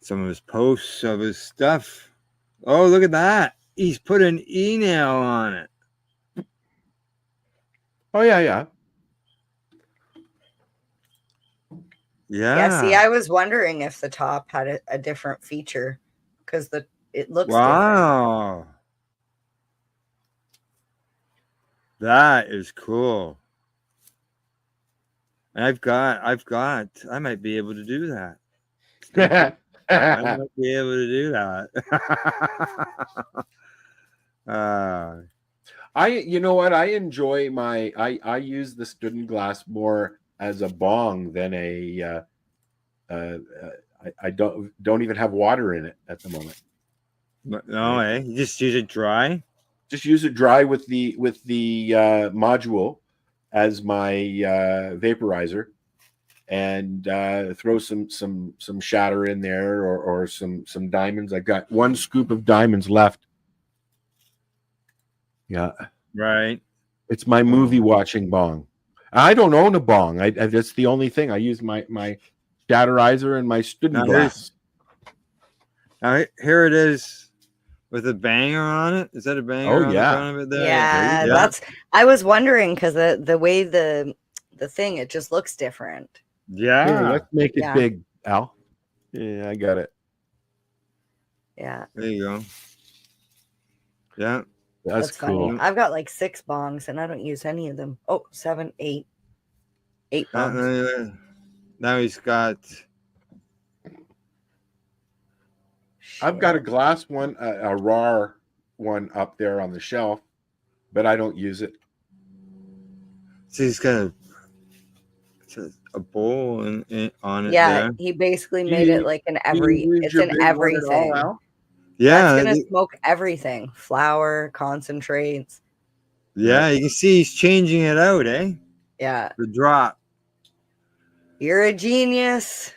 Some of his posts of his stuff. Oh, look at that. He's put an e-nail on it. Oh, yeah. Yeah, see, I was wondering if the top had a different feature because it looks wow. Different. That is cool. I might be able to do that. I might be able to do that. You know what? I enjoy I use the student glass more as a bong than I don't even have water in it at the moment. No, you just use it dry. Just use it dry with the module as my vaporizer, and throw some shatter in there or some diamonds. I've got one scoop of diamonds left. Yeah, right. It's my movie watching bong. I don't own a bong. That's the only thing. I use my shatterizer and my student glass. Now here it is with a banger on it. Is that a banger on the front of it there? Yeah, that's. I was wondering because the way the thing, it just looks different. Yeah. Here, let's make it big, Al. Yeah, I got it. Yeah. There you go. Yeah. That's cool. Funny. I've got like 6 bongs and I don't use any of them. Oh, 7, 8. 8 bongs. Now he's got. I've got a glass one, a raw one up there on the shelf, but I don't use it. See, he's got a bowl on it. Yeah, there. he basically made it like it's in everything. Yeah, it's gonna smoke everything. Flour, concentrates. Yeah, you can see he's changing it out, eh? Yeah. The drop. You're a genius.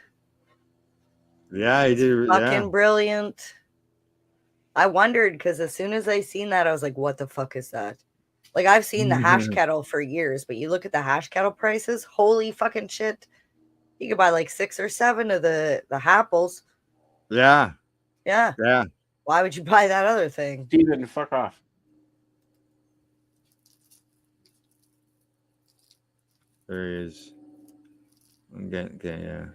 Yeah, he did. Fucking brilliant. I wondered because as soon as I seen that, I was like, what the fuck is that? Like, I've seen the hash kettle for years, but you look at the hash kettle prices, holy fucking shit. You could buy like 6 or 7 of the Happles. Yeah. Yeah. Yeah. Why would you buy that other thing? Steven, fuck off. There he is. Okay, yeah.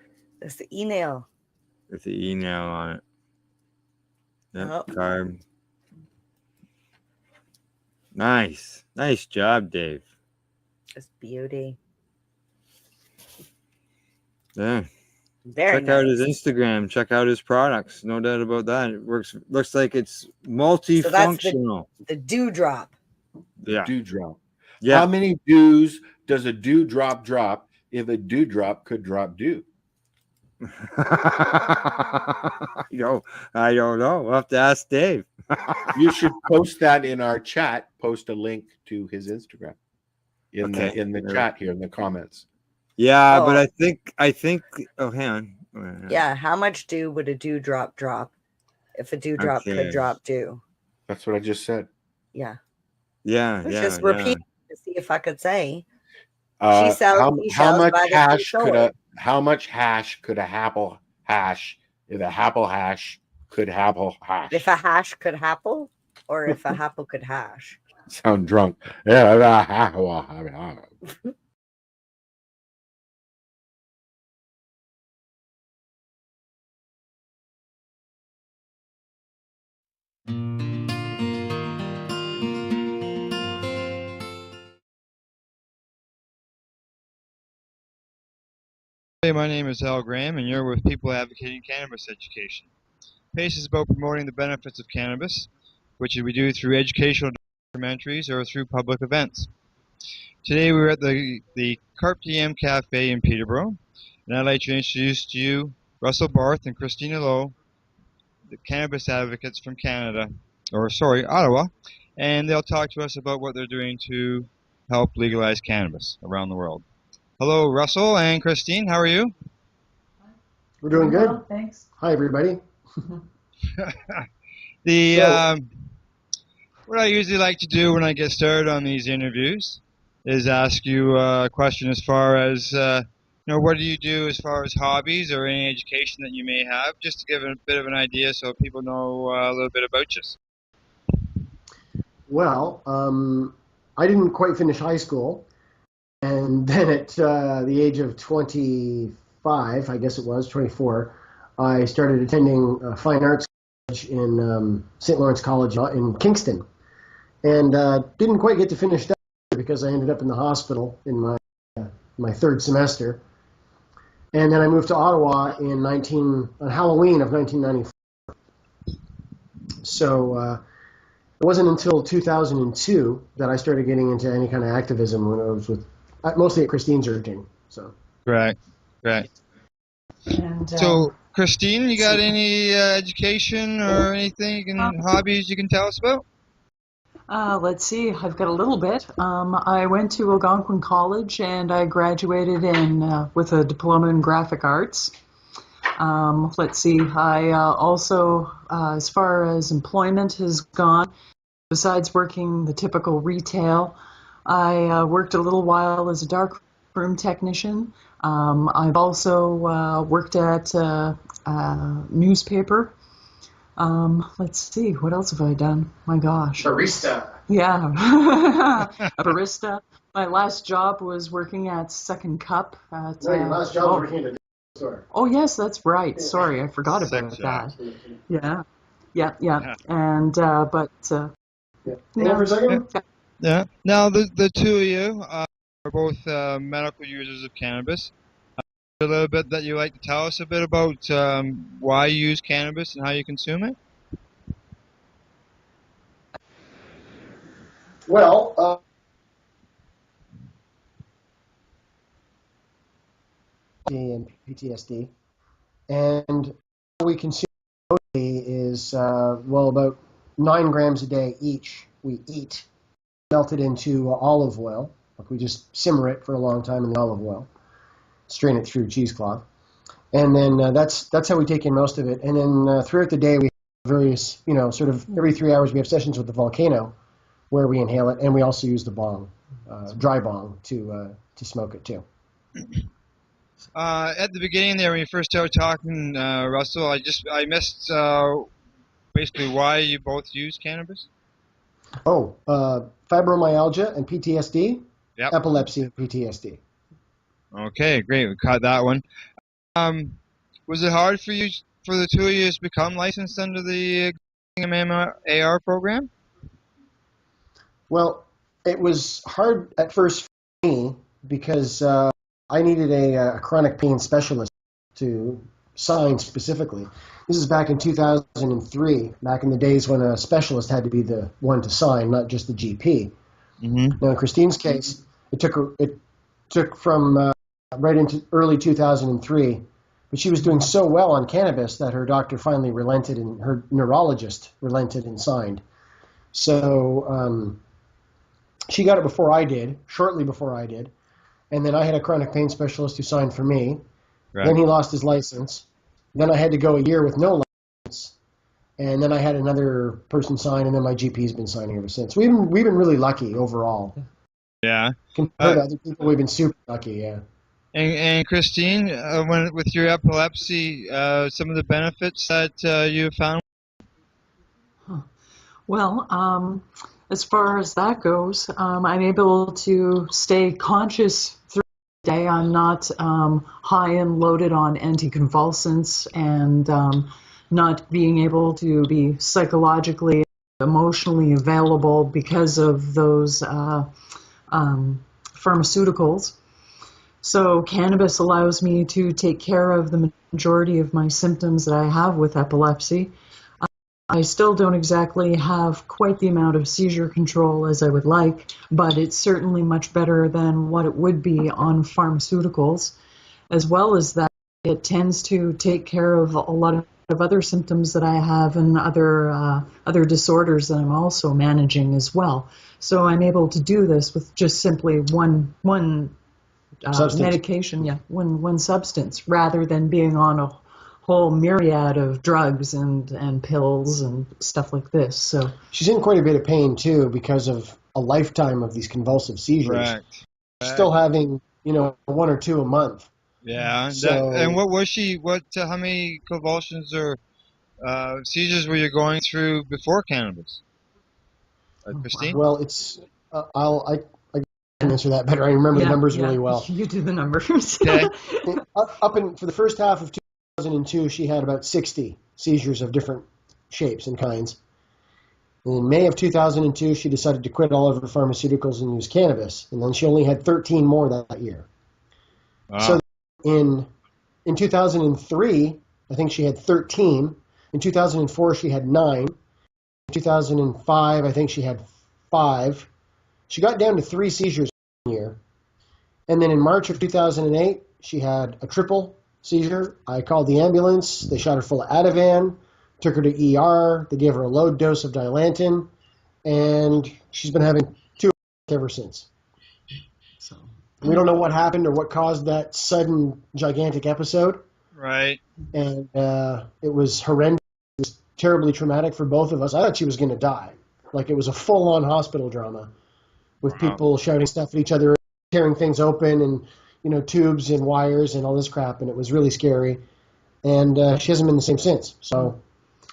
That's the e-nail. with the email on it. Yep, carb. Nice job, Dave. Just beauty. Yeah. Very Check out his nice. Instagram. Check out his products. No doubt about that. It looks like it's multifunctional. So that's the dewdrop. Yeah. Dewdrop. Yeah. How many dews does a dewdrop drop if a dewdrop could drop dew? I don't know. We'll have to ask Dave. You should post that in our chat. Post a link to his Instagram in the chat here in the comments. Yeah, but I think. Oh, hang on. Yeah, how much dew would a dewdrop drop if a dewdrop could drop dew? That's what I just said. Yeah. Yeah. Let's just repeat to see if I could say. How much hash could a apple hash if a apple hash could apple hash? If a hash could apple, or if a apple could hash? Sound drunk. Yeah. Hey, my name is Al Graham, and you're with People Advocating Cannabis Education. PACE is about promoting the benefits of cannabis, which we do through educational documentaries or through public events. Today we're at the Carpe Diem Cafe in Peterborough, and I'd like to introduce to you Russell Barth and Christina Lowe, the cannabis advocates from Ottawa, and they'll talk to us about what they're doing to help legalize cannabis around the world. Hello, Russell and Christine. How are you? We're doing good. Well, thanks. Hi, everybody. What I usually like to do when I get started on these interviews is ask you a question as far as, what do you do as far as hobbies or any education that you may have, just to give a bit of an idea so people know a little bit about you. Well, I didn't quite finish high school. And then at the age of 25, I guess it was, 24, I started attending fine arts college in St. Lawrence College in Kingston. And didn't quite get to finish that because I ended up in the hospital in my third semester. And then I moved to Ottawa on Halloween of 1994. So it wasn't until 2002 that I started getting into any kind of activism when I was mostly at Christine's urging. So. Right. And, so, Christine, you got any education or anything, hobbies you can tell us about? Let's see. I've got a little bit. I went to Algonquin College and I graduated with a diploma in graphic arts. Let's see. I also, as far as employment has gone, besides working the typical retail, I worked a little while as a darkroom technician. I've also worked at a newspaper. Let's see, what else have I done? My gosh. Barista. Yeah, a barista. My last job was working at Second Cup. Your last job was working at a store. Oh, yes, that's right. Sorry, I forgot about that. Yeah. And, but... Hang on for a second. Yeah. Now, the two of you are both medical users of cannabis. A little bit that you like to tell us a bit about why you use cannabis and how you consume it? Well, and PTSD, and what we consume is about 9 grams a day each. We eat, melted into olive oil. Like we just simmer it for a long time in the olive oil, strain it through cheesecloth, and then that's how we take in most of it. And then throughout the day we have various, sort of every 3 hours we have sessions with the volcano, where we inhale it, and we also use the bong, dry bong, to smoke it too. At the beginning there, when you first started talking, Russell, I missed basically why you both use cannabis. Oh, fibromyalgia and PTSD. Yep. Epilepsy and PTSD. Okay, great. We caught that one. Was it hard for you for the two of you to become licensed under the AR program? Well, it was hard at first for me because I needed a chronic pain specialist to sign specifically. This is back in 2003, back in the days when a specialist had to be the one to sign, not just the GP. Mm-hmm. Now, in Christine's case, it took from right into early 2003, but she was doing so well on cannabis that her doctor finally relented, and her neurologist relented and signed. So she got it before I did, shortly before I did, and then I had a chronic pain specialist who signed for me. Right. Then he lost his license. Then I had to go a year with no license, and then I had another person sign, and then my GP's been signing ever since. We've been really lucky overall. Yeah. Compared to other people, we've been super lucky. Yeah. And Christine, with your epilepsy, some of the benefits that you found? Well, as far as that goes, I'm able to stay conscious through the day. I'm not high and loaded on anticonvulsants, and not being able to be psychologically, emotionally available because of those pharmaceuticals. So cannabis allows me to take care of the majority of my symptoms that I have with epilepsy. I still don't exactly have quite the amount of seizure control as I would like, but it's certainly much better than what it would be on pharmaceuticals. As well as that, it tends to take care of a lot of other symptoms that I have and other disorders that I'm also managing as well. So I'm able to do this with just simply one medication, one substance, rather than being on a whole myriad of drugs and pills and stuff like this. So she's in quite a bit of pain too because of a lifetime of these convulsive seizures. Correct. Still having, one or two a month. Yeah. So, and what was she? How many convulsions or seizures were you going through before cannabis, Christine? Well, it's I can answer that better. I remember the numbers really well. You do the numbers. Okay. For the first half of 2002, she had about 60 seizures of different shapes and kinds. And in May of 2002, she decided to quit all of her pharmaceuticals and use cannabis. And then she only had 13 more that year. Wow. So in 2003, I think she had 13. In 2004, she had 9. In 2005, I think she had 5. She got down to 3 seizures a year. And then in March of 2008, she had a triple seizure. I called the ambulance. They shot her full of Ativan, took her to ER. They gave her a low dose of Dilantin, and she's been having 2 ever since. So we don't know what happened or what caused that sudden gigantic episode. Right. And it was horrendous. It was terribly traumatic for both of us. I thought she was going to die. Like, it was a full-on hospital drama with people shouting stuff at each other, tearing things open, and tubes and wires and all this crap, and it was really scary. And she hasn't been the same since. So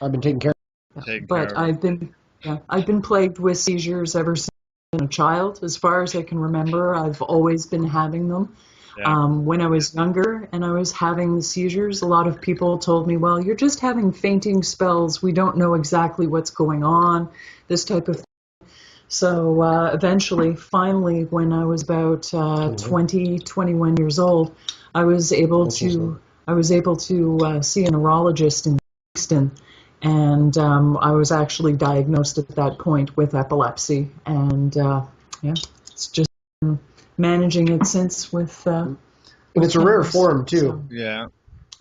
I've been taking care of her. But I've been plagued with seizures ever since I've been a child. As far as I can remember, I've always been having them. Yeah. When I was younger and I was having the seizures, a lot of people told me, well, you're just having fainting spells. We don't know exactly what's going on, this type of thing. So eventually, finally, when I was about 21 years old, I was able to see a neurologist in Kingston, and I was actually diagnosed at that point with epilepsy, and it's just been managing it since with. And it's a rare form too. So. Yeah.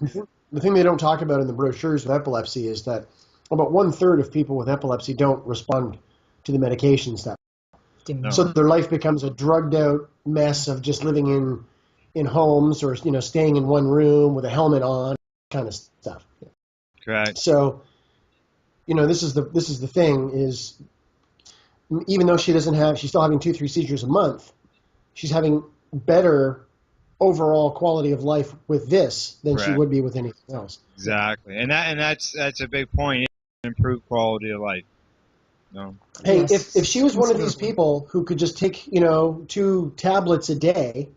The thing they don't talk about in the brochures of epilepsy is that about 1/3 of people with epilepsy don't respond to the medications that. So their life becomes a drugged out mess of just living in homes or staying in one room with a helmet on, kind of stuff. Correct. So, this is the thing is, even though she's still having 2-3 seizures a month, she's having better overall quality of life with this than she would be with anything else. Exactly, and that's a big point. Improved quality of life. No. Hey, if she was one of these people who could just take 2 tablets a day,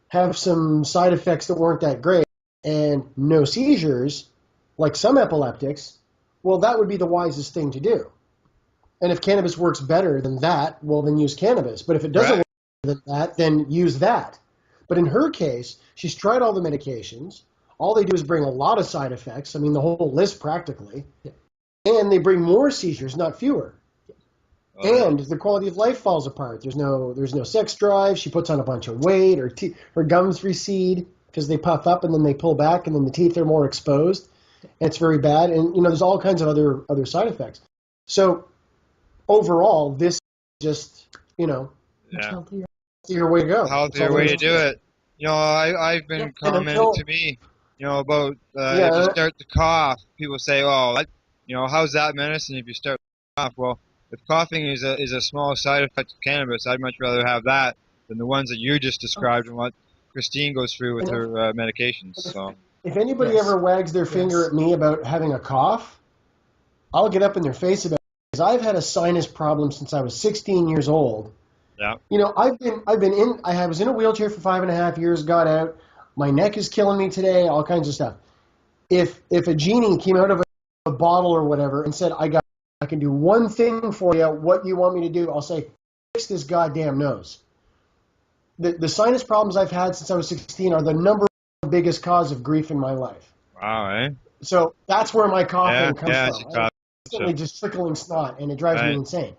have some side effects that weren't that great, and no seizures, like some epileptics, well, that would be the wisest thing to do. And if cannabis works better than that, well, then use cannabis. But if it doesn't work better than that, then use that. But in her case, she's tried all the medications. All they do is bring a lot of side effects. I mean, the whole list practically. And they bring more seizures, not fewer. And the quality of life falls apart. There's no sex drive. She puts on a bunch of weight. Her gums recede because they puff up and then they pull back, and then the teeth are more exposed. And it's very bad. And, there's all kinds of other side effects. So overall, this is just, healthier way to go. Healthier way to do it. I've been commenting to me, about if you start to cough, people say, oh, how's that medicine if you start to cough? Well, if coughing is a small side effect of cannabis, I'd much rather have that than the ones that you just described and what Christine goes through with her medications. So, if anybody ever wags their finger at me about having a cough, I'll get up in their face about it, because I've had a sinus problem since I was 16 years old. Yeah. I was in a wheelchair for 5.5 years, got out. My neck is killing me today, all kinds of stuff. If a genie came out of a bottle or whatever and said, I can do one thing for you, what do you want me to do? I'll say, fix this goddamn nose. The sinus problems I've had since I was 16 are the number one biggest cause of grief in my life. Wow, eh? So that's where my coughing comes from. I'm constantly just trickling snot, and it drives me insane.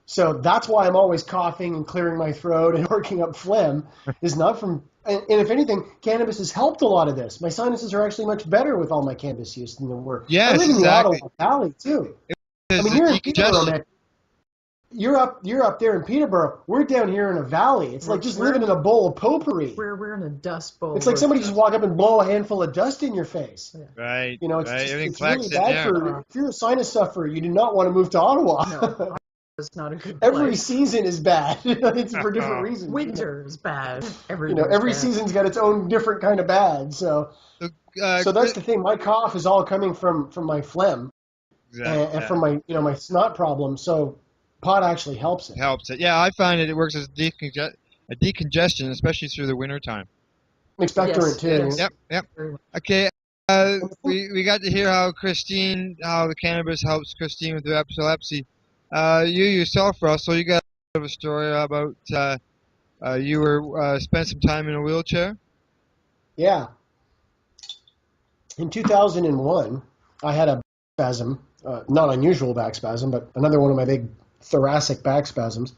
So that's why I'm always coughing and clearing my throat and working up phlegm, is not from... And if anything, cannabis has helped a lot of this. My sinuses are actually much better with all my cannabis use than they were. Yes, I live in the exactly. Ottawa Valley, too. I mean, you're in Peterborough, man. You're up there in Peterborough. We're down here in a valley. It's like just living in a bowl of potpourri. We're in a dust bowl. It's like somebody just walk up and blow a handful of dust in your face. Right. It's really bad for... If you're a sinus sufferer, you do not want to move to Ottawa. No, it's not a good place. Every season is bad. It's for different reasons. Winter is bad. Every season's got its own different kind of bad. So that's the thing. My cough is all coming from my phlegm and from my my snot problem. So pot actually helps it. Yeah, I find it works as a decongestion, especially through the winter time. Expectorant too. Yep. Okay. We got to hear how the cannabis helps Christine with her epilepsy. You yourself, Russell, you got a bit of a story about you were spent some time in a wheelchair. Yeah. In 2001, I had a spasm, not unusual back spasm, but another one of my big thoracic back spasms,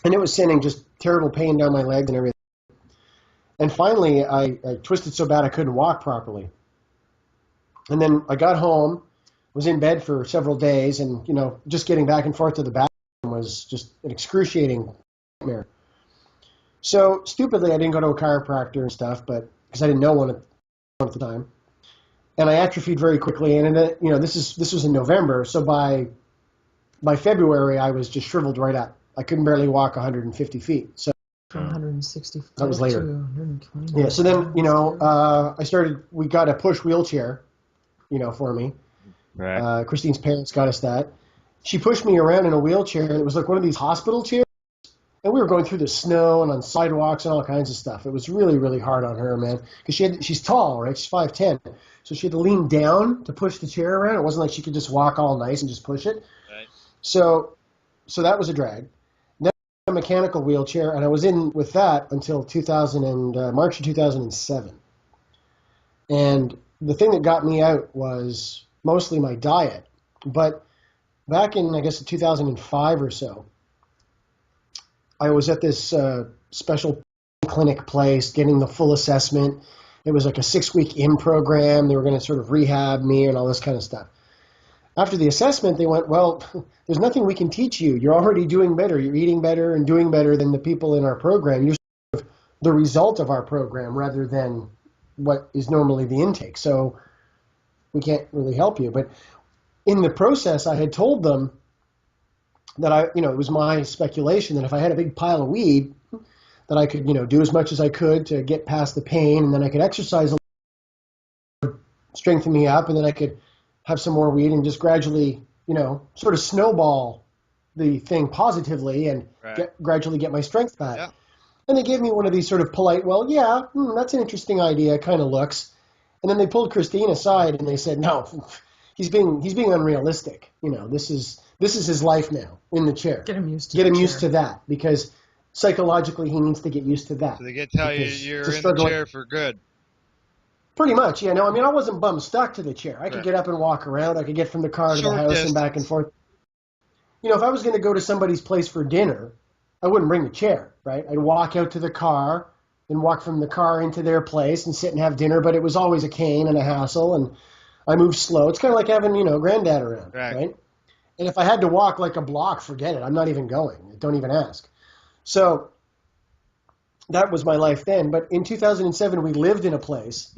and it was sending just terrible pain down my legs and everything. And finally, I twisted so bad I couldn't walk properly. And then I got home, was in bed for several days, and just getting back and forth to the bathroom was just an excruciating nightmare. So stupidly, I didn't go to a chiropractor and stuff, but because I didn't know one at the time, and I atrophied very quickly. And this was in November, so by February I was just shriveled right up. I couldn't barely walk 150 feet. So 160. That was later. 120. Yeah. So then we got a push wheelchair, for me. Right. Christine's parents got us that. She pushed me around in a wheelchair. It was like one of these hospital chairs. And we were going through the snow and on sidewalks and all kinds of stuff. It was really, really hard on her, man. Because she's tall, right? She's 5'10". So she had to lean down to push the chair around. It wasn't like she could just walk all nice and just push it. Right. So that was a drag. Then a mechanical wheelchair, and I was in with that until March of 2007. And the thing that got me out was mostly my diet. But back in, I guess, 2005 or so, I was at this special clinic place getting the full assessment. It was like a 6-week in program. They were going to sort of rehab me and all this kind of stuff. After the assessment, they went, well, there's nothing we can teach you. You're already doing better. You're eating better and doing better than the people in our program. You're sort of the result of our program rather than what is normally the intake. So we can't really help you. But in the process, I had told them that it was my speculation that if I had a big pile of weed, that I could, do as much as I could to get past the pain, and then I could exercise a little, strengthen me up, and then I could have some more weed and just gradually, sort of snowball the thing positively and gradually get my strength back. Yeah. And they gave me one of these sort of polite, well, yeah, that's an interesting idea kind of looks. And then they pulled Christine aside and they said, no, he's being unrealistic. You know, this is his life now in the chair. Get him used to Get him the used chair. to that, because psychologically he needs to get used to that. So they get to tell you Because you're to in the struggle- chair for good. Pretty much, yeah. No, I mean, I wasn't bum stuck to the chair. I could get up and walk around. I could get from the car to the Short house distance. and back and forth. You know, if I was going to go to somebody's place for dinner, I wouldn't bring the chair, right? I'd walk out to the car and walk from the car into their place and sit and have dinner, but it was always a cane and a hassle, and I moved slow. It's kind of like having, you know, granddad around, right? And if I had to walk like a block, forget it. I'm not even going. Don't even ask. So that was my life then. But in 2007, we lived in a place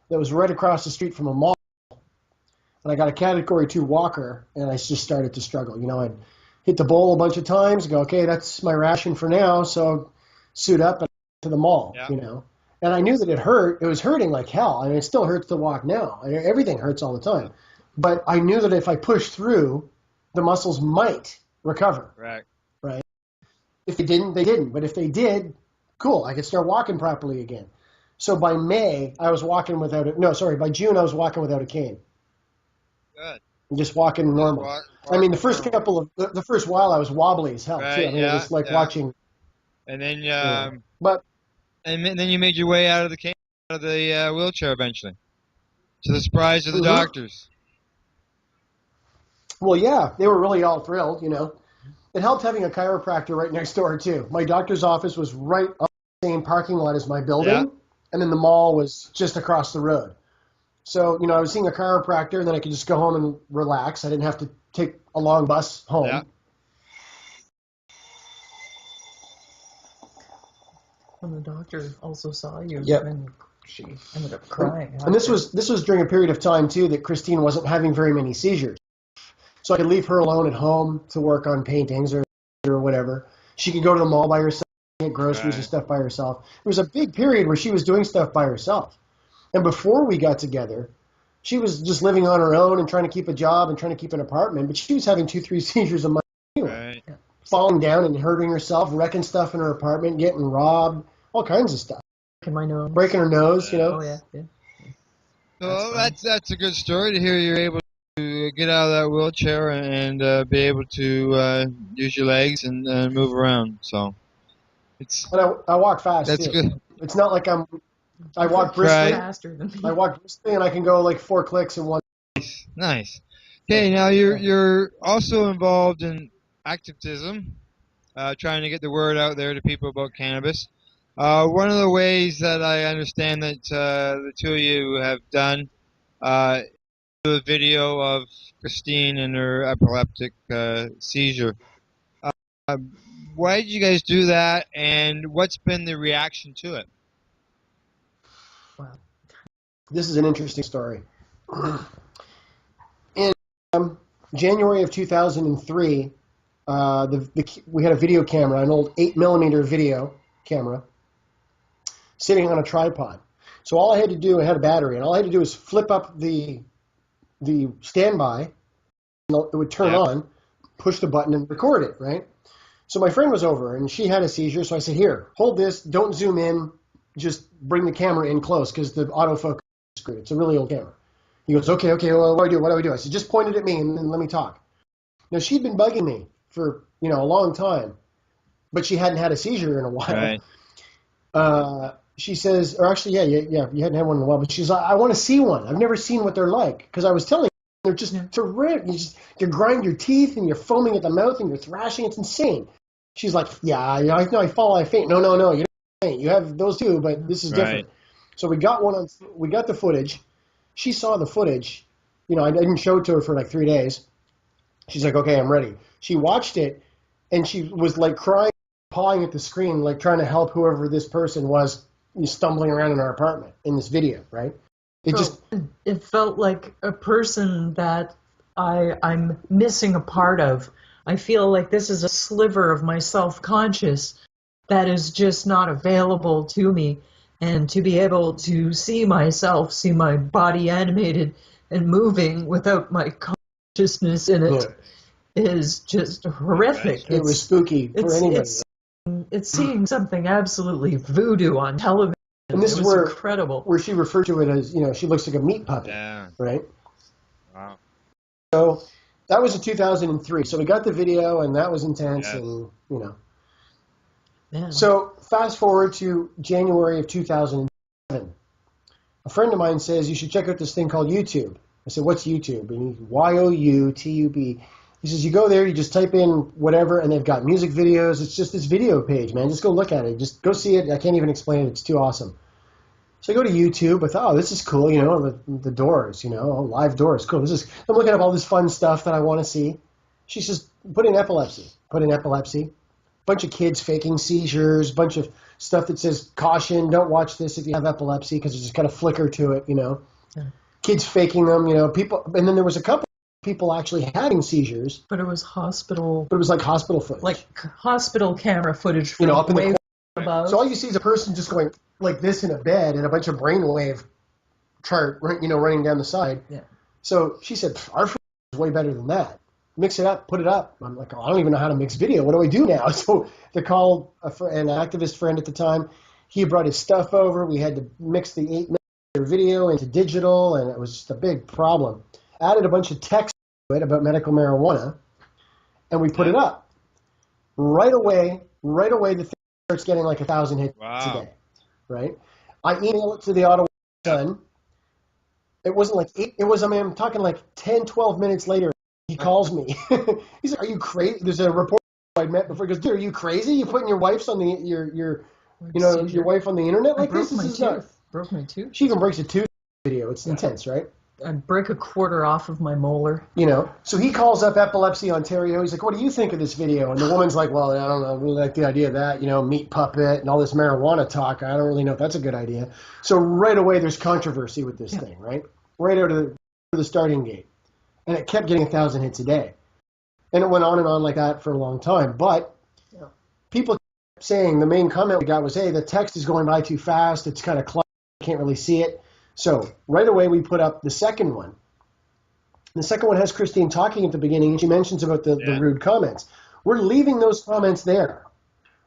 that was right across the street from a mall. And I got a Category 2 walker, and I just started to struggle. You know, I'd hit the bowl a bunch of times, go, okay, that's my ration for now, so suit up and to the mall, you know. And I knew that it hurt. It was hurting like hell. I mean, it still hurts to walk now. Everything hurts all the time. But I knew that if I pushed through, the muscles might recover. Right. Right? If they didn't, they didn't. But if they did, cool, I could start walking properly again. So by May, I was walking without it. No, sorry, by June, I was walking without a cane. Good. Just walking normal. I mean, the first couple of the first while, I was wobbly as hell too. I mean, it was like watching. And then, but and then you made your way out of the cane, out of the wheelchair eventually, to the surprise of the Mhm. doctors. Well, yeah, they were really all thrilled. You know, it helped having a chiropractor right next door too. My doctor's office was right up the same parking lot as my building, and then the mall was just across the road. So, you know, I was seeing a chiropractor, and then I could just go home and relax. I didn't have to take a long bus home. Yeah. When the doctor also saw you, Yep. and she ended up crying. And this was during a period of time too that Christine wasn't having very many seizures, so I could leave her alone at home to work on paintings or whatever. She could go to the mall by herself, get groceries and stuff by herself. There was a big period where she was doing stuff by herself, and before we got together, she was just living on her own and trying to keep a job and trying to keep an apartment. But she was having 2-3 seizures a month anyway, falling down and hurting herself, wrecking stuff in her apartment, getting robbed, all kinds of stuff. Breaking her nose, you know. Oh yeah, yeah. So that's a good story to hear. You're able to get out of that wheelchair and be able to use your legs and move around. So it's. And I walk fast. That's too. good. It's not like I walk briskly. Faster than me. I walk briskly, and I can go like 4 clicks in one. Nice. Okay, now you're also involved in activism, trying to get the word out there to people about cannabis. One of the ways that I understand that the two of you have done a video of Christine and her epileptic seizure. Why did you guys do that, and what's been the reaction to it? This is an interesting story. In January of 2003, we had a video camera, an old 8mm video camera, sitting on a tripod. So all I had to do, I had a battery, and all I had to do was flip up the standby, it would turn on, push the button, and record it, right? So my friend was over, and she had a seizure, so I said, here, hold this, don't zoom in, just bring the camera in close, because the autofocus is screwed. It's a really old camera. He goes, okay, well, what do I do? I said, just point it at me, and then let me talk. Now, she'd been bugging me for, a long time, but she hadn't had a seizure in a while. Right. She says, or actually, yeah, you hadn't had one in a while, but she's like, I want to see one. I've never seen what they're like, because I was telling her, they're just terrific. You grind your teeth, and you're foaming at the mouth, and you're thrashing. It's insane. She's like, I fall, I faint. No, you don't faint. You have those too, but this is different. So we got we got the footage. She saw the footage. I didn't show it to her for like 3 days. She's like, okay, I'm ready. She watched it, and she was like crying, pawing at the screen, like trying to help whoever this person was stumbling around in our apartment in this video, right? It felt like a person that I'm missing a part of. I feel like this is a sliver of my self-conscious that is just not available to me. And to be able to see myself, see my body animated and moving without my consciousness in it is just horrific. It was spooky for anybody. It's seeing something absolutely voodoo on television. And this It is was where incredible. where she referred to it as, she looks like a meat puppet, Yeah. right? Wow. So that was in 2003. So we got the video, and that was intense, Yes. and Yeah. So fast forward to January of 2007. A friend of mine says, you should check out this thing called YouTube. I said, what's YouTube? And he, YOUTUB. He says, you go there, you just type in whatever, and they've got music videos. It's just this video page, man. Just go look at it. Just go see it. I can't even explain it. It's too awesome. So I go to YouTube. I thought, oh, this is cool. The doors, live doors. Cool. I'm looking up all this fun stuff that I want to see. She says, put in epilepsy. Put in epilepsy. Bunch of kids faking seizures, bunch of stuff that says, caution, don't watch this if you have epilepsy, because there's just kind of flicker to it, Yeah. Kids faking them, people. And then there was a couple of people actually having seizures. But it was hospital. But it was like hospital footage. Like hospital camera footage from up in the way corner. above. So all you see is a person just going like this in a bed and a bunch of brainwave chart, running down the side. Yeah. So she said, our footage is way better than that. Mix it up, put it up. I'm like, I don't even know how to mix video. What do I do now? So they called an activist friend at the time. He brought his stuff over. We had to mix the 8-minute video into digital, and it was just a big problem. Added a bunch of text to it about medical marijuana, and we put it up. Right away, the thing starts getting like 1,000 hits a day, right? I email it to the Ottawa Sun. It wasn't like I'm talking like 10, 12 minutes later. He calls me. He's like, "Are you crazy?" There's a reporter I'd met before. He goes, "Dude, are you crazy? You putting your wife's on your wife on the internet like this? This is not." Broke my tooth. She even breaks a tooth video. It's intense, right? I break a quarter off of my molar. So he calls up Epilepsy Ontario. He's like, "What do you think of this video?" And the woman's like, "Well, I don't know. I really like the idea of that. Meat puppet and all this marijuana talk. I don't really know if that's a good idea." So right away, there's controversy with this thing, right? Right out of the starting gate. And it kept getting 1,000 hits a day. And it went on and on like that for a long time. But people kept saying, the main comment we got was, hey, the text is going by too fast. It's kind of cluttered. I can't really see it. So right away we put up the second one. The second one has Christine talking at the beginning, and she mentions about the rude comments. We're leaving those comments there.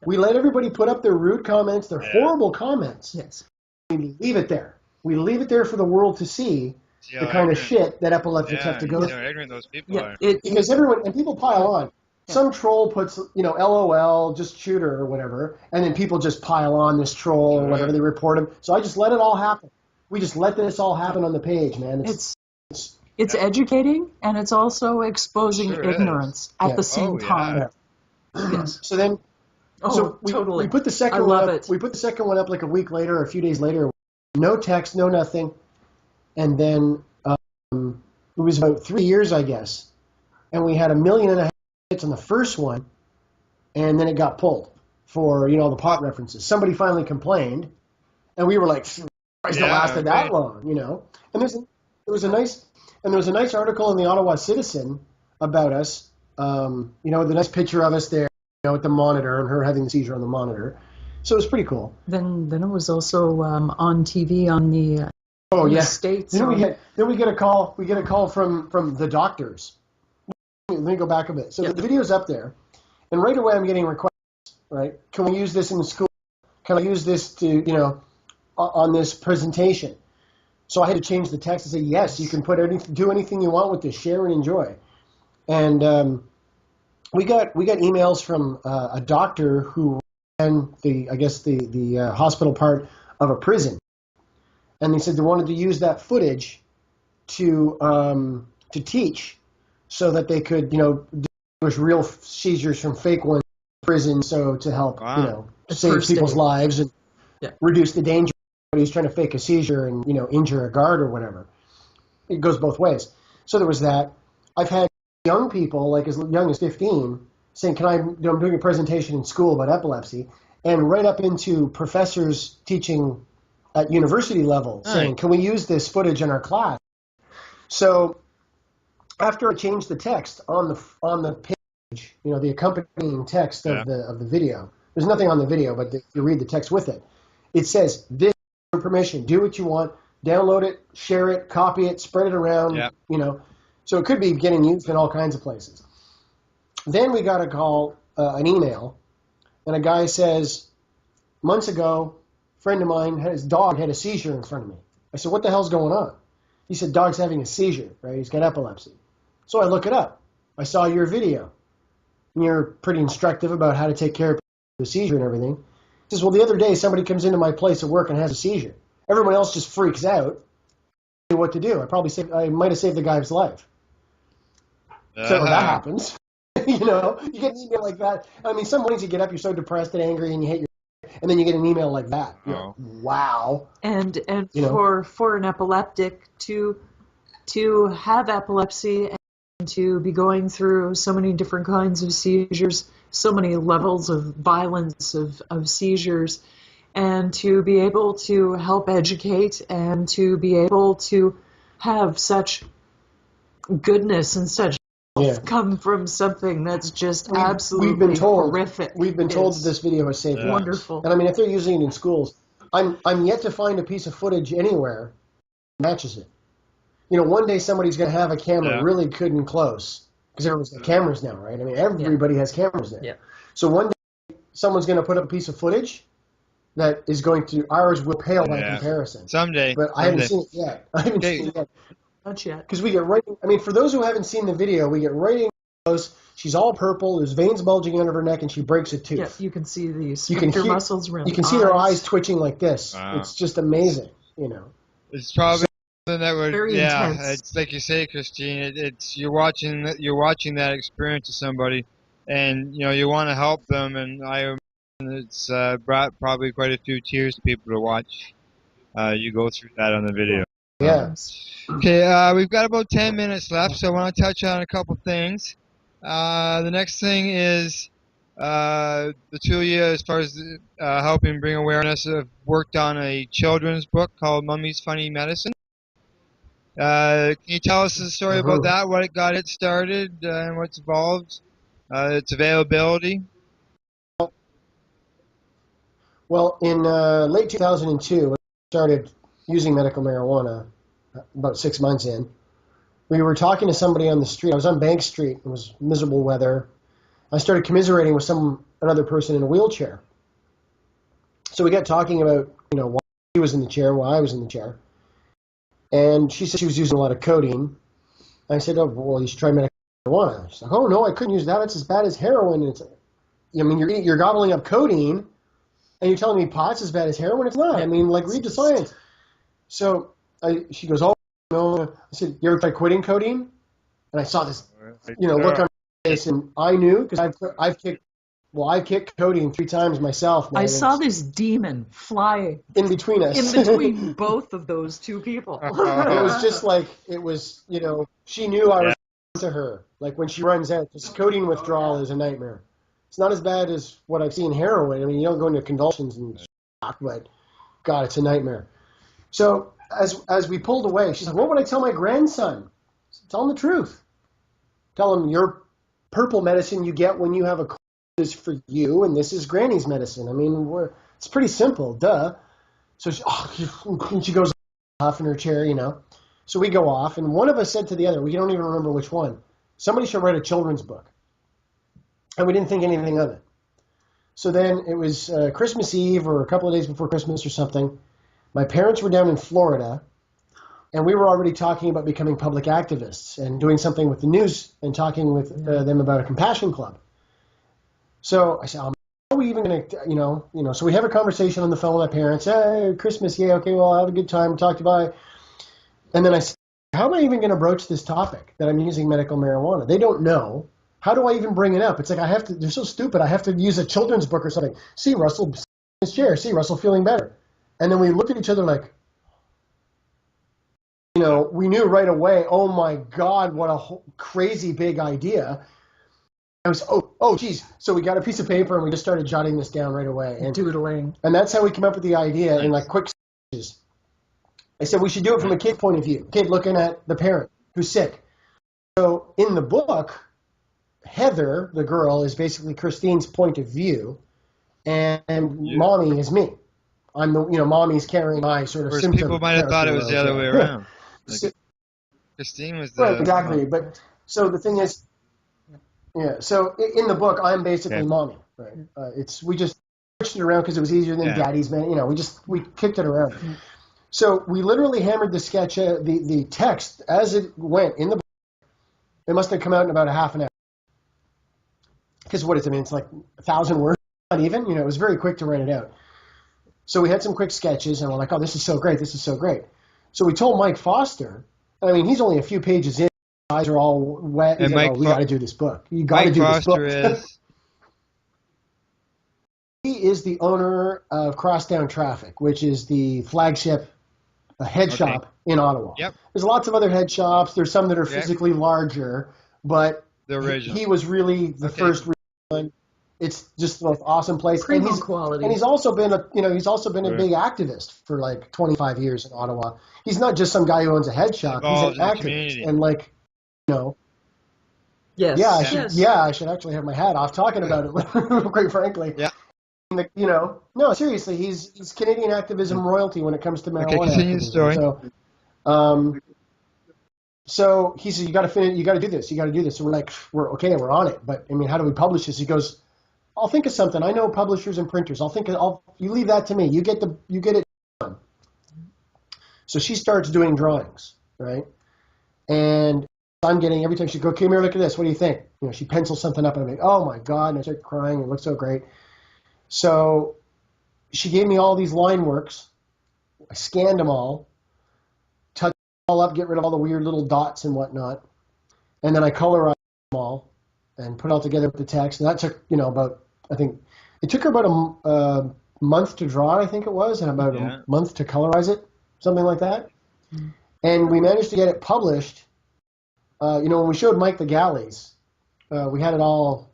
We let everybody put up their rude comments, their horrible comments. Yes. We leave it there. We leave it there for the world to see. The kind of shit that epileptics have to go through. Ignorant those people are. Because everyone, and people pile on. Some troll puts, LOL, just shoot her or whatever, and then people just pile on this troll or whatever, they report him. So I just let it all happen. We just let this all happen on the page, man. It's educating, and it's also exposing ignorance at the same time. Yes. So then, totally. we put the second one up. We put the second one up like a week later, or a few days later. No text, no nothing. And then it was about 3 years, I guess. And we had 1.5 million hits on the first one. And then it got pulled for, the pot references. Somebody finally complained. And we were like, Christ, it lasted that long, And there was a nice article in the Ottawa Citizen about us. The nice picture of us there, with the monitor and her having the seizure on the monitor. So it was pretty cool. Then it was also on TV on the States. Then we get a call. We get a call from the doctors. Let me go back a bit. So the video's up there, and right away I'm getting requests. Right? Can we use this in the school? Can I use this to on this presentation? So I had to change the text and say yes. You can do anything you want with this. Share and enjoy. And we got emails from a doctor who ran the hospital part of a prison. And they said they wanted to use that footage to teach, so that they could, distinguish real seizures from fake ones in prison, so to help, save people's lives and reduce the danger of who's trying to fake a seizure and, injure a guard or whatever. It goes both ways. So there was that. I've had young people, like as young as 15, saying, I'm doing a presentation in school about epilepsy, and right up into professors teaching at university level, saying, can we use this footage in our class? So after I changed the text on the page, the accompanying text of the video, there's nothing on the video, but you read the text with it. It says, this is permission, do what you want, download it, share it, copy it, spread it around, So it could be getting used in all kinds of places. Then we got a call, an email, and a guy says, months ago, friend of mine, his dog had a seizure in front of me. I said, what the hell's going on? He said, dog's having a seizure, right? He's got epilepsy. So I look it up. I saw your video. And you're pretty instructive about how to take care of the seizure and everything. He says, well, the other day somebody comes into my place at work and has a seizure. Everyone else just freaks out. I don't know what to do. I might have saved the guy's life. So that happens. You know, you get an email like that. I mean, some mornings you get up, you're so depressed and angry, and you hate your, and then you get an email like that. You're like, wow. And you know? for an epileptic to have epilepsy and to be going through so many different kinds of seizures, so many levels of violence of seizures, and to be able to help educate and to be able to have such goodness and such come from something that's just absolutely horrific. We've been told that this video has saved lives. Wonderful. And I mean, if they're using it in schools, I'm yet to find a piece of footage anywhere that matches it. You know, one day somebody's going to have a camera really good and close, because everyone's got cameras now, right? I mean, everybody has cameras now. Yeah. So one day someone's going to put up a piece of footage that is going to, ours will pale by comparison. Someday. But I haven't seen it yet. Not yet. Because we get right, I mean, for those who haven't seen the video, we get right in close. She's all purple. There's veins bulging under her neck, and she breaks a tooth. Yeah, you can see the sphincter muscles around. You can see her eyes twitching like this. Wow. It's just amazing, you know. It's probably something that would, very intense. It's like you say, Christine. It's you're watching that experience of somebody, and you know you want to help them, and it's brought probably quite a few tears to people to watch. You go through that on the video. Yeah. Okay, we've got about 10 minutes left, so I want to touch on a couple things. The next thing is the two of you, as far as helping bring awareness, have worked on a children's book called Mummy's Funny Medicine. Can you tell us the story about that, what it got it started, and what's involved, its availability? Well, in late 2002, I started using medical marijuana about 6 months in. We were talking to somebody on the street. I was on Bank Street. It was miserable weather. I started commiserating with another person in a wheelchair. So we got talking about, you know, why he was in the chair, why I was in the chair. And she said she was using a lot of codeine. I said, oh, well, you should try medical marijuana. She's like, oh, no, I couldn't use that. It's as bad as heroin. And it's, I mean, you're gobbling up codeine, and you're telling me pot's as bad as heroin? It's not. I mean, like, read the science. So she goes, oh, no. I said, you ever try quitting codeine? And I saw this, you know, look on my face, and I knew, because I've kicked codeine 3 times myself. Man. I saw this demon fly in between us. In between both of those two people. It was just like, it was, you know, she knew I was to her. Like when she runs out, this codeine withdrawal is a nightmare. It's not as bad as what I've seen heroin. I mean, you don't go into convulsions and shock, but God, it's a nightmare. So as we pulled away, she's like, what would I tell my grandson? I said, tell him the truth. Tell him your purple medicine you get when you have a cold is for you, and this is Granny's medicine. I mean, it's pretty simple, duh. So she goes off in her chair, you know. So we go off, and one of us said to the other, we don't even remember which one, somebody should write a children's book. And we didn't think anything of it. So then it was Christmas Eve or a couple of days before Christmas or something. My parents were down in Florida, and we were already talking about becoming public activists and doing something with the news and talking with them about a compassion club. So I said, how are we even going to, you know, so we have a conversation on the phone with my parents. Hey, Christmas, yeah, okay, well, have a good time, talk to you, bye. And then I said, how am I even going to broach this topic that I'm using medical marijuana? They don't know. How do I even bring it up? It's like they're so stupid, I have to use a children's book or something. See Russell in his chair, see Russell feeling better. And then we looked at each other like, you know, we knew right away, oh my God, what a crazy big idea. I was, oh, geez. So we got a piece of paper and we just started jotting this down right away. And doodling. And that's how we came up with the idea in like quick stages. I said we should do it from a kid's point of view. Kid looking at the parent who's sick. So in the book, Heather, the girl, is basically Christine's point of view, and Mommy is me. I'm the, you know, Mommy's carrying my sort of Whereas symptom. People might have thought it was the other way around. Like, Christine was the... Right, exactly. But so the thing is, yeah, so in the book, I'm basically Mommy. Right? We just switched it around because it was easier than Daddy's Man. We kicked it around. So we literally hammered the sketch, the text as it went in the book. It must have come out in about a half an hour. Because what is it? I mean, it's like 1,000 words, not even. It was very quick to write it out. So we had some quick sketches, and we're like, oh, this is so great. This is so great. So we told Mike Foster. I mean, he's only a few pages in. His eyes are all wet. He's like, we got to do this book. You got to do this book. He is the owner of Crosstown Traffic, which is the flagship head shop in Ottawa. Yep. There's lots of other head shops. There's some that are physically larger, but he was really the first one. It's just the most awesome place. Premium quality. And he's also been a big activist for like 25 years in Ottawa. He's not just some guy who owns a head shop. He's an activist. And Yes. I should actually have my hat off talking about it, quite frankly. Yeah. No, seriously, he's Canadian activism royalty when it comes to marijuana. Okay, continue the story. So he said, you got to do this. You got to do this. So we're like, we're on it. But I mean, how do we publish this? He goes, I'll think of something. I know publishers and printers. You leave that to me. You get it done. So she starts doing drawings, right? And I'm getting, every time she goes, come here, look at this. What do you think? She pencils something up and I'm like, oh my God. And I start crying. It looks so great. So she gave me all these line works. I scanned them all, touched them all up, get rid of all the weird little dots and whatnot. And then I colorized them all and put it all together with the text. And that took, it took her about a month to draw it, I think it was, and about a month to colorize it, something like that. Mm-hmm. And we managed to get it published. When we showed Mike the galleys, we had it all,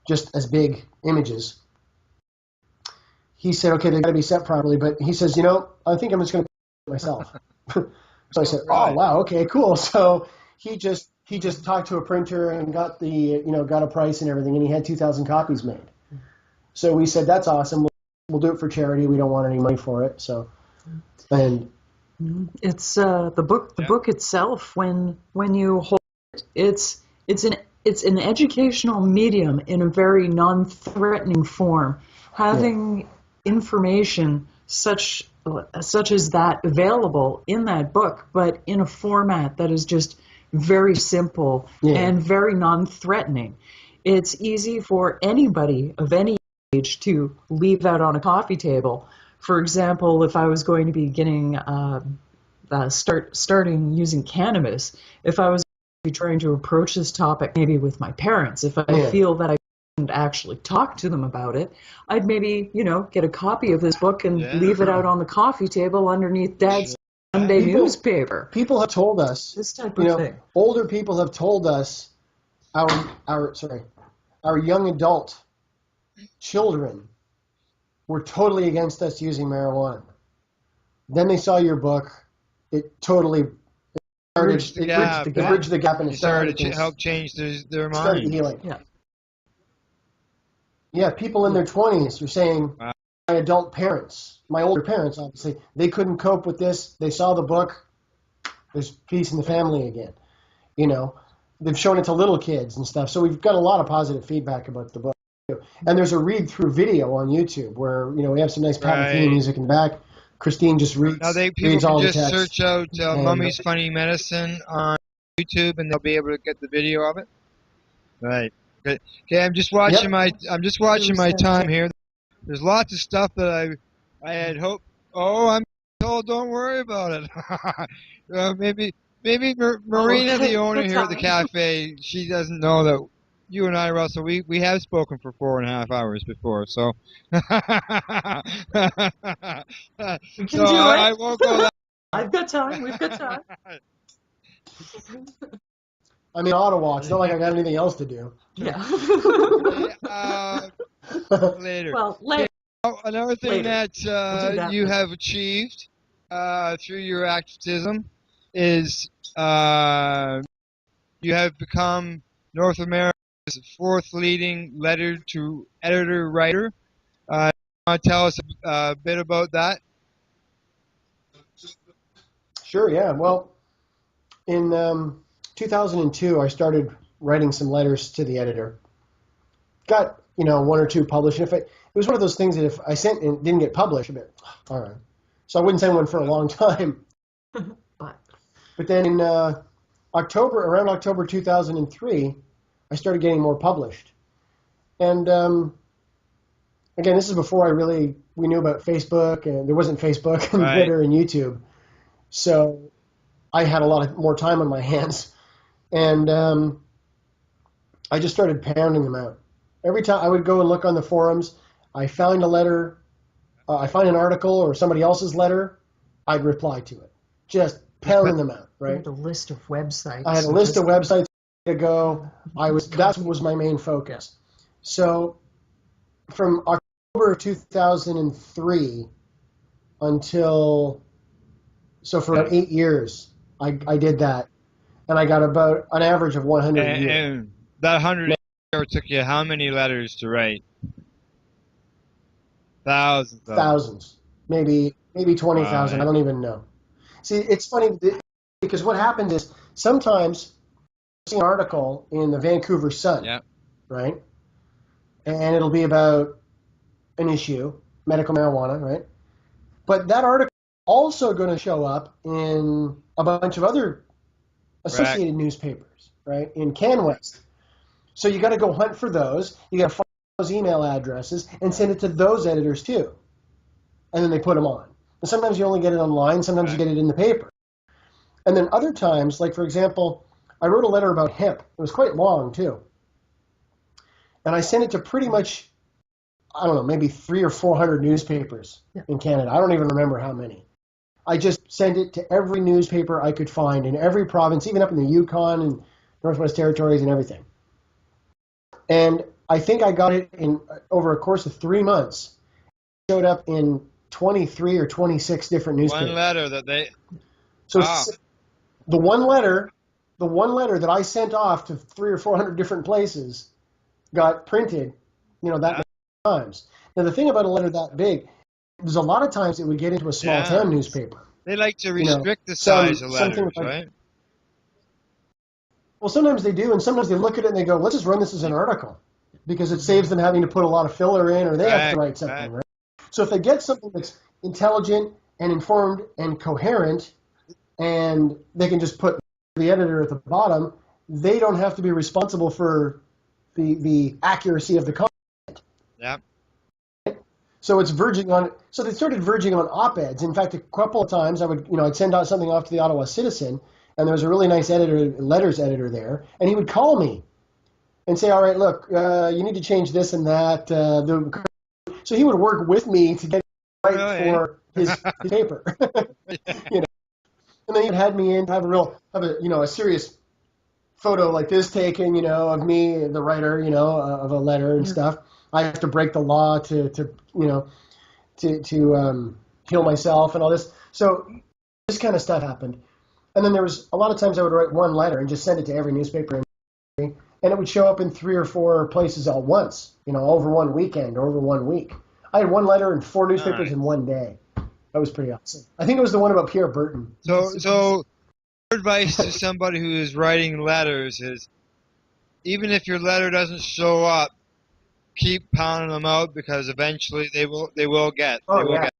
just as big images. He said, okay, they've got to be set properly. But he says, I think I'm just going to do it myself. So I said, oh, wow, okay, cool. So he just talked to a printer and got got a price and everything, and he had 2,000 copies made. So we said, that's awesome. We'll do it for charity. We don't want any money for it. So, and it's the book. The book itself, when you hold it, it's an educational medium in a very non-threatening form. Having information such as that available in that book, but in a format that is just very simple and very non-threatening. It's easy for anybody of any age to leave that on a coffee table. For example, if I was going to be getting starting using cannabis, if I was trying to approach this topic maybe with my parents, if I feel that I couldn't actually talk to them about it, I'd maybe, get a copy of this book and leave it out on the coffee table underneath Dad's Sunday newspaper. People have told us, this type of thing. Older people have told us, our young adult children were totally against us using marijuana. Then they saw your book. It totally bridged the gap, and it started to help change their mind. Started healing. Yeah, people in their 20s are saying, my adult parents, my older parents, obviously, they couldn't cope with this. They saw the book. There's peace in the family again. They've shown it to little kids and stuff. So we've got a lot of positive feedback about the book. And there's a read-through video on YouTube where, we have some nice Pat Metheny music in the back. Christine just reads. Now people can just search out Mummy's Funny Medicine on YouTube, and they'll be able to get the video of it. Right. Okay. I'm just watching my time here. There's lots of stuff that I had hoped. Oh, I'm told don't worry about it. Maybe Marina, the owner here at the cafe, she doesn't know that you and I, Russell, we have spoken for 4.5 hours before, so. I won't go that. I've got time. We've got time. I'm in Ottawa. It's not like I got anything else to do. Yeah. Later. Well, later. Another thing that you have achieved through your activism is you have become North America's 4th leading letter-to-editor writer. Want to tell us a bit about that? Sure, yeah. Well, in 2002, I started writing some letters to the editor. Got, 1 or 2 published. it was one of those things that if I sent and didn't get published, I'd be like, all right. So I wouldn't send one for a long time. But then in around October 2003, I started getting more published. And again, this is before we knew about Facebook, and there wasn't Facebook and Twitter and YouTube. So I had a lot more time on my hands. And I just started pounding them out. Every time I would go and look on the forums, I found a letter, I find an article or somebody else's letter, I'd reply to it. Just pounding them out, right? I had a list of websites. I had a list of websites to go. That was my main focus. So from October of 2003 for about 8 years, I did that. And I got about an average of 100 a year. And that 100 a year took you how many letters to write? Thousands. Thousands. Maybe 20,000. Wow. I don't even know. See, it's funny because what happens is sometimes I see an article in the Vancouver Sun, right? And it'll be about an issue, medical marijuana, right? But that article is also going to show up in a bunch of other associated newspapers, right? In CanWest. So you got to go hunt for those. You got to find those email addresses and send it to those editors too. And then they put them on. And sometimes you only get it online. Sometimes you get it in the paper. And then other times, like for example, I wrote a letter about hemp. It was quite long too. And I sent it to pretty much, I don't know, maybe 300 or 400 newspapers in Canada. I don't even remember how many. I just sent it to every newspaper I could find in every province, even up in the Yukon and Northwest Territories and everything. And I think I got it in over a course of 3 months. It showed up in 23 or 26 different newspapers. One letter that they... So the one letter that I sent off to 300 or 400 different places got printed, that many times. Now the thing about a letter that big, there's a lot of times it would get into a small town newspaper. They like to restrict the size of letters, right? Well, sometimes they do, and sometimes they look at it and they go, let's just run this as an article, because it saves them having to put a lot of filler in, or they have to write something, right? So if they get something that's intelligent and informed and coherent, and they can just put the editor at the bottom, they don't have to be responsible for the accuracy of the content. Yeah. So it's verging on. So they started verging on op-eds. In fact, a couple of times I'd send out something off to the Ottawa Citizen, and there was a really nice letters editor there, and he would call me and say, "All right, look, you need to change this and that." So he would work with me to get it right for his paper, And then he had me in to have a serious photo like this taken, of me, the writer, of a letter and stuff. I have to break the law to heal myself and all this. So this kind of stuff happened. And then there was a lot of times I would write one letter and just send it to every newspaper, and it would show up in 3 or 4 places all at once, over one weekend, over 1 week. I had one letter in 4 newspapers in one day. That was pretty awesome. I think it was the one about Pierre Burton. So advice to somebody who is writing letters is, even if your letter doesn't show up, keep pounding them out, because eventually they will get. And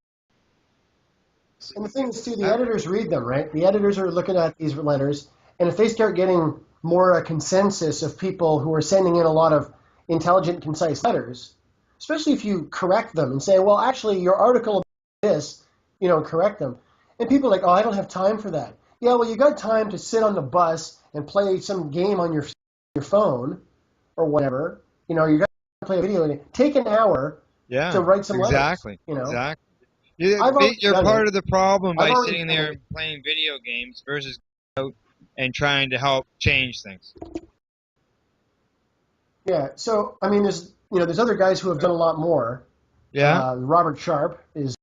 the thing is, too, the editors read them, right? The editors are looking at these letters, and if they start getting more a consensus of people who are sending in a lot of intelligent, concise letters, especially if you correct them and say, well, actually, your article about this, correct them. And people are like, oh, I don't have time for that. Yeah, well, you got time to sit on the bus and play some game on your phone or whatever. You got to play a video. And take an hour to write some letters. Exactly. You're part of the problem by sitting there and playing video games versus going out and trying to help change things. Yeah. So there's other guys who have done a lot more. Yeah. Robert Sharp is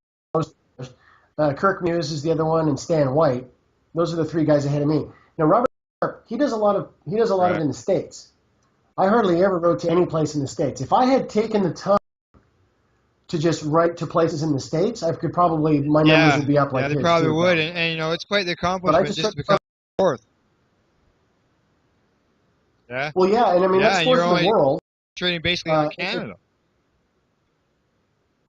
Kirk Muse is the other one, and Stan White. Those are the 3 guys ahead of me. Now Robert Sharp, he does a lot of it in the States. I hardly ever wrote to any place in the States. If I had taken the time to just write to places in the States, I could probably, my numbers would be up like this. Yeah, they probably would, and it's quite the accomplishment just to become fourth. Yeah. Well, yeah, and that's fourth in the world. Trading basically in Canada.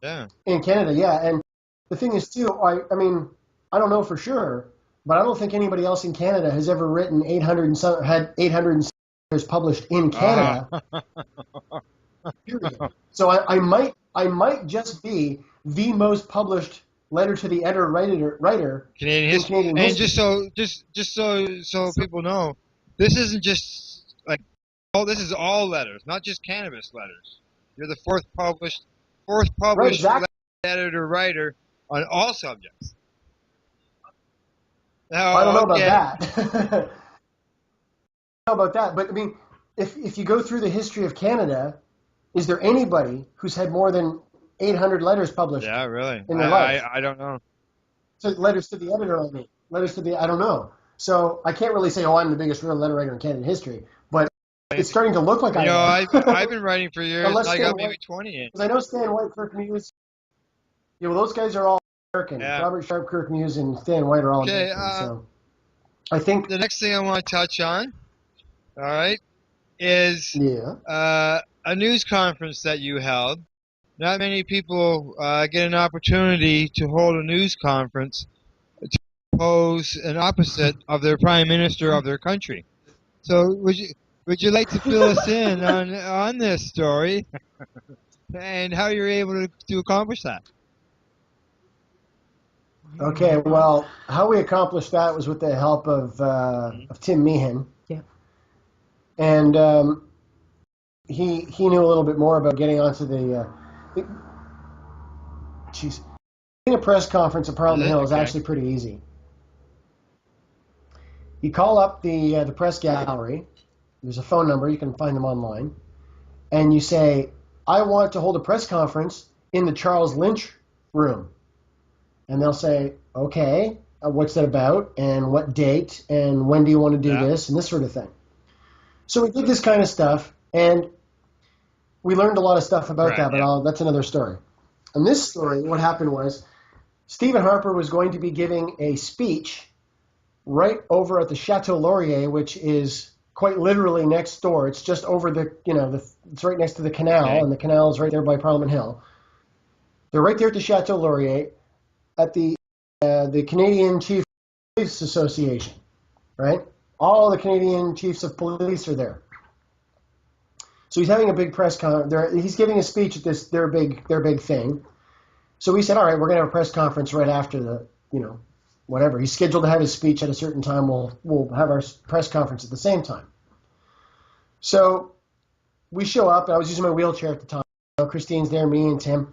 Yeah. In Canada, yeah. And the thing is, too, I mean, I don't know for sure, but I don't think anybody else in Canada has ever written 800 and some, had 800 and some letters published in Canada. Period. So I might just be the most published letter to the editor writer Canadian in history. Canadian And history. just so people know, this isn't just like this is all letters, not just cannabis letters. You're the fourth published Right, exactly. editor writer on all subjects. Now, I don't know okay. about that. I don't know about that, but I mean, if you go through the history of Canada, is there anybody who's had more than 800 letters published? Yeah, really. In their life? I don't know. So letters to the editor, I mean. Letters to the, I don't know. So I can't really say, oh, I'm the biggest real letter writer in Canadian history, but it's starting to look like I am. I've been writing for years. Unless I Stan got maybe White, 20 in. because I know Stan White, Kirk Muse. Yeah, well, those guys are all American. Yeah. Robert Sharp, Kirk Muse, and Stan White are all Okay, American. So I think the next thing I want to touch on, all right, is a news conference that you held. Not many people get an opportunity to hold a news conference to oppose an opposite of their prime minister of their country. So would you like to fill us in on this story and how you're able to accomplish that? Okay, well, how we accomplished that was with the help of Tim Meehan. Yeah. And he knew a little bit more about getting onto getting a press conference at Parliament Hill is actually pretty easy. You call up the press gallery. There's a phone number. You can find them online. And you say, I want to hold a press conference in the Charles Lynch room. And they'll say, okay, what's that about? And what date? And when do you want to do this? And this sort of thing. So we did this kind of stuff. And we learned a lot of stuff about that, but that's another story. In this story, what happened was Stephen Harper was going to be giving a speech right over at the Chateau Laurier, which is quite literally next door. It's just over it's right next to the canal, and the canal is right there by Parliament Hill. They're right there at the Chateau Laurier at the Canadian Chief Police Association, right? All the Canadian chiefs of police are there. So he's having a big press conference. He's giving a speech at their big thing. So we said, all right, we're going to have a press conference right after whatever. He's scheduled to have his speech at a certain time. We'll have our press conference at the same time. So we show up, and I was using my wheelchair at the time. Christine's there, me and Tim.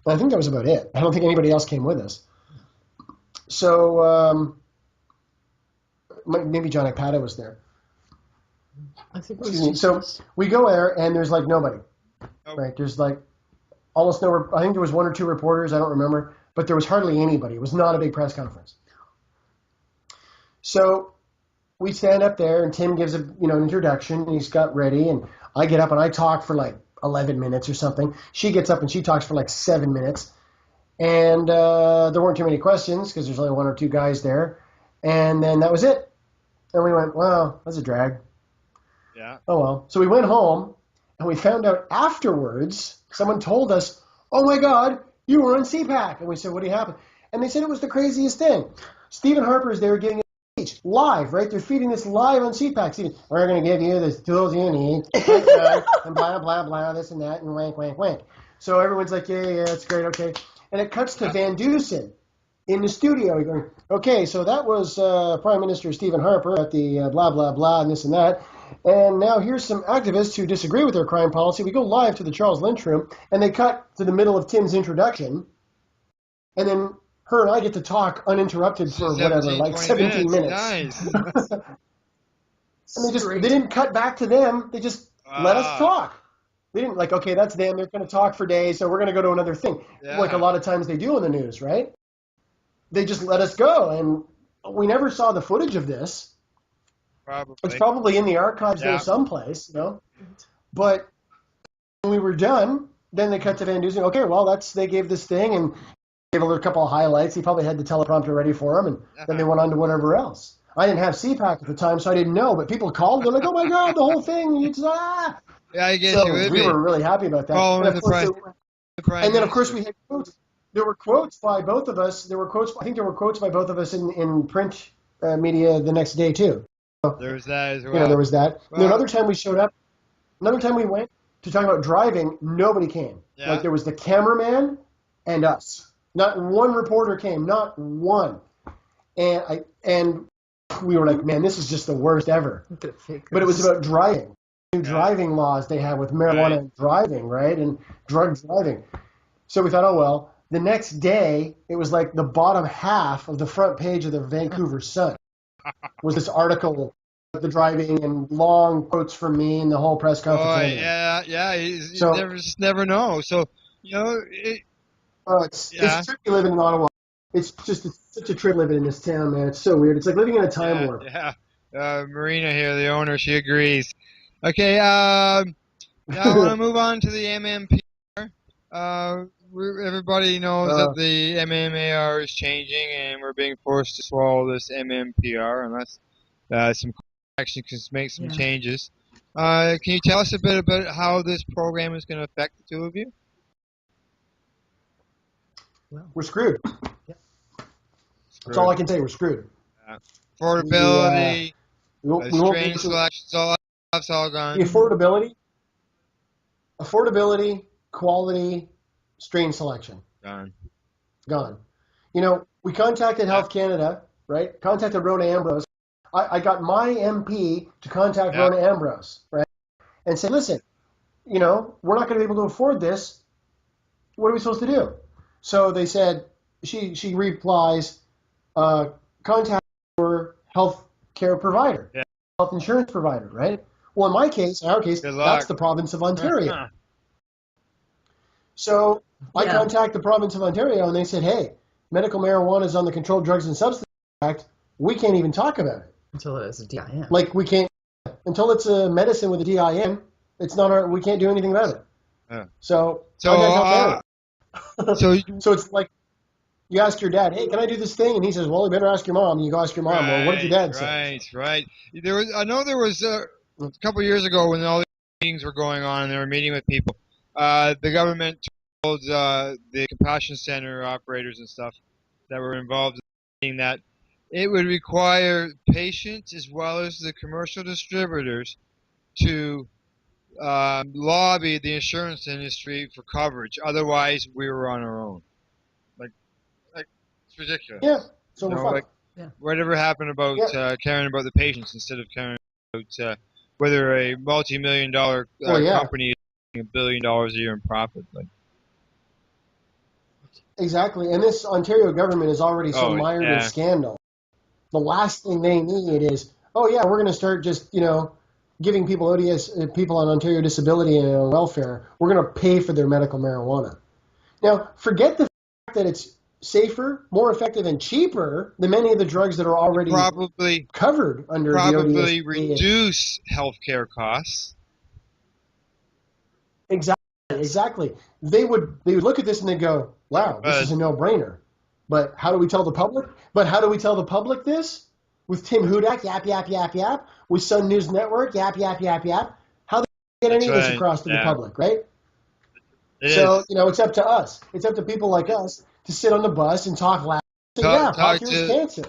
And I think that was about it. I don't think anybody else came with us. So maybe John Akpata was there. I think So we go there, and there's like nobody. Right? There's like almost no. I think there was one or two reporters. I don't remember, but there was hardly anybody. It was not a big press conference. So we stand up there, and Tim gives an introduction. And he's got ready, and I get up and I talk for like 11 minutes or something. She gets up and she talks for like 7 minutes, and there weren't too many questions because there's only one or two guys there, and then that was it. And we went, wow, that's a drag. Yeah. Oh, well. So we went home, and we found out afterwards, someone told us, oh, my God, you were on CPAC. And we said, what happened? And they said it was the craziest thing. Stephen Harper's there giving a speech live, right? They're feeding this live on CPAC. Stephen, we're going to give you the tools you need, and blah, blah, blah, this and that, and wink, wink, wink. So everyone's like, yeah, it's great, okay. And it cuts to Van Dusen in the studio. Going, okay, so that was Prime Minister Stephen Harper at the blah, blah, blah, and this and that. And now here's some activists who disagree with their crime policy. We go live to the Charles Lynch room, and they cut to the middle of Tim's introduction. And then her and I get to talk uninterrupted for 17 minutes. Nice. And they didn't cut back to them. They just let us talk. They didn't okay, that's them. They're going to talk for days, so we're going to go to another thing. Yeah. Like a lot of times they do in the news, right? They just let us go, and we never saw the footage of this. Probably. It's probably in the archives there someplace, But when we were done, then they cut to Van Dusen. Okay, well, they gave this thing and gave a couple of highlights. He probably had the teleprompter ready for him, and then they went on to whatever else. I didn't have CPAC at the time, so I didn't know. But people called. They're like, "Oh my God, the whole thing!" Yeah, I guess so you would we be. were really happy about that. Following the price. And then, of course, we had quotes. There were quotes by both of us. I think there were quotes by both of us in print media the next day, too. So, There was that as well. there was that. Well, Then another time we showed up, another time we went to talk about driving, nobody came. Yeah. Like, there was the cameraman and us. Not one reporter came, not one. And we were like, man, this is just the worst ever. But it was about driving. New driving laws they have with marijuana and driving, right? And drug driving. So we thought, oh, well, the next day, it was like the bottom half of the front page of the Vancouver Sun was this article about the driving and long quotes from me and the whole press conference. You never know. So, it's tricky living in Ottawa. It's such a trip living in this town, man. It's so weird. It's like living in a time warp. Yeah. Marina here, the owner, she agrees. Okay, now I want to move on to the MMPR. Everybody knows that the MMAR is changing, and we're being forced to swallow this MMPR unless some action can make some changes. Can you tell us a bit about how this program is going to affect the two of you? We're screwed. That's all I can say. We're screwed. Affordability, we strain selection, that's all gone. The affordability, quality, strain selection. Gone. We contacted Health Canada, right? Contacted Rhoda Ambrose. I got my MP to contact Rhoda Ambrose, right? And say, listen, we're not going to be able to afford this. What are we supposed to do? So they said, she replies, contact your health care provider, health insurance provider, right? Well, in our case, that's the province of Ontario. So I contact the province of Ontario, and they said, hey, medical marijuana is on the Controlled Drugs and Substances Act. We can't even talk about it. Until it's a DIN. Like, we can't, until it's a medicine with a DIN, we can't do anything about it. So it's like, you ask your dad, hey, can I do this thing? And he says, well, you better ask your mom. And you go ask your mom, well, what did your dad say? Right. I know there was a couple of years ago when all these meetings were going on and they were meeting with people. The government told the Compassion Center operators and stuff that were involved in that it would require patients as well as the commercial distributors to lobby the insurance industry for coverage. Otherwise, we were on our own. It's ridiculous. Yeah. So we're fucked. Whatever happened about caring about the patients instead of caring about whether a multi-million-dollar company is making $1 billion a year in profit. Exactly. And this Ontario government is already so mired in scandal. The last thing they need is, we're going to start just, giving people people on Ontario disability and welfare, we're going to pay for their medical marijuana. Now, forget the fact that it's safer, more effective, and cheaper than many of the drugs that are already covered under the ODS. Probably reduce healthcare costs. Exactly. They would look at this and they go, wow, this is a no-brainer. But how do we tell the public? This? With Tim Hudak, yap, yap, yap, yap. With Sun News Network, yap, yap, yap, yap. How do we get any of this across to the public, right? It's up to us. It's up to people like us to sit on the bus and talk loud. Talk cures cancer.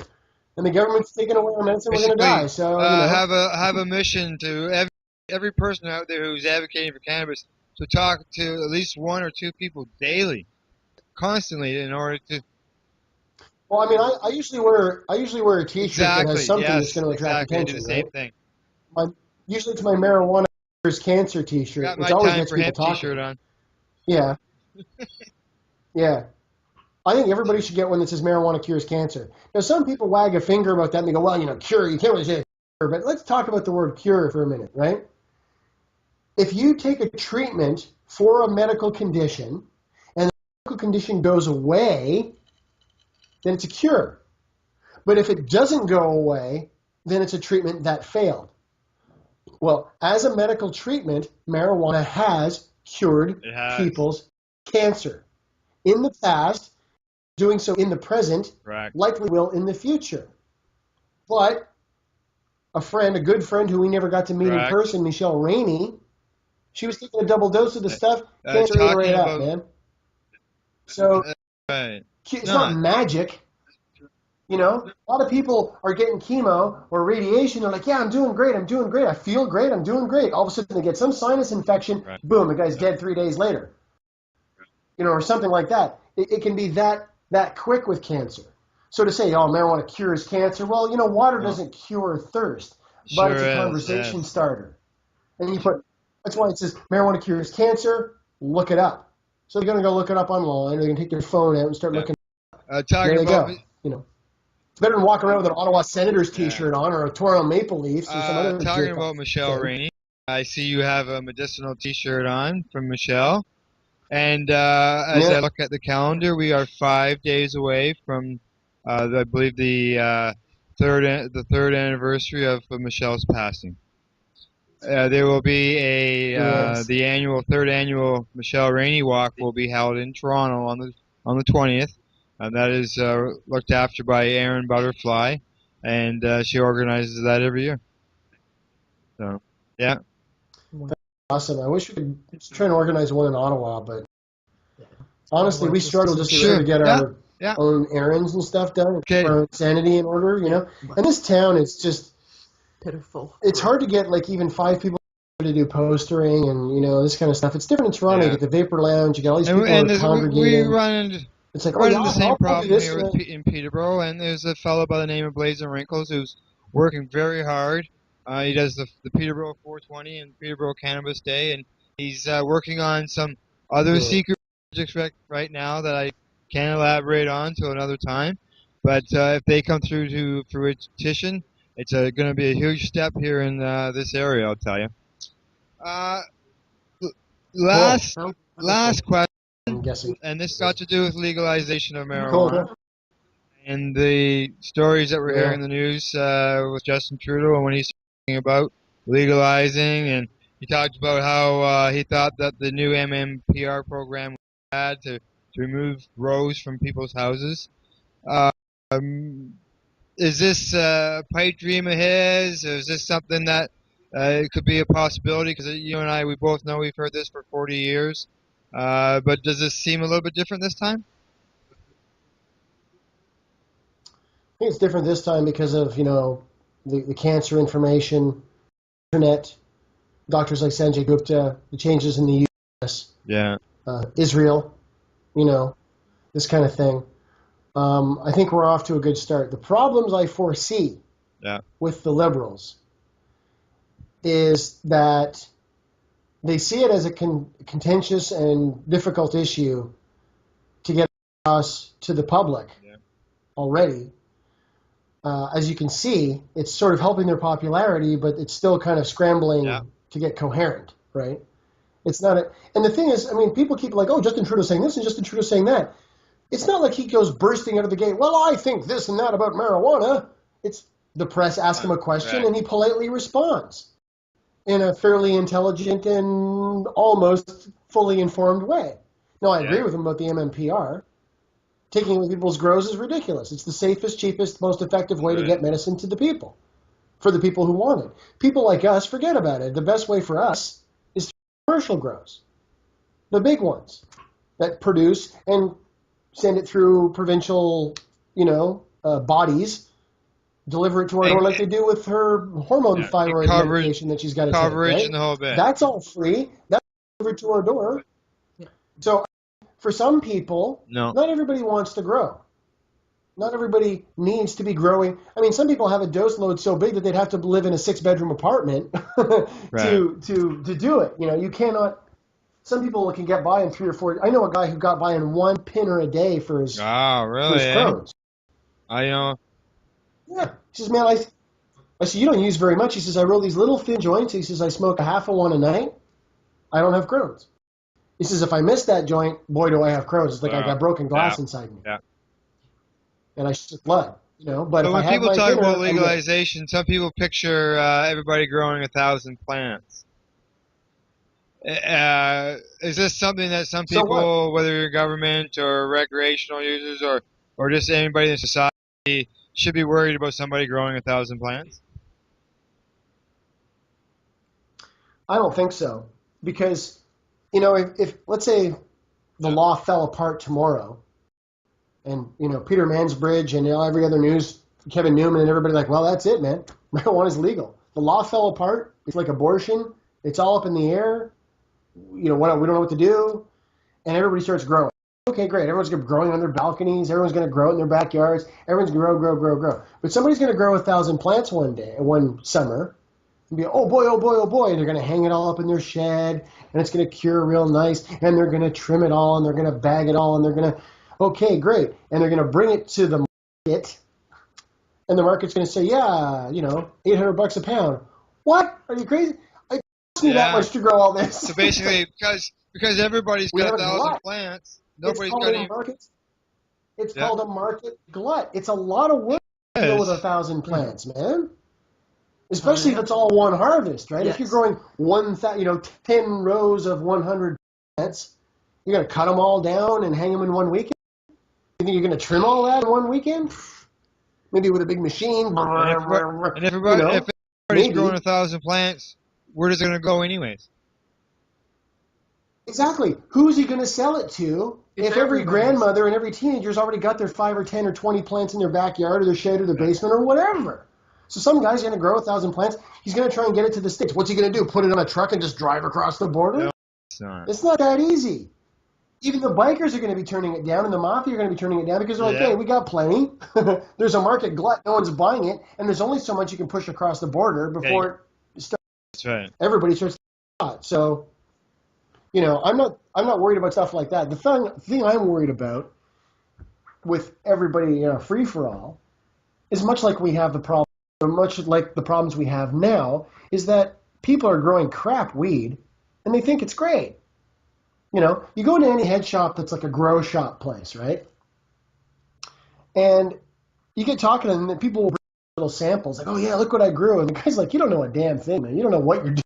And the government's taking away our medicine, we're going to die. So, have a mission to every person out there who's advocating for cannabis to talk to at least one or two people daily, constantly, in order to. Well, I mean, I usually wear a T-shirt that has something that's going to attract attention. I do the same thing. Usually it's my marijuana cures cancer T-shirt. Got my time for hemp T-shirt on. Yeah. Yeah. I think everybody should get one that says marijuana cures cancer. Now, some people wag a finger about that and they go, well, cure, you can't really say cure. But let's talk about the word cure for a minute, right? If you take a treatment for a medical condition and the medical condition goes away, then it's a cure. But if it doesn't go away, then it's a treatment that failed. Well, as a medical treatment, marijuana has cured people's cancer. In the past, doing so in the present, likely will in the future. But a good friend who we never got to meet in person, Michelle Rainey, she was taking a double dose of the stuff, cancer ate her right up, man. So Right. it's not magic. You know, a lot of people are getting chemo or radiation. They're like, yeah, I'm doing great. I'm doing great. I feel great. I'm doing great. All of a sudden they get some sinus infection. Right. Boom, the guy's dead 3 days later. You know, or something like that. It can be that quick with cancer. So to say, oh, marijuana cures cancer, well, you know, water doesn't cure thirst, but it's a conversation starter. And that's why it says marijuana cures cancer, look it up. So they're going to go look it up online, or they're going to take their phone out and start looking. There they go. You know, it's better than walking around with an Ottawa Senators T-shirt on, or a Toronto Maple Leafs, or some other. Talking about Michelle Rainey, I see you have a medicinal T-shirt on from Michelle. And as I look at the calendar, we are 5 days away from, I believe, the third anniversary of Michelle's passing. There will be the third annual Michelle Rainey Walk will be held in Toronto on the 20th. That is looked after by Erin Butterfly, and she organizes that every year. So, yeah. Awesome. I wish we could try and organize one in Ottawa, but honestly, we struggle just to get our own errands and stuff done, our own sanity in order, you know. And this town is just pitiful. It's hard to get like even 5 people to do postering and, you know, this kind of stuff. It's different in Toronto. You get the Vapor Lounge, you got all these people who are congregating. We run into the same problem here with in Peterborough, and there's a fellow by the name of Blazing Wrinkles who's working very hard. He does the Peterborough 420 and Peterborough Cannabis Day, and he's working on some other secret projects right now that I can't elaborate on till another time. But if they come through to fruition, it's going to be a huge step here in this area, I'll tell you. Last question, and this got to do with legalization of marijuana. And the stories that we're hearing in the news with Justin Trudeau and when he's talking about legalizing, and he talked about how he thought that the new MMPR program had to remove grows from people's houses. Is this a pipe dream of his? Or is this something that it could be a possibility? Because you and I, we both know we've heard this for 40 years. But does this seem a little bit different this time? I think it's different this time because of, you know, the cancer information, internet, doctors like Sanjay Gupta, the changes in the U.S., Israel, you know, this kind of thing. I think we're off to a good start. The problems I foresee with the Liberals is that they see it as a contentious and difficult issue to get across to the public already. As you can see, it's sort of helping their popularity, but it's still kind of scrambling to get coherent, right? It's not and the thing is, I mean, people keep like, oh, Justin Trudeau's saying this and Justin Trudeau's saying that. It's not like he goes bursting out of the gate, well, I think this and that about marijuana. It's the press ask him a question and he politely responds in a fairly intelligent and almost fully informed way. Now, I agree with him about the MMPR. Taking away people's grows is ridiculous. It's the safest, cheapest, most effective way to get medicine to the people, for the people who want it. People like us, forget about it. The best way for us is commercial grows, the big ones that produce and send it through provincial, you know, bodies, deliver it to our door like they do with her hormone thyroid medication that she's got to take. Right? And the whole bit. That's all free. That's delivered to our door. So for some people, not everybody wants to grow. Not everybody needs to be growing. I mean, some people have a dose load so big that they'd have to live in a 6-bedroom apartment to do it. You know, you cannot. Some people can get by in 3 or 4. I know a guy who got by in 1 pinner a day for his, for his Crohn's. I know. Yeah. He says, man, I said, you don't use very much. He says, I roll these little thin joints. He says, I smoke a half of one a night. I don't have Crohn's. He says, if I miss that joint, boy, do I have Crohn's. It's like I got broken glass inside me. Yeah. And I shit blood, you know. But if when I people have talk dinner, about legalization, some people picture everybody growing 1,000 plants. Is this something that some people, whether you're government or recreational users or just anybody in society, should be worried about somebody growing 1,000 plants? I don't think so. Because, you know, if let's say the law fell apart tomorrow, and Peter Mansbridge and every other news, Kevin Newman and everybody like, well, that's it, man. Marijuana is legal. The law fell apart. It's like abortion. It's all up in the air. We don't know what to do, and everybody starts growing. Okay, great. Everyone's growing on their balconies. Everyone's going to grow it in their backyards. Everyone's going to grow. But somebody's going to grow 1,000 plants one summer, and be, oh boy, and they're going to hang it all up in their shed, and it's going to cure real nice, and they're going to trim it all, and they're going to bag it all, and they're going to, okay, great, and they're going to bring it to the market, and the market's going to say, yeah, $800 a pound. What? Are you crazy? I cost me that much to grow all this. So basically, because everybody's got 1,000 plants, nobody's got any. It's called a market glut. It's a lot of work to go with 1,000 plants, man. Especially if it's all one harvest, right? If you're growing 10 rows of 100 plants, you're going to cut them all down and hang them in one weekend? You think you're going to trim all that in one weekend? Maybe with a big machine. And if everybody's growing 1,000 plants, where is it going to go anyways? Exactly. Who's he going to sell it to if every grandmother and every teenager's already got their 5 or 10 or 20 plants in their backyard or their shed or their basement or whatever? So some guy's going to grow 1,000 plants. He's going to try and get it to the States. What's he going to do? Put it on a truck and just drive across the border? No, it's not that easy. Even the bikers are going to be turning it down, and the mafia are going to be turning it down because they're like, hey, we got plenty. There's a market glut. No one's buying it, and there's only so much you can push across the border before it starts. That's right. Everybody starts to get hot. So, I'm not worried about stuff like that. The thing I'm worried about with everybody free for all is much like we have the problem, much like the problems we have now, is that people are growing crap weed and they think it's great. You go into any head shop that's like a grow shop place, right? And you get talking to them, and people will bring little samples, like, oh yeah, look what I grew. And the guy's like, you don't know a damn thing, man. You don't know what you're doing.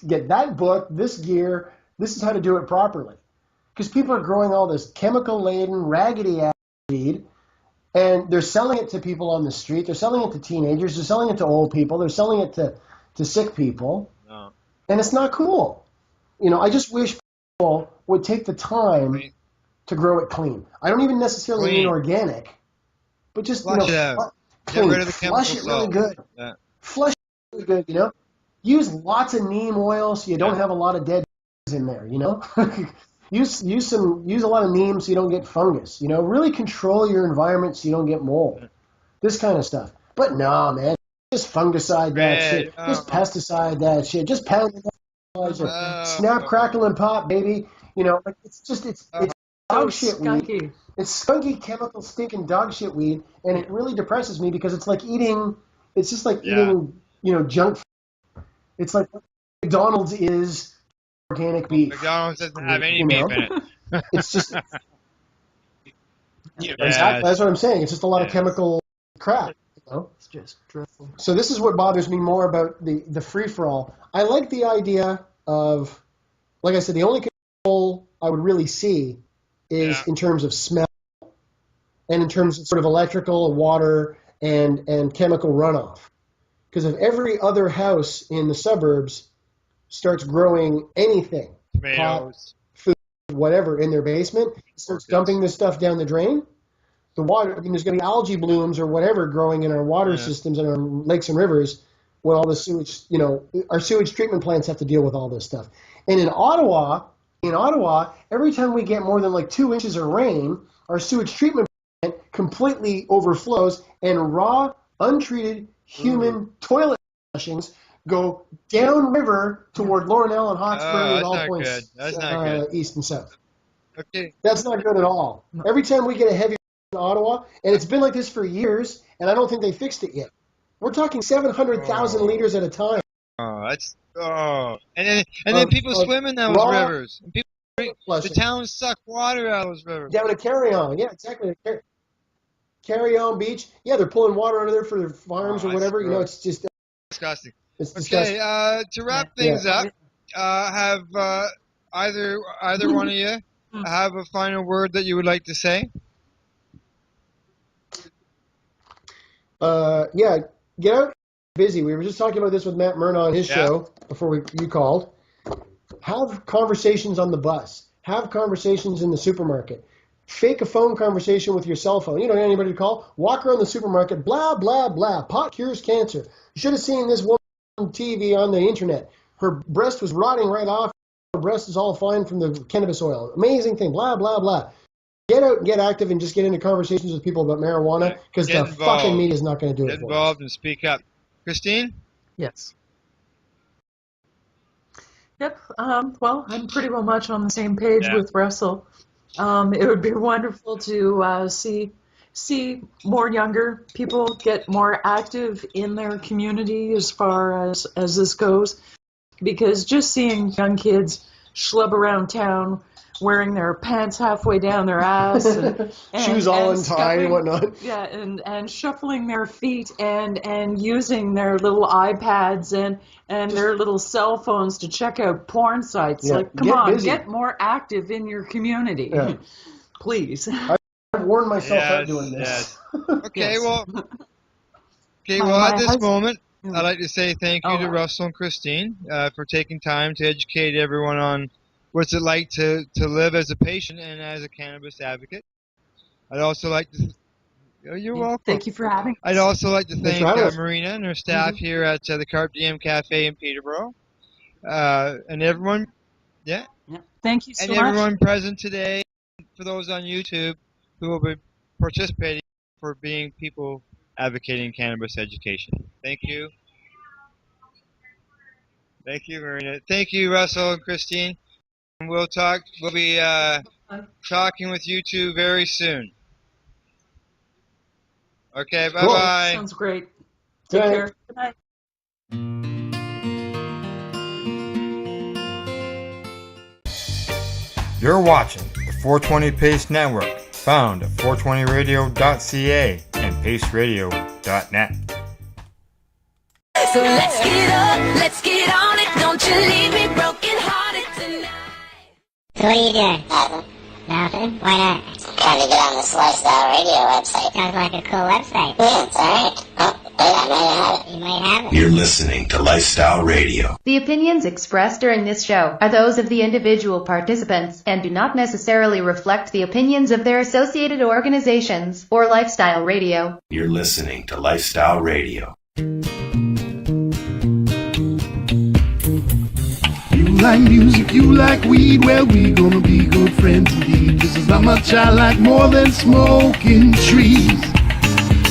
Get that book, this gear, this is how to do it properly. Because people are growing all this chemical-laden, raggedy-ass weed, and they're selling it to people on the street. They're selling it to teenagers. They're selling it to old people. They're selling it to sick people. No. And it's not cool. I just wish people would take the time to grow it clean. I don't even necessarily mean organic, but just, flush it out. Clean. Get rid of the flush it really good. Yeah. Flush it really good, Use lots of neem oil so you don't have a lot of dead in there, use a lot of neem so you don't get fungus, really control your environment so you don't get mold. This kind of stuff. But no, man, just fungicide that shit. Just pesticide that shit. Just pound it. Snap, crackle, and pop, baby. It's dog shit skunky. weed. It's skunky, chemical, stinking dog shit weed, and it really depresses me because it's like eating. It's just like eating, junk. It's like what McDonald's is organic beef. McDonald's doesn't have any beef in it. It's just exactly. That's what I'm saying. It's just a lot of chemical crap. It's just dreadful. So this is what bothers me more about the free for all. I like the idea of, like I said, the only control I would really see is in terms of smell and in terms of sort of electrical, water, and chemical runoff. Because if every other house in the suburbs starts growing anything, pot, food, whatever, in their basement, starts dumping this stuff down the drain, the water, there's going to be algae blooms or whatever growing in our water systems and our lakes and rivers when all the sewage, our sewage treatment plants have to deal with all this stuff. And in Ottawa, every time we get more than like 2 inches of rain, our sewage treatment plant completely overflows and raw, untreated human toilet flushings go downriver toward Laurel and Hawkesbury and all points east and south. Okay. That's not good at all. Every time we get a heavy in Ottawa, and it's been like this for years, and I don't think they fixed it yet. We're talking 700,000 liters at a time. And then people swim in those rivers. And people the towns suck water out of those rivers. Down to Carry On, yeah, exactly. Carry On Beach, yeah, they're pulling water out of there for their farms or whatever. It's just disgusting. It's disgusting. Okay, to wrap things up, have either one of you have a final word that you would like to say? Get out busy. We were just talking about this with Matt Myrna on his show before you called. Have conversations on the bus. Have conversations in the supermarket. Fake a phone conversation with your cell phone. You don't have anybody to call. Walk around the supermarket, blah, blah, blah. Pot cures cancer. You should have seen this woman on TV on the internet. Her breast was rotting right off. Her breast is all fine from the cannabis oil. Amazing thing, blah, blah, blah. Get out and get active and just get into conversations with people about marijuana, because the fucking media is not going to do it Get for involved and speak up. Christine? Yes. Yep. Well, I'm pretty well much on the same page with Russell. It would be wonderful to see more younger people get more active in their community as far as this goes, because just seeing young kids schlub around town wearing their pants halfway down their ass and shoes all untied and whatnot. Yeah, and shuffling their feet and using their little iPads and their little cell phones to check out porn sites. Yeah, Like, come get on, busy. get more active in your community. Yeah. Please. I've worn myself out doing this. Okay, Yes. well, My at this husband- moment, I'd like to say thank you to Russell and Christine for taking time to educate everyone on what's it like to live as a patient and as a cannabis advocate. I'd also like to... you're welcome. Thank you for having us. I'd also like to Thanks thank for having us. Marina and her staff here at the Carp Diem Cafe in Peterborough. And everyone... Yeah. Thank you so and much. everyone present today, for those on YouTube who will be participating, for being people advocating cannabis education. Thank you. Thank you, Marina. Thank you, Russell and Christine. And we'll be talking with you two very soon. Okay, bye-bye. Sounds great. Good Take night. care. Good night. You're watching the 420 Pace Network, found at 420radio.ca and paceradio.net. So let's get on it. Don't you leave me broken hearted tonight. So what are you doing? Nothing. Nothing? Why not? Trying to get on this Lifestyle Radio website. Sounds like a cool website. Yeah, it's alright. Oh, wait, I might have it. You might have it. You're listening to Lifestyle Radio. The opinions expressed during this show are those of the individual participants and do not necessarily reflect the opinions of their associated organizations or Lifestyle Radio. You're listening to Lifestyle Radio. You like music, you like weed, well, we gonna be good friends indeed. This is not much I like more than smoking trees.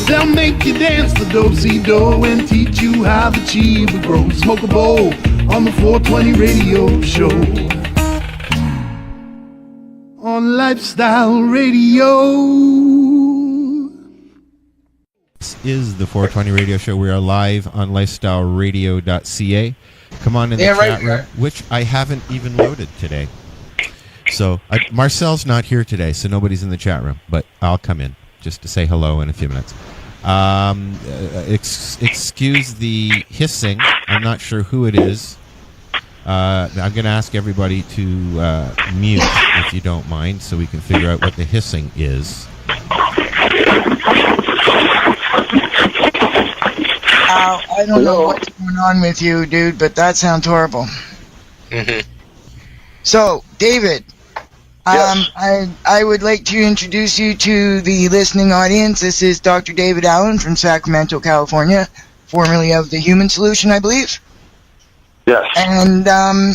They'll make you dance the do-si-do and teach you how the chiba grows. Smoke a bowl on the 420 radio show. On Lifestyle Radio. This is the 420 Radio Show. We are live on lifestyleradio.ca. Come on in the chat room, which I haven't even loaded today. So Marcel's not here today, so nobody's in the chat room, but I'll come in just to say hello in a few minutes. Excuse the hissing. I'm not sure who it is. I'm going to ask everybody to mute, if you don't mind, so we can figure out what the hissing is. I don't know what's going on with you, dude, but that sounds horrible. So, David, I would like to introduce you to the listening audience. This is Dr. David Allen from Sacramento, California, formerly of the Human Solution, I believe. Yes. And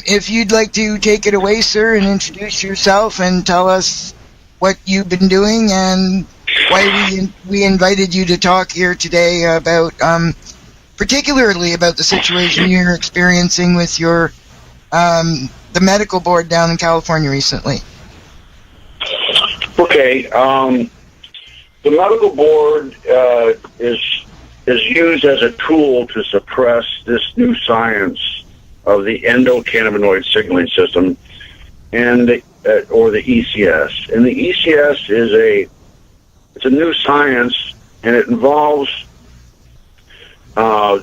if you'd like to take it away, sir, and introduce yourself and tell us what you've been doing and why we invited you to talk here today about, particularly about the situation you're experiencing with your the medical board down in California recently. Okay. The medical board is used as a tool to suppress this new science of the endocannabinoid signaling system, and or the ECS. And the ECS is it's a new science, and it involves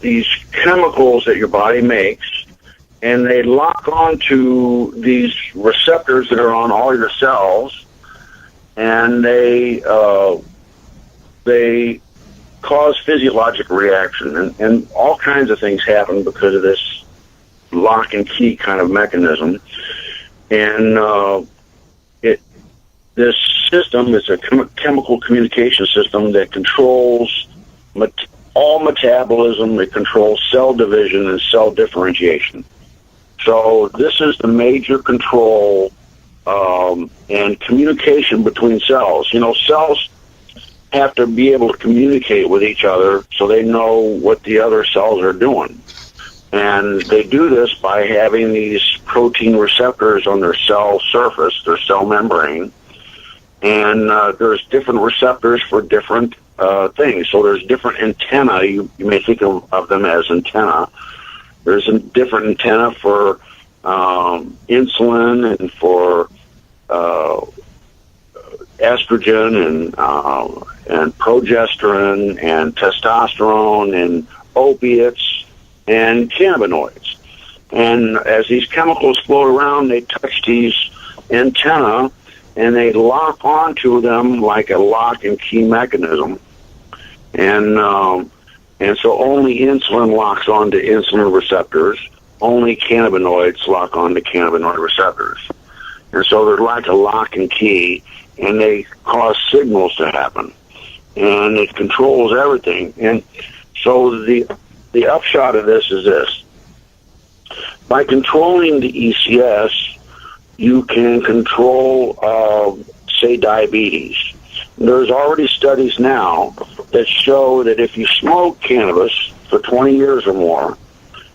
these chemicals that your body makes, and they lock onto these receptors that are on all your cells, and they cause physiologic reaction, and all kinds of things happen because of this lock and key kind of mechanism. And this system is a chemical communication system that controls all metabolism. It controls cell division and cell differentiation. So this is the major control and communication between cells. You know, cells have to be able to communicate with each other so they know what the other cells are doing. And they do this by having these protein receptors on their cell surface, their cell membrane. And there's different receptors for different things. So there's different antennae. You may think of them as antenna. There's a different antenna for insulin and for estrogen and progesterone and testosterone and opiates and cannabinoids. And as these chemicals float around, they touch these antennae and they lock onto them like a lock and key mechanism. And so only insulin locks onto insulin receptors. Only cannabinoids lock onto cannabinoid receptors. And so they're like a lock and key, and they cause signals to happen. And it controls everything. And so the upshot of this is this. By controlling the ECS, you can control, say, diabetes. There's already studies now that show that if you smoke cannabis for 20 years or more,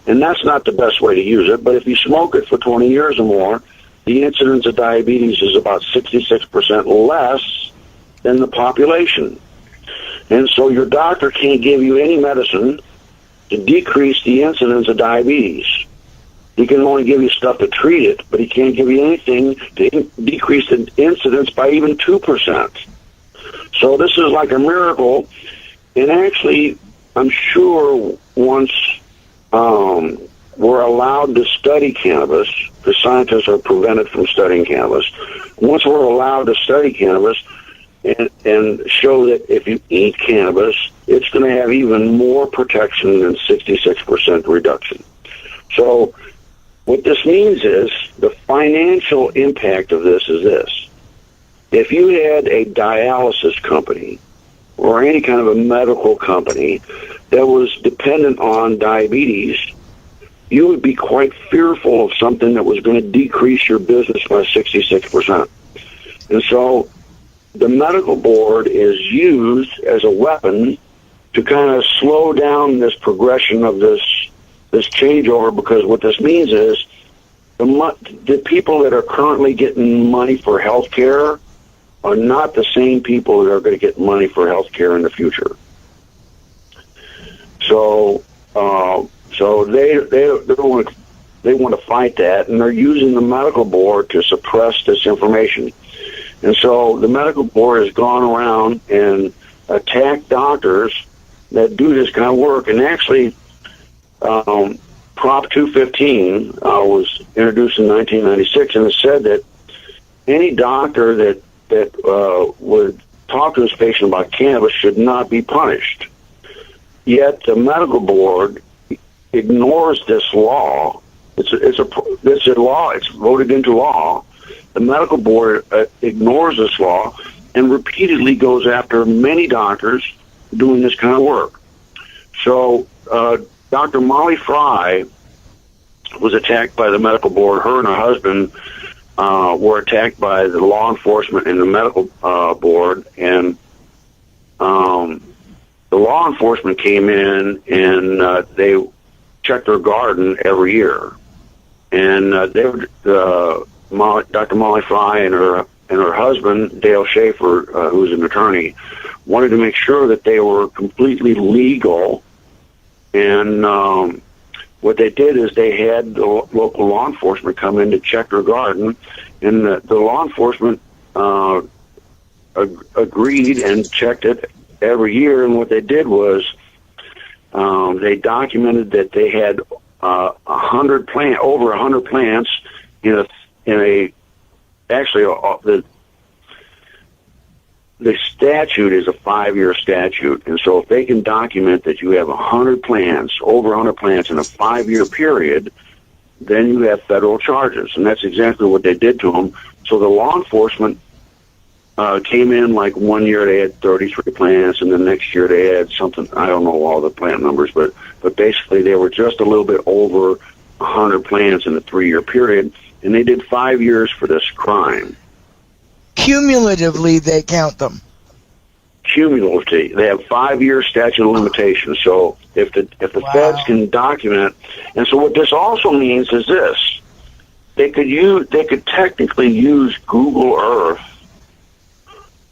and that's not the best way to use it, but if you smoke it for 20 years or more, the incidence of diabetes is about 66% less than the population. And so your doctor can't give you any medicine to decrease the incidence of diabetes. He can only give you stuff to treat it, but he can't give you anything to decrease the incidence by even 2%. So this is like a miracle. And actually, I'm sure once we're allowed to study cannabis, because scientists are prevented from studying cannabis, once we're allowed to study cannabis and show that if you eat cannabis, it's going to have even more protection than 66% reduction. So what this means is the financial impact of this is this. If you had a dialysis company or any kind of a medical company that was dependent on diabetes, you would be quite fearful of something that was going to decrease your business by 66%. And so the medical board is used as a weapon to kind of slow down this progression of this changeover, because what this means is the people that are currently getting money for health care are not the same people that are going to get money for health care in the future. So they want to fight that, and they're using the medical board to suppress this information. And so the medical board has gone around and attacked doctors that do this kind of work. And actually, Prop 215 was introduced in 1996, and it said that any doctor that would talk to his patient about cannabis should not be punished. Yet the medical board ignores this law. It's a law. It's voted into law. The medical board ignores this law and repeatedly goes after many doctors doing this kind of work. So Dr. Molly Fry was attacked by the medical board. Her and her husband were attacked by the law enforcement and the medical board, and the law enforcement came in and they checked her garden every year. And Dr. Molly Fry and her husband, Dale Schaefer, who's an attorney, wanted to make sure that they were completely legal. And what they did is they had the local law enforcement come in to check her garden, and the law enforcement agreed and checked it every year. And what they did was they documented that they had over 100 plants the statute is a 5-year statute, and so if they can document that you have 100 plants, over 100 plants in a 5-year period, then you have federal charges, and that's exactly what they did to them. So the law enforcement came in like 1 year they had 33 plants, and the next year they had something, I don't know all the plant numbers, but basically they were just a little bit over 100 plants in a 3-year period, and they did 5 years for this crime. Cumulatively, they count them. Cumulatively, they have 5-year statute of limitations. So if the feds can document, and so what this also means is this: they could technically use Google Earth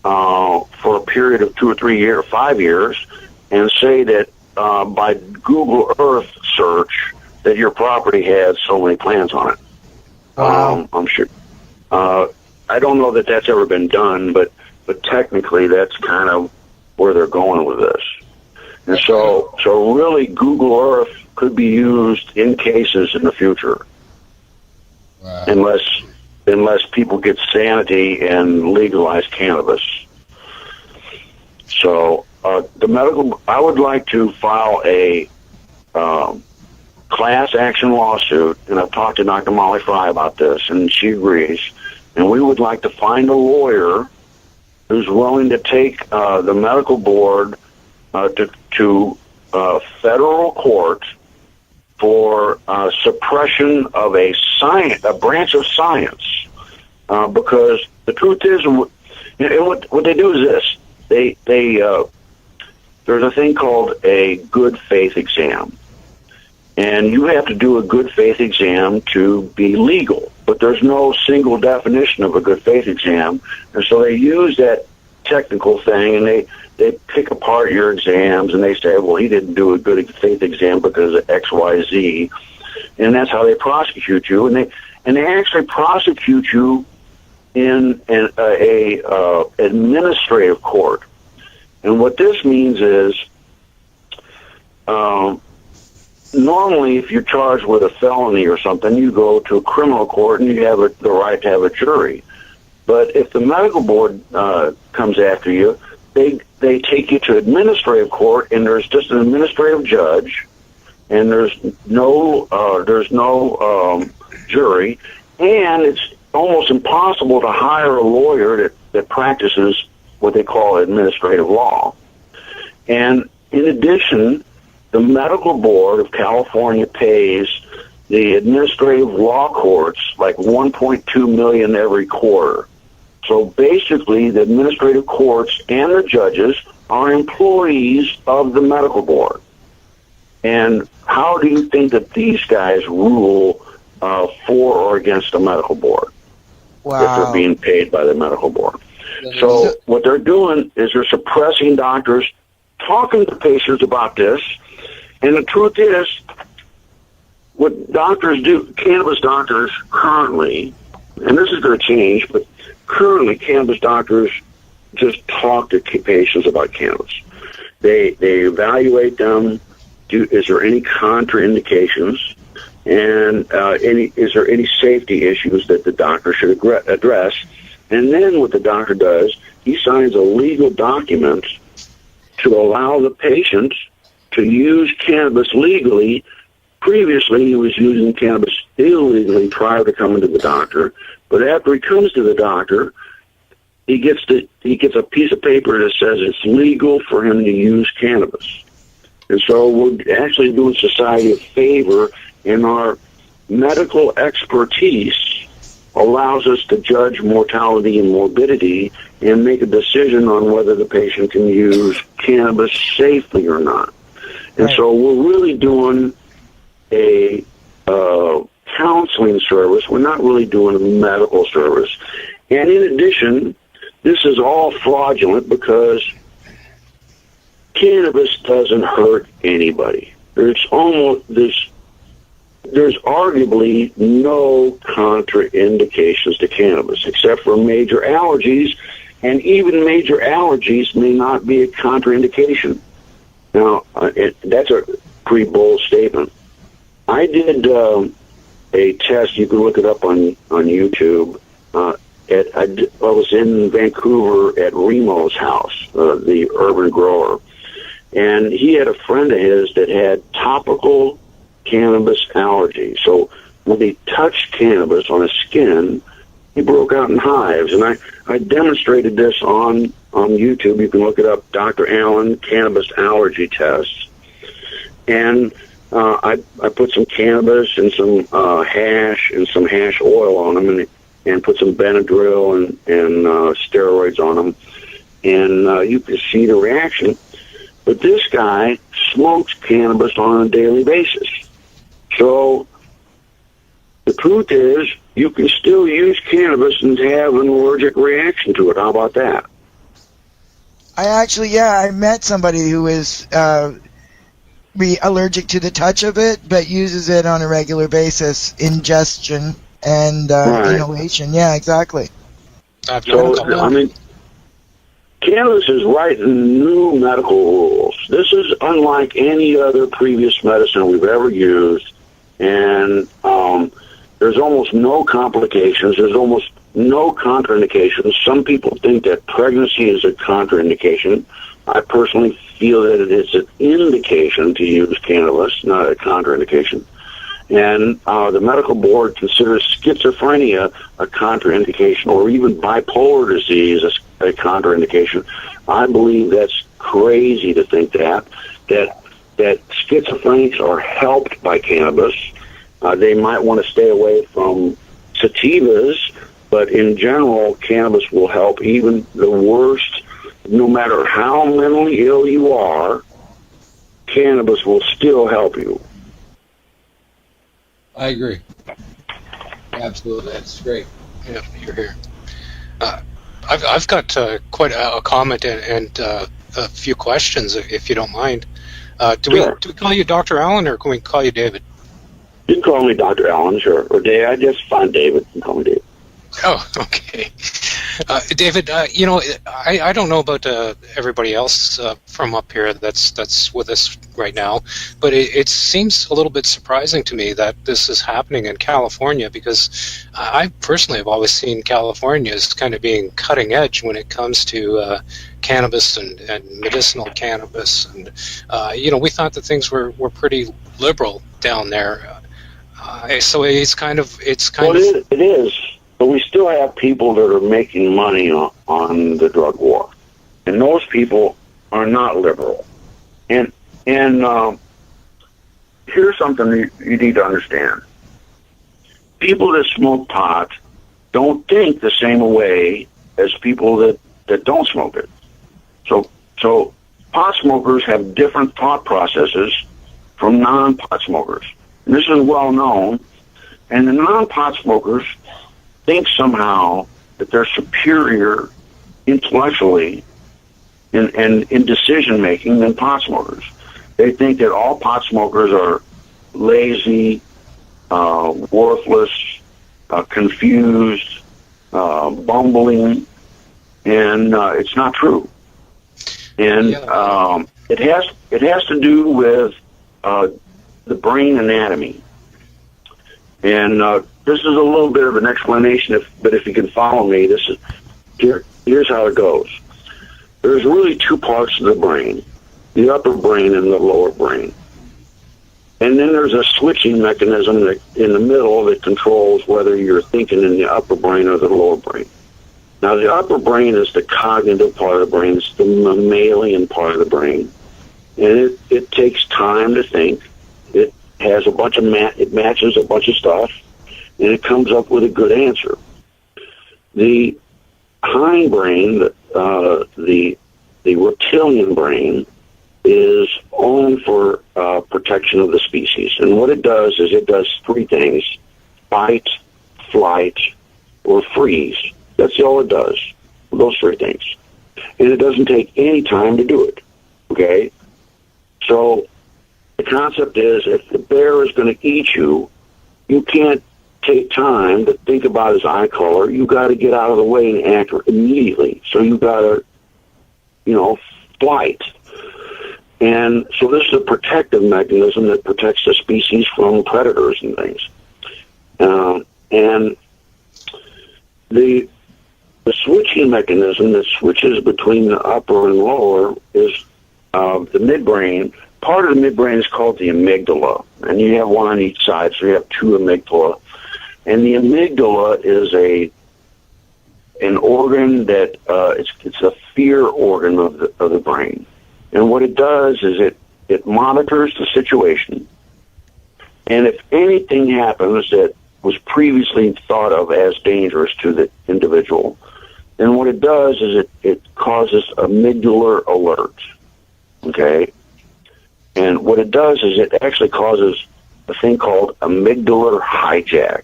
for a period of 2 or 3 years, 5 years, and say that by Google Earth search that your property has so many plants on it. I'm sure. I don't know that that's ever been done, but technically that's kind of where they're going with this. And so really Google Earth could be used in cases in the future. Wow. Unless people get sanity and legalize cannabis. So I would like to file a class action lawsuit, and I've talked to Dr. Molly Fry about this, and she agrees. And we would like to find a lawyer who's willing to take the medical board to federal court for suppression of a branch of science, because the truth is, what they do is this: there's a thing called a good faith exam. And you have to do a good faith exam to be legal. But there's no single definition of a good faith exam. And so they use that technical thing, and they pick apart your exams, and they say, well, he didn't do a good faith exam because of X, Y, Z. And that's how they prosecute you. And they actually prosecute you in a administrative court. And what this means is, normally, if you're charged with a felony or something, you go to a criminal court and you have the right to have a jury. But if the medical board comes after you, they take you to administrative court, and there's just an administrative judge, and there's no jury, and it's almost impossible to hire a lawyer that practices what they call administrative law. And in addition, the Medical Board of California pays the administrative law courts like $1.2 million every quarter. So basically, the administrative courts and the judges are employees of the Medical Board. And how do you think that these guys rule for or against the Medical Board? Wow. If they're being paid by the Medical Board. So what they're doing is they're suppressing doctors, talking to patients about this. And the truth is, what doctors do, cannabis doctors currently, and this is going to change, but currently cannabis doctors just talk to patients about cannabis. They evaluate them. Is there any contraindications? And is there any safety issues that the doctor should address? And then what the doctor does, he signs a legal document to allow the patient to use cannabis legally. Previously, he was using cannabis illegally prior to coming to the doctor. But after he comes to the doctor, he gets a piece of paper that says it's legal for him to use cannabis. And so we're actually doing society a favor, and our medical expertise allows us to judge mortality and morbidity and make a decision on whether the patient can use cannabis safely or not. And so we're really doing a counseling service. We're not really doing a medical service. And in addition, this is all fraudulent because cannabis doesn't hurt anybody. There's arguably no contraindications to cannabis except for major allergies, and even major allergies may not be a contraindication. Now, that's a pretty bold statement. I did a test. You can look it up on YouTube. I was in Vancouver at Remo's house, the urban grower, and he had a friend of his that had topical cannabis allergy. So when they touched cannabis on his skin, he broke out in hives. And I demonstrated this on YouTube. You can look it up, Dr. Allen Cannabis Allergy Tests. And I put some cannabis and some hash and some hash oil on them, and put some Benadryl and steroids on them. And you can see the reaction. But this guy smokes cannabis on a daily basis. So the truth is, you can still use cannabis and have an allergic reaction to it. How about that? I met somebody who is allergic to the touch of it, but uses it on a regular basis, ingestion and inhalation. Yeah, exactly. So, I mean, cannabis is writing new medical rules. This is unlike any other previous medicine we've ever used, and there's almost no complications. There's almost no contraindications. Some people think that pregnancy is a contraindication. I personally feel that it is an indication to use cannabis, not a contraindication. And the medical board considers schizophrenia a contraindication, or even bipolar disease a contraindication. I believe that's crazy to think that schizophrenics are helped by cannabis. They might want to stay away from sativas, but in general, cannabis will help even the worst. No matter how mentally ill you are, cannabis will still help you. I agree. Absolutely, that's great. Yeah, you're here. I've got quite a comment and a few questions, if you don't mind. Do we call you Dr. Allen, or can we call you David? You can call me Dr. Allen, sure. Or Dave. I just find David. You can call me David. Oh, okay. David, I don't know about everybody else from up here that's with us right now, but it seems a little bit surprising to me that this is happening in California, because I personally have always seen California as kind of being cutting edge when it comes to cannabis and medicinal cannabis, and we thought that things were pretty liberal down there. So it is. But we still have people that are making money on the drug war, and those people are not liberal. And here's something you need to understand: people that smoke pot don't think the same way as people that don't smoke it. So pot smokers have different thought processes from non-pot smokers, and this is well known. And the non-pot smokers think somehow that they're superior intellectually and in decision making than pot smokers. They think that all pot smokers are lazy, worthless, confused, bumbling, and it's not true. And it has to do with the brain anatomy. And this is a little bit of an explanation, but if you can follow me, here's how it goes. There's really two parts of the brain, the upper brain and the lower brain. And then there's a switching mechanism in the middle that controls whether you're thinking in the upper brain or the lower brain. Now, the upper brain is the cognitive part of the brain. It's the mammalian part of the brain. And it takes time to think. It has it matches a bunch of stuff, and it comes up with a good answer. The hindbrain, the reptilian brain, is only for protection of the species. And what it does is it does three things: fight, flight, or freeze. That's all it does, those three things. And it doesn't take any time to do it, okay? So the concept is, if the bear is going to eat you, you can't take time to think about his eye color. You got to get out of the way and act immediately. So you got to, flight. And so this is a protective mechanism that protects the species from predators and things. And the switching mechanism that switches between the upper and lower is the midbrain. Part of the midbrain is called the amygdala, and you have one on each side, so you have two amygdala. And the amygdala is an organ that it's a fear organ of the brain. And what it does is it monitors the situation. And if anything happens that was previously thought of as dangerous to the individual, then what it does is it causes amygdala alert. Okay? And what it does is it actually causes a thing called amygdala hijack.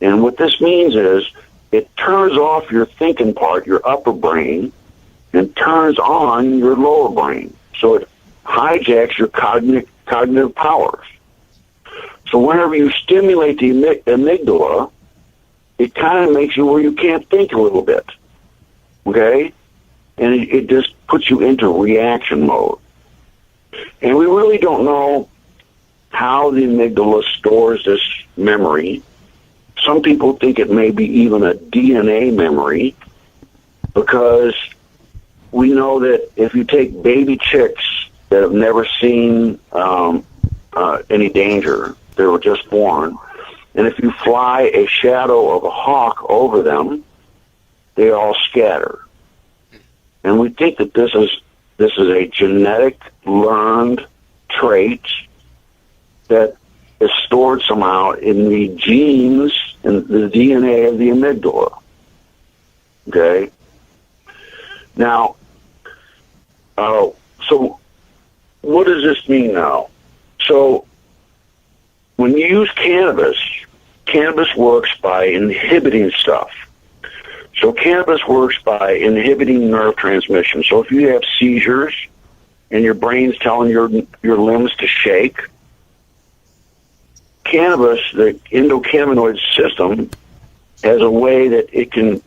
And what this means is it turns off your thinking part, your upper brain, and turns on your lower brain. So it hijacks your cognitive powers. So whenever you stimulate the amygdala, it kind of makes you where you can't think a little bit. Okay? And it just puts you into reaction mode. And we really don't know how the amygdala stores this memory. Some people think it may be even a DNA memory, because we know that if you take baby chicks that have never seen any danger, they were just born, and if you fly a shadow of a hawk over them, they all scatter. And we think that this is a genetic learned trait that is stored somehow in the genes and the DNA of the amygdala. Okay? Now, so what does this mean now? So when you use cannabis, cannabis works by inhibiting stuff. So cannabis works by inhibiting nerve transmission. So if you have seizures and your brain's telling your limbs to shake, cannabis, the endocannabinoid system, has a way that it can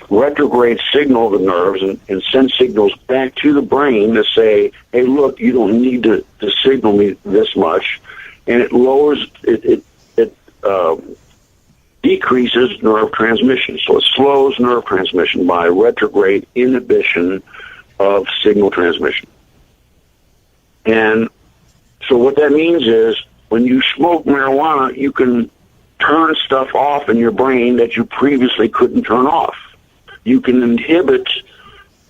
retrograde signal the nerves and send signals back to the brain to say, hey, look, you don't need to signal me this much. And it lowers, it decreases nerve transmission. So it slows nerve transmission by retrograde inhibition of signal transmission. And so what that means is when you smoke marijuana, you can turn stuff off in your brain that you previously couldn't turn off. You can inhibit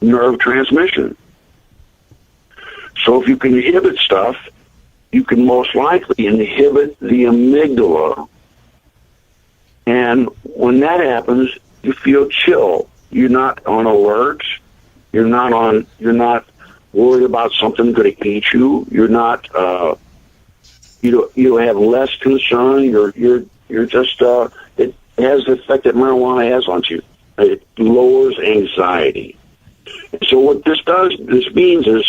nerve transmission. So if you can inhibit stuff, you can most likely inhibit the amygdala. And when that happens, you feel chill. You're not on alert. You're not worried about something going to eat you. You're not, you have less concern. You're just, it has the effect that marijuana has on you. It lowers anxiety. So what this means is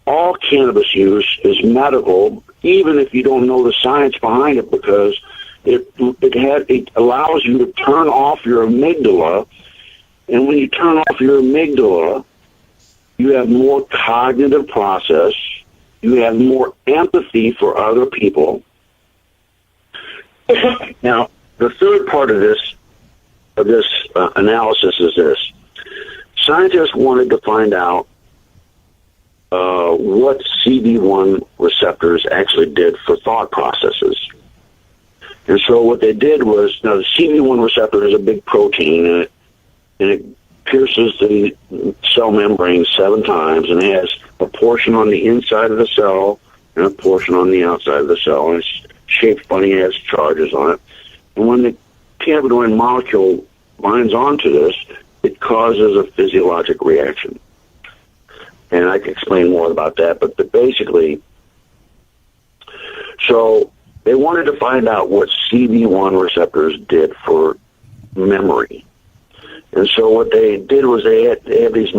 all cannabis use is medical, even if you don't know the science behind it, because it allows you to turn off your amygdala, and when you turn off your amygdala, you have more cognitive process, you have more empathy for other people. Now, the third part of this analysis is this. Scientists wanted to find out what CB1 receptors actually did for thought processes. And so what they did was, now the CB1 receptor is a big protein, and it pierces the cell membrane 7 times, and it has a portion on the inside of the cell and a portion on the outside of the cell, and it's shaped funny, it has charges on it. And when the cannabinoid molecule binds onto this, it causes a physiologic reaction. And I can explain more about that, but basically, so they wanted to find out what CB1 receptors did for memory. And so what they did was they have these,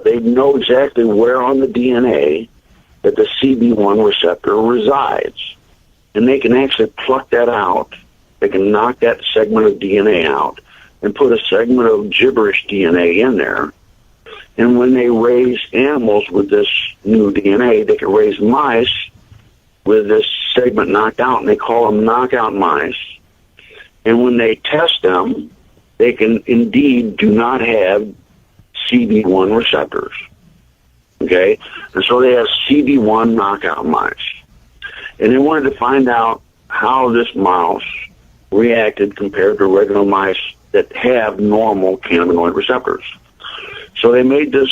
they know exactly where on the DNA that the CB1 receptor resides. And they can actually pluck that out. They can knock that segment of DNA out and put a segment of gibberish DNA in there. And when they raise animals with this new DNA, they can raise mice with this segment knocked out, and they call them knockout mice. And when they test them, they can indeed do not have CB1 receptors. Okay? And so they have CB1 knockout mice. And they wanted to find out how this mouse reacted compared to regular mice that have normal cannabinoid receptors. So they made this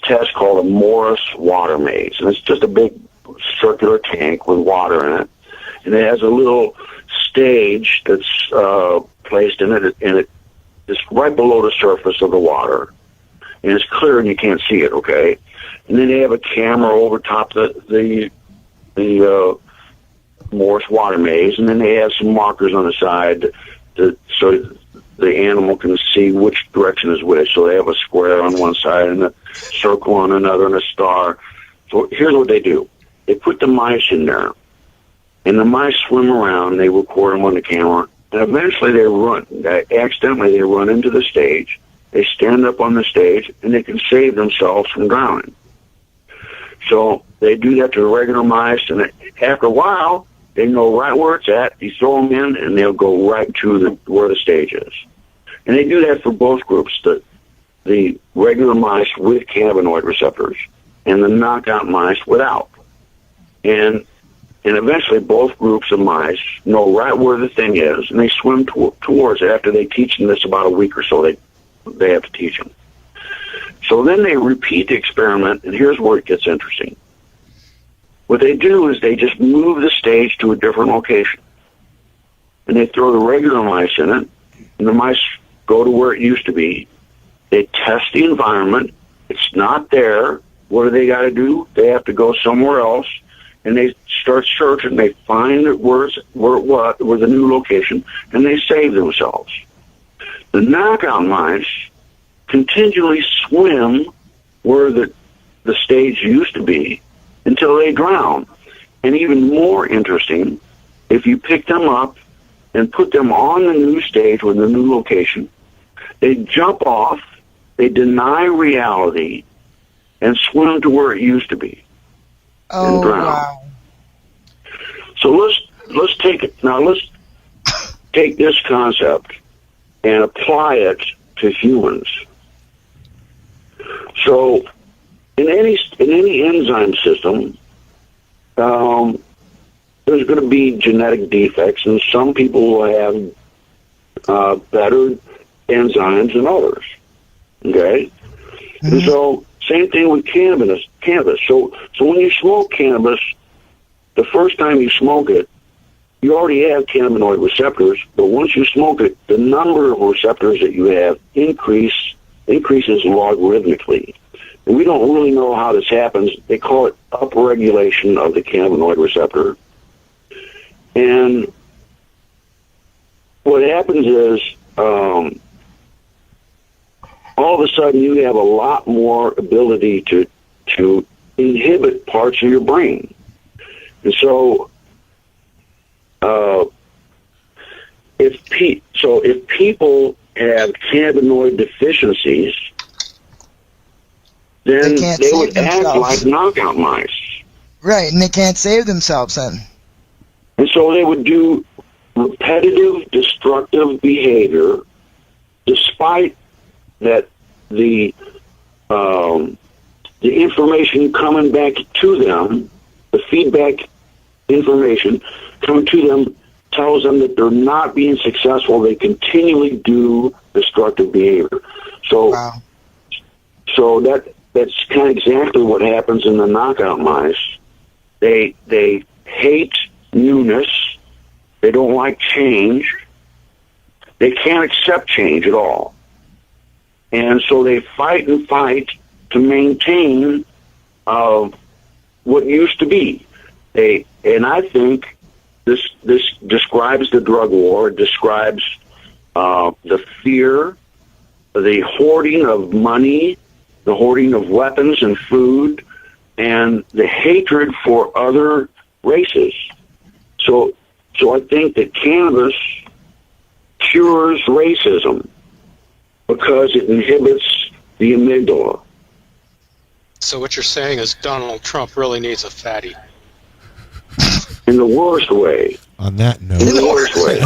test called a Morris water maze, and it's just a big circular tank with water in it, and it has a little stage that's placed in it, and it's right below the surface of the water, and it's clear and you can't see it. Okay, and then they have a camera over top the Morris water maze, and then they have some markers on the side so the animal can see which direction is which. So they have a square on one side and a circle on another and a star. So here's what they do. They put the mice in there, and the mice swim around, and they record them on the camera, and eventually they run into the stage. They stand up on the stage, and they can save themselves from drowning. So they do that to the regular mice, and after a while, they know right where it's at. You throw them in, and they'll go right to where the stage is. And they do that for both groups, the regular mice with cannabinoid receptors and the knockout mice without. And eventually both groups of mice know right where the thing is, and they swim towards it. After they teach them this about a week or so, they have to teach them. So then they repeat the experiment, and here's where it gets interesting. What they do is they just move the stage to a different location. And they throw the regular mice in it, and the mice go to where it used to be. They test the environment. It's not there. What do they got to do? They have to go somewhere else, and they start searching. They find where the new location, and they save themselves. The knockout mice continually swim where the stage used to be until they drown. And even more interesting, if you pick them up and put them on the new stage with the new location, they jump off, they deny reality, and swim to where it used to be and drown. Wow. So let's take this concept and apply it to humans. So in any enzyme system, there's going to be genetic defects, and some people will have better enzymes than others. Okay, and so same thing with cannabis. So when you smoke cannabis, the first time you smoke it, you already have cannabinoid receptors, but once you smoke it, the number of receptors that you have increases logarithmically. And we don't really know how this happens. They call it upregulation of the cannabinoid receptor. And what happens is, all of a sudden you have a lot more ability to inhibit parts of your brain. And so, if people have cannabinoid deficiencies, then they would act like knockout mice. Right, and they can't save themselves then. And so they would do repetitive, destructive behavior, despite that the information coming back to them, the feedback information coming to them tells them that they're not being successful. They continually do destructive behavior. So, so that's kind of exactly what happens in the knockout mice. They hate newness. They don't like change. They can't accept change at all. And so they fight and fight to maintain what used to be. And I think this describes the drug war. It describes the fear, the hoarding of money, the hoarding of weapons and food, and the hatred for other races. So I think that cannabis cures racism because it inhibits the amygdala. So what you're saying is Donald Trump really needs a fatty. In the worst way. On that note, in the worst way.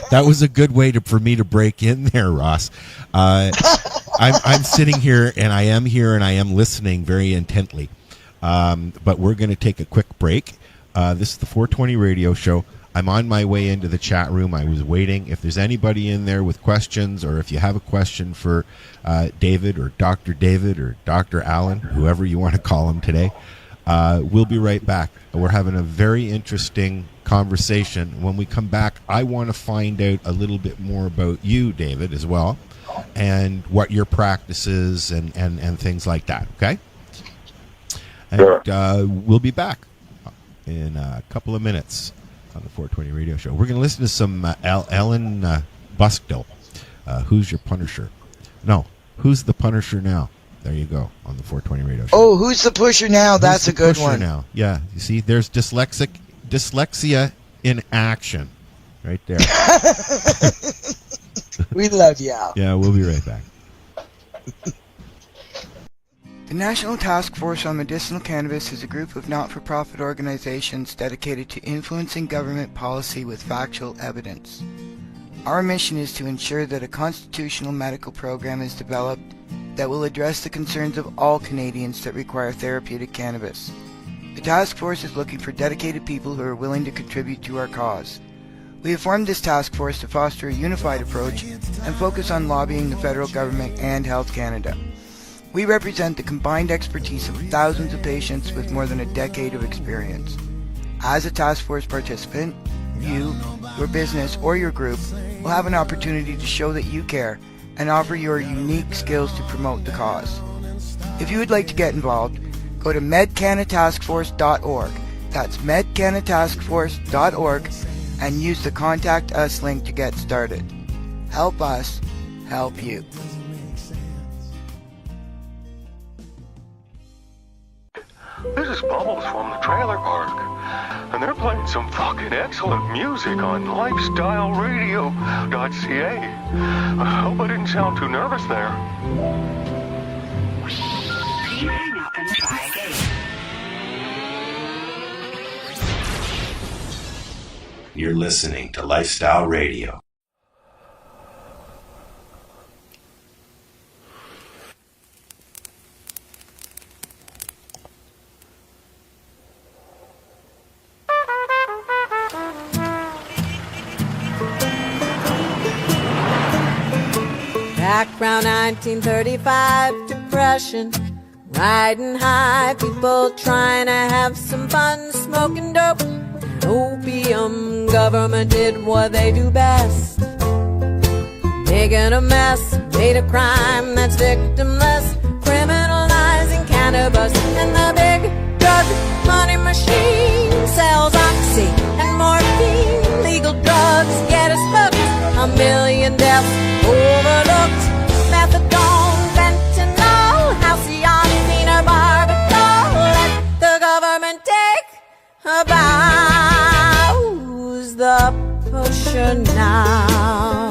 That was a good way for me to break in there, Ross. I'm sitting here, and I am listening very intently. But we're going to take a quick break. This is the 420 Radio Show. I'm on my way into the chat room. I was waiting. If there's anybody in there with questions, or if you have a question for David or Dr. Allen, whoever you want to call him today, we'll be right back. We're having a very interesting conversation. When we come back, I want to find out a little bit more about you, David, as well, and what your practice is and things like that, okay? And Sure. We'll be back in a couple of minutes on the 420 Radio Show. We're going to listen to some Ellen Buskdill. Who's your Punisher? No, who's the Punisher now? There you go, on the 420 Radio Show. Oh, who's the pusher now? That's a good one. Now, yeah. You see, there's dyslexia in action, right there. We love you, Al. Yeah, we'll be right back. The National Task Force on Medicinal Cannabis is a group of not-for-profit organizations dedicated to influencing government policy with factual evidence. Our mission is to ensure that a constitutional medical program is developed that will address the concerns of all Canadians that require therapeutic cannabis. The task force is looking for dedicated people who are willing to contribute to our cause. We have formed this task force to foster a unified approach and focus on lobbying the federal government and Health Canada. We represent the combined expertise of thousands of patients with more than a decade of experience. As a task force participant, you, your business, or your group will have an opportunity to show that you care and offer your unique skills to promote the cause. If you would like to get involved, go to medcanataskforce.org. That's medcanataskforce.org and use the Contact Us link to get started. Help us help you. This is Bubbles from the trailer park, and they're playing some fucking excellent music on lifestyleradio.ca. I hope I didn't sound too nervous there. You're listening to Lifestyle Radio. Background 1935 depression, riding high, people trying to have some fun, smoking dope, opium. Government did what they do best, making a mess, made a crime that's victimless, criminalizing cannabis, and the big drug money machine sells oxy and morphine. Legal drugs get us hooked, a million deaths overlooked. Methadone, fentanyl, halcyon, phenobarbital. Let the government take a bow. Who's the pusher now?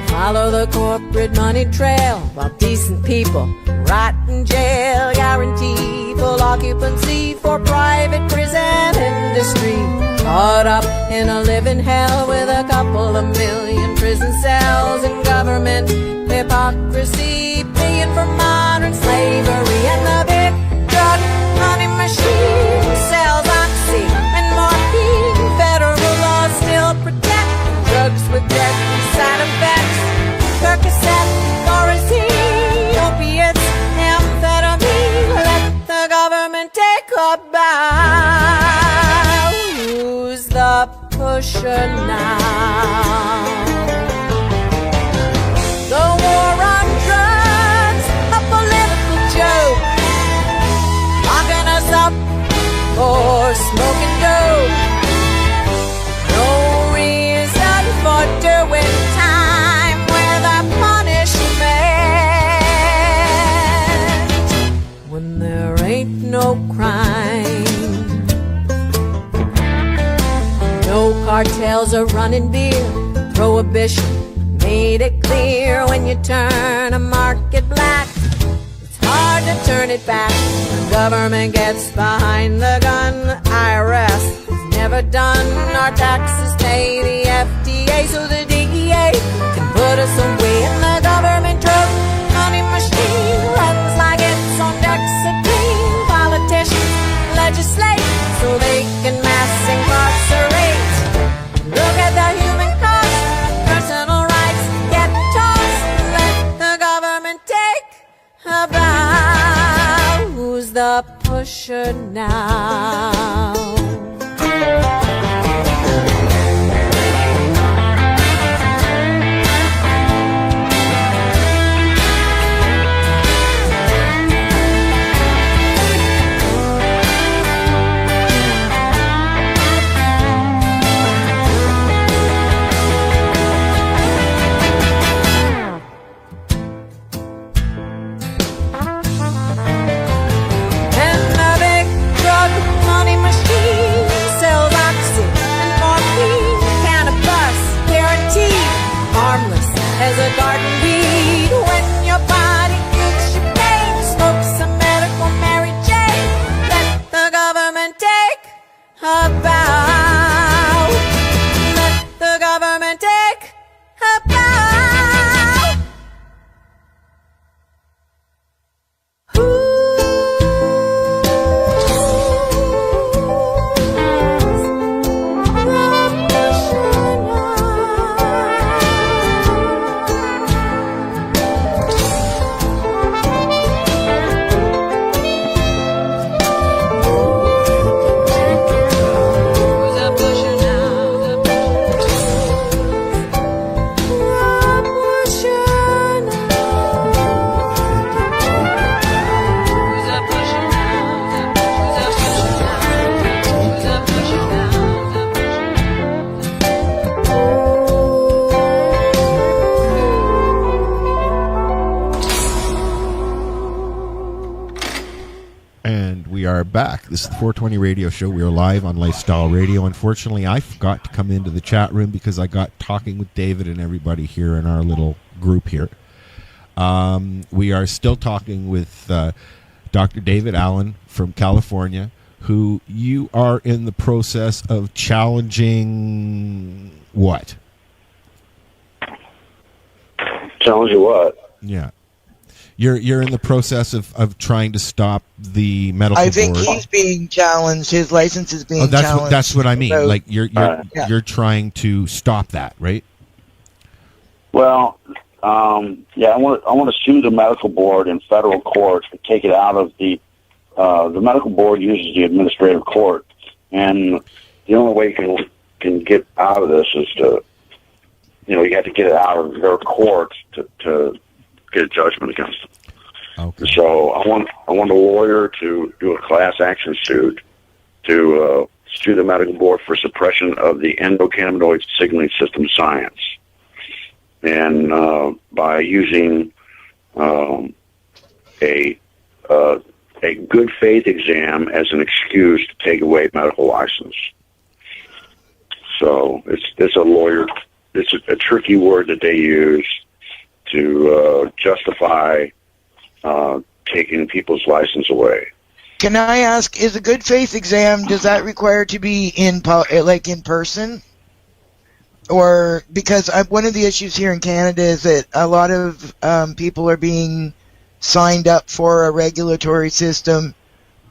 Follow the corporate money trail while decent people rot in jail. Guarantee full occupancy for private prison industry. Caught up in a living hell with a couple of million prison cells and government hypocrisy, paying for modern slavery. And the big drug money machine sells oxy and morphine. Federal laws still protect drugs with deadly side effects. Percocet, Thorazine, opiates, amphetamine. Let the government take a bow. Who's the pusher now? The war on drugs, a political joke, locking us up for smoking dope. No reason for doing time with a punishment when there ain't no crime. No cartels are running beer. Prohibition made it clear when you turn a market black, it's hard to turn it back. The government gets behind the gun. The IRS has never done our taxes pay the FDA, so the DEA can put us away. And the government drug money machine runs like it's on Dexedrine. Politicians legislate so they can mass pusher now. As a garden weed, when your body aches your pain, smoke some medical Mary Jane. Let the government take a bow. Let the government take a bow. We are back. This is the 420 Radio Show. We are live on Lifestyle Radio. Unfortunately, I forgot to come into the chat room because I got talking with David and everybody here in our little group here. We are still talking with Dr. David Allen from California, who you are in the process of challenging what? Challenging what? Yeah. You're in the process of trying to stop the medical board. I think he's being challenged. His license is being challenged. That's what I mean. So, like you're trying to stop that, right? Well, yeah, I want to sue the medical board in federal court and take it out of the medical board uses the administrative court, and the only way you can get out of this is to, you have to get it out of their court to get a judgment against them. Okay. So I want a lawyer to do a class action suit to sue the medical board for suppression of the endocannabinoid signaling system science, and by using a good faith exam as an excuse to take away medical license. So it's a lawyer. It's a tricky word that they use to justify taking people's license away. Can I ask, is a good faith exam, does that require to be in person? Or, because one of the issues here in Canada is that a lot of people are being signed up for a regulatory system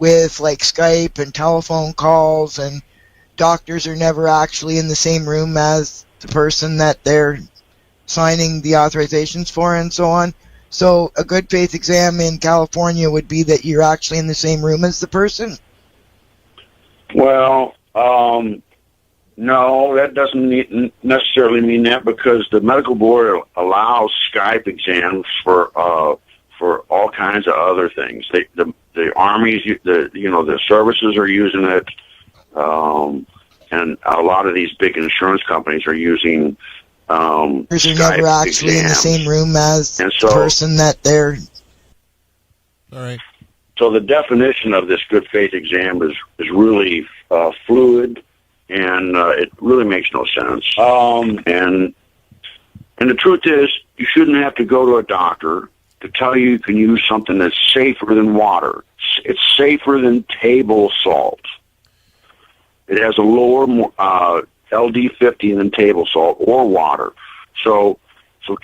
with like Skype and telephone calls, and doctors are never actually in the same room as the person that they're signing the authorizations for and so on. So a good faith exam in California would be that you're actually in the same room as the person? Well, no, that doesn't necessarily mean that, because the medical board allows Skype exams for all kinds of other things. The armies, the services are using it, and a lot of these big insurance companies are using because you're never actually in the same room as the person that they're... All right. So the definition of this good faith exam is really fluid, and it really makes no sense. And the truth is, you shouldn't have to go to a doctor to tell you can use something that's safer than water. It's safer than table salt. It has a lower LD50 than table salt or water. So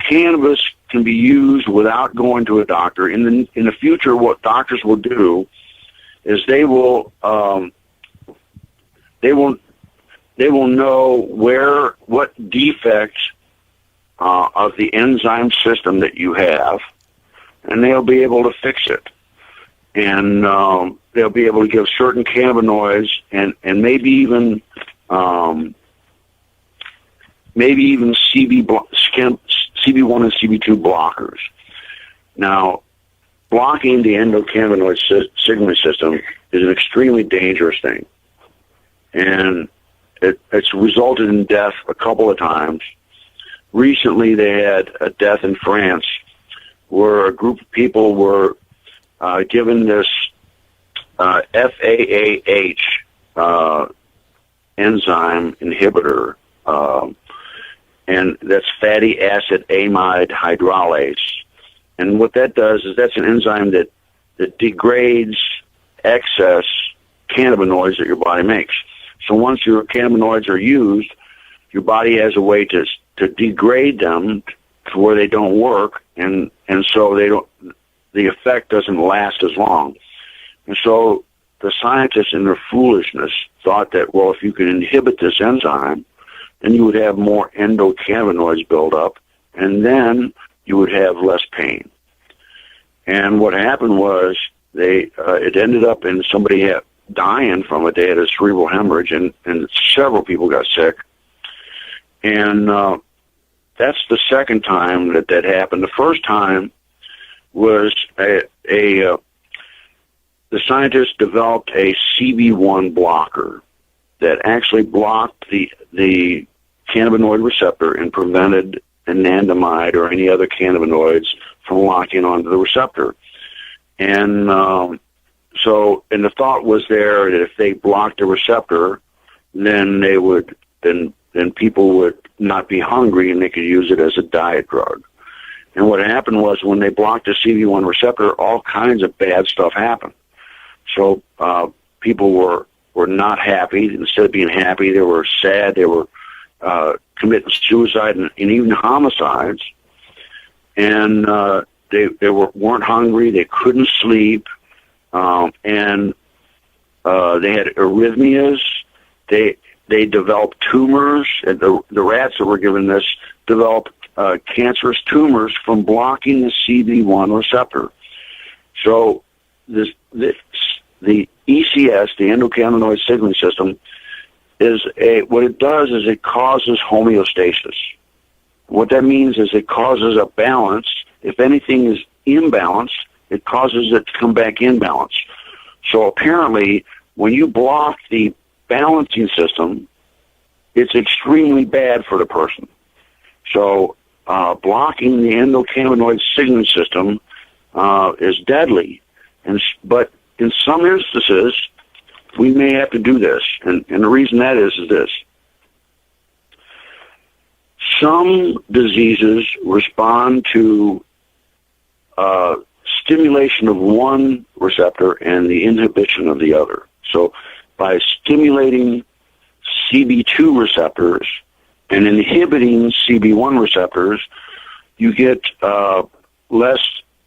cannabis can be used without going to a doctor. In the future, what doctors will do is they will know what defect of the enzyme system that you have, and they'll be able to fix it. and they'll be able to give certain cannabinoids and maybe even CB1 and CB2 blockers. Now, blocking the endocannabinoid signaling system is an extremely dangerous thing, and it's resulted in death a couple of times. Recently, they had a death in France where a group of people were given this FAAH enzyme inhibitor, and that's fatty acid amide hydrolase. And what that does is that's an enzyme that degrades excess cannabinoids that your body makes. So once your cannabinoids are used, your body has a way to degrade them to where they don't work, and so the effect doesn't last as long. And so the scientists, in their foolishness, thought that, well, if you could inhibit this enzyme, then you would have more endocannabinoids build up, and then you would have less pain. And what happened was it ended up in somebody dying from it. They had a cerebral hemorrhage, and several people got sick. And that's the second time that happened. The first time was the scientists developed a CB1 blocker that actually blocked the cannabinoid receptor and prevented anandamide or any other cannabinoids from locking onto the receptor. And and the thought was there that if they blocked the receptor, then then people would not be hungry and they could use it as a diet drug. And what happened was when they blocked the CB1 receptor, all kinds of bad stuff happened. So people were not happy. Instead of being happy, they were sad. They were committing suicide and even homicides. And they weren't hungry. They couldn't sleep. And they had arrhythmias. They developed tumors. And the rats that were given this developed cancerous tumors from blocking the CB1 receptor. So the ECS, the endocannabinoid signaling system, what it does is it causes homeostasis. What that means is it causes a balance. If anything is imbalanced, it causes it to come back in balance. So apparently, when you block the balancing system, it's extremely bad for the person. So blocking the endocannabinoid signaling system is deadly. But in some instances, we may have to do this. And the reason that is this. Some diseases respond to stimulation of one receptor and the inhibition of the other. So by stimulating CB2 receptors and inhibiting CB1 receptors, you get less.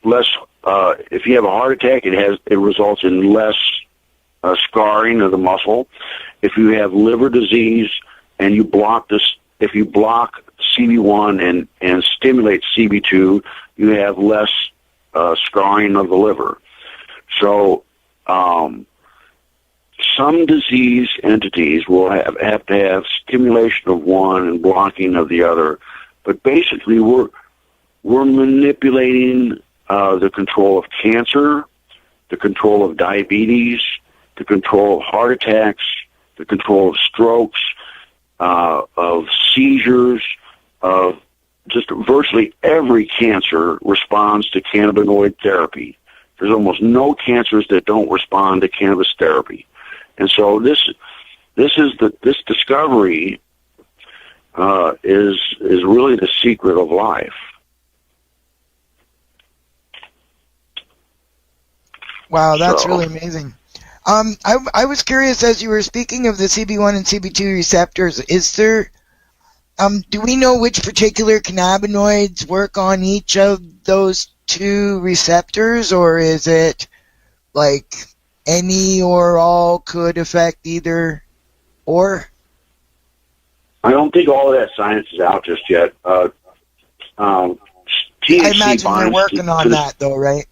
If you have a heart attack, it results in less scarring of the muscle. If you have liver disease and you block this, if you block CB1 and stimulate CB2, you have less scarring of the liver. So some disease entities will have to have stimulation of one and blocking of the other. But basically, we're manipulating the control of cancer, the control of diabetes, the control of heart attacks, the control of strokes, of seizures, of just virtually every cancer responds to cannabinoid therapy. There's almost no cancers that don't respond to cannabis therapy. And so this discovery is really the secret of life. Wow, that's really amazing. I was curious, as you were speaking of the CB1 and CB2 receptors, is there, do we know which particular cannabinoids work on each of those two receptors, or is it like any or all could affect either or? I don't think all of that science is out just yet. THC I imagine they're working on that, though, right?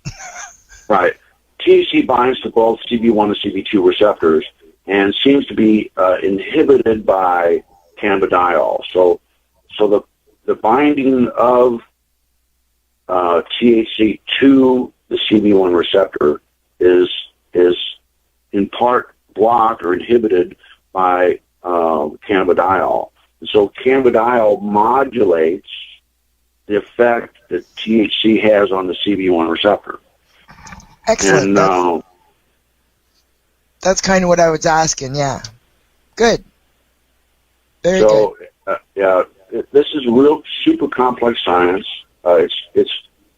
Right. THC binds to both CB1 and CB2 receptors and seems to be inhibited by cannabidiol. So the binding of THC to the CB1 receptor is in part blocked or inhibited by cannabidiol. So cannabidiol modulates the effect that THC has on the CB1 receptor. Excellent. And, that's kind of what I was asking. Yeah. Good. Very good. Yeah, this is real super complex science. It's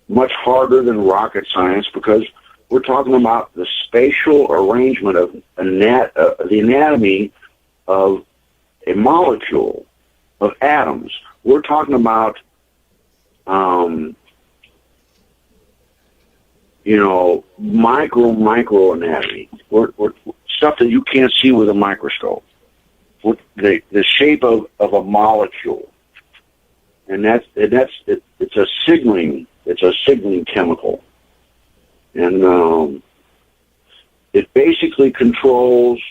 much harder than rocket science because we're talking about the spatial arrangement of the anatomy of a molecule of atoms. We're talking about, micro anatomy. We're stuff that you can't see with a microscope. The shape of a molecule, and it's a signaling chemical, and it basically controls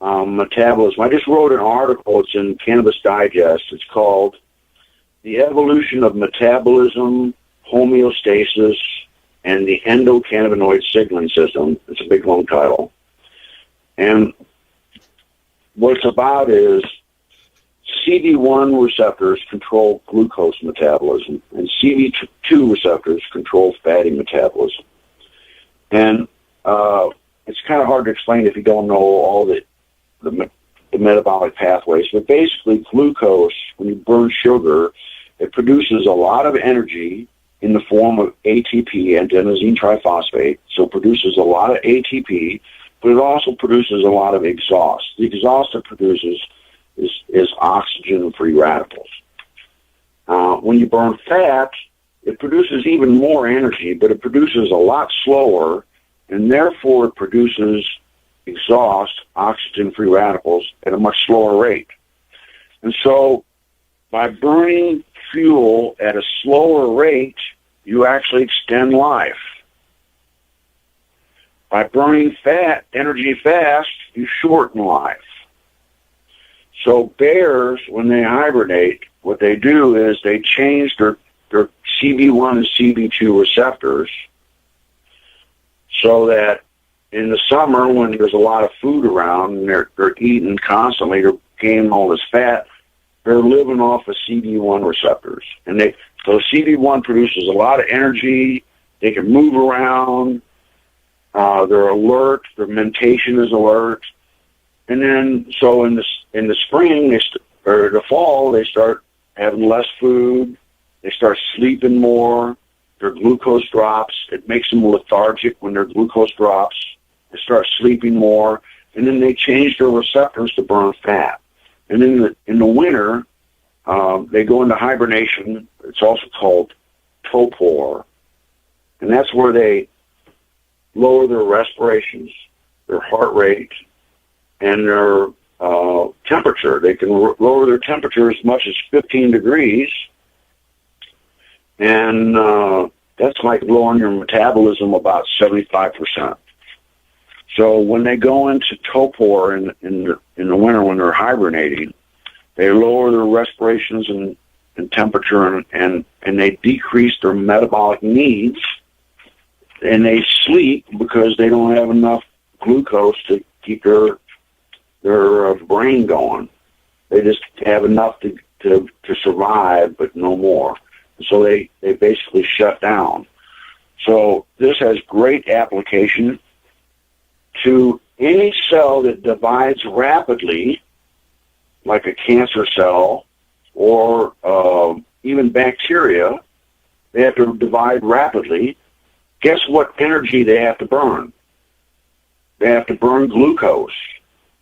metabolism. I just wrote an article. It's in Cannabis Digest. It's called "The Evolution of Metabolism, Homeostasis, and the Endocannabinoid Signaling System." It's a big long title, and what it's about is CB1 receptors control glucose metabolism, and CB2 receptors control fatty metabolism. And it's kind of hard to explain if you don't know all the metabolic pathways. But basically, glucose, when you burn sugar, it produces a lot of energy in the form of ATP, adenosine triphosphate. So it produces a lot of ATP, but it also produces a lot of exhaust. The exhaust it produces is oxygen-free radicals. When you burn fat, it produces even more energy, but it produces a lot slower, and therefore it produces exhaust, oxygen-free radicals, at a much slower rate. And so by burning fuel at a slower rate, you actually extend life. By burning energy fast, you shorten life. So bears, when they hibernate, what they do is they change their CB1 and CB2 receptors so that in the summer, when there's a lot of food around and they're eating constantly, they're gaining all this fat, they're living off of CB1 receptors. And so CB1 produces a lot of energy, they can move around, they're alert, their mentation is alert. And then, so in the spring, or the fall, they start having less food, they start sleeping more, their glucose drops, it makes them lethargic when their glucose drops, they start sleeping more, and then they change their receptors to burn fat. And then in the winter, they go into hibernation, it's also called torpor, and that's where they lower their respirations, their heart rate, and their temperature. They can lower their temperature as much as 15 degrees, and that's like lowering your metabolism about 75%. So when they go into torpor in the winter when they're hibernating, they lower their respirations and temperature, and they decrease their metabolic needs, and they sleep because they don't have enough glucose to keep their brain going. They just have enough to survive, but no more. So they basically shut down. So this has great application to any cell that divides rapidly, like a cancer cell or even bacteria. They have to divide rapidly. Guess what energy they have to burn? They have to burn glucose.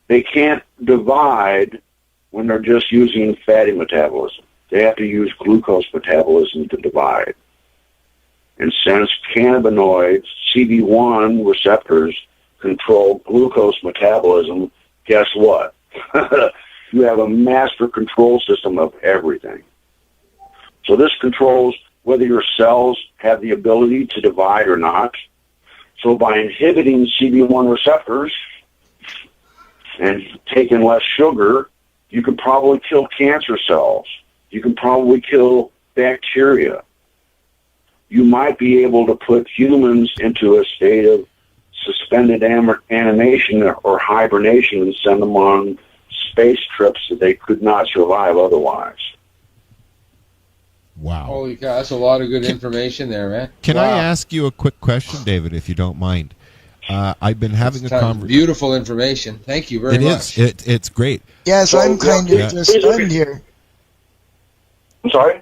They can't divide when they're just using fatty metabolism. They have to use glucose metabolism to divide. And since cannabinoids, CB1 receptors, control glucose metabolism, guess what? You have a master control system of everything. So this controls whether your cells have the ability to divide or not, So by inhibiting CB1 receptors and taking less sugar, you can probably kill cancer cells. You can probably kill bacteria. You might be able to put humans into a state of suspended animation or hibernation and send them on space trips that they could not survive otherwise. Wow. Holy cow, that's a lot of good information there, man. Can I ask you a quick question, David, if you don't mind? I've been having a conversation. Beautiful information. Thank you very much. It's great. Yes, I'm kind of just stunned here. I'm sorry?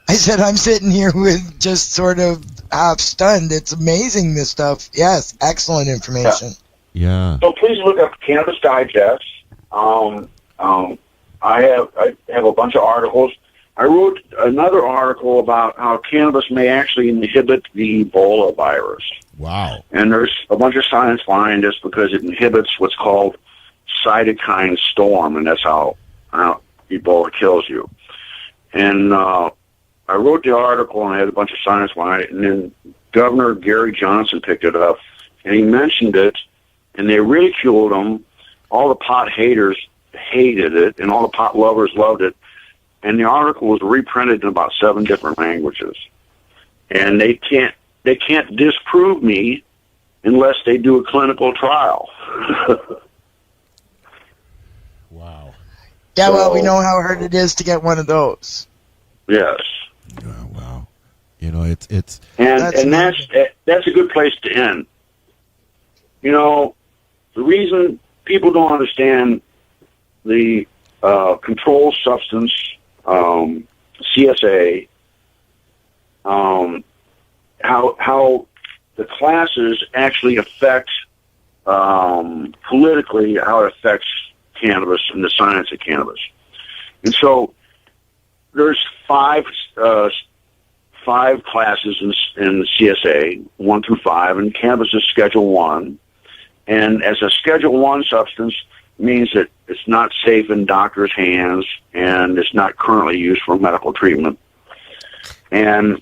I said I'm sitting here with just sort of half stunned. It's amazing, this stuff. Yes, excellent information. Yeah. So please look up Cannabis Digest. I have a bunch of articles. I wrote another article about how cannabis may actually inhibit the Ebola virus. Wow. And there's a bunch of science behind this because it inhibits what's called cytokine storm, and that's how Ebola kills you. And I wrote the article, and I had a bunch of science behind it, and then Governor Gary Johnson picked it up, and he mentioned it, and they ridiculed him. All the pot haters hated it, and all the pot lovers loved it. And the article was reprinted in about 7 different languages. And they can't disprove me unless they do a clinical trial. Wow. Yeah, well, we know how hard it is to get one of those. Yes. Oh, wow. You know, it's that's a good place to end. You know, the reason people don't understand the controlled substance, CSA, how the classes actually affect politically how it affects cannabis and the science of cannabis. And so there's five classes in CSA, 1 through 5, and cannabis is Schedule 1. And as a Schedule 1 substance means that it's not safe in doctors' hands and it's not currently used for medical treatment. And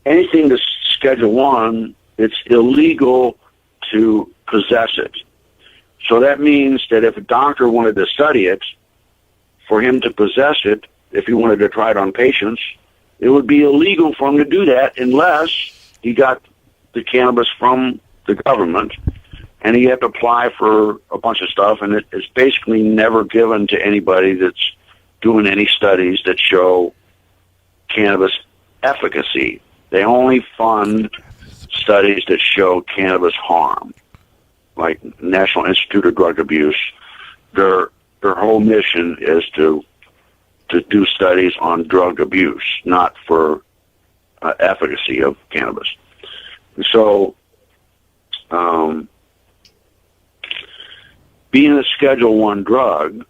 anything that's Schedule 1, it's illegal to possess it. So that means that if a doctor wanted to study it, for him to possess it, if he wanted to try it on patients, it would be illegal for him to do that unless he got the cannabis from the government, and he had to apply for a bunch of stuff, and it's basically never given to anybody that's doing any studies that show cannabis efficacy. They only fund studies that show cannabis harm, like National Institute of Drug Abuse. Their whole mission is to do studies on drug abuse, not for efficacy of cannabis. And so, being a Schedule 1 drug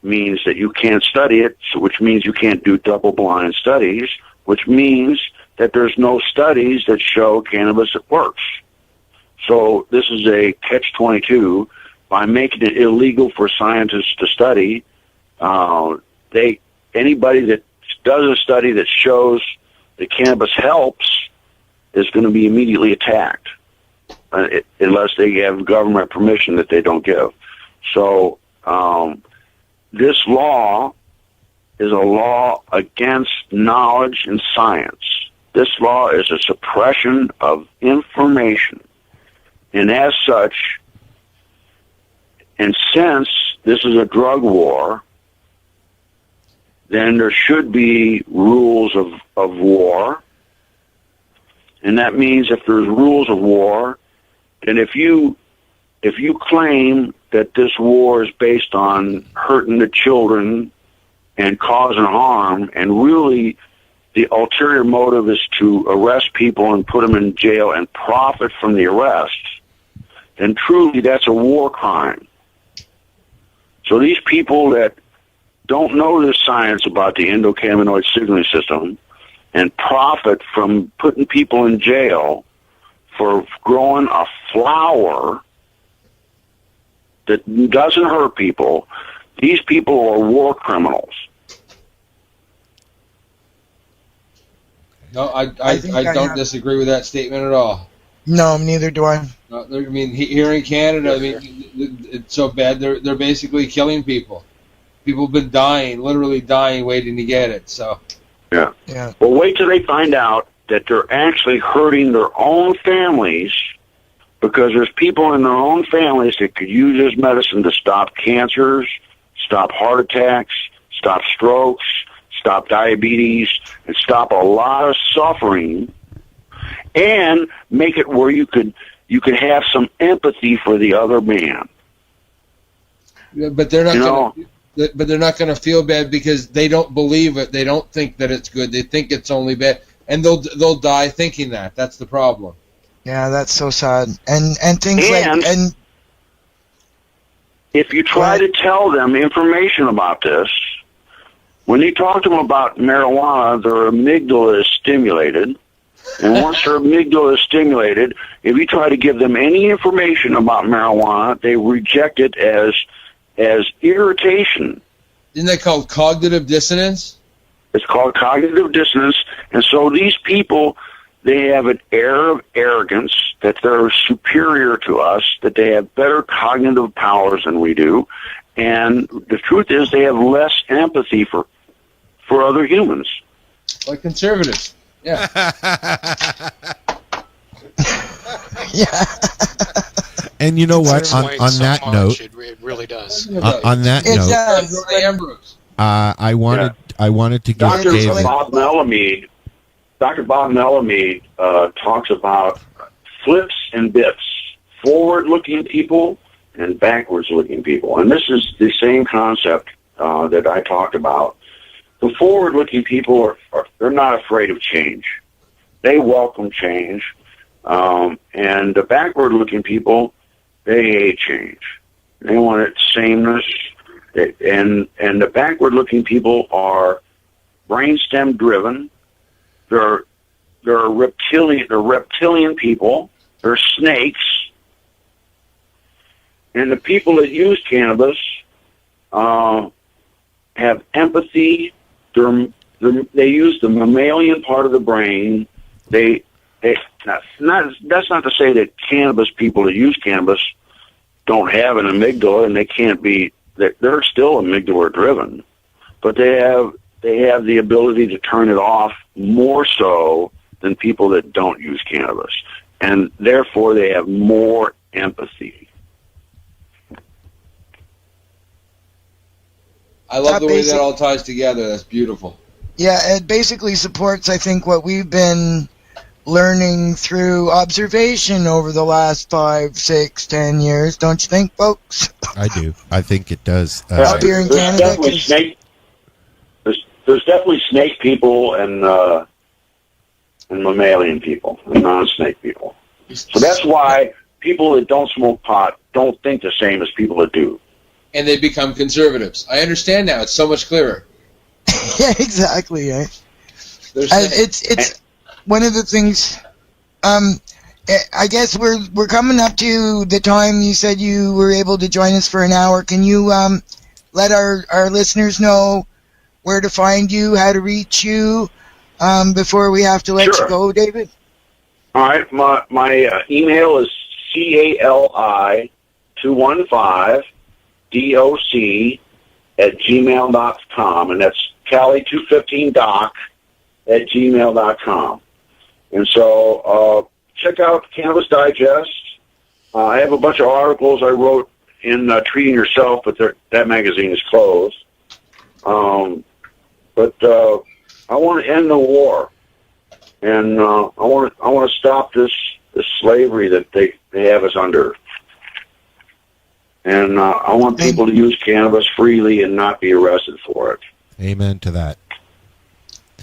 means that you can't study it, which means you can't do double-blind studies, which means that there's no studies that show cannabis works. So this is a catch-22. By making it illegal for scientists to study, anybody that does a study that shows that cannabis helps is going to be immediately attacked, unless they have government permission that they don't give. So this law is a law against knowledge and science. This law is a suppression of information. And as such, and since this is a drug war, then there should be rules of war. And that means if there's rules of war, then if you claim that this war is based on hurting the children and causing harm, and really the ulterior motive is to arrest people and put them in jail and profit from the arrest, then truly that's a war crime. So these people that don't know this science about the endocannabinoid signaling system and profit from putting people in jail for growing a flower that doesn't hurt people, these people are war criminals. No, I don't disagree with that statement at all. No, neither do I. No, I mean, here in Canada, I mean, it's so bad. They're basically killing people. People have been dying, literally dying, waiting to get it. So. Yeah. Yeah. Well, wait till they find out that they're actually hurting their own families, because there's people in their own families that could use this medicine to stop cancers, stop heart attacks, stop strokes, stop diabetes, and stop a lot of suffering, and make it where you could have some empathy for the other man. Yeah, but they're not but they're not going to feel bad because they don't believe it. They don't think that it's good. They think it's only bad, and they'll die thinking that. That's the problem. Yeah, that's so sad. And things like if you try to tell them information about this, when you talk to them about marijuana, their amygdala is stimulated. And once their amygdala is stimulated, if you try to give them any information about marijuana, they reject it as irritation. Isn't that called cognitive dissonance? It's called cognitive dissonance. And so these people, they have an air of arrogance that they're superior to us, that they have better cognitive powers than we do. And the truth is they have less empathy for other humans. Like conservatives. Yeah. Yeah. And you know what? On that note, it really does. On that note, I wanted to give Dr. David. Dr. Bob Melamede talks about flips and bits, forward-looking people and backwards-looking people, and this is the same concept that I talked about. The forward-looking people they're not afraid of change; they welcome change, and the backward-looking people, they hate change. They want it sameness, and the backward-looking people are brainstem driven. They're reptilian people. They're snakes, and the people that use cannabis have empathy. They use the mammalian part of the brain. That's not to say that cannabis people that use cannabis don't have an amygdala, and they can't be. They're still amygdala driven, but they have the ability to turn it off more so than people that don't use cannabis, and therefore they have more empathy. I love the way that all ties together. That's beautiful. Yeah, it basically supports, I think, what we've been learning through observation over the last 5, 6, 10 years. Don't you think, folks? I do. I think it does. Up here in Canada, there's definitely snake people and mammalian people and non-snake people. So that's why people that don't smoke pot don't think the same as people that do. And they become conservatives. I understand now. It's so much clearer. Yeah, exactly. Eh? It's one of the things. I guess we're coming up to the time you said you were able to join us for an hour. Can you let our listeners know where to find you, how to reach you, before we have to let you go, David? All right. My email is cali215doc@gmail.com, and that's cali215doc@gmail.com. And so check out Cannabis Digest. I have a bunch of articles I wrote in Treating Yourself, but that magazine is closed. But I want to end the war, and I want to stop this slavery that they have us under. And I want people to use cannabis freely and not be arrested for it. Amen to that.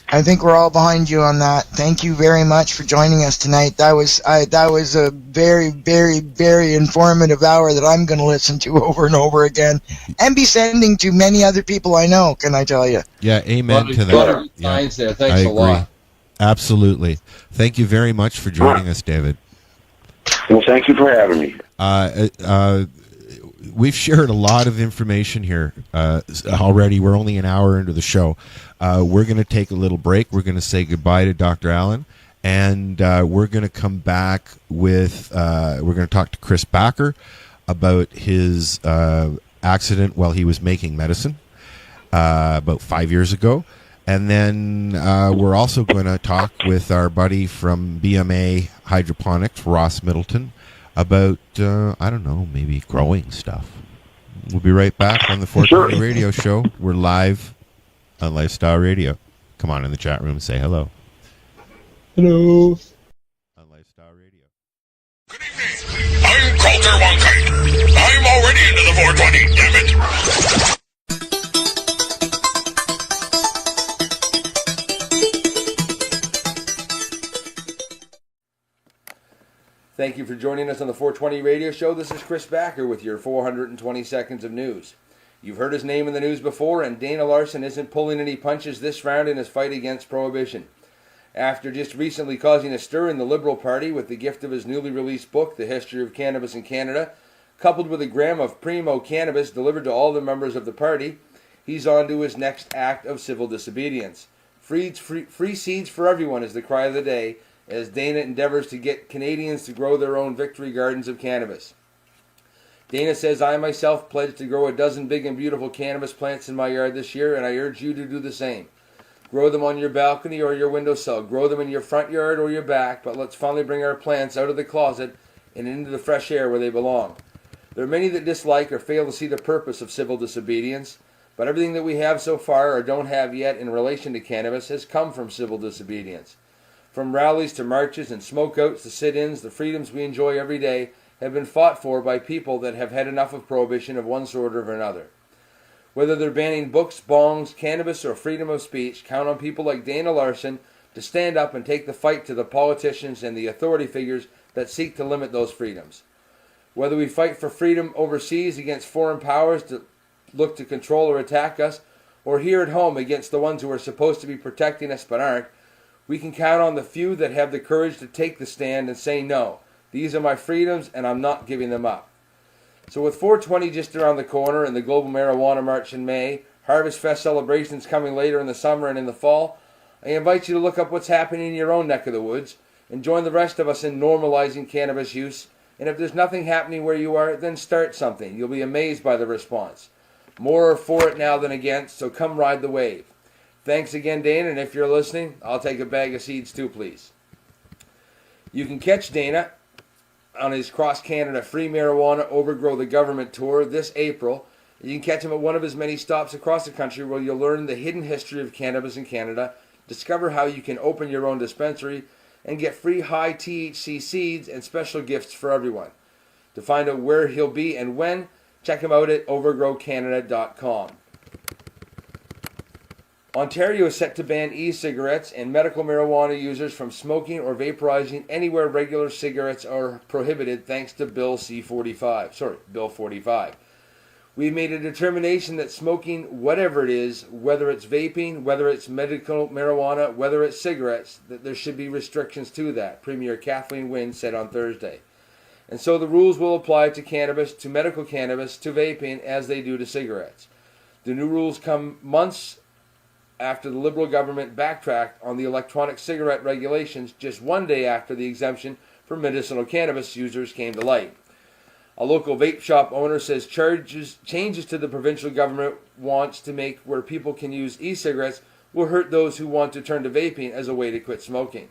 I think we're all behind you on that. Thank you very much for joining us tonight. That was a very, very, very informative hour that I'm going to listen to over and over again, and be sending to many other people I know. Can I tell you? Yeah, amen to that. Yeah, there. Thanks a lot. Absolutely. Thank you very much for joining us, David. Well, thank you for having me. we've shared a lot of information here already. We're only an hour into the show. We're going to take a little break. We're going to say goodbye to Dr. Allen, and we're going to come back with, we're going to talk to Chris Backer about his accident while he was making medicine about 5 years ago. And then we're also going to talk with our buddy from BMA Hydroponics, Ross Middleton, about, I don't know, maybe growing stuff. We'll be right back on the 420 Radio Show. We're live on Lifestyle Radio. Come on in the chat room and say hello. Hello. On Lifestyle Radio. I'm Coulter Wonkite. I'm already into the 420, damn it. Thank you for joining us on the 420 Radio Show. This is Chris Backer with your 420 seconds of news. You've heard his name in the news before, and Dana Larson isn't pulling any punches this round in his fight against prohibition. After just recently causing a stir in the Liberal Party with the gift of his newly released book, The History of Cannabis in Canada, coupled with a gram of primo cannabis delivered to all the members of the party, he's on to his next act of civil disobedience. Free seeds for everyone is the cry of the day, as Dana endeavors to get Canadians to grow their own victory gardens of cannabis. Dana says, I myself pledge to grow a dozen big and beautiful cannabis plants in my yard this year, and I urge you to do the same. Grow them on your balcony or your windowsill. Grow them in your front yard or your back, but let's finally bring our plants out of the closet and into the fresh air where they belong. There are many that dislike or fail to see the purpose of civil disobedience, but everything that we have so far or don't have yet in relation to cannabis has come from civil disobedience. From rallies to marches and smokeouts to sit-ins, the freedoms we enjoy every day have been fought for by people that have had enough of prohibition of one sort or another. Whether they're banning books, bongs, cannabis, or freedom of speech, count on people like Dana Larson to stand up and take the fight to the politicians and the authority figures that seek to limit those freedoms. Whether we fight for freedom overseas against foreign powers that look to control or attack us, or here at home against the ones who are supposed to be protecting us but aren't, we can count on the few that have the courage to take the stand and say no. These are my freedoms and I'm not giving them up. So with 420 just around the corner and the Global Marijuana March in May, Harvest Fest celebrations coming later in the summer and in the fall, I invite you to look up what's happening in your own neck of the woods and join the rest of us in normalizing cannabis use. And if there's nothing happening where you are, then start something. You'll be amazed by the response. More are for it now than against, so come ride the wave. Thanks again, Dana, and if you're listening, I'll take a bag of seeds too, please. You can catch Dana on his cross-Canada Free Marijuana Overgrow the Government tour this April. You can catch him at one of his many stops across the country where you'll learn the hidden history of cannabis in Canada, discover how you can open your own dispensary, and get free high THC seeds and special gifts for everyone. To find out where he'll be and when, check him out at overgrowcanada.com. Ontario is set to ban e-cigarettes and medical marijuana users from smoking or vaporizing anywhere regular cigarettes are prohibited thanks to Bill 45. We've made a determination that smoking, whatever it is, whether it's vaping, whether it's medical marijuana, whether it's cigarettes, that there should be restrictions to that, Premier Kathleen Wynne said on Thursday. And so the rules will apply to cannabis, to medical cannabis, to vaping, as they do to cigarettes. The new rules come months after the Liberal government backtracked on the electronic cigarette regulations just one day after the exemption for medicinal cannabis users came to light. A local vape shop owner says changes to the provincial government wants to make where people can use e-cigarettes will hurt those who want to turn to vaping as a way to quit smoking.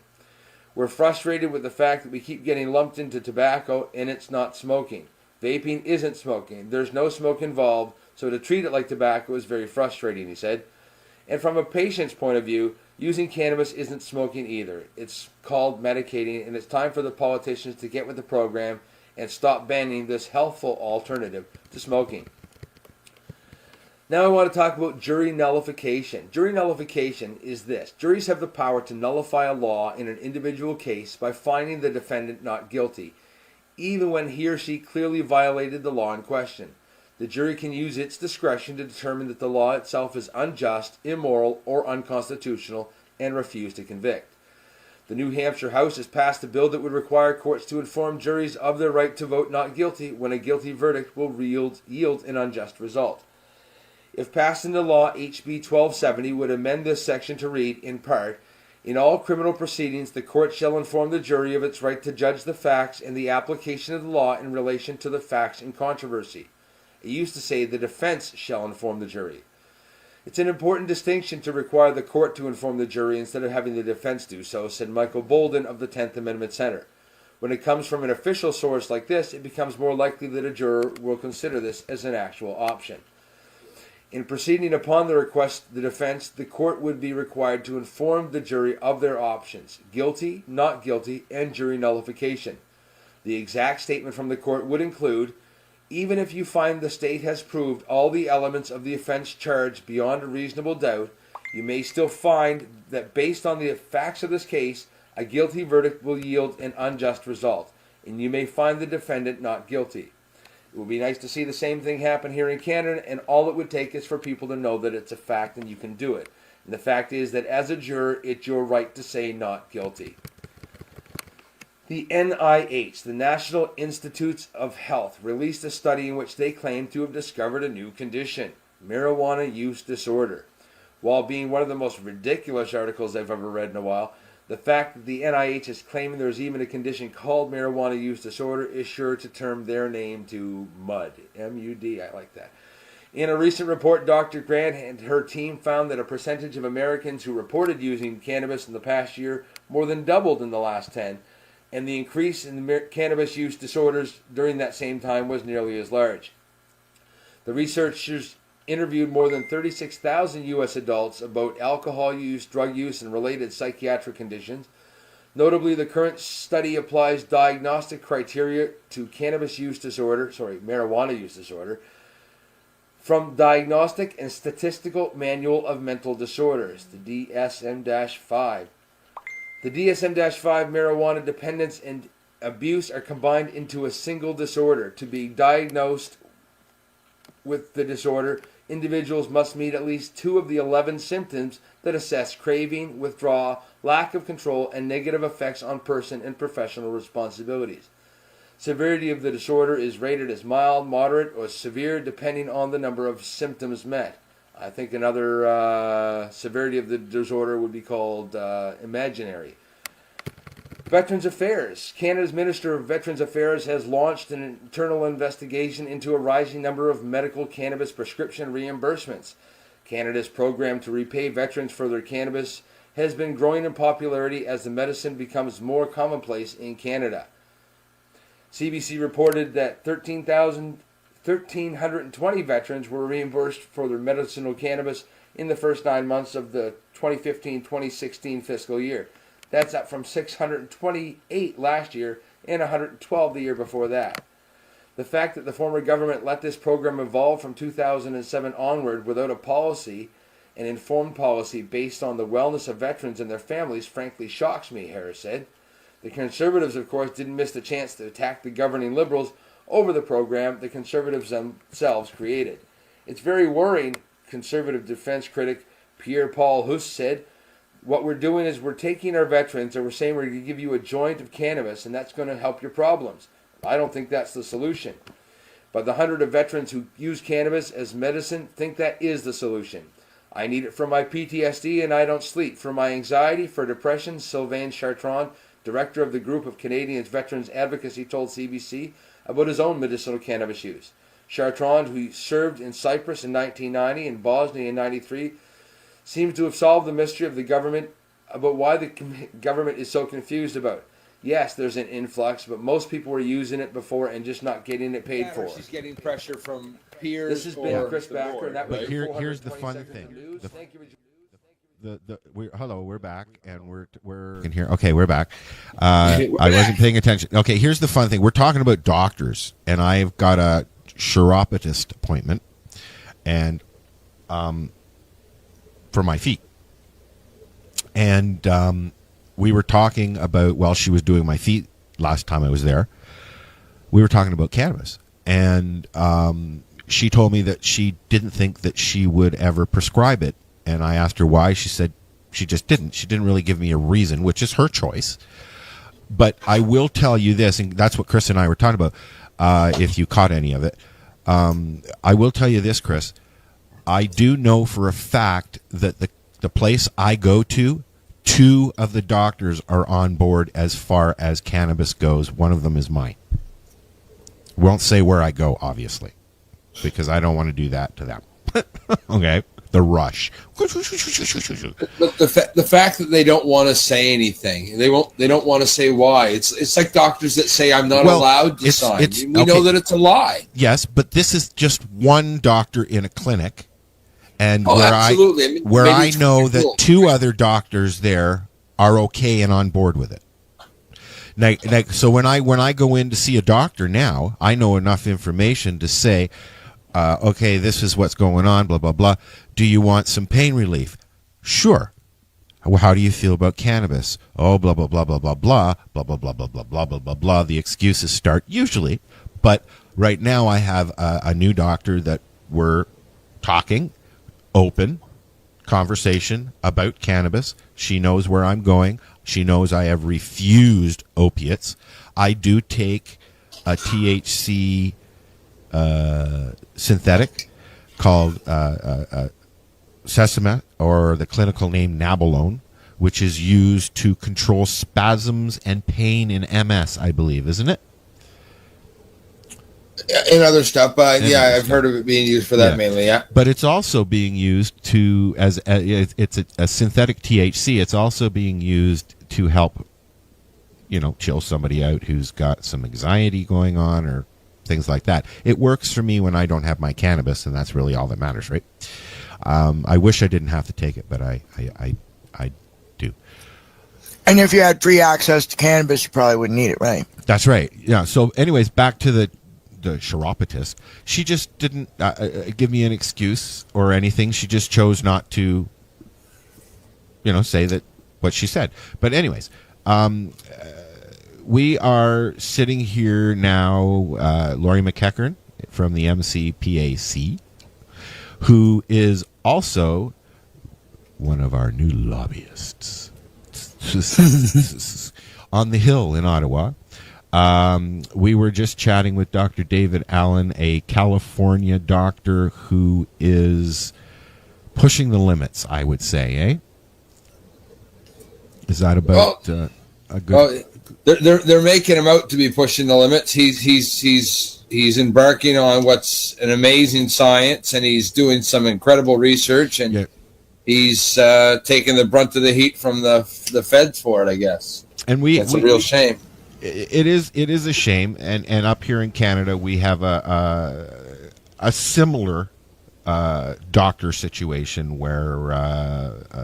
We're frustrated with the fact that we keep getting lumped into tobacco and it's not smoking. Vaping isn't smoking. There's no smoke involved, so to treat it like tobacco is very frustrating, he said. And from a patient's point of view, using cannabis isn't smoking either. It's called medicating, and it's time for the politicians to get with the program and stop banning this healthful alternative to smoking. Now I want to talk about jury nullification. Jury nullification is this. Juries have the power to nullify a law in an individual case by finding the defendant not guilty, even when he or she clearly violated the law in question. The jury can use its discretion to determine that the law itself is unjust, immoral, or unconstitutional and refuse to convict. The New Hampshire House has passed a bill that would require courts to inform juries of their right to vote not guilty when a guilty verdict will yield an unjust result. If passed into law, HB 1270 would amend this section to read, in part, in all criminal proceedings, the court shall inform the jury of its right to judge the facts and the application of the law in relation to the facts in controversy. It used to say the defense shall inform the jury. It's an important distinction to require the court to inform the jury instead of having the defense do so, said Michael Bolden of the 10th Amendment Center. When it comes from an official source like this, it becomes more likely that a juror will consider this as an actual option. In proceeding upon the request of the defense, the court would be required to inform the jury of their options, guilty, not guilty, and jury nullification. The exact statement from the court would include, even if you find the state has proved all the elements of the offense charged beyond a reasonable doubt, you may still find that based on the facts of this case, a guilty verdict will yield an unjust result, and you may find the defendant not guilty. It would be nice to see the same thing happen here in Canada, and all it would take is for people to know that it's a fact and you can do it. And the fact is that as a juror, it's your right to say not guilty. The NIH, the National Institutes of Health, released a study in which they claim to have discovered a new condition, marijuana use disorder. While being one of the most ridiculous articles I've ever read in a while, the fact that the NIH is claiming there's even a condition called marijuana use disorder is sure to turn their name to MUD. M-U-D, I like that. In a recent report, Dr. Grant and her team found that a percentage of Americans who reported using cannabis in the past year more than doubled in the last 10, and the increase in the cannabis use disorders during that same time was nearly as large. The researchers interviewed more than 36,000 U.S. adults about alcohol use, drug use, and related psychiatric conditions. Notably, the current study applies diagnostic criteria to marijuana use disorder, from Diagnostic and Statistical Manual of Mental Disorders, the DSM-5. The DSM-5 marijuana dependence and abuse are combined into a single disorder. To be diagnosed with the disorder, individuals must meet at least 2 of the 11 symptoms that assess craving, withdrawal, lack of control, and negative effects on person and professional responsibilities. Severity of the disorder is rated as mild, moderate, or severe depending on the number of symptoms met. I think another severity of the disorder would be called imaginary. Veterans Affairs. Canada's Minister of Veterans Affairs has launched an internal investigation into a rising number of medical cannabis prescription reimbursements. Canada's program to repay veterans for their cannabis has been growing in popularity as the medicine becomes more commonplace in Canada. CBC reported that 1,320 veterans were reimbursed for their medicinal cannabis in the first 9 months of the 2015-2016 fiscal year. That's up from 628 last year and 112 the year before that. The fact that the former government let this program evolve from 2007 onward without a policy, an informed policy based on the wellness of veterans and their families, frankly shocks me, Harris said. The Conservatives, of course, didn't miss the chance to attack the governing Liberals over the program the Conservatives themselves created. It's very worrying, Conservative defense critic Pierre-Paul Huss said. What we're doing is we're taking our veterans and we're saying we're going to give you a joint of cannabis and that's going to help your problems. I don't think that's the solution. But the 100 of veterans who use cannabis as medicine think that is the solution. I need it for my PTSD and I don't sleep. For my anxiety, for depression, Sylvain Chartrand, director of the group of Canadians Veterans Advocacy, told CBC about his own medicinal cannabis use. Chartrand, who served in Cyprus in 1990 and Bosnia in 1993, seems to have solved the mystery of the government about why the government is so confused about it. Yes, there's an influx, but most people were using it before and just not getting it paid for. She's getting pressure from peers. This has been Chris Backer, and that was here's the fun thing. We're back, and we're in here. Okay, we're back. I wasn't paying attention. Okay, here's the fun thing. We're talking about doctors, and I've got a chiropodist appointment, and for my feet. And we were talking about, while she was doing my feet last time I was there, we were talking about cannabis. And she told me that she didn't think that she would ever prescribe it. And I asked her why. She said She just didn't. She didn't really give me a reason, which is her choice. But I will tell you this, and that's what Chris and I were talking about, if you caught any of it. I will tell you this, Chris. I do know for a fact that the place I go to, 2 of the doctors are on board as far as cannabis goes. One of them is mine. Won't say where I go, obviously, because I don't want to do that to them. Okay? The rush. But the fact that they don't want to say anything, they don't want to say why. It's like doctors that say I'm not allowed to sign. We know that it's a lie. Yes, but this is just one doctor in a clinic, and absolutely. where I know that 2 other doctors there are okay and on board with it. Now, so when I go in to see a doctor now, I know enough information to say, okay, this is what's going on, blah, blah, blah. Do you want some pain relief? Sure. How do you feel about cannabis? Oh, blah, blah, blah, blah, blah, blah, blah, blah, blah, blah, blah, blah, blah, blah, blah. The excuses start usually. But right now I have a new doctor that we're talking, open conversation about cannabis. She knows where I'm going. She knows I have refused opiates. I do take a THC synthetic called Sesamet, or the clinical name Nabalone, which is used to control spasms and pain in MS, I believe, isn't it? In other stuff, but I've heard of it being used for that mainly. Yeah, but it's also being used it's a synthetic THC. It's also being used to help, chill somebody out who's got some anxiety going on or things like that. It works for me when I don't have my cannabis, and that's really all that matters, right? I wish I didn't have to take it, but I do. And if you had free access to cannabis, you probably wouldn't need it, right? That's right. Yeah. So, anyways, back to the chiropodist. She just didn't give me an excuse or anything. She just chose not to, say that what she said. But anyways, we are sitting here now, Laurie McEachern from the MCPAC, who is also one of our new lobbyists on the Hill in Ottawa. We were just chatting with Dr. David Allen, a California doctor who is pushing the limits, I would say, eh? Is that about a good... Well, they're making him out to be pushing the limits. He's embarking on what's an amazing science, and he's doing some incredible research, and he's taking the brunt of the heat from the feds for it, I guess. And it's a real shame. It is a shame, and up here in Canada we have a similar doctor situation where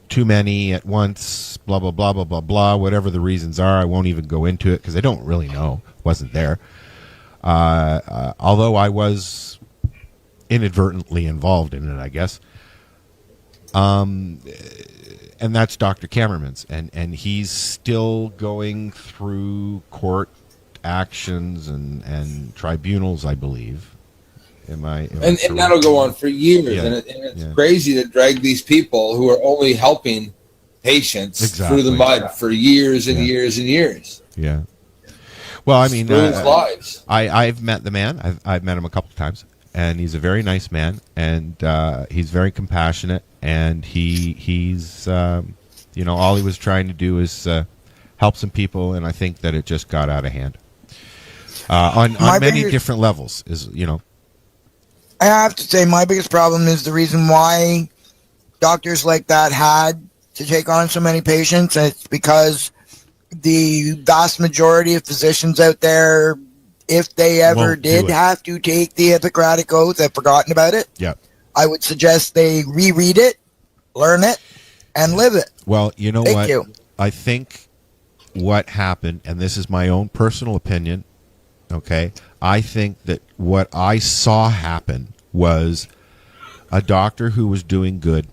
too many at once, blah blah blah blah blah blah, whatever the reasons are. I won't even go into it because I don't really know. Wasn't there. Although I was inadvertently involved in it, I guess. And that's Dr. Kammerman's, and he's still going through court actions and tribunals, I believe. And that'll go on for years, and it's crazy to drag these people who are only helping patients through the mud for years and years and years. Yeah. Well, I mean, lives. I've met the man. I've met him a couple of times, and he's a very nice man, and he's very compassionate, and he's all he was trying to do is help some people, and I think that it just got out of hand on many different levels. I have to say, my biggest problem is the reason why doctors like that had to take on so many patients. It's because the vast majority of physicians out there, if they ever did have to take the Hippocratic Oath, have forgotten about it. Yeah. I would suggest they reread it, learn it, and live it. Well, you know Thank what? you. I think what happened, and this is my own personal opinion, okay, I think that what I saw happen was a doctor who was doing good,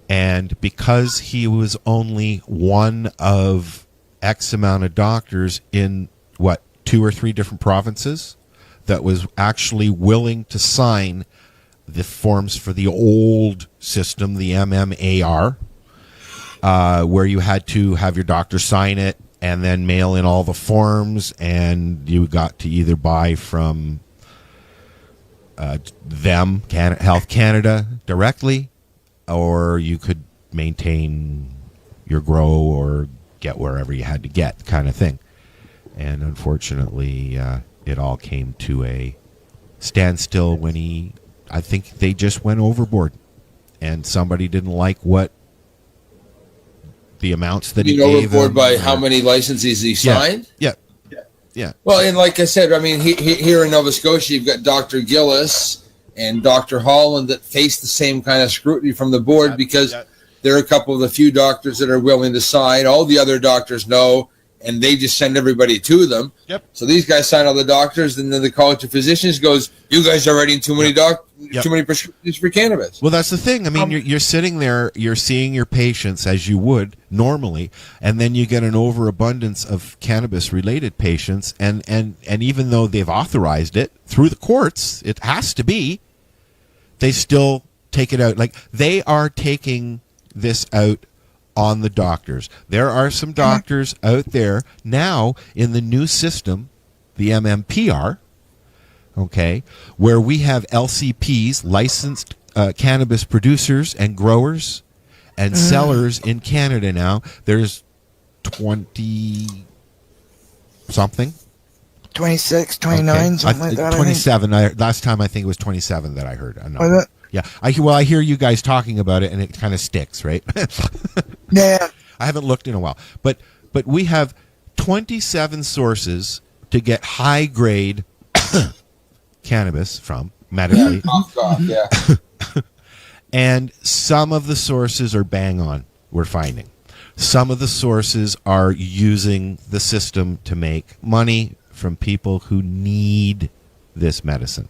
and because he was only one of X amount of doctors in, 2 or 3 different provinces that was actually willing to sign the forms for the old system, the MMAR, where you had to have your doctor sign it and then mail in all the forms, and you got to either buy from Health Canada directly, or you could maintain your grow or get wherever you had to get, kind of thing. And unfortunately, it all came to a standstill when I think they just went overboard, and somebody didn't like what the amounts that he gave overboard them, by how many licenses he signed. Yeah. Well, and like I said, I mean, here in Nova Scotia, you've got Dr. Gillis and Dr. Holland that face the same kind of scrutiny from the board because they're a couple of the few doctors that are willing to sign. All the other doctors know, and they just send everybody to them. Yep. So these guys sign all the doctors, and then the College of Physicians goes, "You guys are writing too many too many prescriptions for cannabis." Well, that's the thing. I mean, you're sitting there, you're seeing your patients as you would normally, and then you get an overabundance of cannabis-related patients, and even though they've authorized it through the courts, it has to be, they still take it out. Like, they are taking this out on the doctors. There are some doctors out there now in the new system, the MMPR, okay, where we have LCPs, licensed cannabis producers and growers and sellers in Canada now. There's 20-something. 26, 29, something like that. 27. Last time I think it was 27 that I heard. Was it? Yeah. I hear you guys talking about it, and it kind of sticks, right? Yeah. I haven't looked in a while. But we have 27 sources to get high-grade cannabis from, medically. Yeah. And some of the sources are bang on, we're finding. Some of the sources are using the system to make money from people who need this medicine.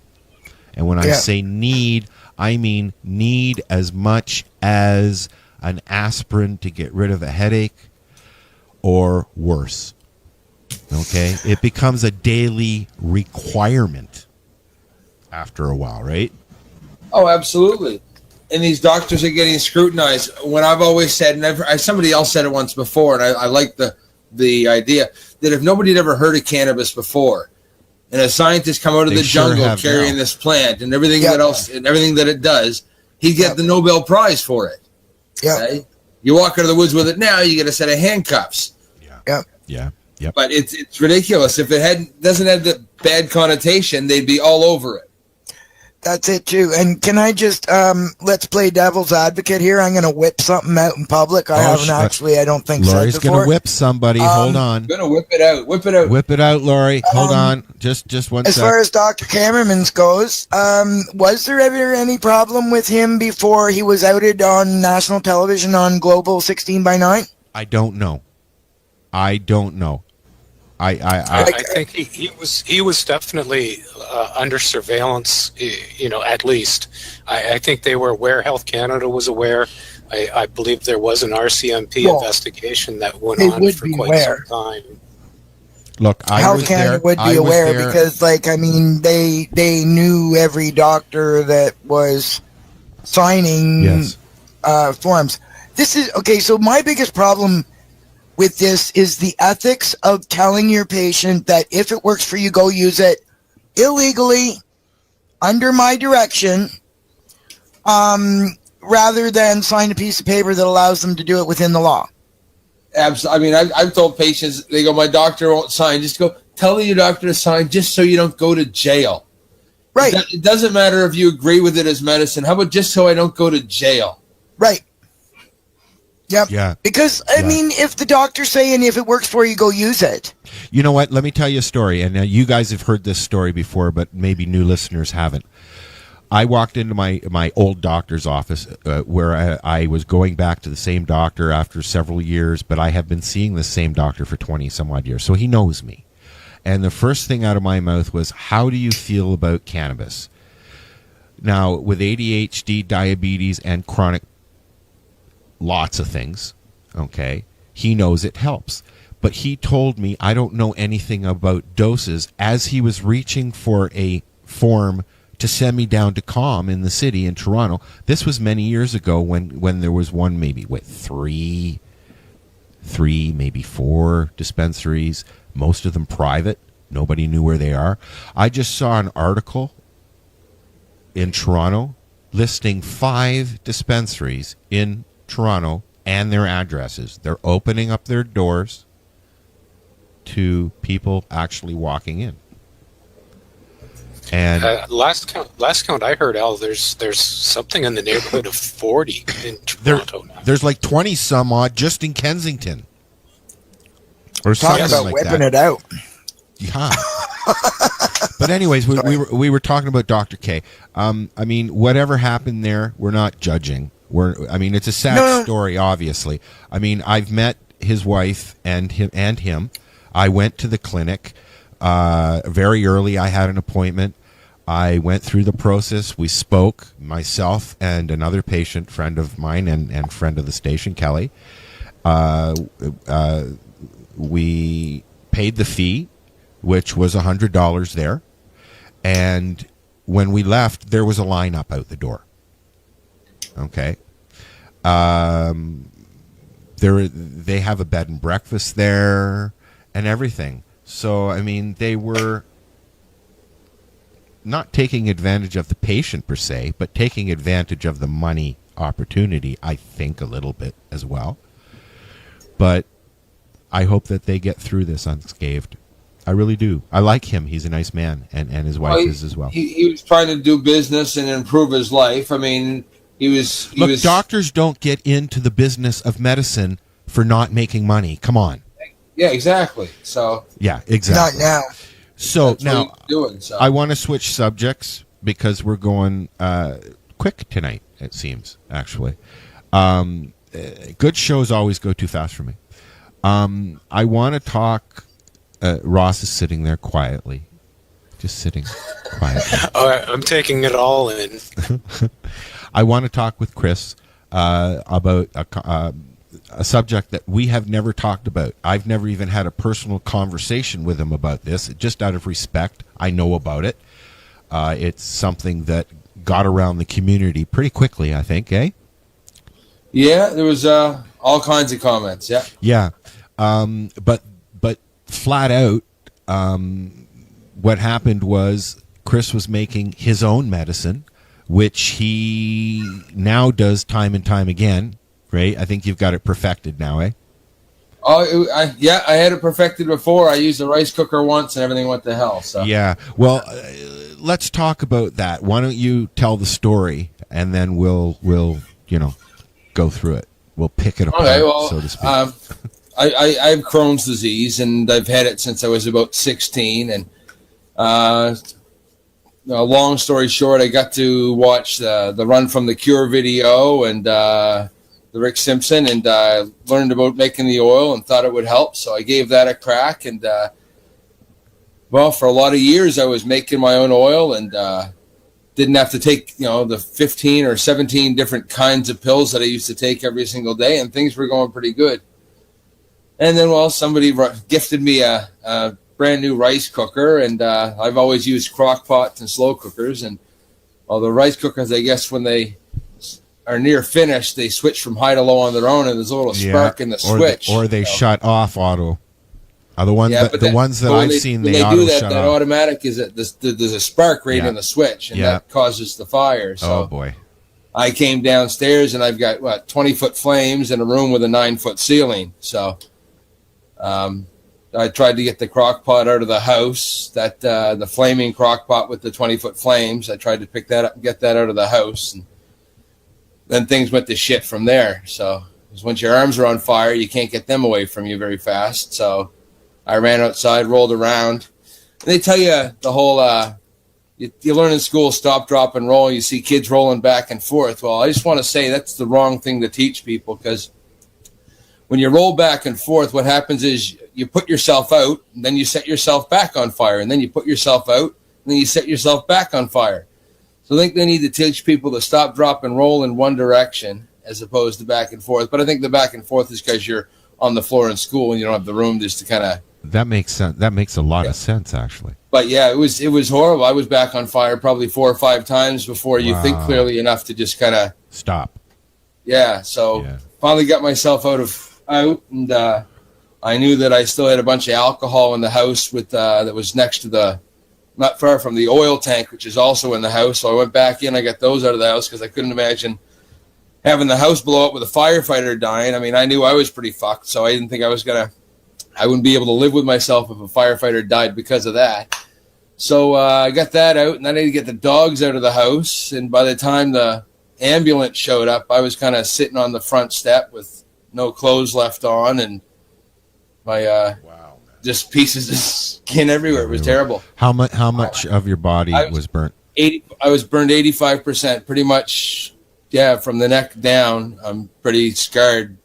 And when I say need, I mean need as much as an aspirin to get rid of a headache or worse. Okay? It becomes a daily requirement after a while, right? Oh, absolutely. And these doctors are getting scrutinized. When I've always said, and somebody else said it once before, and I like the idea that if nobody had ever heard of cannabis before, and a scientist come out of the jungle carrying this plant and everything that it does, he'd get the Nobel Prize for it. Yeah. Okay? You walk out of the woods with it now, you get a set of handcuffs. Yeah. But it's ridiculous. If it doesn't have the bad connotation, they'd be all over it. That's it too. And can I just let's play devil's advocate here? I'm going to whip something out in public. I haven't actually. I don't think. Laurie's going to whip somebody. Hold on. I'm going to whip it out. Whip it out. Whip it out, Laurie. Hold on. Just one as sec. As far as Dr. Cameron's goes, was there ever any problem with him before he was outed on national television on Global 16:9? I don't know. I think he was definitely under surveillance, at least. I think they were aware. Health Canada was aware. I believe there was an RCMP investigation that went on for quite some time. Look, Health Canada would be aware because, they knew every doctor that was signing forms. This is okay. So my biggest problem with this is the ethics of telling your patient that if it works for you, go use it illegally under my direction, rather than sign a piece of paper that allows them to do it within the law. Absolutely. I mean, I've told patients, they go, my doctor won't sign. Just go, tell your doctor to sign just so you don't go to jail. Right. It doesn't matter if you agree with it as medicine. How about just so I don't go to jail? Right. Yep. Yeah. Because, I mean, if the doctor's saying if it works for you, go use it. You know what? Let me tell you a story. And you guys have heard this story before, but maybe new listeners haven't. I walked into my old doctor's office where I was going back to the same doctor after several years, but I have been seeing the same doctor for 20 some odd years. So he knows me. And the first thing out of my mouth was, how do you feel about cannabis? Now, with ADHD, diabetes, and chronic lots of things, okay, he knows it helps. But he told me, I don't know anything about doses, as he was reaching for a form to send me down to COM in the city in Toronto. This was many years ago when there was one maybe with 3 3, maybe 4 dispensaries, most of them private. Nobody knew where they are. I just saw an article in Toronto listing 5 dispensaries in Toronto and their addresses. They're opening up their doors to people actually walking in. And last count I heard, Al, there's something in the neighborhood of 40 in Toronto now. There's like 20 some odd just in Kensington. Or Talking something about like whipping that. it out. Yeah. But anyways, we were talking about Dr. K. I mean, whatever happened there, we're not judging. It's a sad story, obviously. I mean, I've met his wife and him. I went to the clinic very early. I had an appointment. I went through the process. We spoke, myself and another patient, friend of mine and friend of the station, Kelly. We paid the fee, which was $100 there. And when we left, there was a line up out the door. Okay. They have a bed and breakfast there and everything. So, I mean, they were not taking advantage of the patient per se, but taking advantage of the money opportunity, I think, a little bit as well. But I hope that they get through this unscathed. I really do. I like him. He's a nice man, and his wife is as well. He was trying to do business and improve his life. I mean, Look, doctors don't get into the business of medicine for not making money. Come on. Yeah, exactly. So yeah, exactly. Not now. So that's now what he's doing, so. I want to switch subjects because we're going quick tonight. It seems actually. Good shows always go too fast for me. I want to talk. Ross is sitting there quietly, just sitting quietly. I'm taking it all in. I want to talk with Chris about a subject that we have never talked about. I've never even had a personal conversation with him about this. Just out of respect, I know about it. It's something that got around the community pretty quickly, I think, eh? Yeah, there was all kinds of comments, yeah. Yeah, but flat out, what happened was Chris was making his own medicine, which he now does time and time again, right? I think you've got it perfected now, eh? Oh, I had it perfected before. I used a rice cooker once and everything went to hell. So. Yeah, well, let's talk about that. Why don't you tell the story, and then we'll go through it. We'll pick it apart, so to speak. I have Crohn's disease, and I've had it since I was about 16. And long story short, I got to watch the Run from the Cure video and the Rick Simpson, and learned about making the oil and thought it would help. So I gave that a crack. And for a lot of years, I was making my own oil and didn't have to take the 15 or 17 different kinds of pills that I used to take every single day, and things were going pretty good. And then, somebody gifted me a brand new rice cooker, and I've always used crock pots and slow cookers. And the rice cookers, I guess, when they are near finished, they switch from high to low on their own, and there's a little spark in the switch. Or they shut off auto. The ones that I've seen, they auto do that. Shut that off. Automatic is that there's a spark right in the switch, and that causes the fire. So oh boy! I came downstairs, and I've got 20-foot flames in a room with a 9-foot ceiling. So. I tried to get the crock pot out of the house, the flaming crock pot with the 20-foot flames. I tried to pick that up and get that out of the house. And then things went to shit from there. So once your arms are on fire, you can't get them away from you very fast. So I ran outside, rolled around. And they tell you the whole, you learn in school, stop, drop, and roll. You see kids rolling back and forth. Well, I just want to say that's the wrong thing to teach people, because when you roll back and forth, what happens is you put yourself out, and then you set yourself back on fire, and then you put yourself out, and then you set yourself back on fire. So I think they need to teach people to stop, drop, and roll in one direction as opposed to back and forth. But I think the back and forth is because you're on the floor in school and you don't have the room just to kind of... That makes sense. That makes a lot of sense, actually. But yeah, it was horrible. I was back on fire probably 4 or 5 times before you think clearly enough to just kind of... Stop. Yeah, so finally got myself out of out, and I knew that I still had a bunch of alcohol in the house that was next to not far from the oil tank, which is also in the house. So I went back in. I got those out of the house because I couldn't imagine having the house blow up with a firefighter dying. I mean, I knew I was pretty fucked, so I didn't think I wouldn't be able to live with myself if a firefighter died because of that. So I got that out, and then I had to get the dogs out of the house. And by the time the ambulance showed up, I was kind of sitting on the front step with no clothes left on, and my just pieces of skin everywhere. It was terrible. How much of your body was burnt? I was burned 85%, pretty much. Yeah, from the neck down, I'm pretty scarred.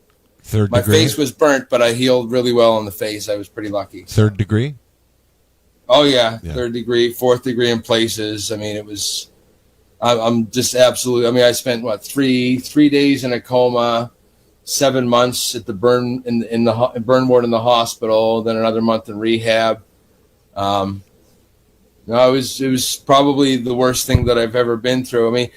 Third My degree? face was burnt, but I healed really well on the face. I was pretty lucky. Third degree? Oh yeah, third degree, fourth degree in places. I mean, it was. I'm just absolutely. I mean, I spent three days in a coma, 7 months at the burn ward in the hospital, then another month in rehab. No, it was probably the worst thing that I've ever been through. I mean,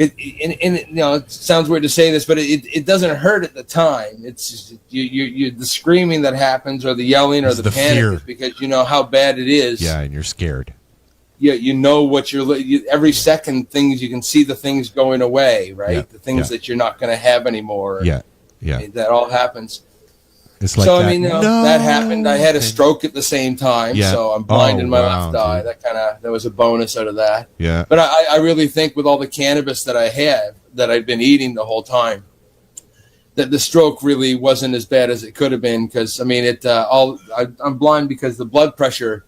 it sounds weird to say this, but it doesn't hurt at the time. It's just, you the screaming that happens, or the yelling, or the panic, fear. is because you know how bad it is. Yeah, and you're scared. Yeah, you know what every second things you can see the things going away, right? Yeah, the things that you're not going to have anymore. Yeah. That all happens. It's like so that. I mean, that happened. I had a stroke at the same time, so I'm blind in my left eye. That was a bonus out of that. Yeah. But I really think with all the cannabis that I had, that I'd been eating the whole time, that the stroke really wasn't as bad as it could have been. Because I mean, I'm blind because the blood pressure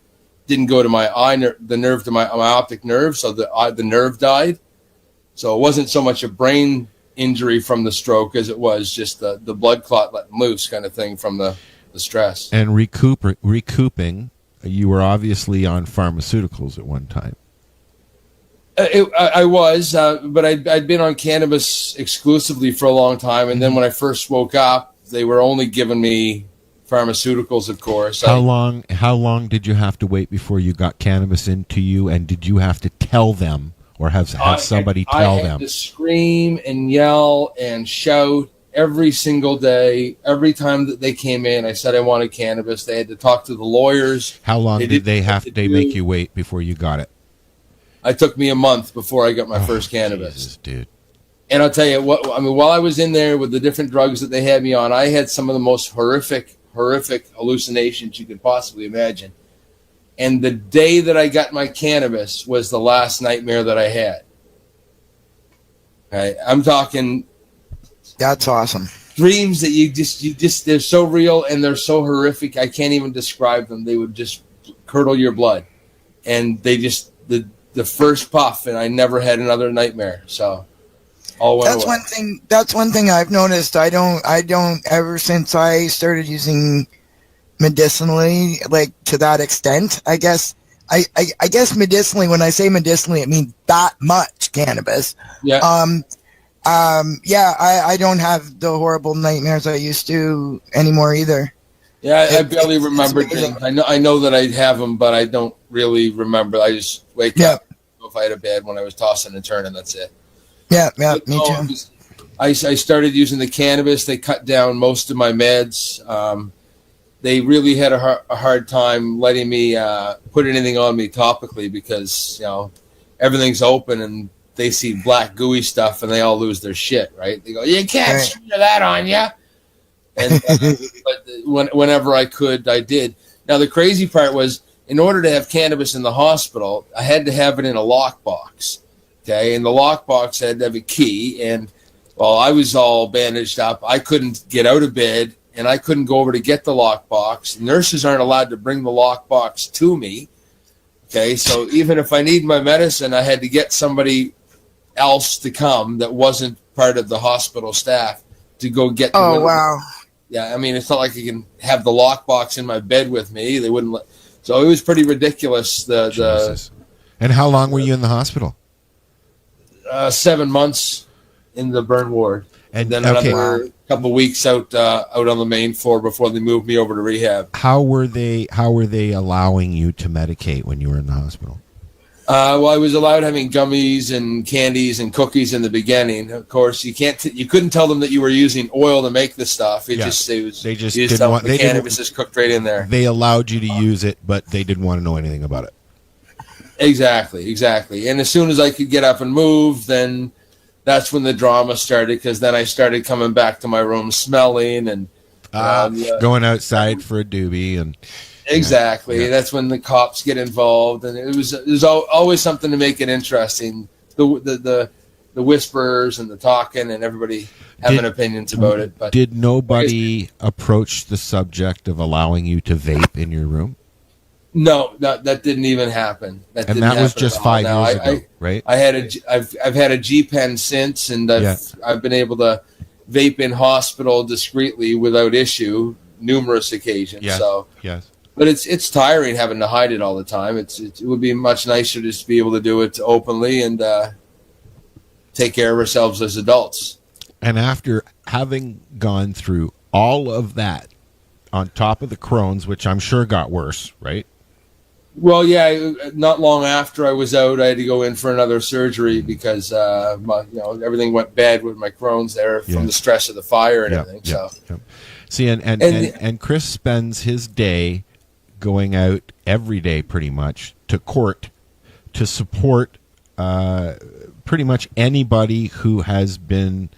didn't go to my eye, the nerve to my optic nerve, so the nerve died. So it wasn't so much a brain injury from the stroke as it was just the blood clot letting loose kind of thing from the stress. And recouping, you were obviously on pharmaceuticals at one time. I was, but I'd been on cannabis exclusively for a long time, and then when I first woke up, they were only giving me pharmaceuticals, of course. How long did you have to wait before you got cannabis into you, and did you have to tell them, or have somebody tell them? I had to scream and yell and shout every single day. Every time that they came in, I said I wanted cannabis. They had to talk to the lawyers. How long did they make you wait before you got it? It took me a month before I got my first cannabis. Jesus, dude. And I'll tell you what, I mean, while I was in there with the different drugs that they had me on, I had some of the most horrific hallucinations you could possibly imagine. And the day that I got my cannabis was the last nightmare that I had. Okay, I'm talking. That's awesome. Dreams that you just they're so real and they're so horrific. I can't even describe them. They would just curdle your blood, and they just the first puff, and I never had another nightmare. So all went away. That's one thing I've noticed. I don't ever since I started using medicinally, like to that extent. I guess medicinally, when I say medicinally, it means that much cannabis. Yeah. I don't have the horrible nightmares I used to anymore either. Yeah, I barely remember things. I know that I have them, but I don't really remember. I just wake up. If I had a bad one, I was tossing and turning. That's it. Yeah, me too. I started using the cannabis. They cut down most of my meds. They really had a hard time letting me put anything on me topically because everything's open and they see black gooey stuff and they all lose their shit. Right? They go, "You can't smear that on you." And but whenever I could, I did. Now the crazy part was, in order to have cannabis in the hospital, I had to have it in a lockbox. Okay, and the lockbox had to have a key. And while I was all bandaged up, I couldn't get out of bed, and I couldn't go over to get the lockbox. Nurses aren't allowed to bring the lockbox to me. Okay, so even if I need my medicine, I had to get somebody else to come that wasn't part of the hospital staff to go get. Oh wow! Yeah, I mean, it's not like you can have the lockbox in my bed with me. They wouldn't let. So it was pretty ridiculous. And how long were you in the hospital? 7 months in the burn ward, and then another couple of weeks out on the main floor before they moved me over to rehab. How were they allowing you to medicate when you were in the hospital? Well, I was allowed having gummies and candies and cookies in the beginning. Of course, you couldn't tell them that you were using oil to make the stuff. They just didn't want the cannabis is cooked right in there. They allowed you to use it, but they didn't want to know anything about it. Exactly. And as soon as I could get up and move, then that's when the drama started, because then I started coming back to my room smelling and going outside for a doobie and. Exactly. Yeah. That's when the cops get involved, and there's always something to make it interesting. The whispers and the talking, and everybody having opinions about it. But did nobody approach the subject of allowing you to vape in your room? No, that didn't even happen. That was just 5 years ago, right? I've had a G pen since, and I've been able to vape in hospital discreetly without issue numerous occasions. Yes. So yes. But it's tiring having to hide it all the time. It would be much nicer just to be able to do it openly and take care of ourselves as adults. And after having gone through all of that, on top of the Crohn's, which I'm sure got worse, right? Well, yeah. Not long after I was out, I had to go in for another surgery because everything went bad with my Crohn's there from the stress of the fire and everything. So, see, and Chris spends his day going out every day pretty much to court to support pretty much anybody who has been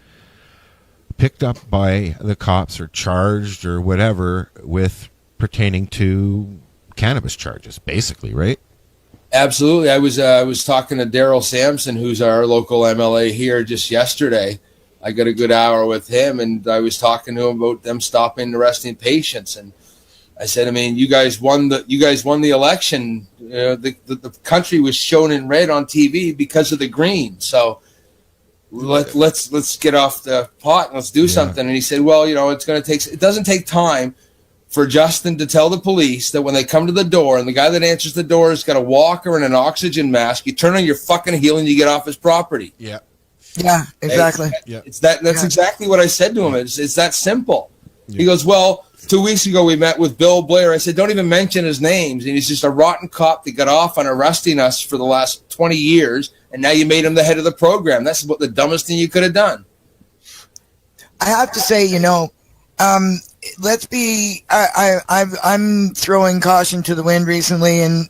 picked up by the cops or charged or whatever with pertaining to cannabis charges, basically, right? Absolutely. I was talking to Daryl Sampson, who's our local MLA here, just yesterday. I got a good hour with him, and I was talking to him about them stopping and arresting patients. And I said, I mean, you guys won the election. The country was shown in red on TV because of the green. So let's get off the pot and let's do something. And he said, well, it doesn't take time for Justin to tell the police that when they come to the door and the guy that answers the door has got a walker and an oxygen mask, you turn on your fucking heel and you get off his property. Yeah. Yeah, exactly. That's exactly what I said to him. It's that simple. Yeah. He goes, well, 2 weeks ago we met with Bill Blair. I said, don't even mention his names. And he's just a rotten cop that got off on arresting us for the last 20 years. And now you made him the head of the program. That's the dumbest thing you could have done. I have to say, let's be. I'm throwing caution to the wind recently, and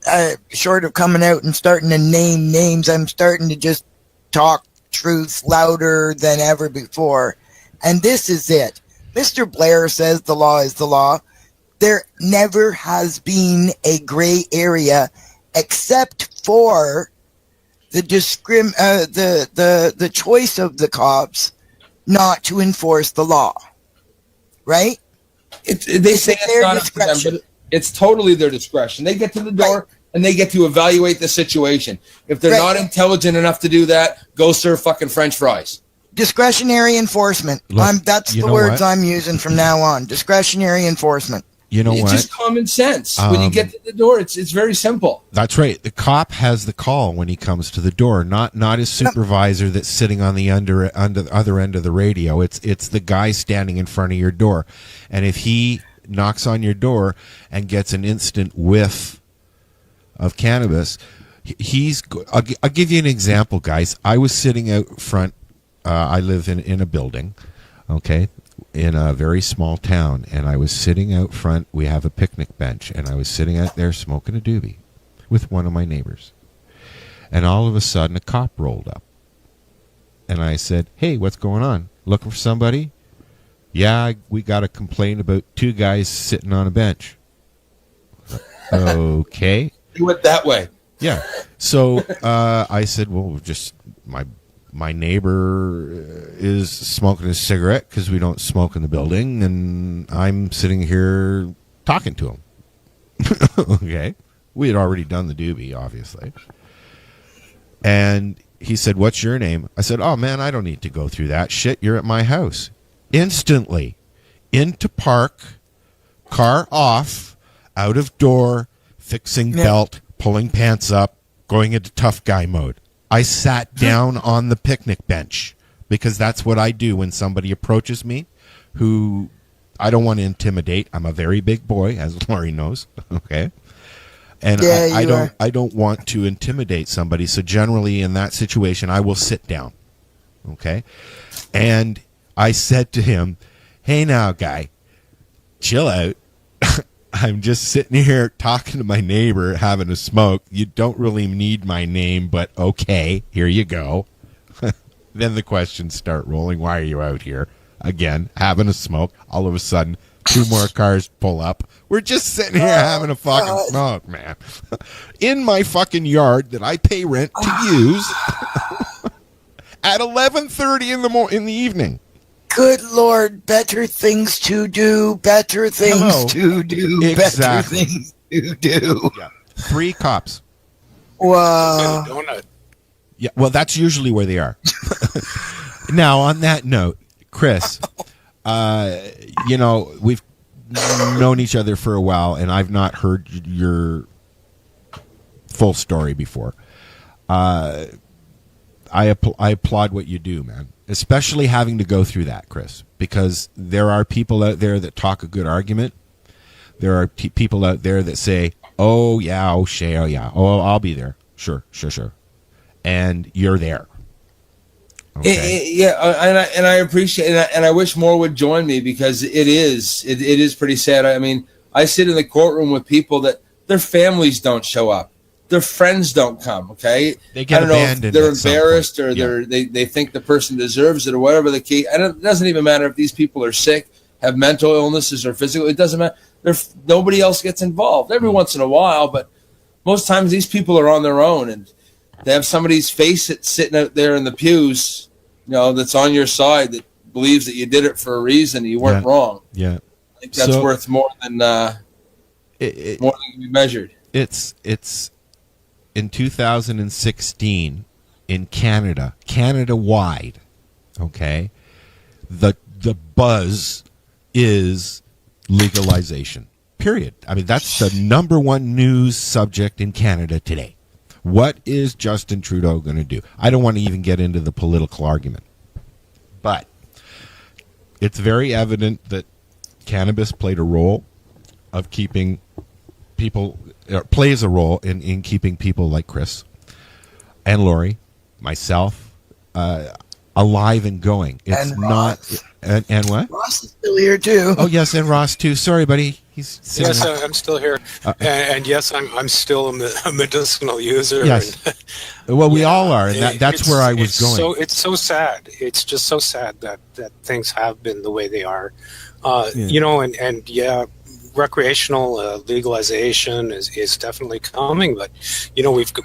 short of coming out and starting to name names, I'm starting to just talk truth louder than ever before. And this is it. Mr. Blair says the law is the law. There never has been a gray area except for the the choice of the cops not to enforce the law. Right? They say it's not up to them, but it's totally their discretion. They get to the door and they get to evaluate the situation. If they're not intelligent enough to do that, go serve fucking French fries. Discretionary enforcement. Look, that's the words I'm using from now on. Discretionary enforcement. You know it's what? It's just common sense. When you get to the door, it's very simple. That's right. The cop has the call when he comes to the door, not his supervisor that's sitting on the other end of the radio. It's the guy standing in front of your door. And if he knocks on your door and gets an instant whiff of cannabis, I'll give you an example, guys. I was sitting out front. I live in a building, okay, in a very small town, and I was sitting out front. We have a picnic bench, and I was sitting out there smoking a doobie with one of my neighbors. And all of a sudden, a cop rolled up. And I said, hey, what's going on? Looking for somebody? Yeah, we got a complaint about two guys sitting on a bench. Okay. You went that way. Yeah. So I said, well, just my neighbor is smoking a cigarette because we don't smoke in the building, and I'm sitting here talking to him. Okay. We had already done the doobie, obviously. And he said, what's your name? I said, oh, man, I don't need to go through that shit. You're at my house. Instantly. Into park, car off, out of door, fixing belt, pulling pants up, going into tough guy mode. I sat down on the picnic bench because that's what I do when somebody approaches me who I don't want to intimidate. I'm a very big boy, as Laurie knows. Okay. And Yeah, I don't want to intimidate somebody. So generally in that situation, I will sit down. Okay. And I said to him, "Hey now, guy, chill out. I'm just sitting here talking to my neighbor, having a smoke. You don't really need my name, but okay, here you go." Then the questions start rolling. Why are you out here? Again, having a smoke. All of a sudden, 2 more cars pull up. We're just sitting here having a fucking smoke, man. In my fucking yard that I pay rent to use at 11:30 in the evening. Good Lord, better things to do, better things to do, better things to do. Yeah. 3 cops. Wow. Yeah, well, that's usually where they are. Now, on that note, Chris, we've known each other for a while, and I've not heard your full story before. I applaud what you do, man, especially having to go through that, Chris, because there are people out there that talk a good argument. There are people out there that say, "Oh, yeah, oh, sure, oh, yeah, oh, I'll be there. Sure. And you're there. Okay. And I appreciate it, and I wish more would join me, because it is pretty sad. I mean, I sit in the courtroom with people that their families don't show up, their friends don't come. Okay, they get abandoned. If they're embarrassed or they think the person deserves it or whatever the case. It doesn't even matter if these people are sick, have mental illnesses or physical. It doesn't matter. Nobody else gets involved. Every once in a while, but most times these people are on their own, and they have somebody's face that's sitting out there in the pews, that's on your side, that believes that you did it for a reason, you weren't wrong. Yeah, I think that's worth more than more than can be measured. It's in 2016 in Canada wide. Okay, the buzz is legalization. Period. I mean, that's the number one news subject in Canada today. What is Justin Trudeau going to do? I don't want to even get into the political argument. But it's very evident that cannabis played a role of keeping people, plays a role in keeping people like Chris and Lori, myself, alive and going. It's and not... Ross. And what? Ross is still here, too. Oh, yes, and Ross, too. Sorry, buddy. Yes, I'm still here, and yes, I'm still a medicinal user. Yes, and, well, we all are, and that's where I was going. So it's so sad. It's just so sad that things have been the way they are. Recreational legalization is definitely coming, but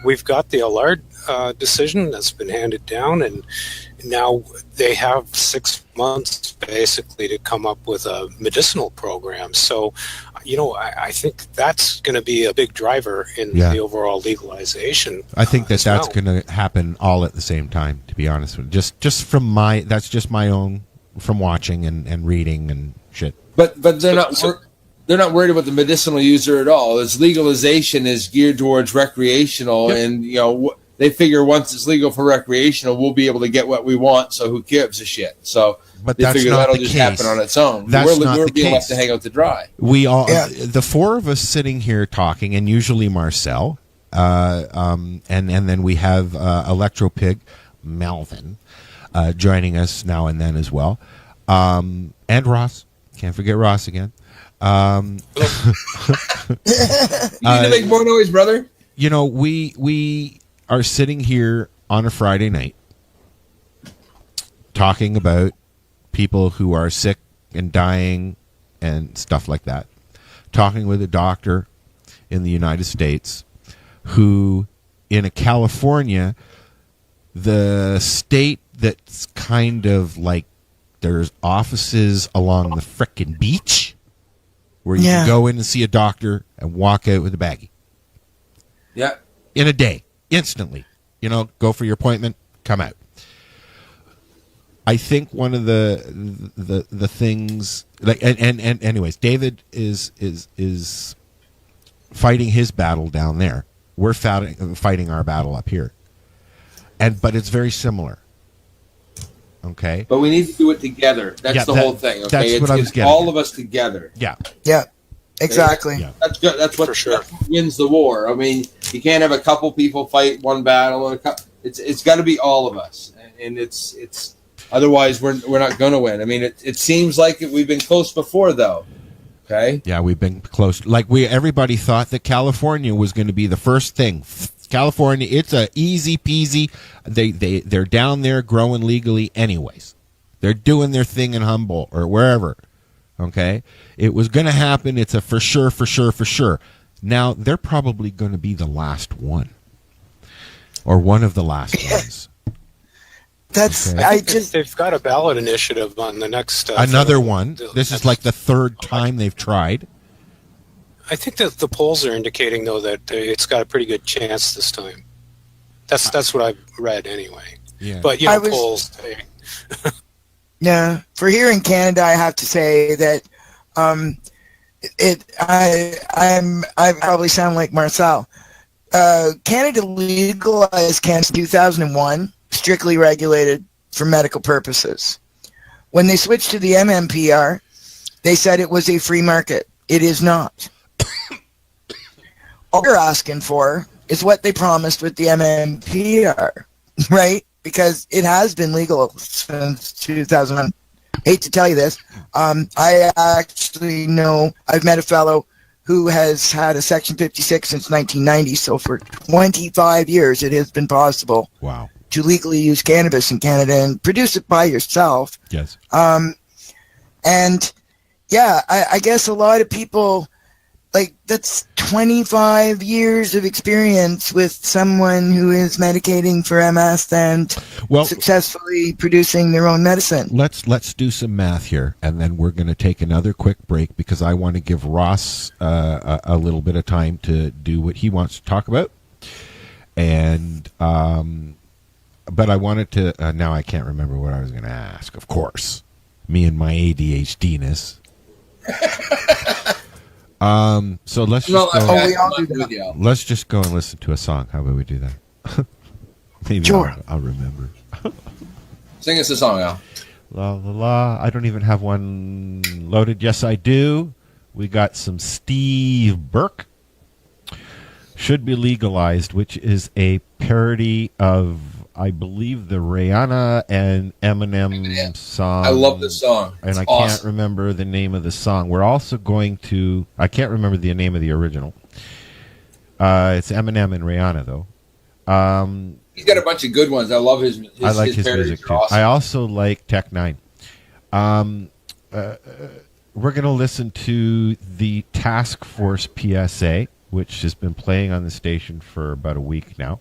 we've got the Allard decision that's been handed down, and now they have 6 months basically to come up with a medicinal program. So, I think that's going to be a big driver in the overall legalization. I think that's going to happen all at the same time, to be honest with you. Just from that's just my own, from watching and reading and shit. But they're not worried about the medicinal user at all. Its legalization is geared towards recreational, and they figure once it's legal for recreational, we'll be able to get what we want. So who gives a shit? So but they that's figure not that'll the just case. happen on its own. We're being left to hang out to dry. We all, the 4 of us sitting here talking, and usually Marcel, and then we have Electro-Pig, Melvin, joining us now and then as well, and Ross. Can't forget Ross again. You need to make more noise, brother. We are sitting here on a Friday night talking about people who are sick and dying and stuff like that. Talking with a doctor in the United States who, in California, the state that's kind of like there's offices along the frickin' beach where you can go in and see a doctor and walk out with a baggie. Yeah. In a day. Instantly. Go for your appointment, come out. I think one of the things, like, and anyways, David is fighting his battle down there. We're fighting our battle up here. But it's very similar. Okay. But we need to do it together. That's the whole thing. Okay. That's what I was it's getting all at. of us together. Yeah. Yeah. Exactly. Yeah. That's good. That's what, For sure. that's what wins the war. I mean, you can't have a couple people fight one battle. It's got to be all of us, and it's otherwise we're not going to win. I mean, it seems like we've been close before, though. Okay. Yeah, we've been close. Like everybody thought that California was going to be the first thing. California, it's a easy peasy. They're down there growing legally anyways. They're doing their thing in Humboldt or wherever. Okay, it was going to happen. It's a for sure. Now they're probably going to be the last one, or one of the last ones. That's Okay. They've got a ballot initiative on the next. Another one. This is like the third time they've tried. I think that the polls are indicating though that it's got a pretty good chance this time. That's what I've read anyway. Yeah. But polls. Yeah, for here in Canada, I have to say that I probably sound like Marcel. Canada legalized cannabis in 2001, strictly regulated for medical purposes. When they switched to the MMPR, they said it was a free market. It is not. All they're asking for is what they promised with the MMPR, right? Because it has been legal since 2001. Hate to tell you this. I actually know, I've met a fellow who has had a Section 56 since 1990, so for 25 years it has been possible to legally use cannabis in Canada and produce it by yourself. Yes. And yeah, I guess a lot of people, like, that's 25 years of experience with someone who is medicating for MS and successfully producing their own medicine. Let's do some math here, and then we're going to take another quick break because I want to give Ross a little bit of time to do what he wants to talk about. And but I wanted to. Now I can't remember what I was going to ask. Of course, me and my ADHD-ness. So let's just go. Let's just go and listen to a song. How about we do that? Maybe sure. I'll remember. Sing us a song, Al. La la la. I don't even have one loaded. Yes, I do. We got some Steve Burke. Should Be Legalized, which is a parody of, I believe, the Rihanna and Eminem song. I love this song. And I can't remember the name of the song. We're also going to... I can't remember the name of the original. It's Eminem and Rihanna, though. He's got a bunch of good ones. I love his I like his music, too. Awesome. I also like Tech Nine. We're going to listen to the Task Force PSA, which has been playing on the station for about a week now.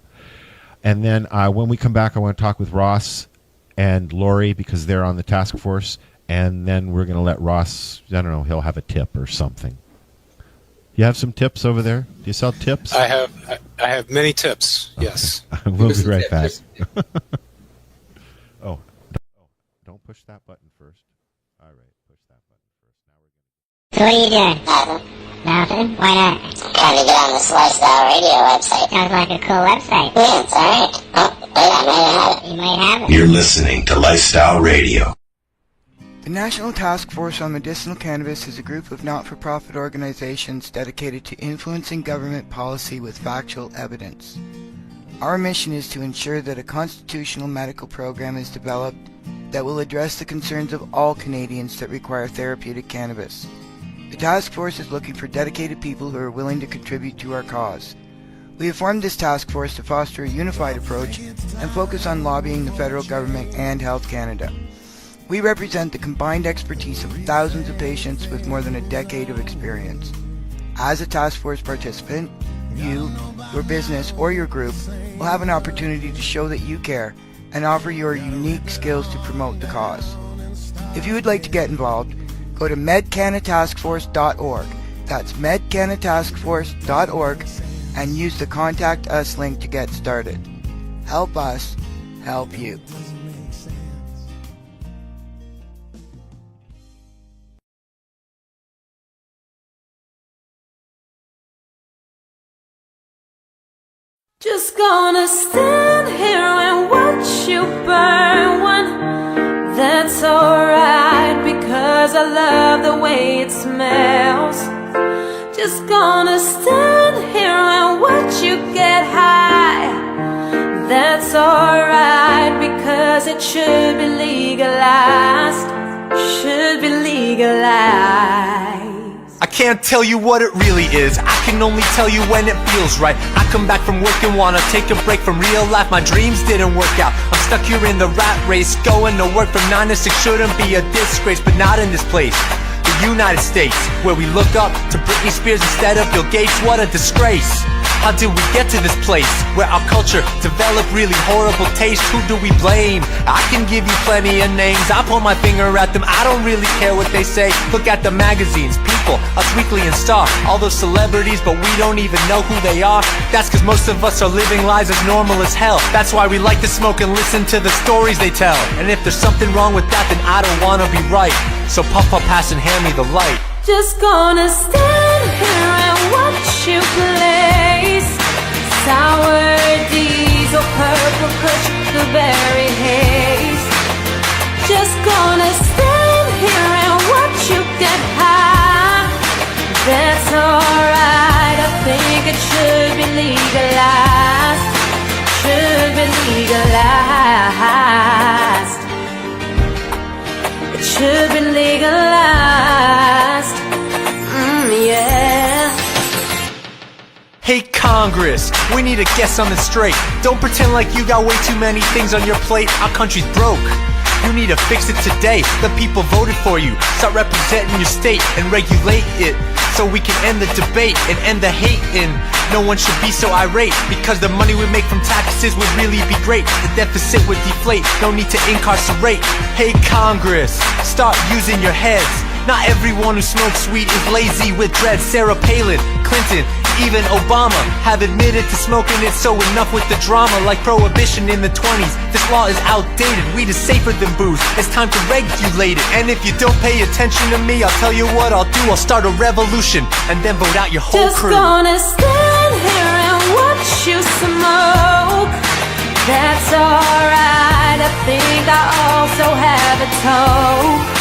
And then when we come back, I want to talk with Ross and Lori because they're on the task force. And then we're going to let Ross, I don't know, he'll have a tip or something. You have some tips over there? Do you sell tips? I have many tips, yes. We'll be right back. Don't push that button first. All right, push that button first. So what are you doing? Nothing? Why not? Trying to get on this Lifestyle Radio website. Sounds like a cool website. Yeah, it's alright. Oh, wait, I might have it. You might have it. You're listening to Lifestyle Radio. The National Task Force on Medicinal Cannabis is a group of not-for-profit organizations dedicated to influencing government policy with factual evidence. Our mission is to ensure that a constitutional medical program is developed that will address the concerns of all Canadians that require therapeutic cannabis. The task force is looking for dedicated people who are willing to contribute to our cause. We have formed this task force to foster a unified approach and focus on lobbying the federal government and Health Canada. We represent the combined expertise of thousands of patients with more than a decade of experience. As a task force participant, you, your business, or your group will have an opportunity to show that you care and offer your unique skills to promote the cause. If you would like to get involved, go to medcanataskforce.org. That's medcanataskforce.org and use the Contact Us link to get started. Help us help you. Just gonna stand here and watch you burn one. That's alright because I love the way it smells. Just gonna stand here and watch you get high. That's alright, because it should be legalized. Should be legalized. I can't tell you what it really is, I can only tell you when it feels right. I come back from work and wanna take a break from real life. My dreams didn't work out, I'm stuck here in the rat race. Going to work from 9 to 6 shouldn't be a disgrace, but not in this place, the United States, where we look up to Britney Spears instead of Bill Gates. What a disgrace. How did we get to this place where our culture developed really horrible taste? Who do we blame? I can give you plenty of names, I point my finger at them, I don't really care what they say. Look at the magazines, People, Us Weekly and Star, all those celebrities, but we don't even know who they are. That's cause most of us are living lives as normal as hell. That's why we like to smoke and listen to the stories they tell. And if there's something wrong with that, then I don't wanna be right. So puff up, pass and hand me the light. Just gonna stand here and watch you place. Sour diesel, purple kush, blueberry haze. Just gonna stand here and watch you get high. That's alright, I think it should be legalized. Should be legalized. It should be legalized. Yeah. Hey Congress, we need to get something straight. Don't pretend like you got way too many things on your plate. Our country's broke. You need to fix it today. The people voted for you. Start representing your state and regulate it, so we can end the debate and end the hating. No one should be so irate, because the money we make from taxes would really be great. The deficit would deflate, no need to incarcerate. Hey Congress, start using your heads. Not everyone who smokes weed is lazy with dreads. Sarah Palin, Clinton, even Obama have admitted to smoking it, so enough with the drama. Like prohibition in the 20s, this law is outdated. Weed is safer than booze, it's time to regulate it. And if you don't pay attention to me, I'll tell you what I'll do. I'll start a revolution and then vote out your whole crew. Just gonna stand here and watch you smoke. That's alright, I think I also have a toke.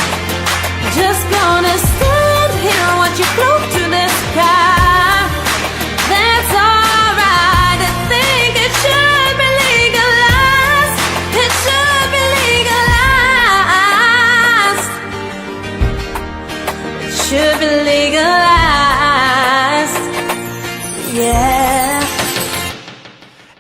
Just gonna stand here and watch you float to the sky. That's alright, I think it should be legalized. It should be legalized. It should be legalized. Yeah.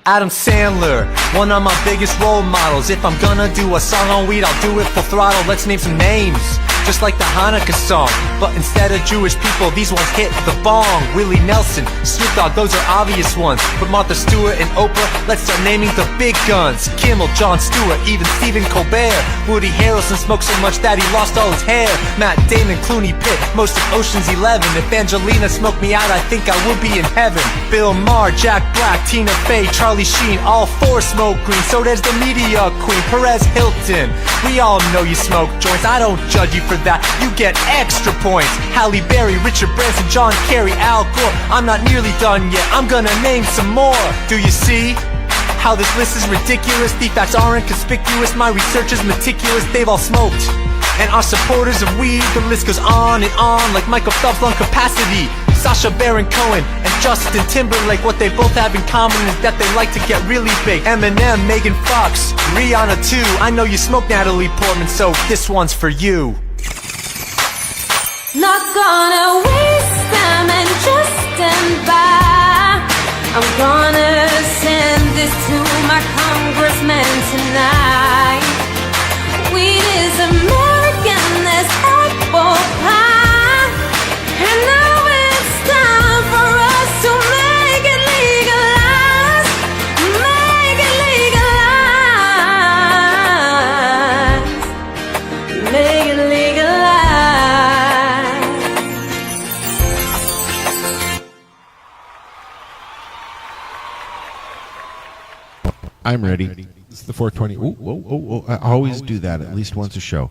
Adam Sandler, one of my biggest role models. If I'm gonna do a song on weed, I'll do it full throttle. Let's name some names, just like the Hanukkah song, but instead of Jewish people, these ones hit the bong. Willie Nelson, Snoop Dogg, those are obvious ones. But Martha Stewart and Oprah, let's start naming the big guns. Kimmel, Jon Stewart, even Stephen Colbert. Woody Harrelson smoked so much that he lost all his hair. Matt Damon, Clooney, Pitt, most of Ocean's 11. If Angelina smoked me out, I think I would be in heaven. Bill Maher, Jack Black, Tina Fey, Charlie Sheen, all four smoke green. So there's the media queen, Perez Hilton. We all know you smoke joints, I don't judge you for that, you get extra points. Halle Berry, Richard Branson, John Kerry, Al Gore. I'm not nearly done yet, I'm gonna name some more. Do you see how this list is ridiculous? The facts aren't conspicuous, my research is meticulous. They've all smoked and are supporters of weed. The list goes on and on, like Michael Phelps' lung capacity, Sacha Baron Cohen and Justin Timberlake. What they both have in common is that they like to get really big. Eminem, Megan Fox, Rihanna too. I know you smoke Natalie Portman, so this one's for you. Not gonna waste time and just stand by. I'm gonna send this to my congressman tonight. Weed is American as apple pie, and now it's time for us to make it legalized. Make it legalized. Make it legalized. I'm ready. It's the 420. I always do that at least once a show.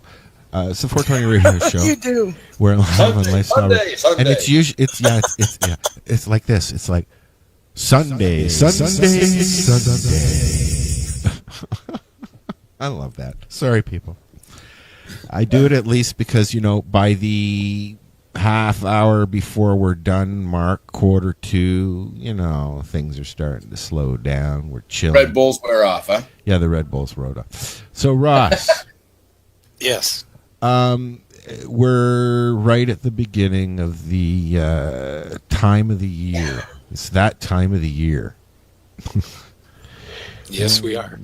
It's the 420 radio show. You do. We're live on Lifestyle, Sunday. and it's usually it's like this. It's like Sunday. I love that. Sorry, people. I do it at least because by the half hour before we're done, mark, 1:45, things are starting to slow down. We're chilling. Red Bulls wear off, huh? Yeah, the Red Bulls rode off. So, Ross. Yes. We're right at the beginning of the time of the year. It's that time of the year. Yes, we are.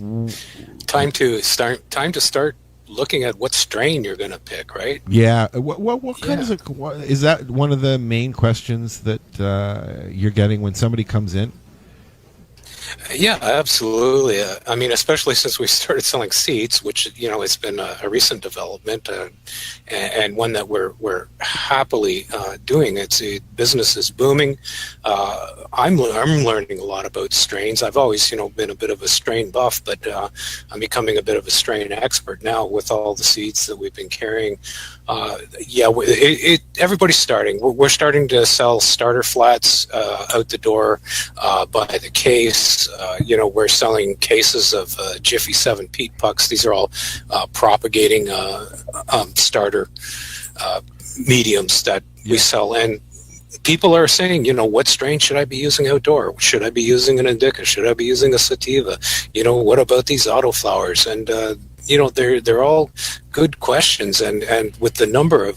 Time to start looking at what strain you're going to pick, right? Yeah. What kinds of is that one of the main questions that you're getting when somebody comes in? Yeah, absolutely. I mean, especially since we started selling seeds, which it's been a recent development and one that we're happily doing. Business is booming. I'm learning a lot about strains. I've always been a bit of a strain buff, but I'm becoming a bit of a strain expert now with all the seeds that we've been carrying. Everybody's starting. We're starting to sell starter flats out the door by the case. We're selling cases of Jiffy 7 peat pucks. These are all propagating starter mediums that we sell. And people are saying, what strain should I be using outdoor? Should I be using an indica? Should I be using a sativa? What about these autoflowers? And they're all good questions, and with the number of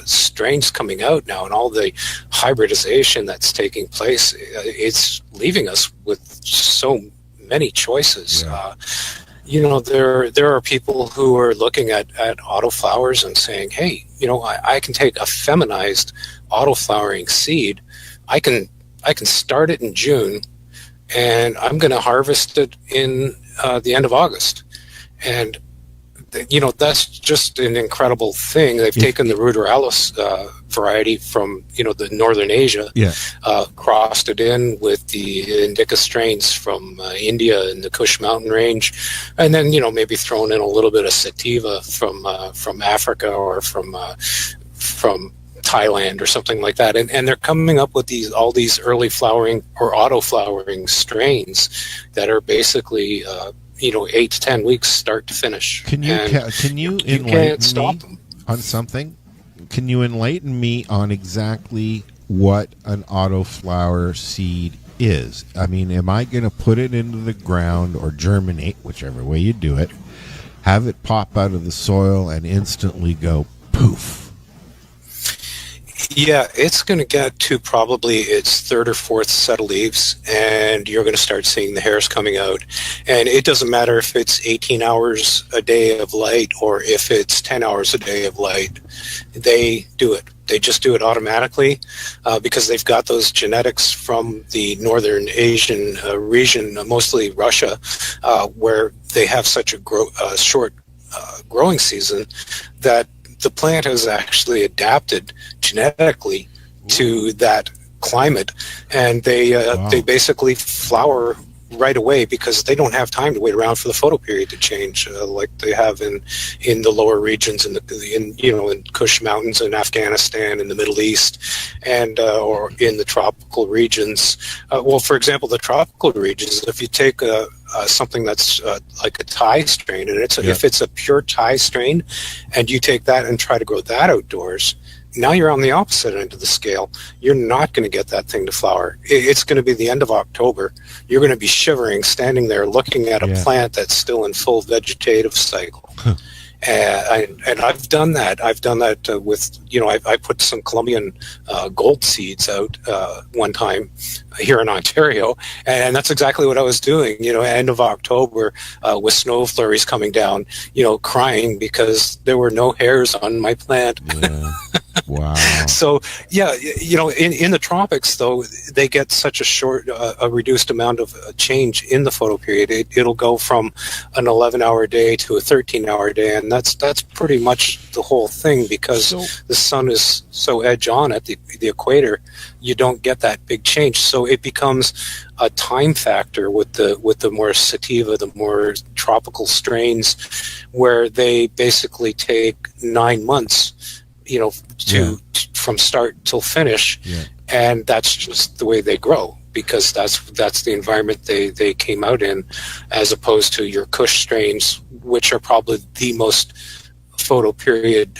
strains coming out now and all the hybridization that's taking place, it's leaving us with so many choices. There are people who are looking at autoflowers and saying, hey, I can take a feminized autoflowering seed. I can start it in June, and I'm going to harvest it in the end of August. And that's just an incredible thing. They've taken the ruderalis variety from the northern Asia, crossed it in with the indica strains from India and the Kush mountain range, and then maybe thrown in a little bit of sativa from Africa or from Thailand or something like that, and they're coming up with all these early flowering or auto flowering strains that are basically 8 to 10 weeks start to finish. Can you enlighten me on something? Can you enlighten me on exactly what an autoflower seed is? I mean, am I going to put it into the ground or germinate, whichever way you do it, have it pop out of the soil and instantly go poof? Yeah, it's going to get to probably its third or fourth set of leaves, and you're going to start seeing the hairs coming out. And it doesn't matter if it's 18 hours a day of light or if it's 10 hours a day of light. They do it. They just do it automatically because they've got those genetics from the northern Asian region, mostly Russia, where they have such a short growing season that the plant has actually adapted genetically to that climate, and they basically flower right away because they don't have time to wait around for the photo period to change like they have in the lower regions in Kush mountains in Afghanistan, in the Middle East, and or in the tropical regions. For example, the tropical regions, if you take something that's like a Thai strain, and if it's a pure Thai strain, and you take that and try to grow that outdoors, now you're on the opposite end of the scale. You're not going to get that thing to flower. It's going to be the end of October. You're going to be shivering, standing there looking at a plant that's still in full vegetative cycle. And I've done that. I've done that with, I put some Colombian gold seeds out one time here in Ontario, and that's exactly what I was doing, end of October with snow flurries coming down, crying because there were no hairs on my plant. Wow. So, in the tropics, though, they get such a reduced amount of change in the photo period. It'll go from an 11-hour day to a 13-hour day, and that's pretty much the whole thing because the sun is so edge on at the equator. You don't get that big change, so it becomes a time factor with the more sativa, the more tropical strains, where they basically take 9 months, from start till finish, and that's just the way they grow because that's the environment they came out in, as opposed to your Kush strains, which are probably the most photo period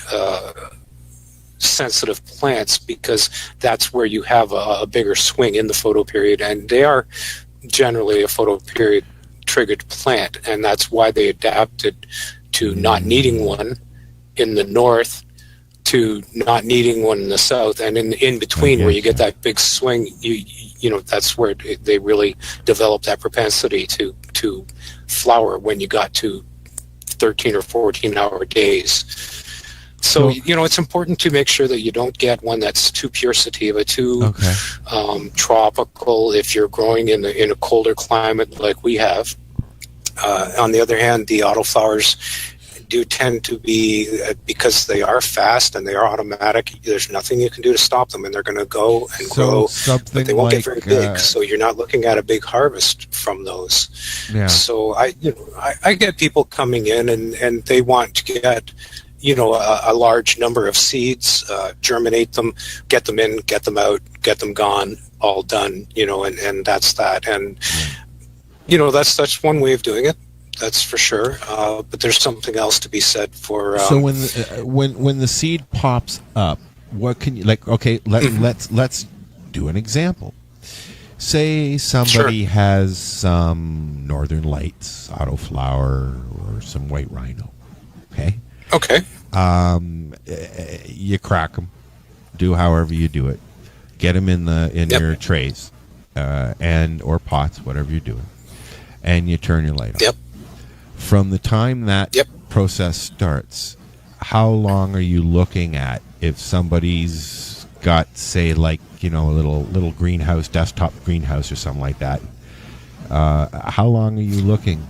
sensitive plants because that's where you have a bigger swing in the photoperiod, and they are generally a photoperiod triggered plant, and that's why they adapted to not needing one in the north to not needing one in the south, and in between where you get that big swing, you know, that's where they really develop that propensity to flower when you got to 13 or 14 hour days. So, you know, it's important to make sure that you don't get one that's too pure sativa, too tropical if you're growing in a colder climate like we have. On the other hand, the autoflowers do tend to be, because they are fast and they are automatic, there's nothing you can do to stop them, and they're going to go and grow, but they won't get very big, so you're not looking at a big harvest from those. Yeah. So I get people coming in and they want to get, you know, a large number of seeds, germinate them, get them in, get them out, get them gone, all done, you know, and that's that. And, you know, that's one way of doing it. That's for sure. But there's something else to be said for. So when the seed pops up, what can you like? Okay, let's do an example. Say somebody has some Northern Lights autoflower or some white rhino. Okay. Okay. You crack them. Do however you do it. Get them in your trays, and or pots, whatever you're doing, and you turn your light on. Yep. From the time that process starts, how long are you looking at if somebody's got, say, like, you know, a little greenhouse, desktop greenhouse or something like that? How long are you looking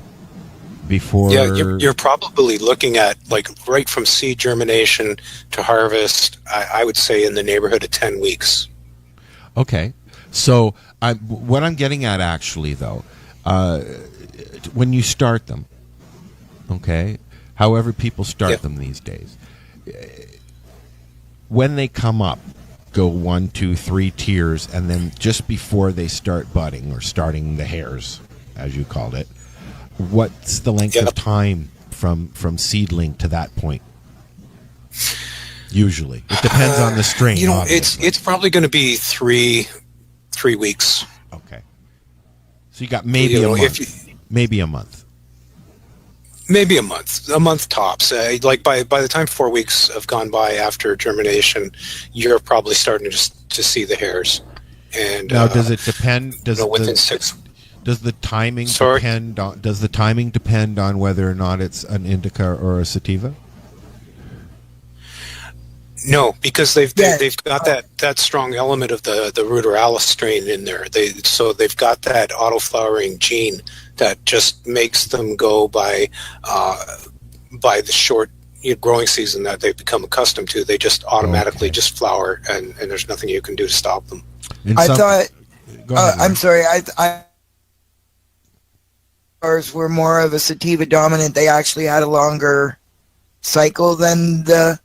before? Yeah, you're probably looking at, like, right from seed germination to harvest, I would say in the neighborhood of 10 weeks. Okay. So what I'm getting at actually, though, when you start them, okay, however people start them these days, when they come up, go 1, 2, 3 tiers, and then just before they start budding or starting the hairs, as you called it, what's the length of time from seedling to that point? Usually, it depends on the strain. You know, it's probably going to be three weeks. Okay, so you got maybe a month. Maybe a month. Maybe a month tops. Like by the time 4 weeks have gone by after germination, you're probably starting to see the hairs. And now, does it depend? Within 6. Does the timing depend on? Does the timing depend on whether or not it's an indica or a sativa? No, because they've got that strong element of the ruderalis strain in there. They've got that autoflowering gene that just makes them go by the short growing season that they've become accustomed to. They just automatically just flower, and there's nothing you can do to stop them. I'm sorry. I ours were more of a sativa dominant. They actually had a longer cycle than the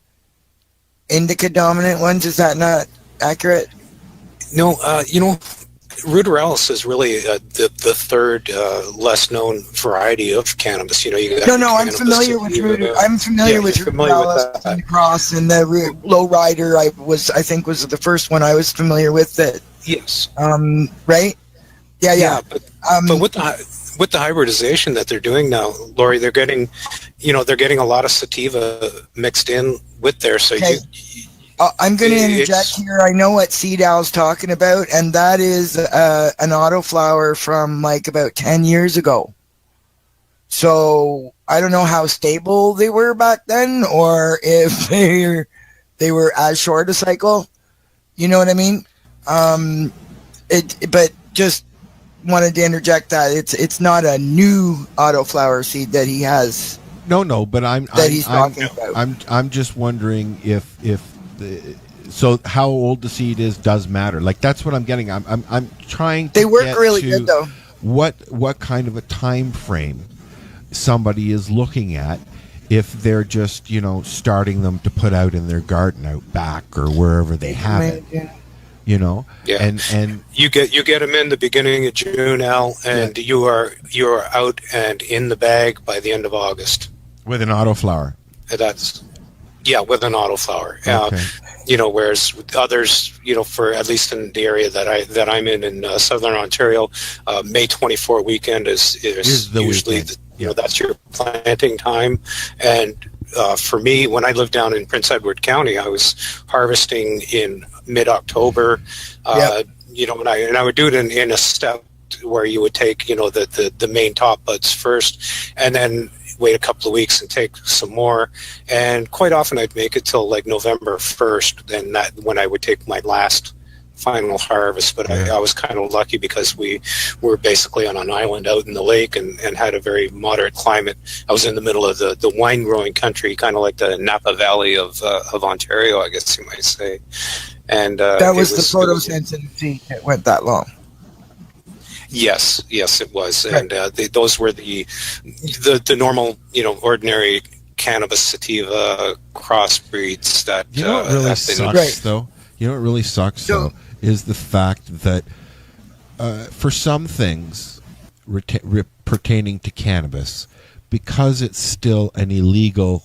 indica dominant ones. Is that not accurate? No, you know, ruderalis is really the third less known variety of cannabis. You know, you got I'm familiar with ruderalis and cross, and the low rider I think was the first one I was familiar with. That yes, right? Yeah. But with the hybridization that they're doing now, Lori, they're getting a lot of sativa mixed in with there. So I'm going to interject here. I know what Seed Owl's talking about, and that is an autoflower from like about 10 years ago. So I don't know how stable they were back then, or if they were as short a cycle. You know what I mean? But just wanted to interject that it's not a new autoflower seed that he has. No, but I'm just wondering if so how old the seed is does matter. Like, that's what I'm getting. I'm trying to They work really good though. What kind of a time frame somebody is looking at if they're just, starting them to put out in their garden out back or wherever they have it. Yeah. And you get them in the beginning of June, Al, and you are out and in the bag by the end of August with an autoflower. Yeah, with an autoflower. Okay. Whereas others, for at least in the area that I'm in southern Ontario, May 24 weekend is the usually weekend. that's your planting time. And for me, when I lived down in Prince Edward County, I was harvesting in mid-October. And I would do it in a step where you would take the main top buds first, and then wait a couple of weeks and take some more. And quite often I'd make it till like November 1st, and that when I would take my last final harvest. But I was kind of lucky because we were basically on an island out in the lake and had a very moderate climate. I was in the middle of the wine growing country, kind of like the Napa Valley of Ontario, I guess you might say. And that was the photosynthesis that went that long. Yes, it was, and those were the normal, ordinary cannabis sativa crossbreeds that. You know what really sucks, though? You know what really sucks, though, is the fact that for some things pertaining to cannabis, because it's still an legal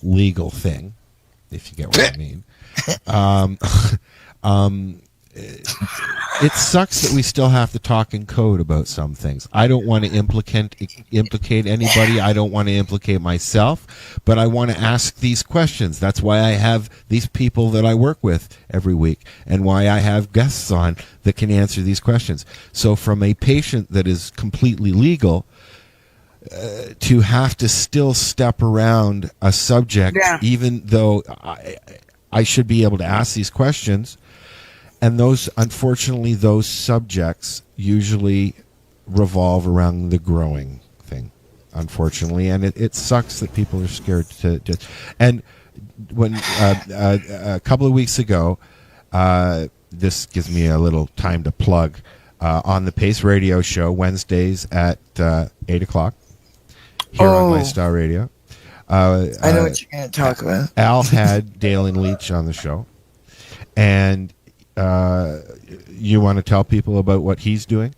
thing, if you get what I mean. It sucks that we still have to talk in code about some things. I don't want to implicate anybody. I don't want to implicate myself, but I want to ask these questions. That's why I have these people that I work with every week, and why I have guests on that can answer these questions. So from a patient that is completely legal, to have to still step around a subject, even though I should be able to ask these questions. And unfortunately, those subjects usually revolve around the growing thing, unfortunately. And it sucks that people are scared to and when a couple of weeks ago, this gives me a little time to plug, on the Pace Radio Show, Wednesdays at 8 o'clock here on Lifestyle Radio. I know what you're going to talk about. Al had Dale and Leach on the show. And you want to tell people about what he's doing?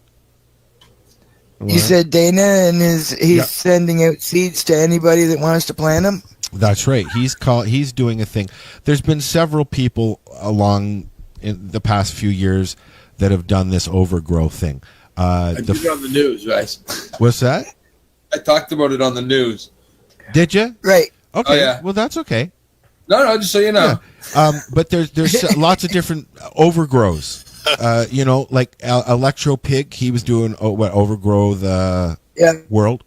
You said Dana, and he's sending out seeds to anybody that wants to plant them? That's right. He's doing a thing. There's been several people along in the past few years that have done this overgrow thing. I did it on the news, guys. What's that? I talked about it on the news. Did you? Right. Okay. Oh, yeah. Well, that's okay. No, just so you know. Yeah. But there's lots of different overgrows. Like Electro Pig, he was doing Overgrow the World.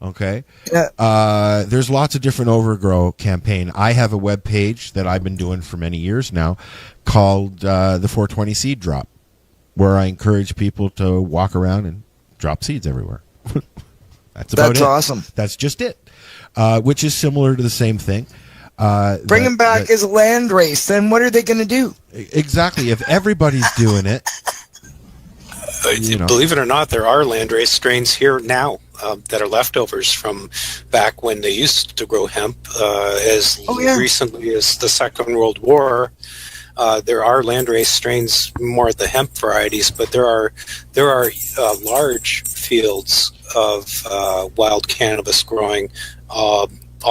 Okay. Yeah. There's lots of different overgrow campaign. I have a web page that I've been doing for many years now called the 420 Seed Drop, where I encourage people to walk around and drop seeds everywhere. That's about it. That's awesome. That's just it. Which is similar to the same thing. Bring them back as a land race. Then what are they going to do? Exactly. If everybody's doing it. Believe it or not, there are landrace strains here now that are leftovers from back when they used to grow hemp. Recently as the Second World War, there are landrace strains, more the hemp varieties, but there are large fields of wild cannabis growing all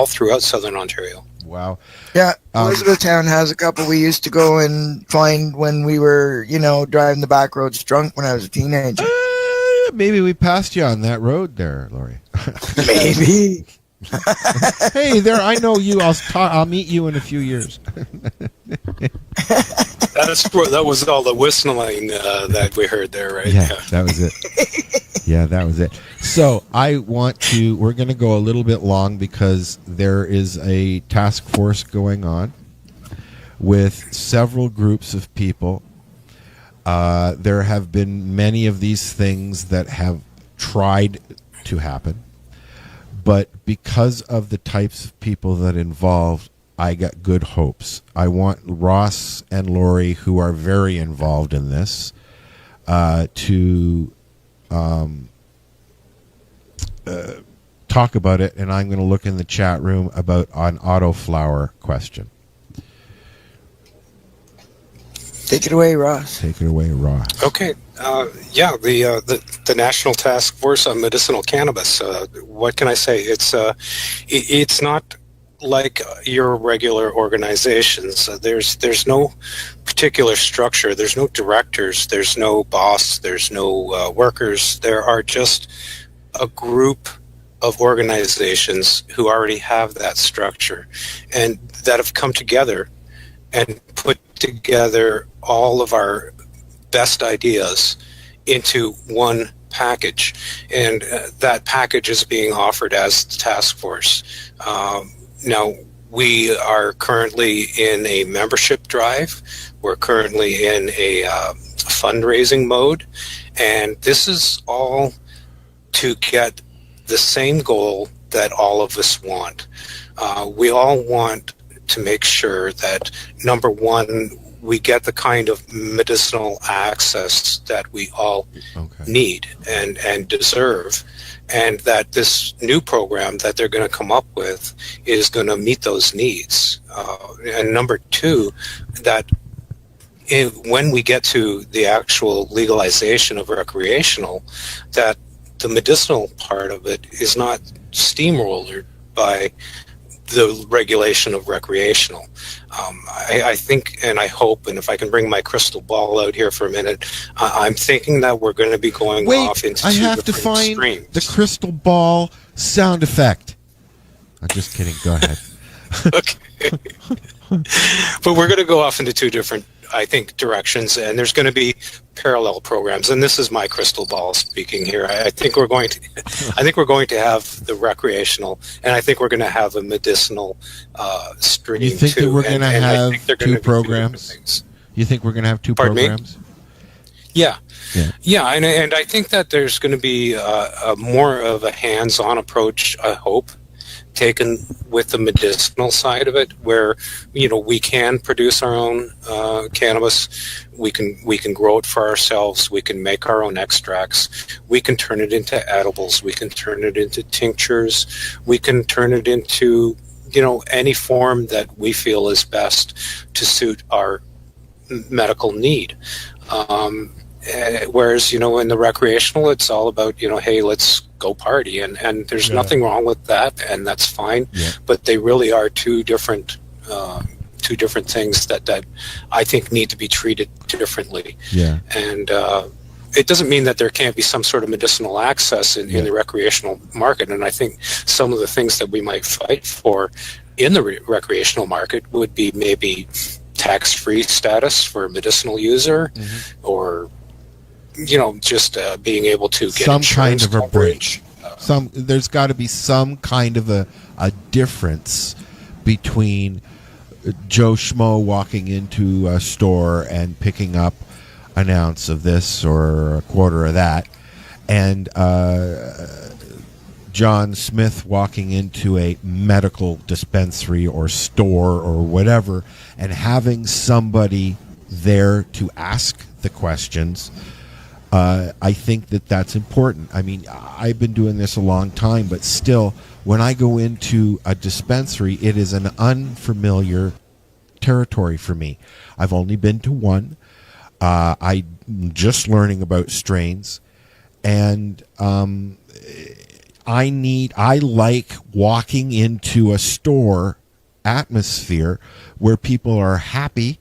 throughout southern Ontario. Wow. Yeah, Elizabethtown has a couple we used to go and find when we were, driving the back roads drunk when I was a teenager. Maybe we passed you on that road there, Laurie. Maybe. Hey, there, I know you. I'll meet you in a few years. That was all the whistling that we heard there, right? Yeah, that was it. Yeah, that was it. So we're going to go a little bit long because there is a task force going on with several groups of people. There have been many of these things that have tried to happen, but because of the types of people that involved, I got good hopes. I want Ross and Lori, who are very involved in this, to talk about it, and I'm going to look in the chat room about an autoflower question. Take it away, Ross. Take it away, Ross. Okay. The National Task Force on Medicinal Cannabis. What can I say? It's not like your regular organizations. There's no particular structure. There's no directors. There's no boss. There's no workers. There are just a group of organizations who already have that structure and that have come together and put together all of our best ideas into one package, and that package is being offered as the task force. Now, we are currently in a membership drive. We're currently in a fundraising mode, and this is all to get the same goal that all of us want. We all want to make sure that, number one, we get the kind of medicinal access that we all need and deserve, and that this new program that they're going to come up with is going to meet those needs. And number two, that when we get to the actual legalization of recreational, that the medicinal part of it is not steamrollered by the regulation of recreational. I think, and I hope, and if I can bring my crystal ball out here for a minute, I'm thinking that we're going to be going off into I two have to different find streams. the crystal ball sound effect. I'm just kidding. Go ahead. Okay. But we're going to go off into two different, I think, directions, and there's going to be parallel programs. And this is my crystal ball speaking here. I think we're going to have the recreational, and I think we're going to have a medicinal stream. You think too. that we're going to have two programs? You think we're going to have two Pardon me? programs? Yeah, and I think that there's going to be a more of a hands-on approach, I hope, taken with the medicinal side of it, where we can produce our own cannabis, we can grow it for ourselves, we can make our own extracts, we can turn it into edibles, we can turn it into tinctures, we can turn it into any form that we feel is best to suit our medical need. Whereas in the recreational, it's all about hey, let's go party, and there's nothing wrong with that, and that's fine. But they really are two different things that I think need to be treated differently. And it doesn't mean that there can't be some sort of medicinal access in the recreational market, and I think some of the things that we might fight for in the recreational market would be maybe tax-free status for a medicinal user, or just being able to get some kind of a bridge. There's got to be some kind of a difference between Joe Schmo walking into a store and picking up an ounce of this or a quarter of that, and John Smith walking into a medical dispensary or store or whatever and having somebody there to ask the questions. I think that that's important. I mean, I've been doing this a long time, but still, when I go into a dispensary, it is an unfamiliar territory for me. I've only been to one. I'm just learning about strains, and I like walking into a store atmosphere where people are happy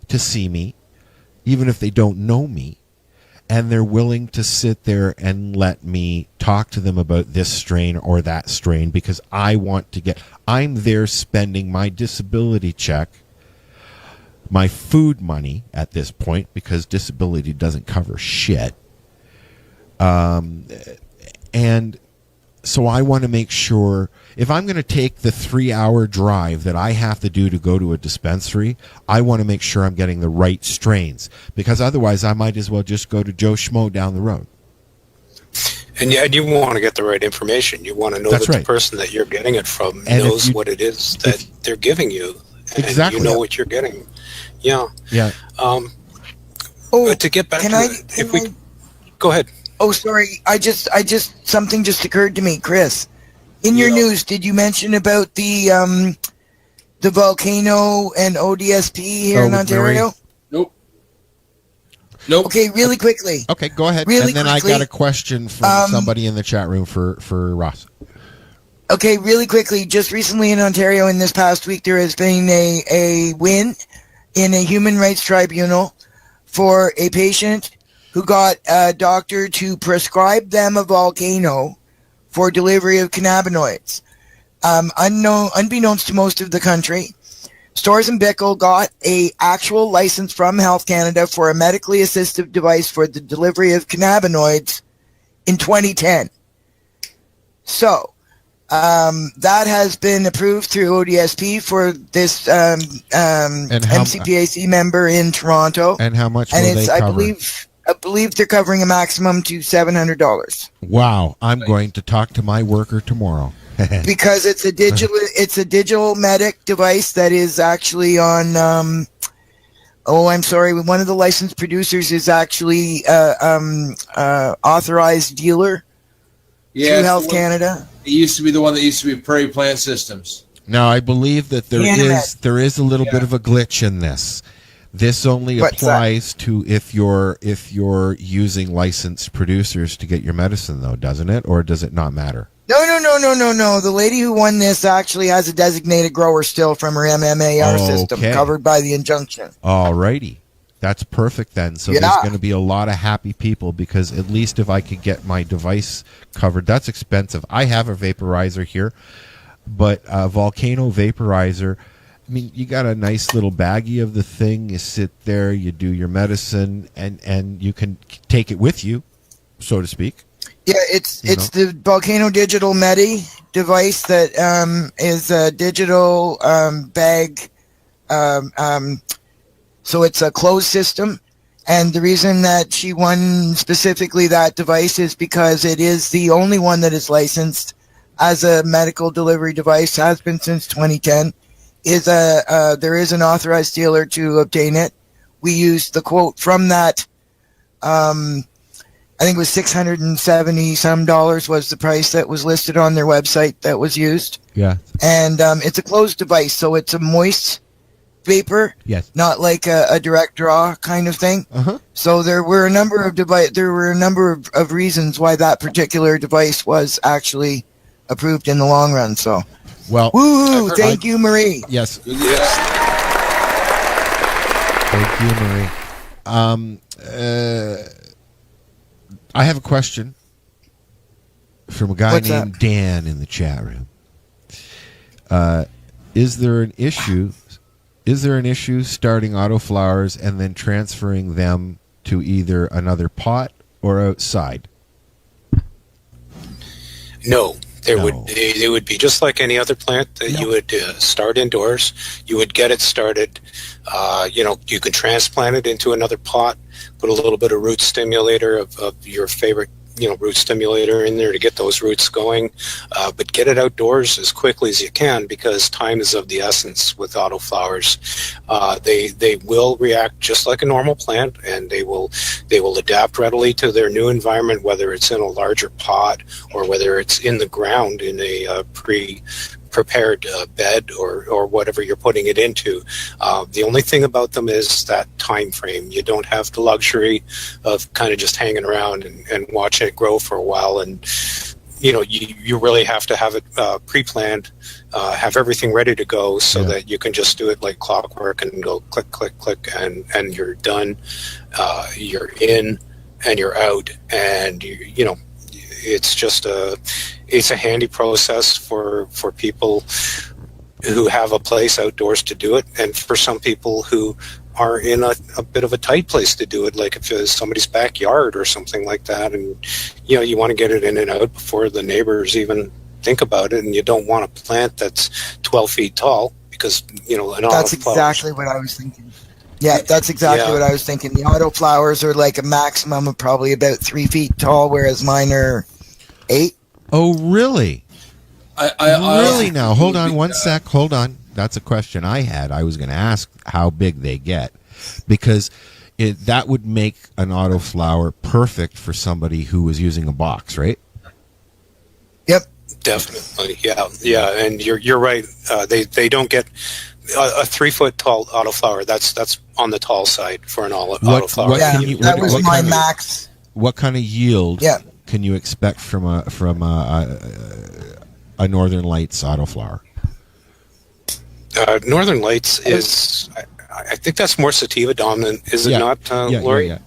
to see me, even if they don't know me, and they're willing to sit there and let me talk to them about this strain or that strain, because I'm there spending my disability check, my food money at this point, because disability doesn't cover shit. And so I want to make sure, if I'm going to take the 3-hour drive that I have to do to go to a dispensary, I want to make sure I'm getting the right strains, because otherwise I might as well just go to Joe Schmo down the road. And you want to get the right information. You want to know that the person that you're getting it from knows what it is that they're giving you. And exactly. You know what you're getting. Yeah. Yeah. To get back go ahead. Oh, sorry. I just something just occurred to me, Chris. In your news, did you mention about the volcano and ODSP here in Ontario? Nope. Okay, really quickly. Okay, go ahead. Really and then quickly, I got a question from somebody in the chat room for Ross. Okay, really quickly, just recently in Ontario in this past week, there has been a win in a human rights tribunal for a patient who got a doctor to prescribe them a Volcano for delivery of cannabinoids. Unbeknownst to most of the country, Storrs and Bickel got a actual license from Health Canada for a medically assistive device for the delivery of cannabinoids in 2010. So, that has been approved through ODSP for this MCPAC member in Toronto. And how much will and it's, they cover? I believe they're covering a maximum to $700. Wow, I'm going to talk to my worker tomorrow. Because it's a digital medic device that is actually on I'm sorry, one of the licensed producers is actually authorized dealer through Health Canada. It used to be the one that used to be Prairie Plant Systems. Now, I believe that there is a little bit of a glitch in this. This only applies to if you're using licensed producers to get your medicine, though, doesn't it? Or does it not matter? No. The lady who won this actually has a designated grower still from her MMAR system, covered by the injunction. All righty. That's perfect then. So there's going to be a lot of happy people, because at least if I could get my device covered, that's expensive. I have a vaporizer here, but a Volcano vaporizer, I mean, you got a nice little baggie of the thing. You sit there, you do your medicine, and you can take it with you, so to speak. Yeah, it's the Volcano Digital Medi device that is a digital bag. So it's a closed system. And the reason that she won specifically that device is because it is the only one that is licensed as a medical delivery device, has been since 2010. There is an authorized dealer to obtain it. We used the quote from that. I think it was $670 some was the price that was listed on their website that was used. Yeah. And it's a closed device, so it's a moist vapor. Yes. Not like a direct draw kind of thing. Uh-huh. So there were a number of reasons why that particular device was actually approved in the long run. So, well, woo! Thank you, Marie. Yes. Thank you, Marie. I have a question from a guy named Dan in the chat room. Is there an issue starting autoflowers and then transferring them to either another pot or outside? No. They would be just like any other plant that you would start indoors. You would get it started. You can transplant it into another pot, put a little bit of root stimulator of your favorite, root stimulator in there to get those roots going. But get it outdoors as quickly as you can, because time is of the essence with autoflowers. They will react just like a normal plant, and they will adapt readily to their new environment, whether it's in a larger pot or whether it's in the ground in a prepared bed or whatever you're putting it into. The only thing about them is that time frame. You don't have the luxury of kind of just hanging around and watching it grow for a while. And you really have to have it pre-planned, have everything ready to go so that you can just do it like clockwork and go click, click, click, and you're done. You're in and you're out, and it's just it's a handy process for people who have a place outdoors to do it, and for some people who are in a bit of a tight place to do it, like if it's somebody's backyard or something like that, and you want to get it in and out before the neighbors even think about it, and you don't want a plant that's 12 feet tall, because that's exactly what I was thinking. Yeah, that's exactly what I was thinking. The autoflowers are like a maximum of probably about 3 feet tall, whereas mine are 8. Oh, really? Really? Now, hold on one sec. Hold on. That's a question I had. I was going to ask how big they get, because that would make an autoflower perfect for somebody who was using a box, right? Yep. Definitely. Yeah. And you're right. They don't get a 3 foot tall autoflower. That's on the tall side for an autoflower. That was my max. What kind of yield? Yeah. Can you expect from a a Northern Lights autoflower? Northern Lights is, I think that's more sativa dominant, is it not, Lori? Yeah.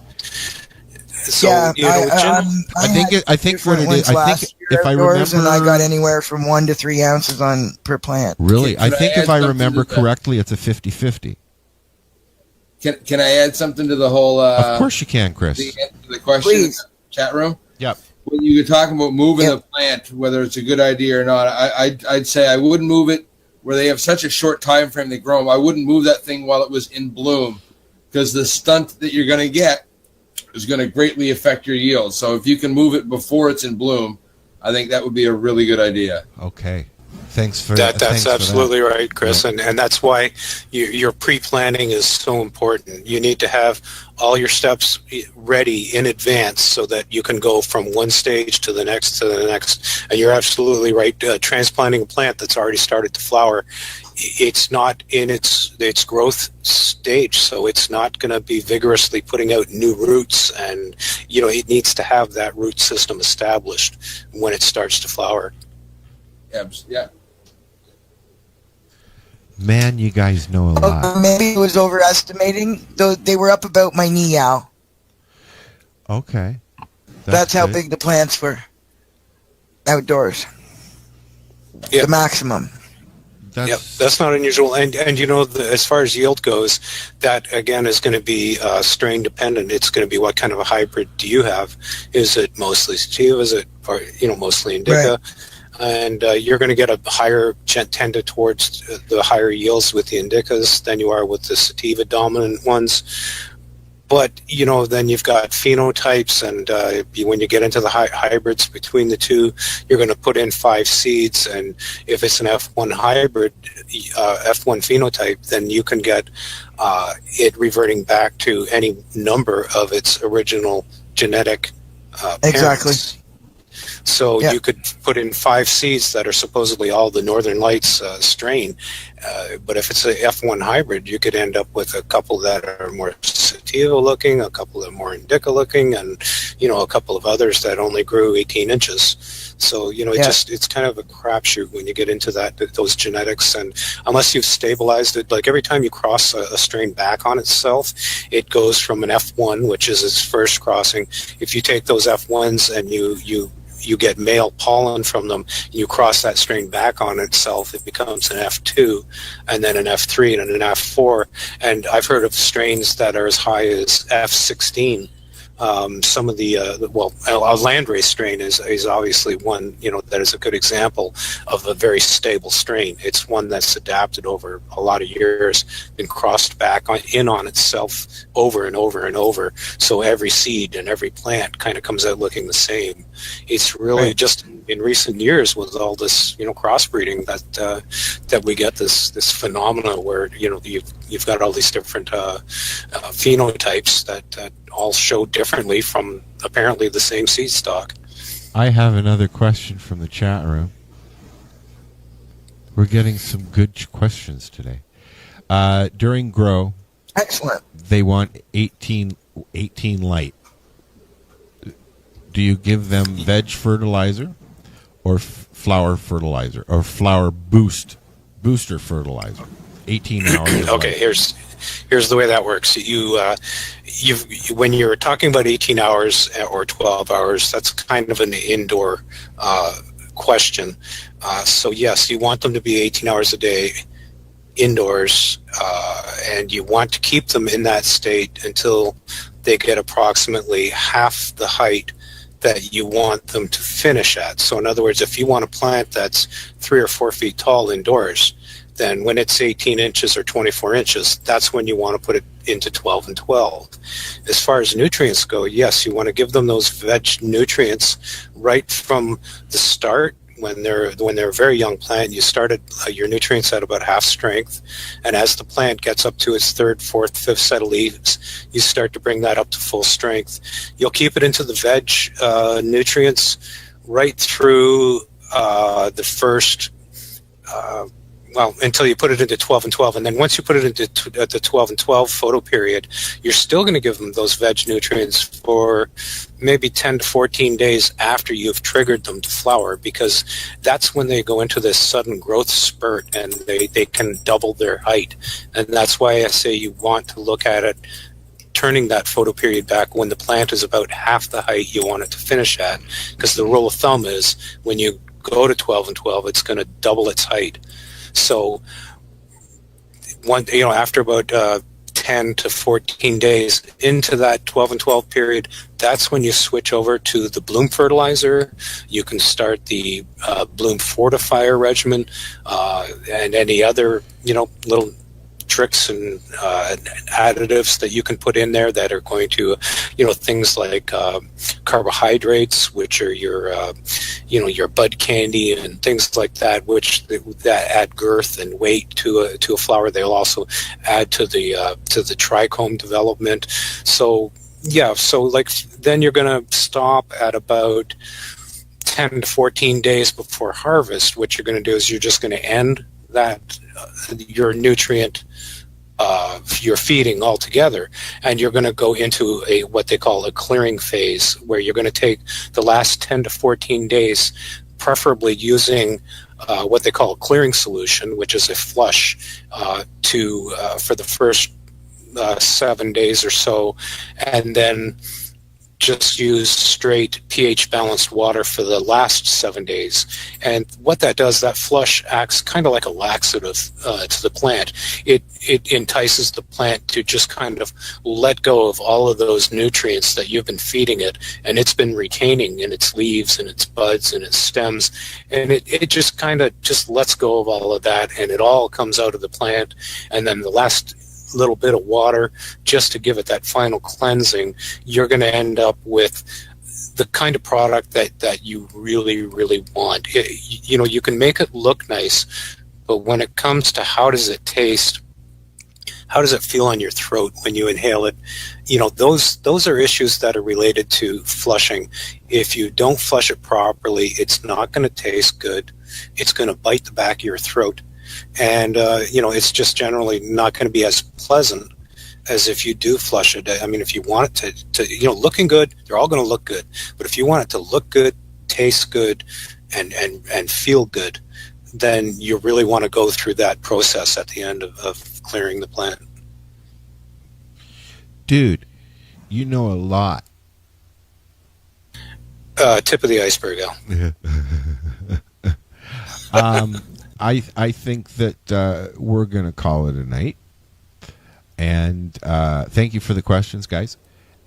So, yeah, you know, I think what it is, I think if I remember, and I got remember, anywhere from 1 to 3 ounces on per plant. really, I Can think I if add I something remember to that? correctly, it's a 50-50. Can I add something to the whole? Of course you can, Chris. The question in the chat room. Yep. When you were talking about moving the plant, whether it's a good idea or not, I'd say I wouldn't move it where they have such a short time frame they grow them. I wouldn't move that thing while it was in bloom, because the stunt that you're going to get is going to greatly affect your yield. So if you can move it before it's in bloom, I think that would be a really good idea. Okay. Thanks for that. That's absolutely that. right, Chris, Yeah. and that's why your pre-planning is so important. You need to have all your steps ready in advance so that you can go from one stage to the next. And you're absolutely right. Transplanting a plant that's already started to flower, it's not in its growth stage, so it's not going to be vigorously putting out new roots, and it needs to have that root system established when it starts to flower. Yeah. Man, you guys know a lot. Maybe it was overestimating, though they were up about my knee, Al. Okay. That's how good. big the plants were outdoors. Yep. The maximum. That's not unusual. And as far as yield goes, that again is going to be strain dependent. It's going to be what kind of a hybrid do you have? Is it mostly sativa? Is it mostly indica? Right. And you're going to get a higher tended towards the higher yields with the indicas than you are with the sativa dominant ones. But then you've got phenotypes, and when you get into the hybrids between the two, you're going to put in 5 seeds, and if it's an F1 hybrid, F1 phenotype, then you can get it reverting back to any number of its original genetic parents. Exactly. So you could put in 5 seeds that are supposedly all the Northern Lights strain, but if it's a F1 hybrid, you could end up with a couple that are more sativa looking, a couple that are more indica looking, and a couple of others that only grew 18 inches. So it's kind of a crapshoot when you get into those genetics, and unless you've stabilized it, like every time you cross a strain back on itself, it goes from an F1, which is its first crossing. If you take those F1s and you get male pollen from them, you cross that strain back on itself, it becomes an F2, and then an F3 and an F4. And I've heard of strains that are as high as F16. Some of the a landrace strain is obviously one that is a good example of a very stable strain. It's one that's adapted over a lot of years, been crossed back on itself over and over and over. So every seed and every plant kind of comes out looking the same. It's really just in recent years with all this crossbreeding that we get this phenomena where you've got all these different phenotypes that all show differently from apparently the same seed stock. I have another question from the chat room. We're getting some good questions today. During grow, excellent. They want 18 light. Do you give them veg fertilizer or flower fertilizer or flower booster fertilizer? 18 hours. Okay, here's the way that works. When you're talking about 18 hours or 12 hours, that's kind of an indoor question. So yes, you want them to be 18 hours a day indoors, and you want to keep them in that state until they get approximately half the height that you want them to finish at. So in other words, if you want a plant that's 3 or 4 feet tall indoors, then when it's 18 inches or 24 inches, that's when you want to put it into 12 and 12. As far as nutrients go, yes, you want to give them those veg nutrients right from the start. When they're a very young plant, you started your nutrients at about half strength, and as the plant gets up to its 3rd, 4th, 5th set of leaves, you start to bring that up to full strength. You'll keep it into the veg nutrients right through the first well, until you put it into 12 and 12. And then once you put it into the 12 and 12 photo period, you're still going to give them those veg nutrients for maybe 10 to 14 days after you've triggered them to flower, because that's when they go into this sudden growth spurt and they can double their height. And that's why I say you want to look at it turning that photo period back when the plant is about half the height you want it to finish at, because the rule of thumb is when you go to 12 and 12, it's going to double its height. So after about 10 to 14 days into that 12 and 12 period, that's when you switch over to the bloom fertilizer. You can start the bloom fortifier regimen and any other little tricks and additives that you can put in there that are going to, things like carbohydrates, which are your bud candy and things like that, which that add girth and weight to a flower. They'll also add to the trichome development. So then you're going to stop at about 10 to 14 days before harvest. What you're going to do is you're just going to end that your nutrient you're feeding altogether, and you're going to go into what they call a clearing phase, where you're going to take the last 10 to 14 days, preferably using what they call a clearing solution, which is a flush for the first 7 days or so, and then just use straight pH balanced water for the last 7 days. And what that does, that flush acts kind of like a laxative to the plant. It entices the plant to just kind of let go of all of those nutrients that you've been feeding it, and it's been retaining in its leaves and its buds and its stems, and it just kind of just lets go of all of that, and it all comes out of the plant. And then the last little bit of water just to give it that final cleansing, you're going to end up with the kind of product that you really, really want. You can make it look nice, but when it comes to how does it taste, how does it feel on your throat when you inhale it, those are issues that are related to flushing. If you don't flush it properly, it's not going to taste good. It's going to bite the back of your throat. And, it's just generally not going to be as pleasant as if you do flush it. I mean, if you want it to looking good, they're all going to look good. But if you want it to look good, taste good, and feel good, then you really want to go through that process at the end of clearing the plant. Dude, you know a lot. Tip of the iceberg, Al. I think that we're going to call it a night. And thank you for the questions, guys.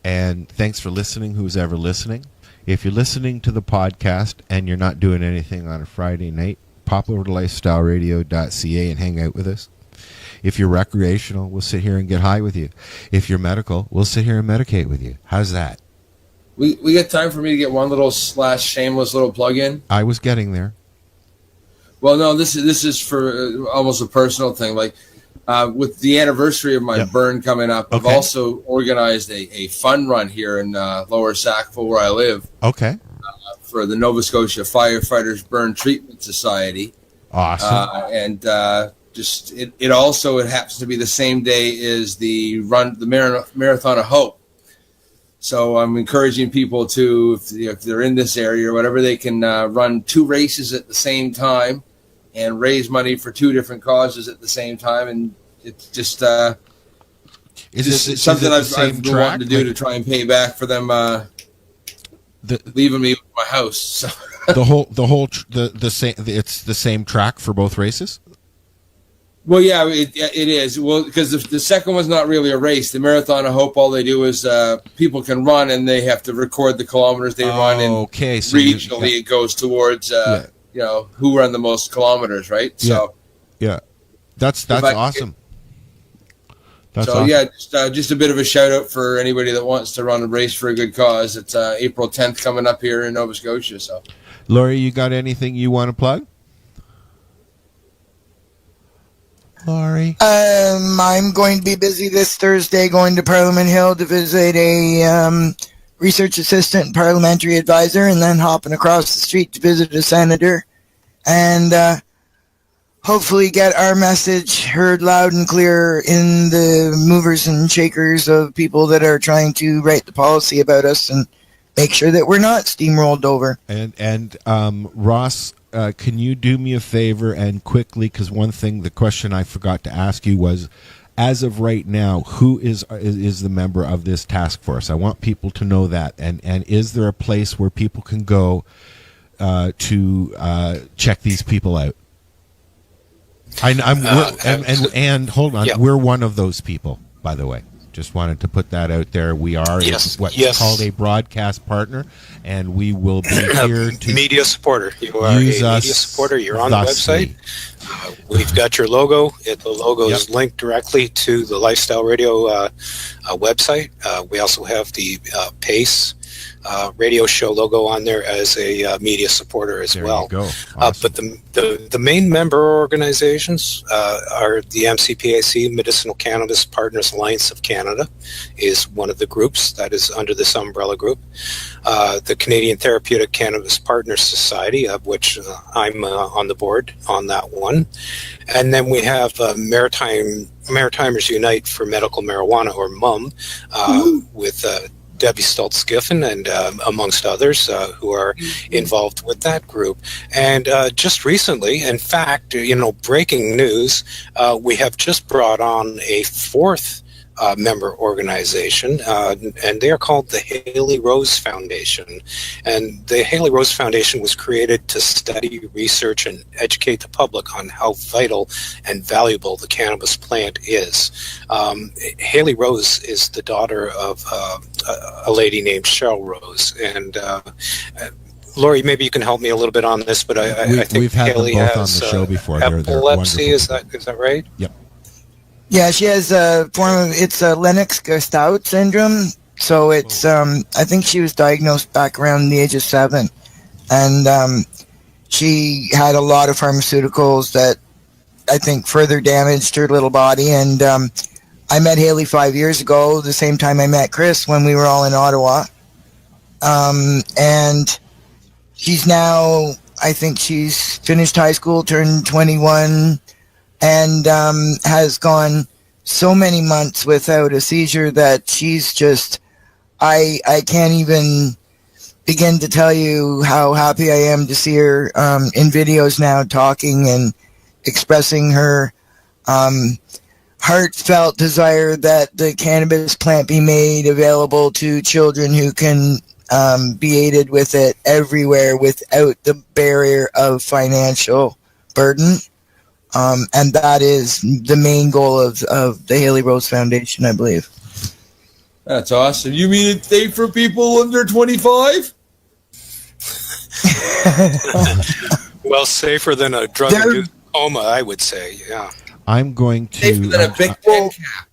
And thanks for listening, who's ever listening. If you're listening to the podcast and you're not doing anything on a Friday night, pop over to lifestyleradio.ca and hang out with us. If you're recreational, we'll sit here and get high with you. If you're medical, we'll sit here and medicate with you. How's that? We get time for me to get one little shameless little plug-in? I was getting there. Well, no, this is for almost a personal thing. Like with the anniversary of my burn coming up, I've also organized a fun run here in Lower Sackville, where I live. Okay. For the Nova Scotia Firefighters Burn Treatment Society. Awesome. And it also happens to be the same day as the Marathon of Hope. So I'm encouraging people to, if they're in this area or whatever, they can run 2 races at the same time and raise money for 2 different causes at the same time. And it's just something I've been wanting to do to try and pay back for them leaving me with my house. So. It's the same track for both races? Well, yeah, it is. Well, because the second one's not really a race. The Marathon of Hope, all they do is people can run, and they have to record the kilometers they run. And so regionally, it goes towards who ran the most kilometers, right? Yeah. So that's awesome. Just a bit of a shout out for anybody that wants to run a race for a good cause. It's April 10th coming up here in Nova Scotia. So, Laurie, you got anything you want to plug? Laurie? I'm going to be busy this Thursday going to Parliament Hill to visit a research assistant and parliamentary advisor, and then hopping across the street to visit a senator. And hopefully get our message heard loud and clear in the movers and shakers of people that are trying to write the policy about us and make sure that we're not steamrolled over. And Ross, can you do me a favor and quickly, because the question I forgot to ask you was, as of right now, who is the member of this task force? I want people to know that. And is there a place where people can go to check these people out? And hold on, we're one of those people, by the way. Just wanted to put that out there. We are what's called a broadcast partner, and we will be here to media supporter. You are a media supporter. You're on the website. We've got your logo. The logo is linked directly to the Lifestyle Radio website. We also have the PACE radio show logo on there as a media supporter as well. You go. Awesome. But the main member organizations are the MCPAC, Medicinal Cannabis Partners Alliance of Canada, is one of the groups that is under this umbrella group. The Canadian Therapeutic Cannabis Partners Society, of which I'm on the board on that one. And then we have Maritimers Unite for Medical Marijuana, or MUM, with Debbie Stoltz-Giffen and amongst others who are involved with that group. And just recently, in fact, breaking news, we have just brought on a fourth member organization, and they are called the Haley Rose Foundation. And the Haley Rose Foundation was created to study, research, and educate the public on how vital and valuable the cannabis plant is. Haley Rose is the daughter of a lady named Cheryl Rose, and Lori, maybe you can help me a little bit on this, but I think we've had Haley them both has on the show before. Epilepsy, is that right? Yep. Yeah, she has a form of, it's a Lennox-Gastaut syndrome. So it's, I think she was diagnosed back around the age of 7. And she had a lot of pharmaceuticals that I think further damaged her little body. And I met Haley 5 years ago, the same time I met Chris when we were all in Ottawa. And she's now, I think she's finished high school, turned 21, and has gone so many months without a seizure that she's just, I can't even begin to tell you how happy I am to see her in videos now talking and expressing her heartfelt desire that the cannabis plant be made available to children who can be aided with it everywhere without the barrier of financial burden. And that is the main goal of the Haley Rose Foundation, I believe. That's awesome. You mean it's safe for people under 25? Well, safer than a drug-induced coma, I would say. Yeah. I'm going to. Safer than a big pen cap.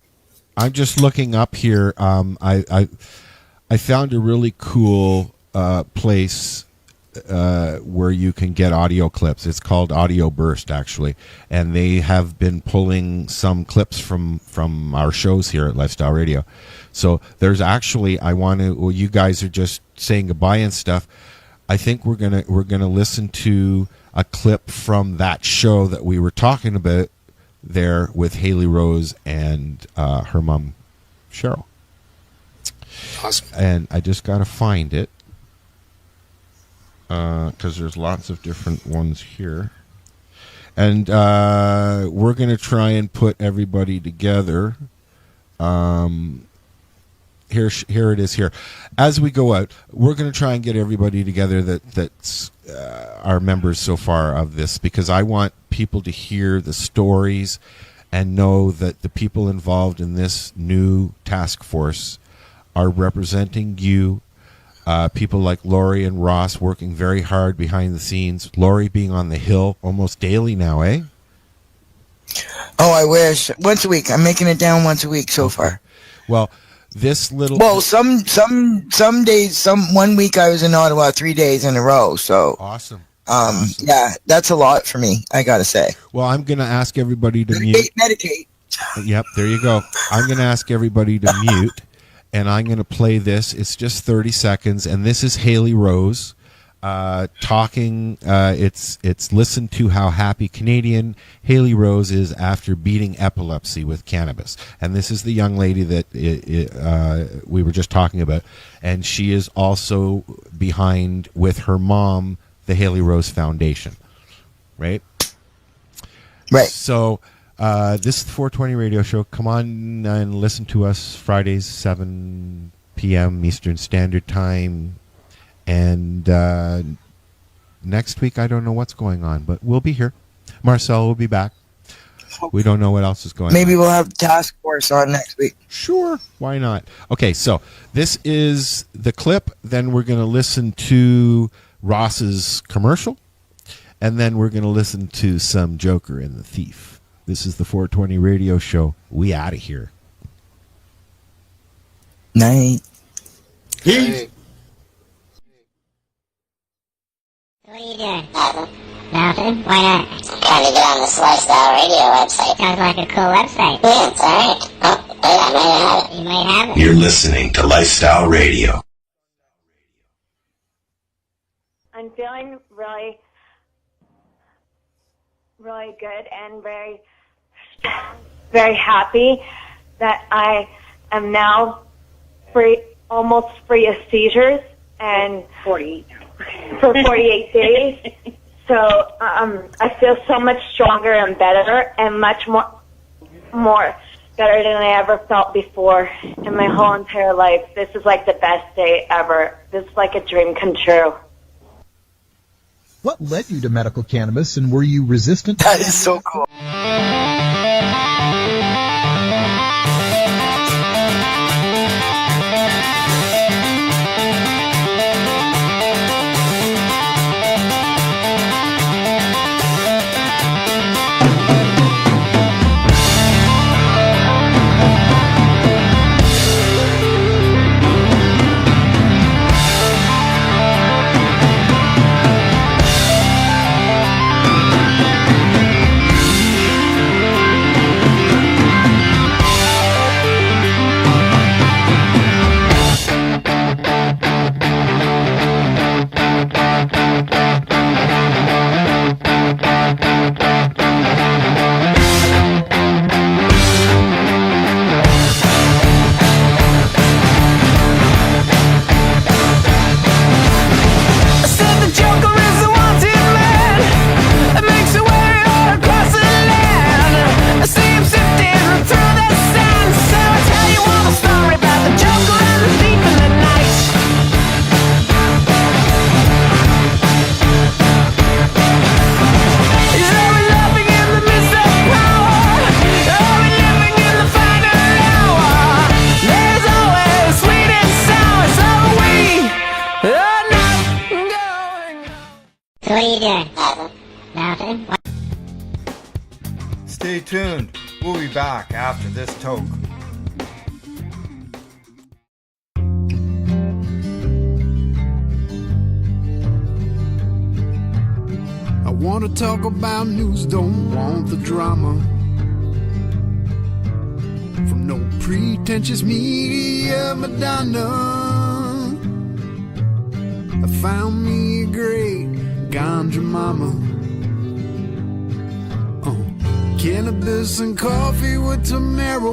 I'm just looking up here. I found a really cool place where you can get audio clips. It's called Audio Burst, actually, and they have been pulling some clips from our shows here at Lifestyle Radio. So there's actually, you guys are just saying goodbye and stuff. I think we're gonna listen to a clip from that show that we were talking about there with Haley Rose and her mom Cheryl. Awesome. And I just got to find it because there's lots of different ones here. And we're going to try and put everybody together. Here it is here. As we go out, we're going to try and get everybody together that's our members so far of this, because I want people to hear the stories and know that the people involved in this new task force are representing you. People like Lori and Ross working very hard behind the scenes. Lori being on the Hill almost daily now, eh? Oh, I wish. Once a week. I'm making it down once a week so far. Well, this little... Well, some days, 1 week I was in Ottawa 3 days in a row, so... Awesome. Yeah, that's a lot for me, I gotta say. Well, I'm going to ask everybody to mute. Meditate. Yep, there you go. I'm going to ask everybody to mute, and I'm going to play this. It's just 30 seconds, and this is Haley Rose talking. It's listen to how happy Canadian Haley Rose is after beating epilepsy with cannabis. And this is the young lady that we were just talking about. And she is also behind, with her mom, the Haley Rose Foundation. Right? Right. So this is the 420 radio show. Come on and listen to us Fridays, 7 p.m. Eastern Standard Time. And next week, I don't know what's going on, but we'll be here. Marcel will be back. We don't know what else is going on. Maybe we'll have Task Force on next week. Sure. Why not? Okay, so this is the clip. Then we're going to listen to Ross's commercial. And then we're going to listen to some Joker and the Thief. This is the 420 radio show. We out of here. Night. Peace. What are you doing? Nothing. Why not? Trying to get on this Lifestyle Radio website. Sounds like a cool website. Yeah, it's alright. Oh, wait, I might have it. You might have it. You're listening to Lifestyle Radio. I'm feeling really good and very strong, very happy that I am now almost free of seizures and 48 for 48 days. So I feel so much stronger and better and much more better than I ever felt before in my whole entire life. This is like the best day ever. This is like a dream come true. What led you to medical cannabis, and were you resistant? That is so cool. What are you doing? Nothing. Stay tuned. We'll be back after this toke. I want to talk about news, don't want the drama from no pretentious media Madonna. I found me a great ganja mama. Cannabis and coffee with tomorrow.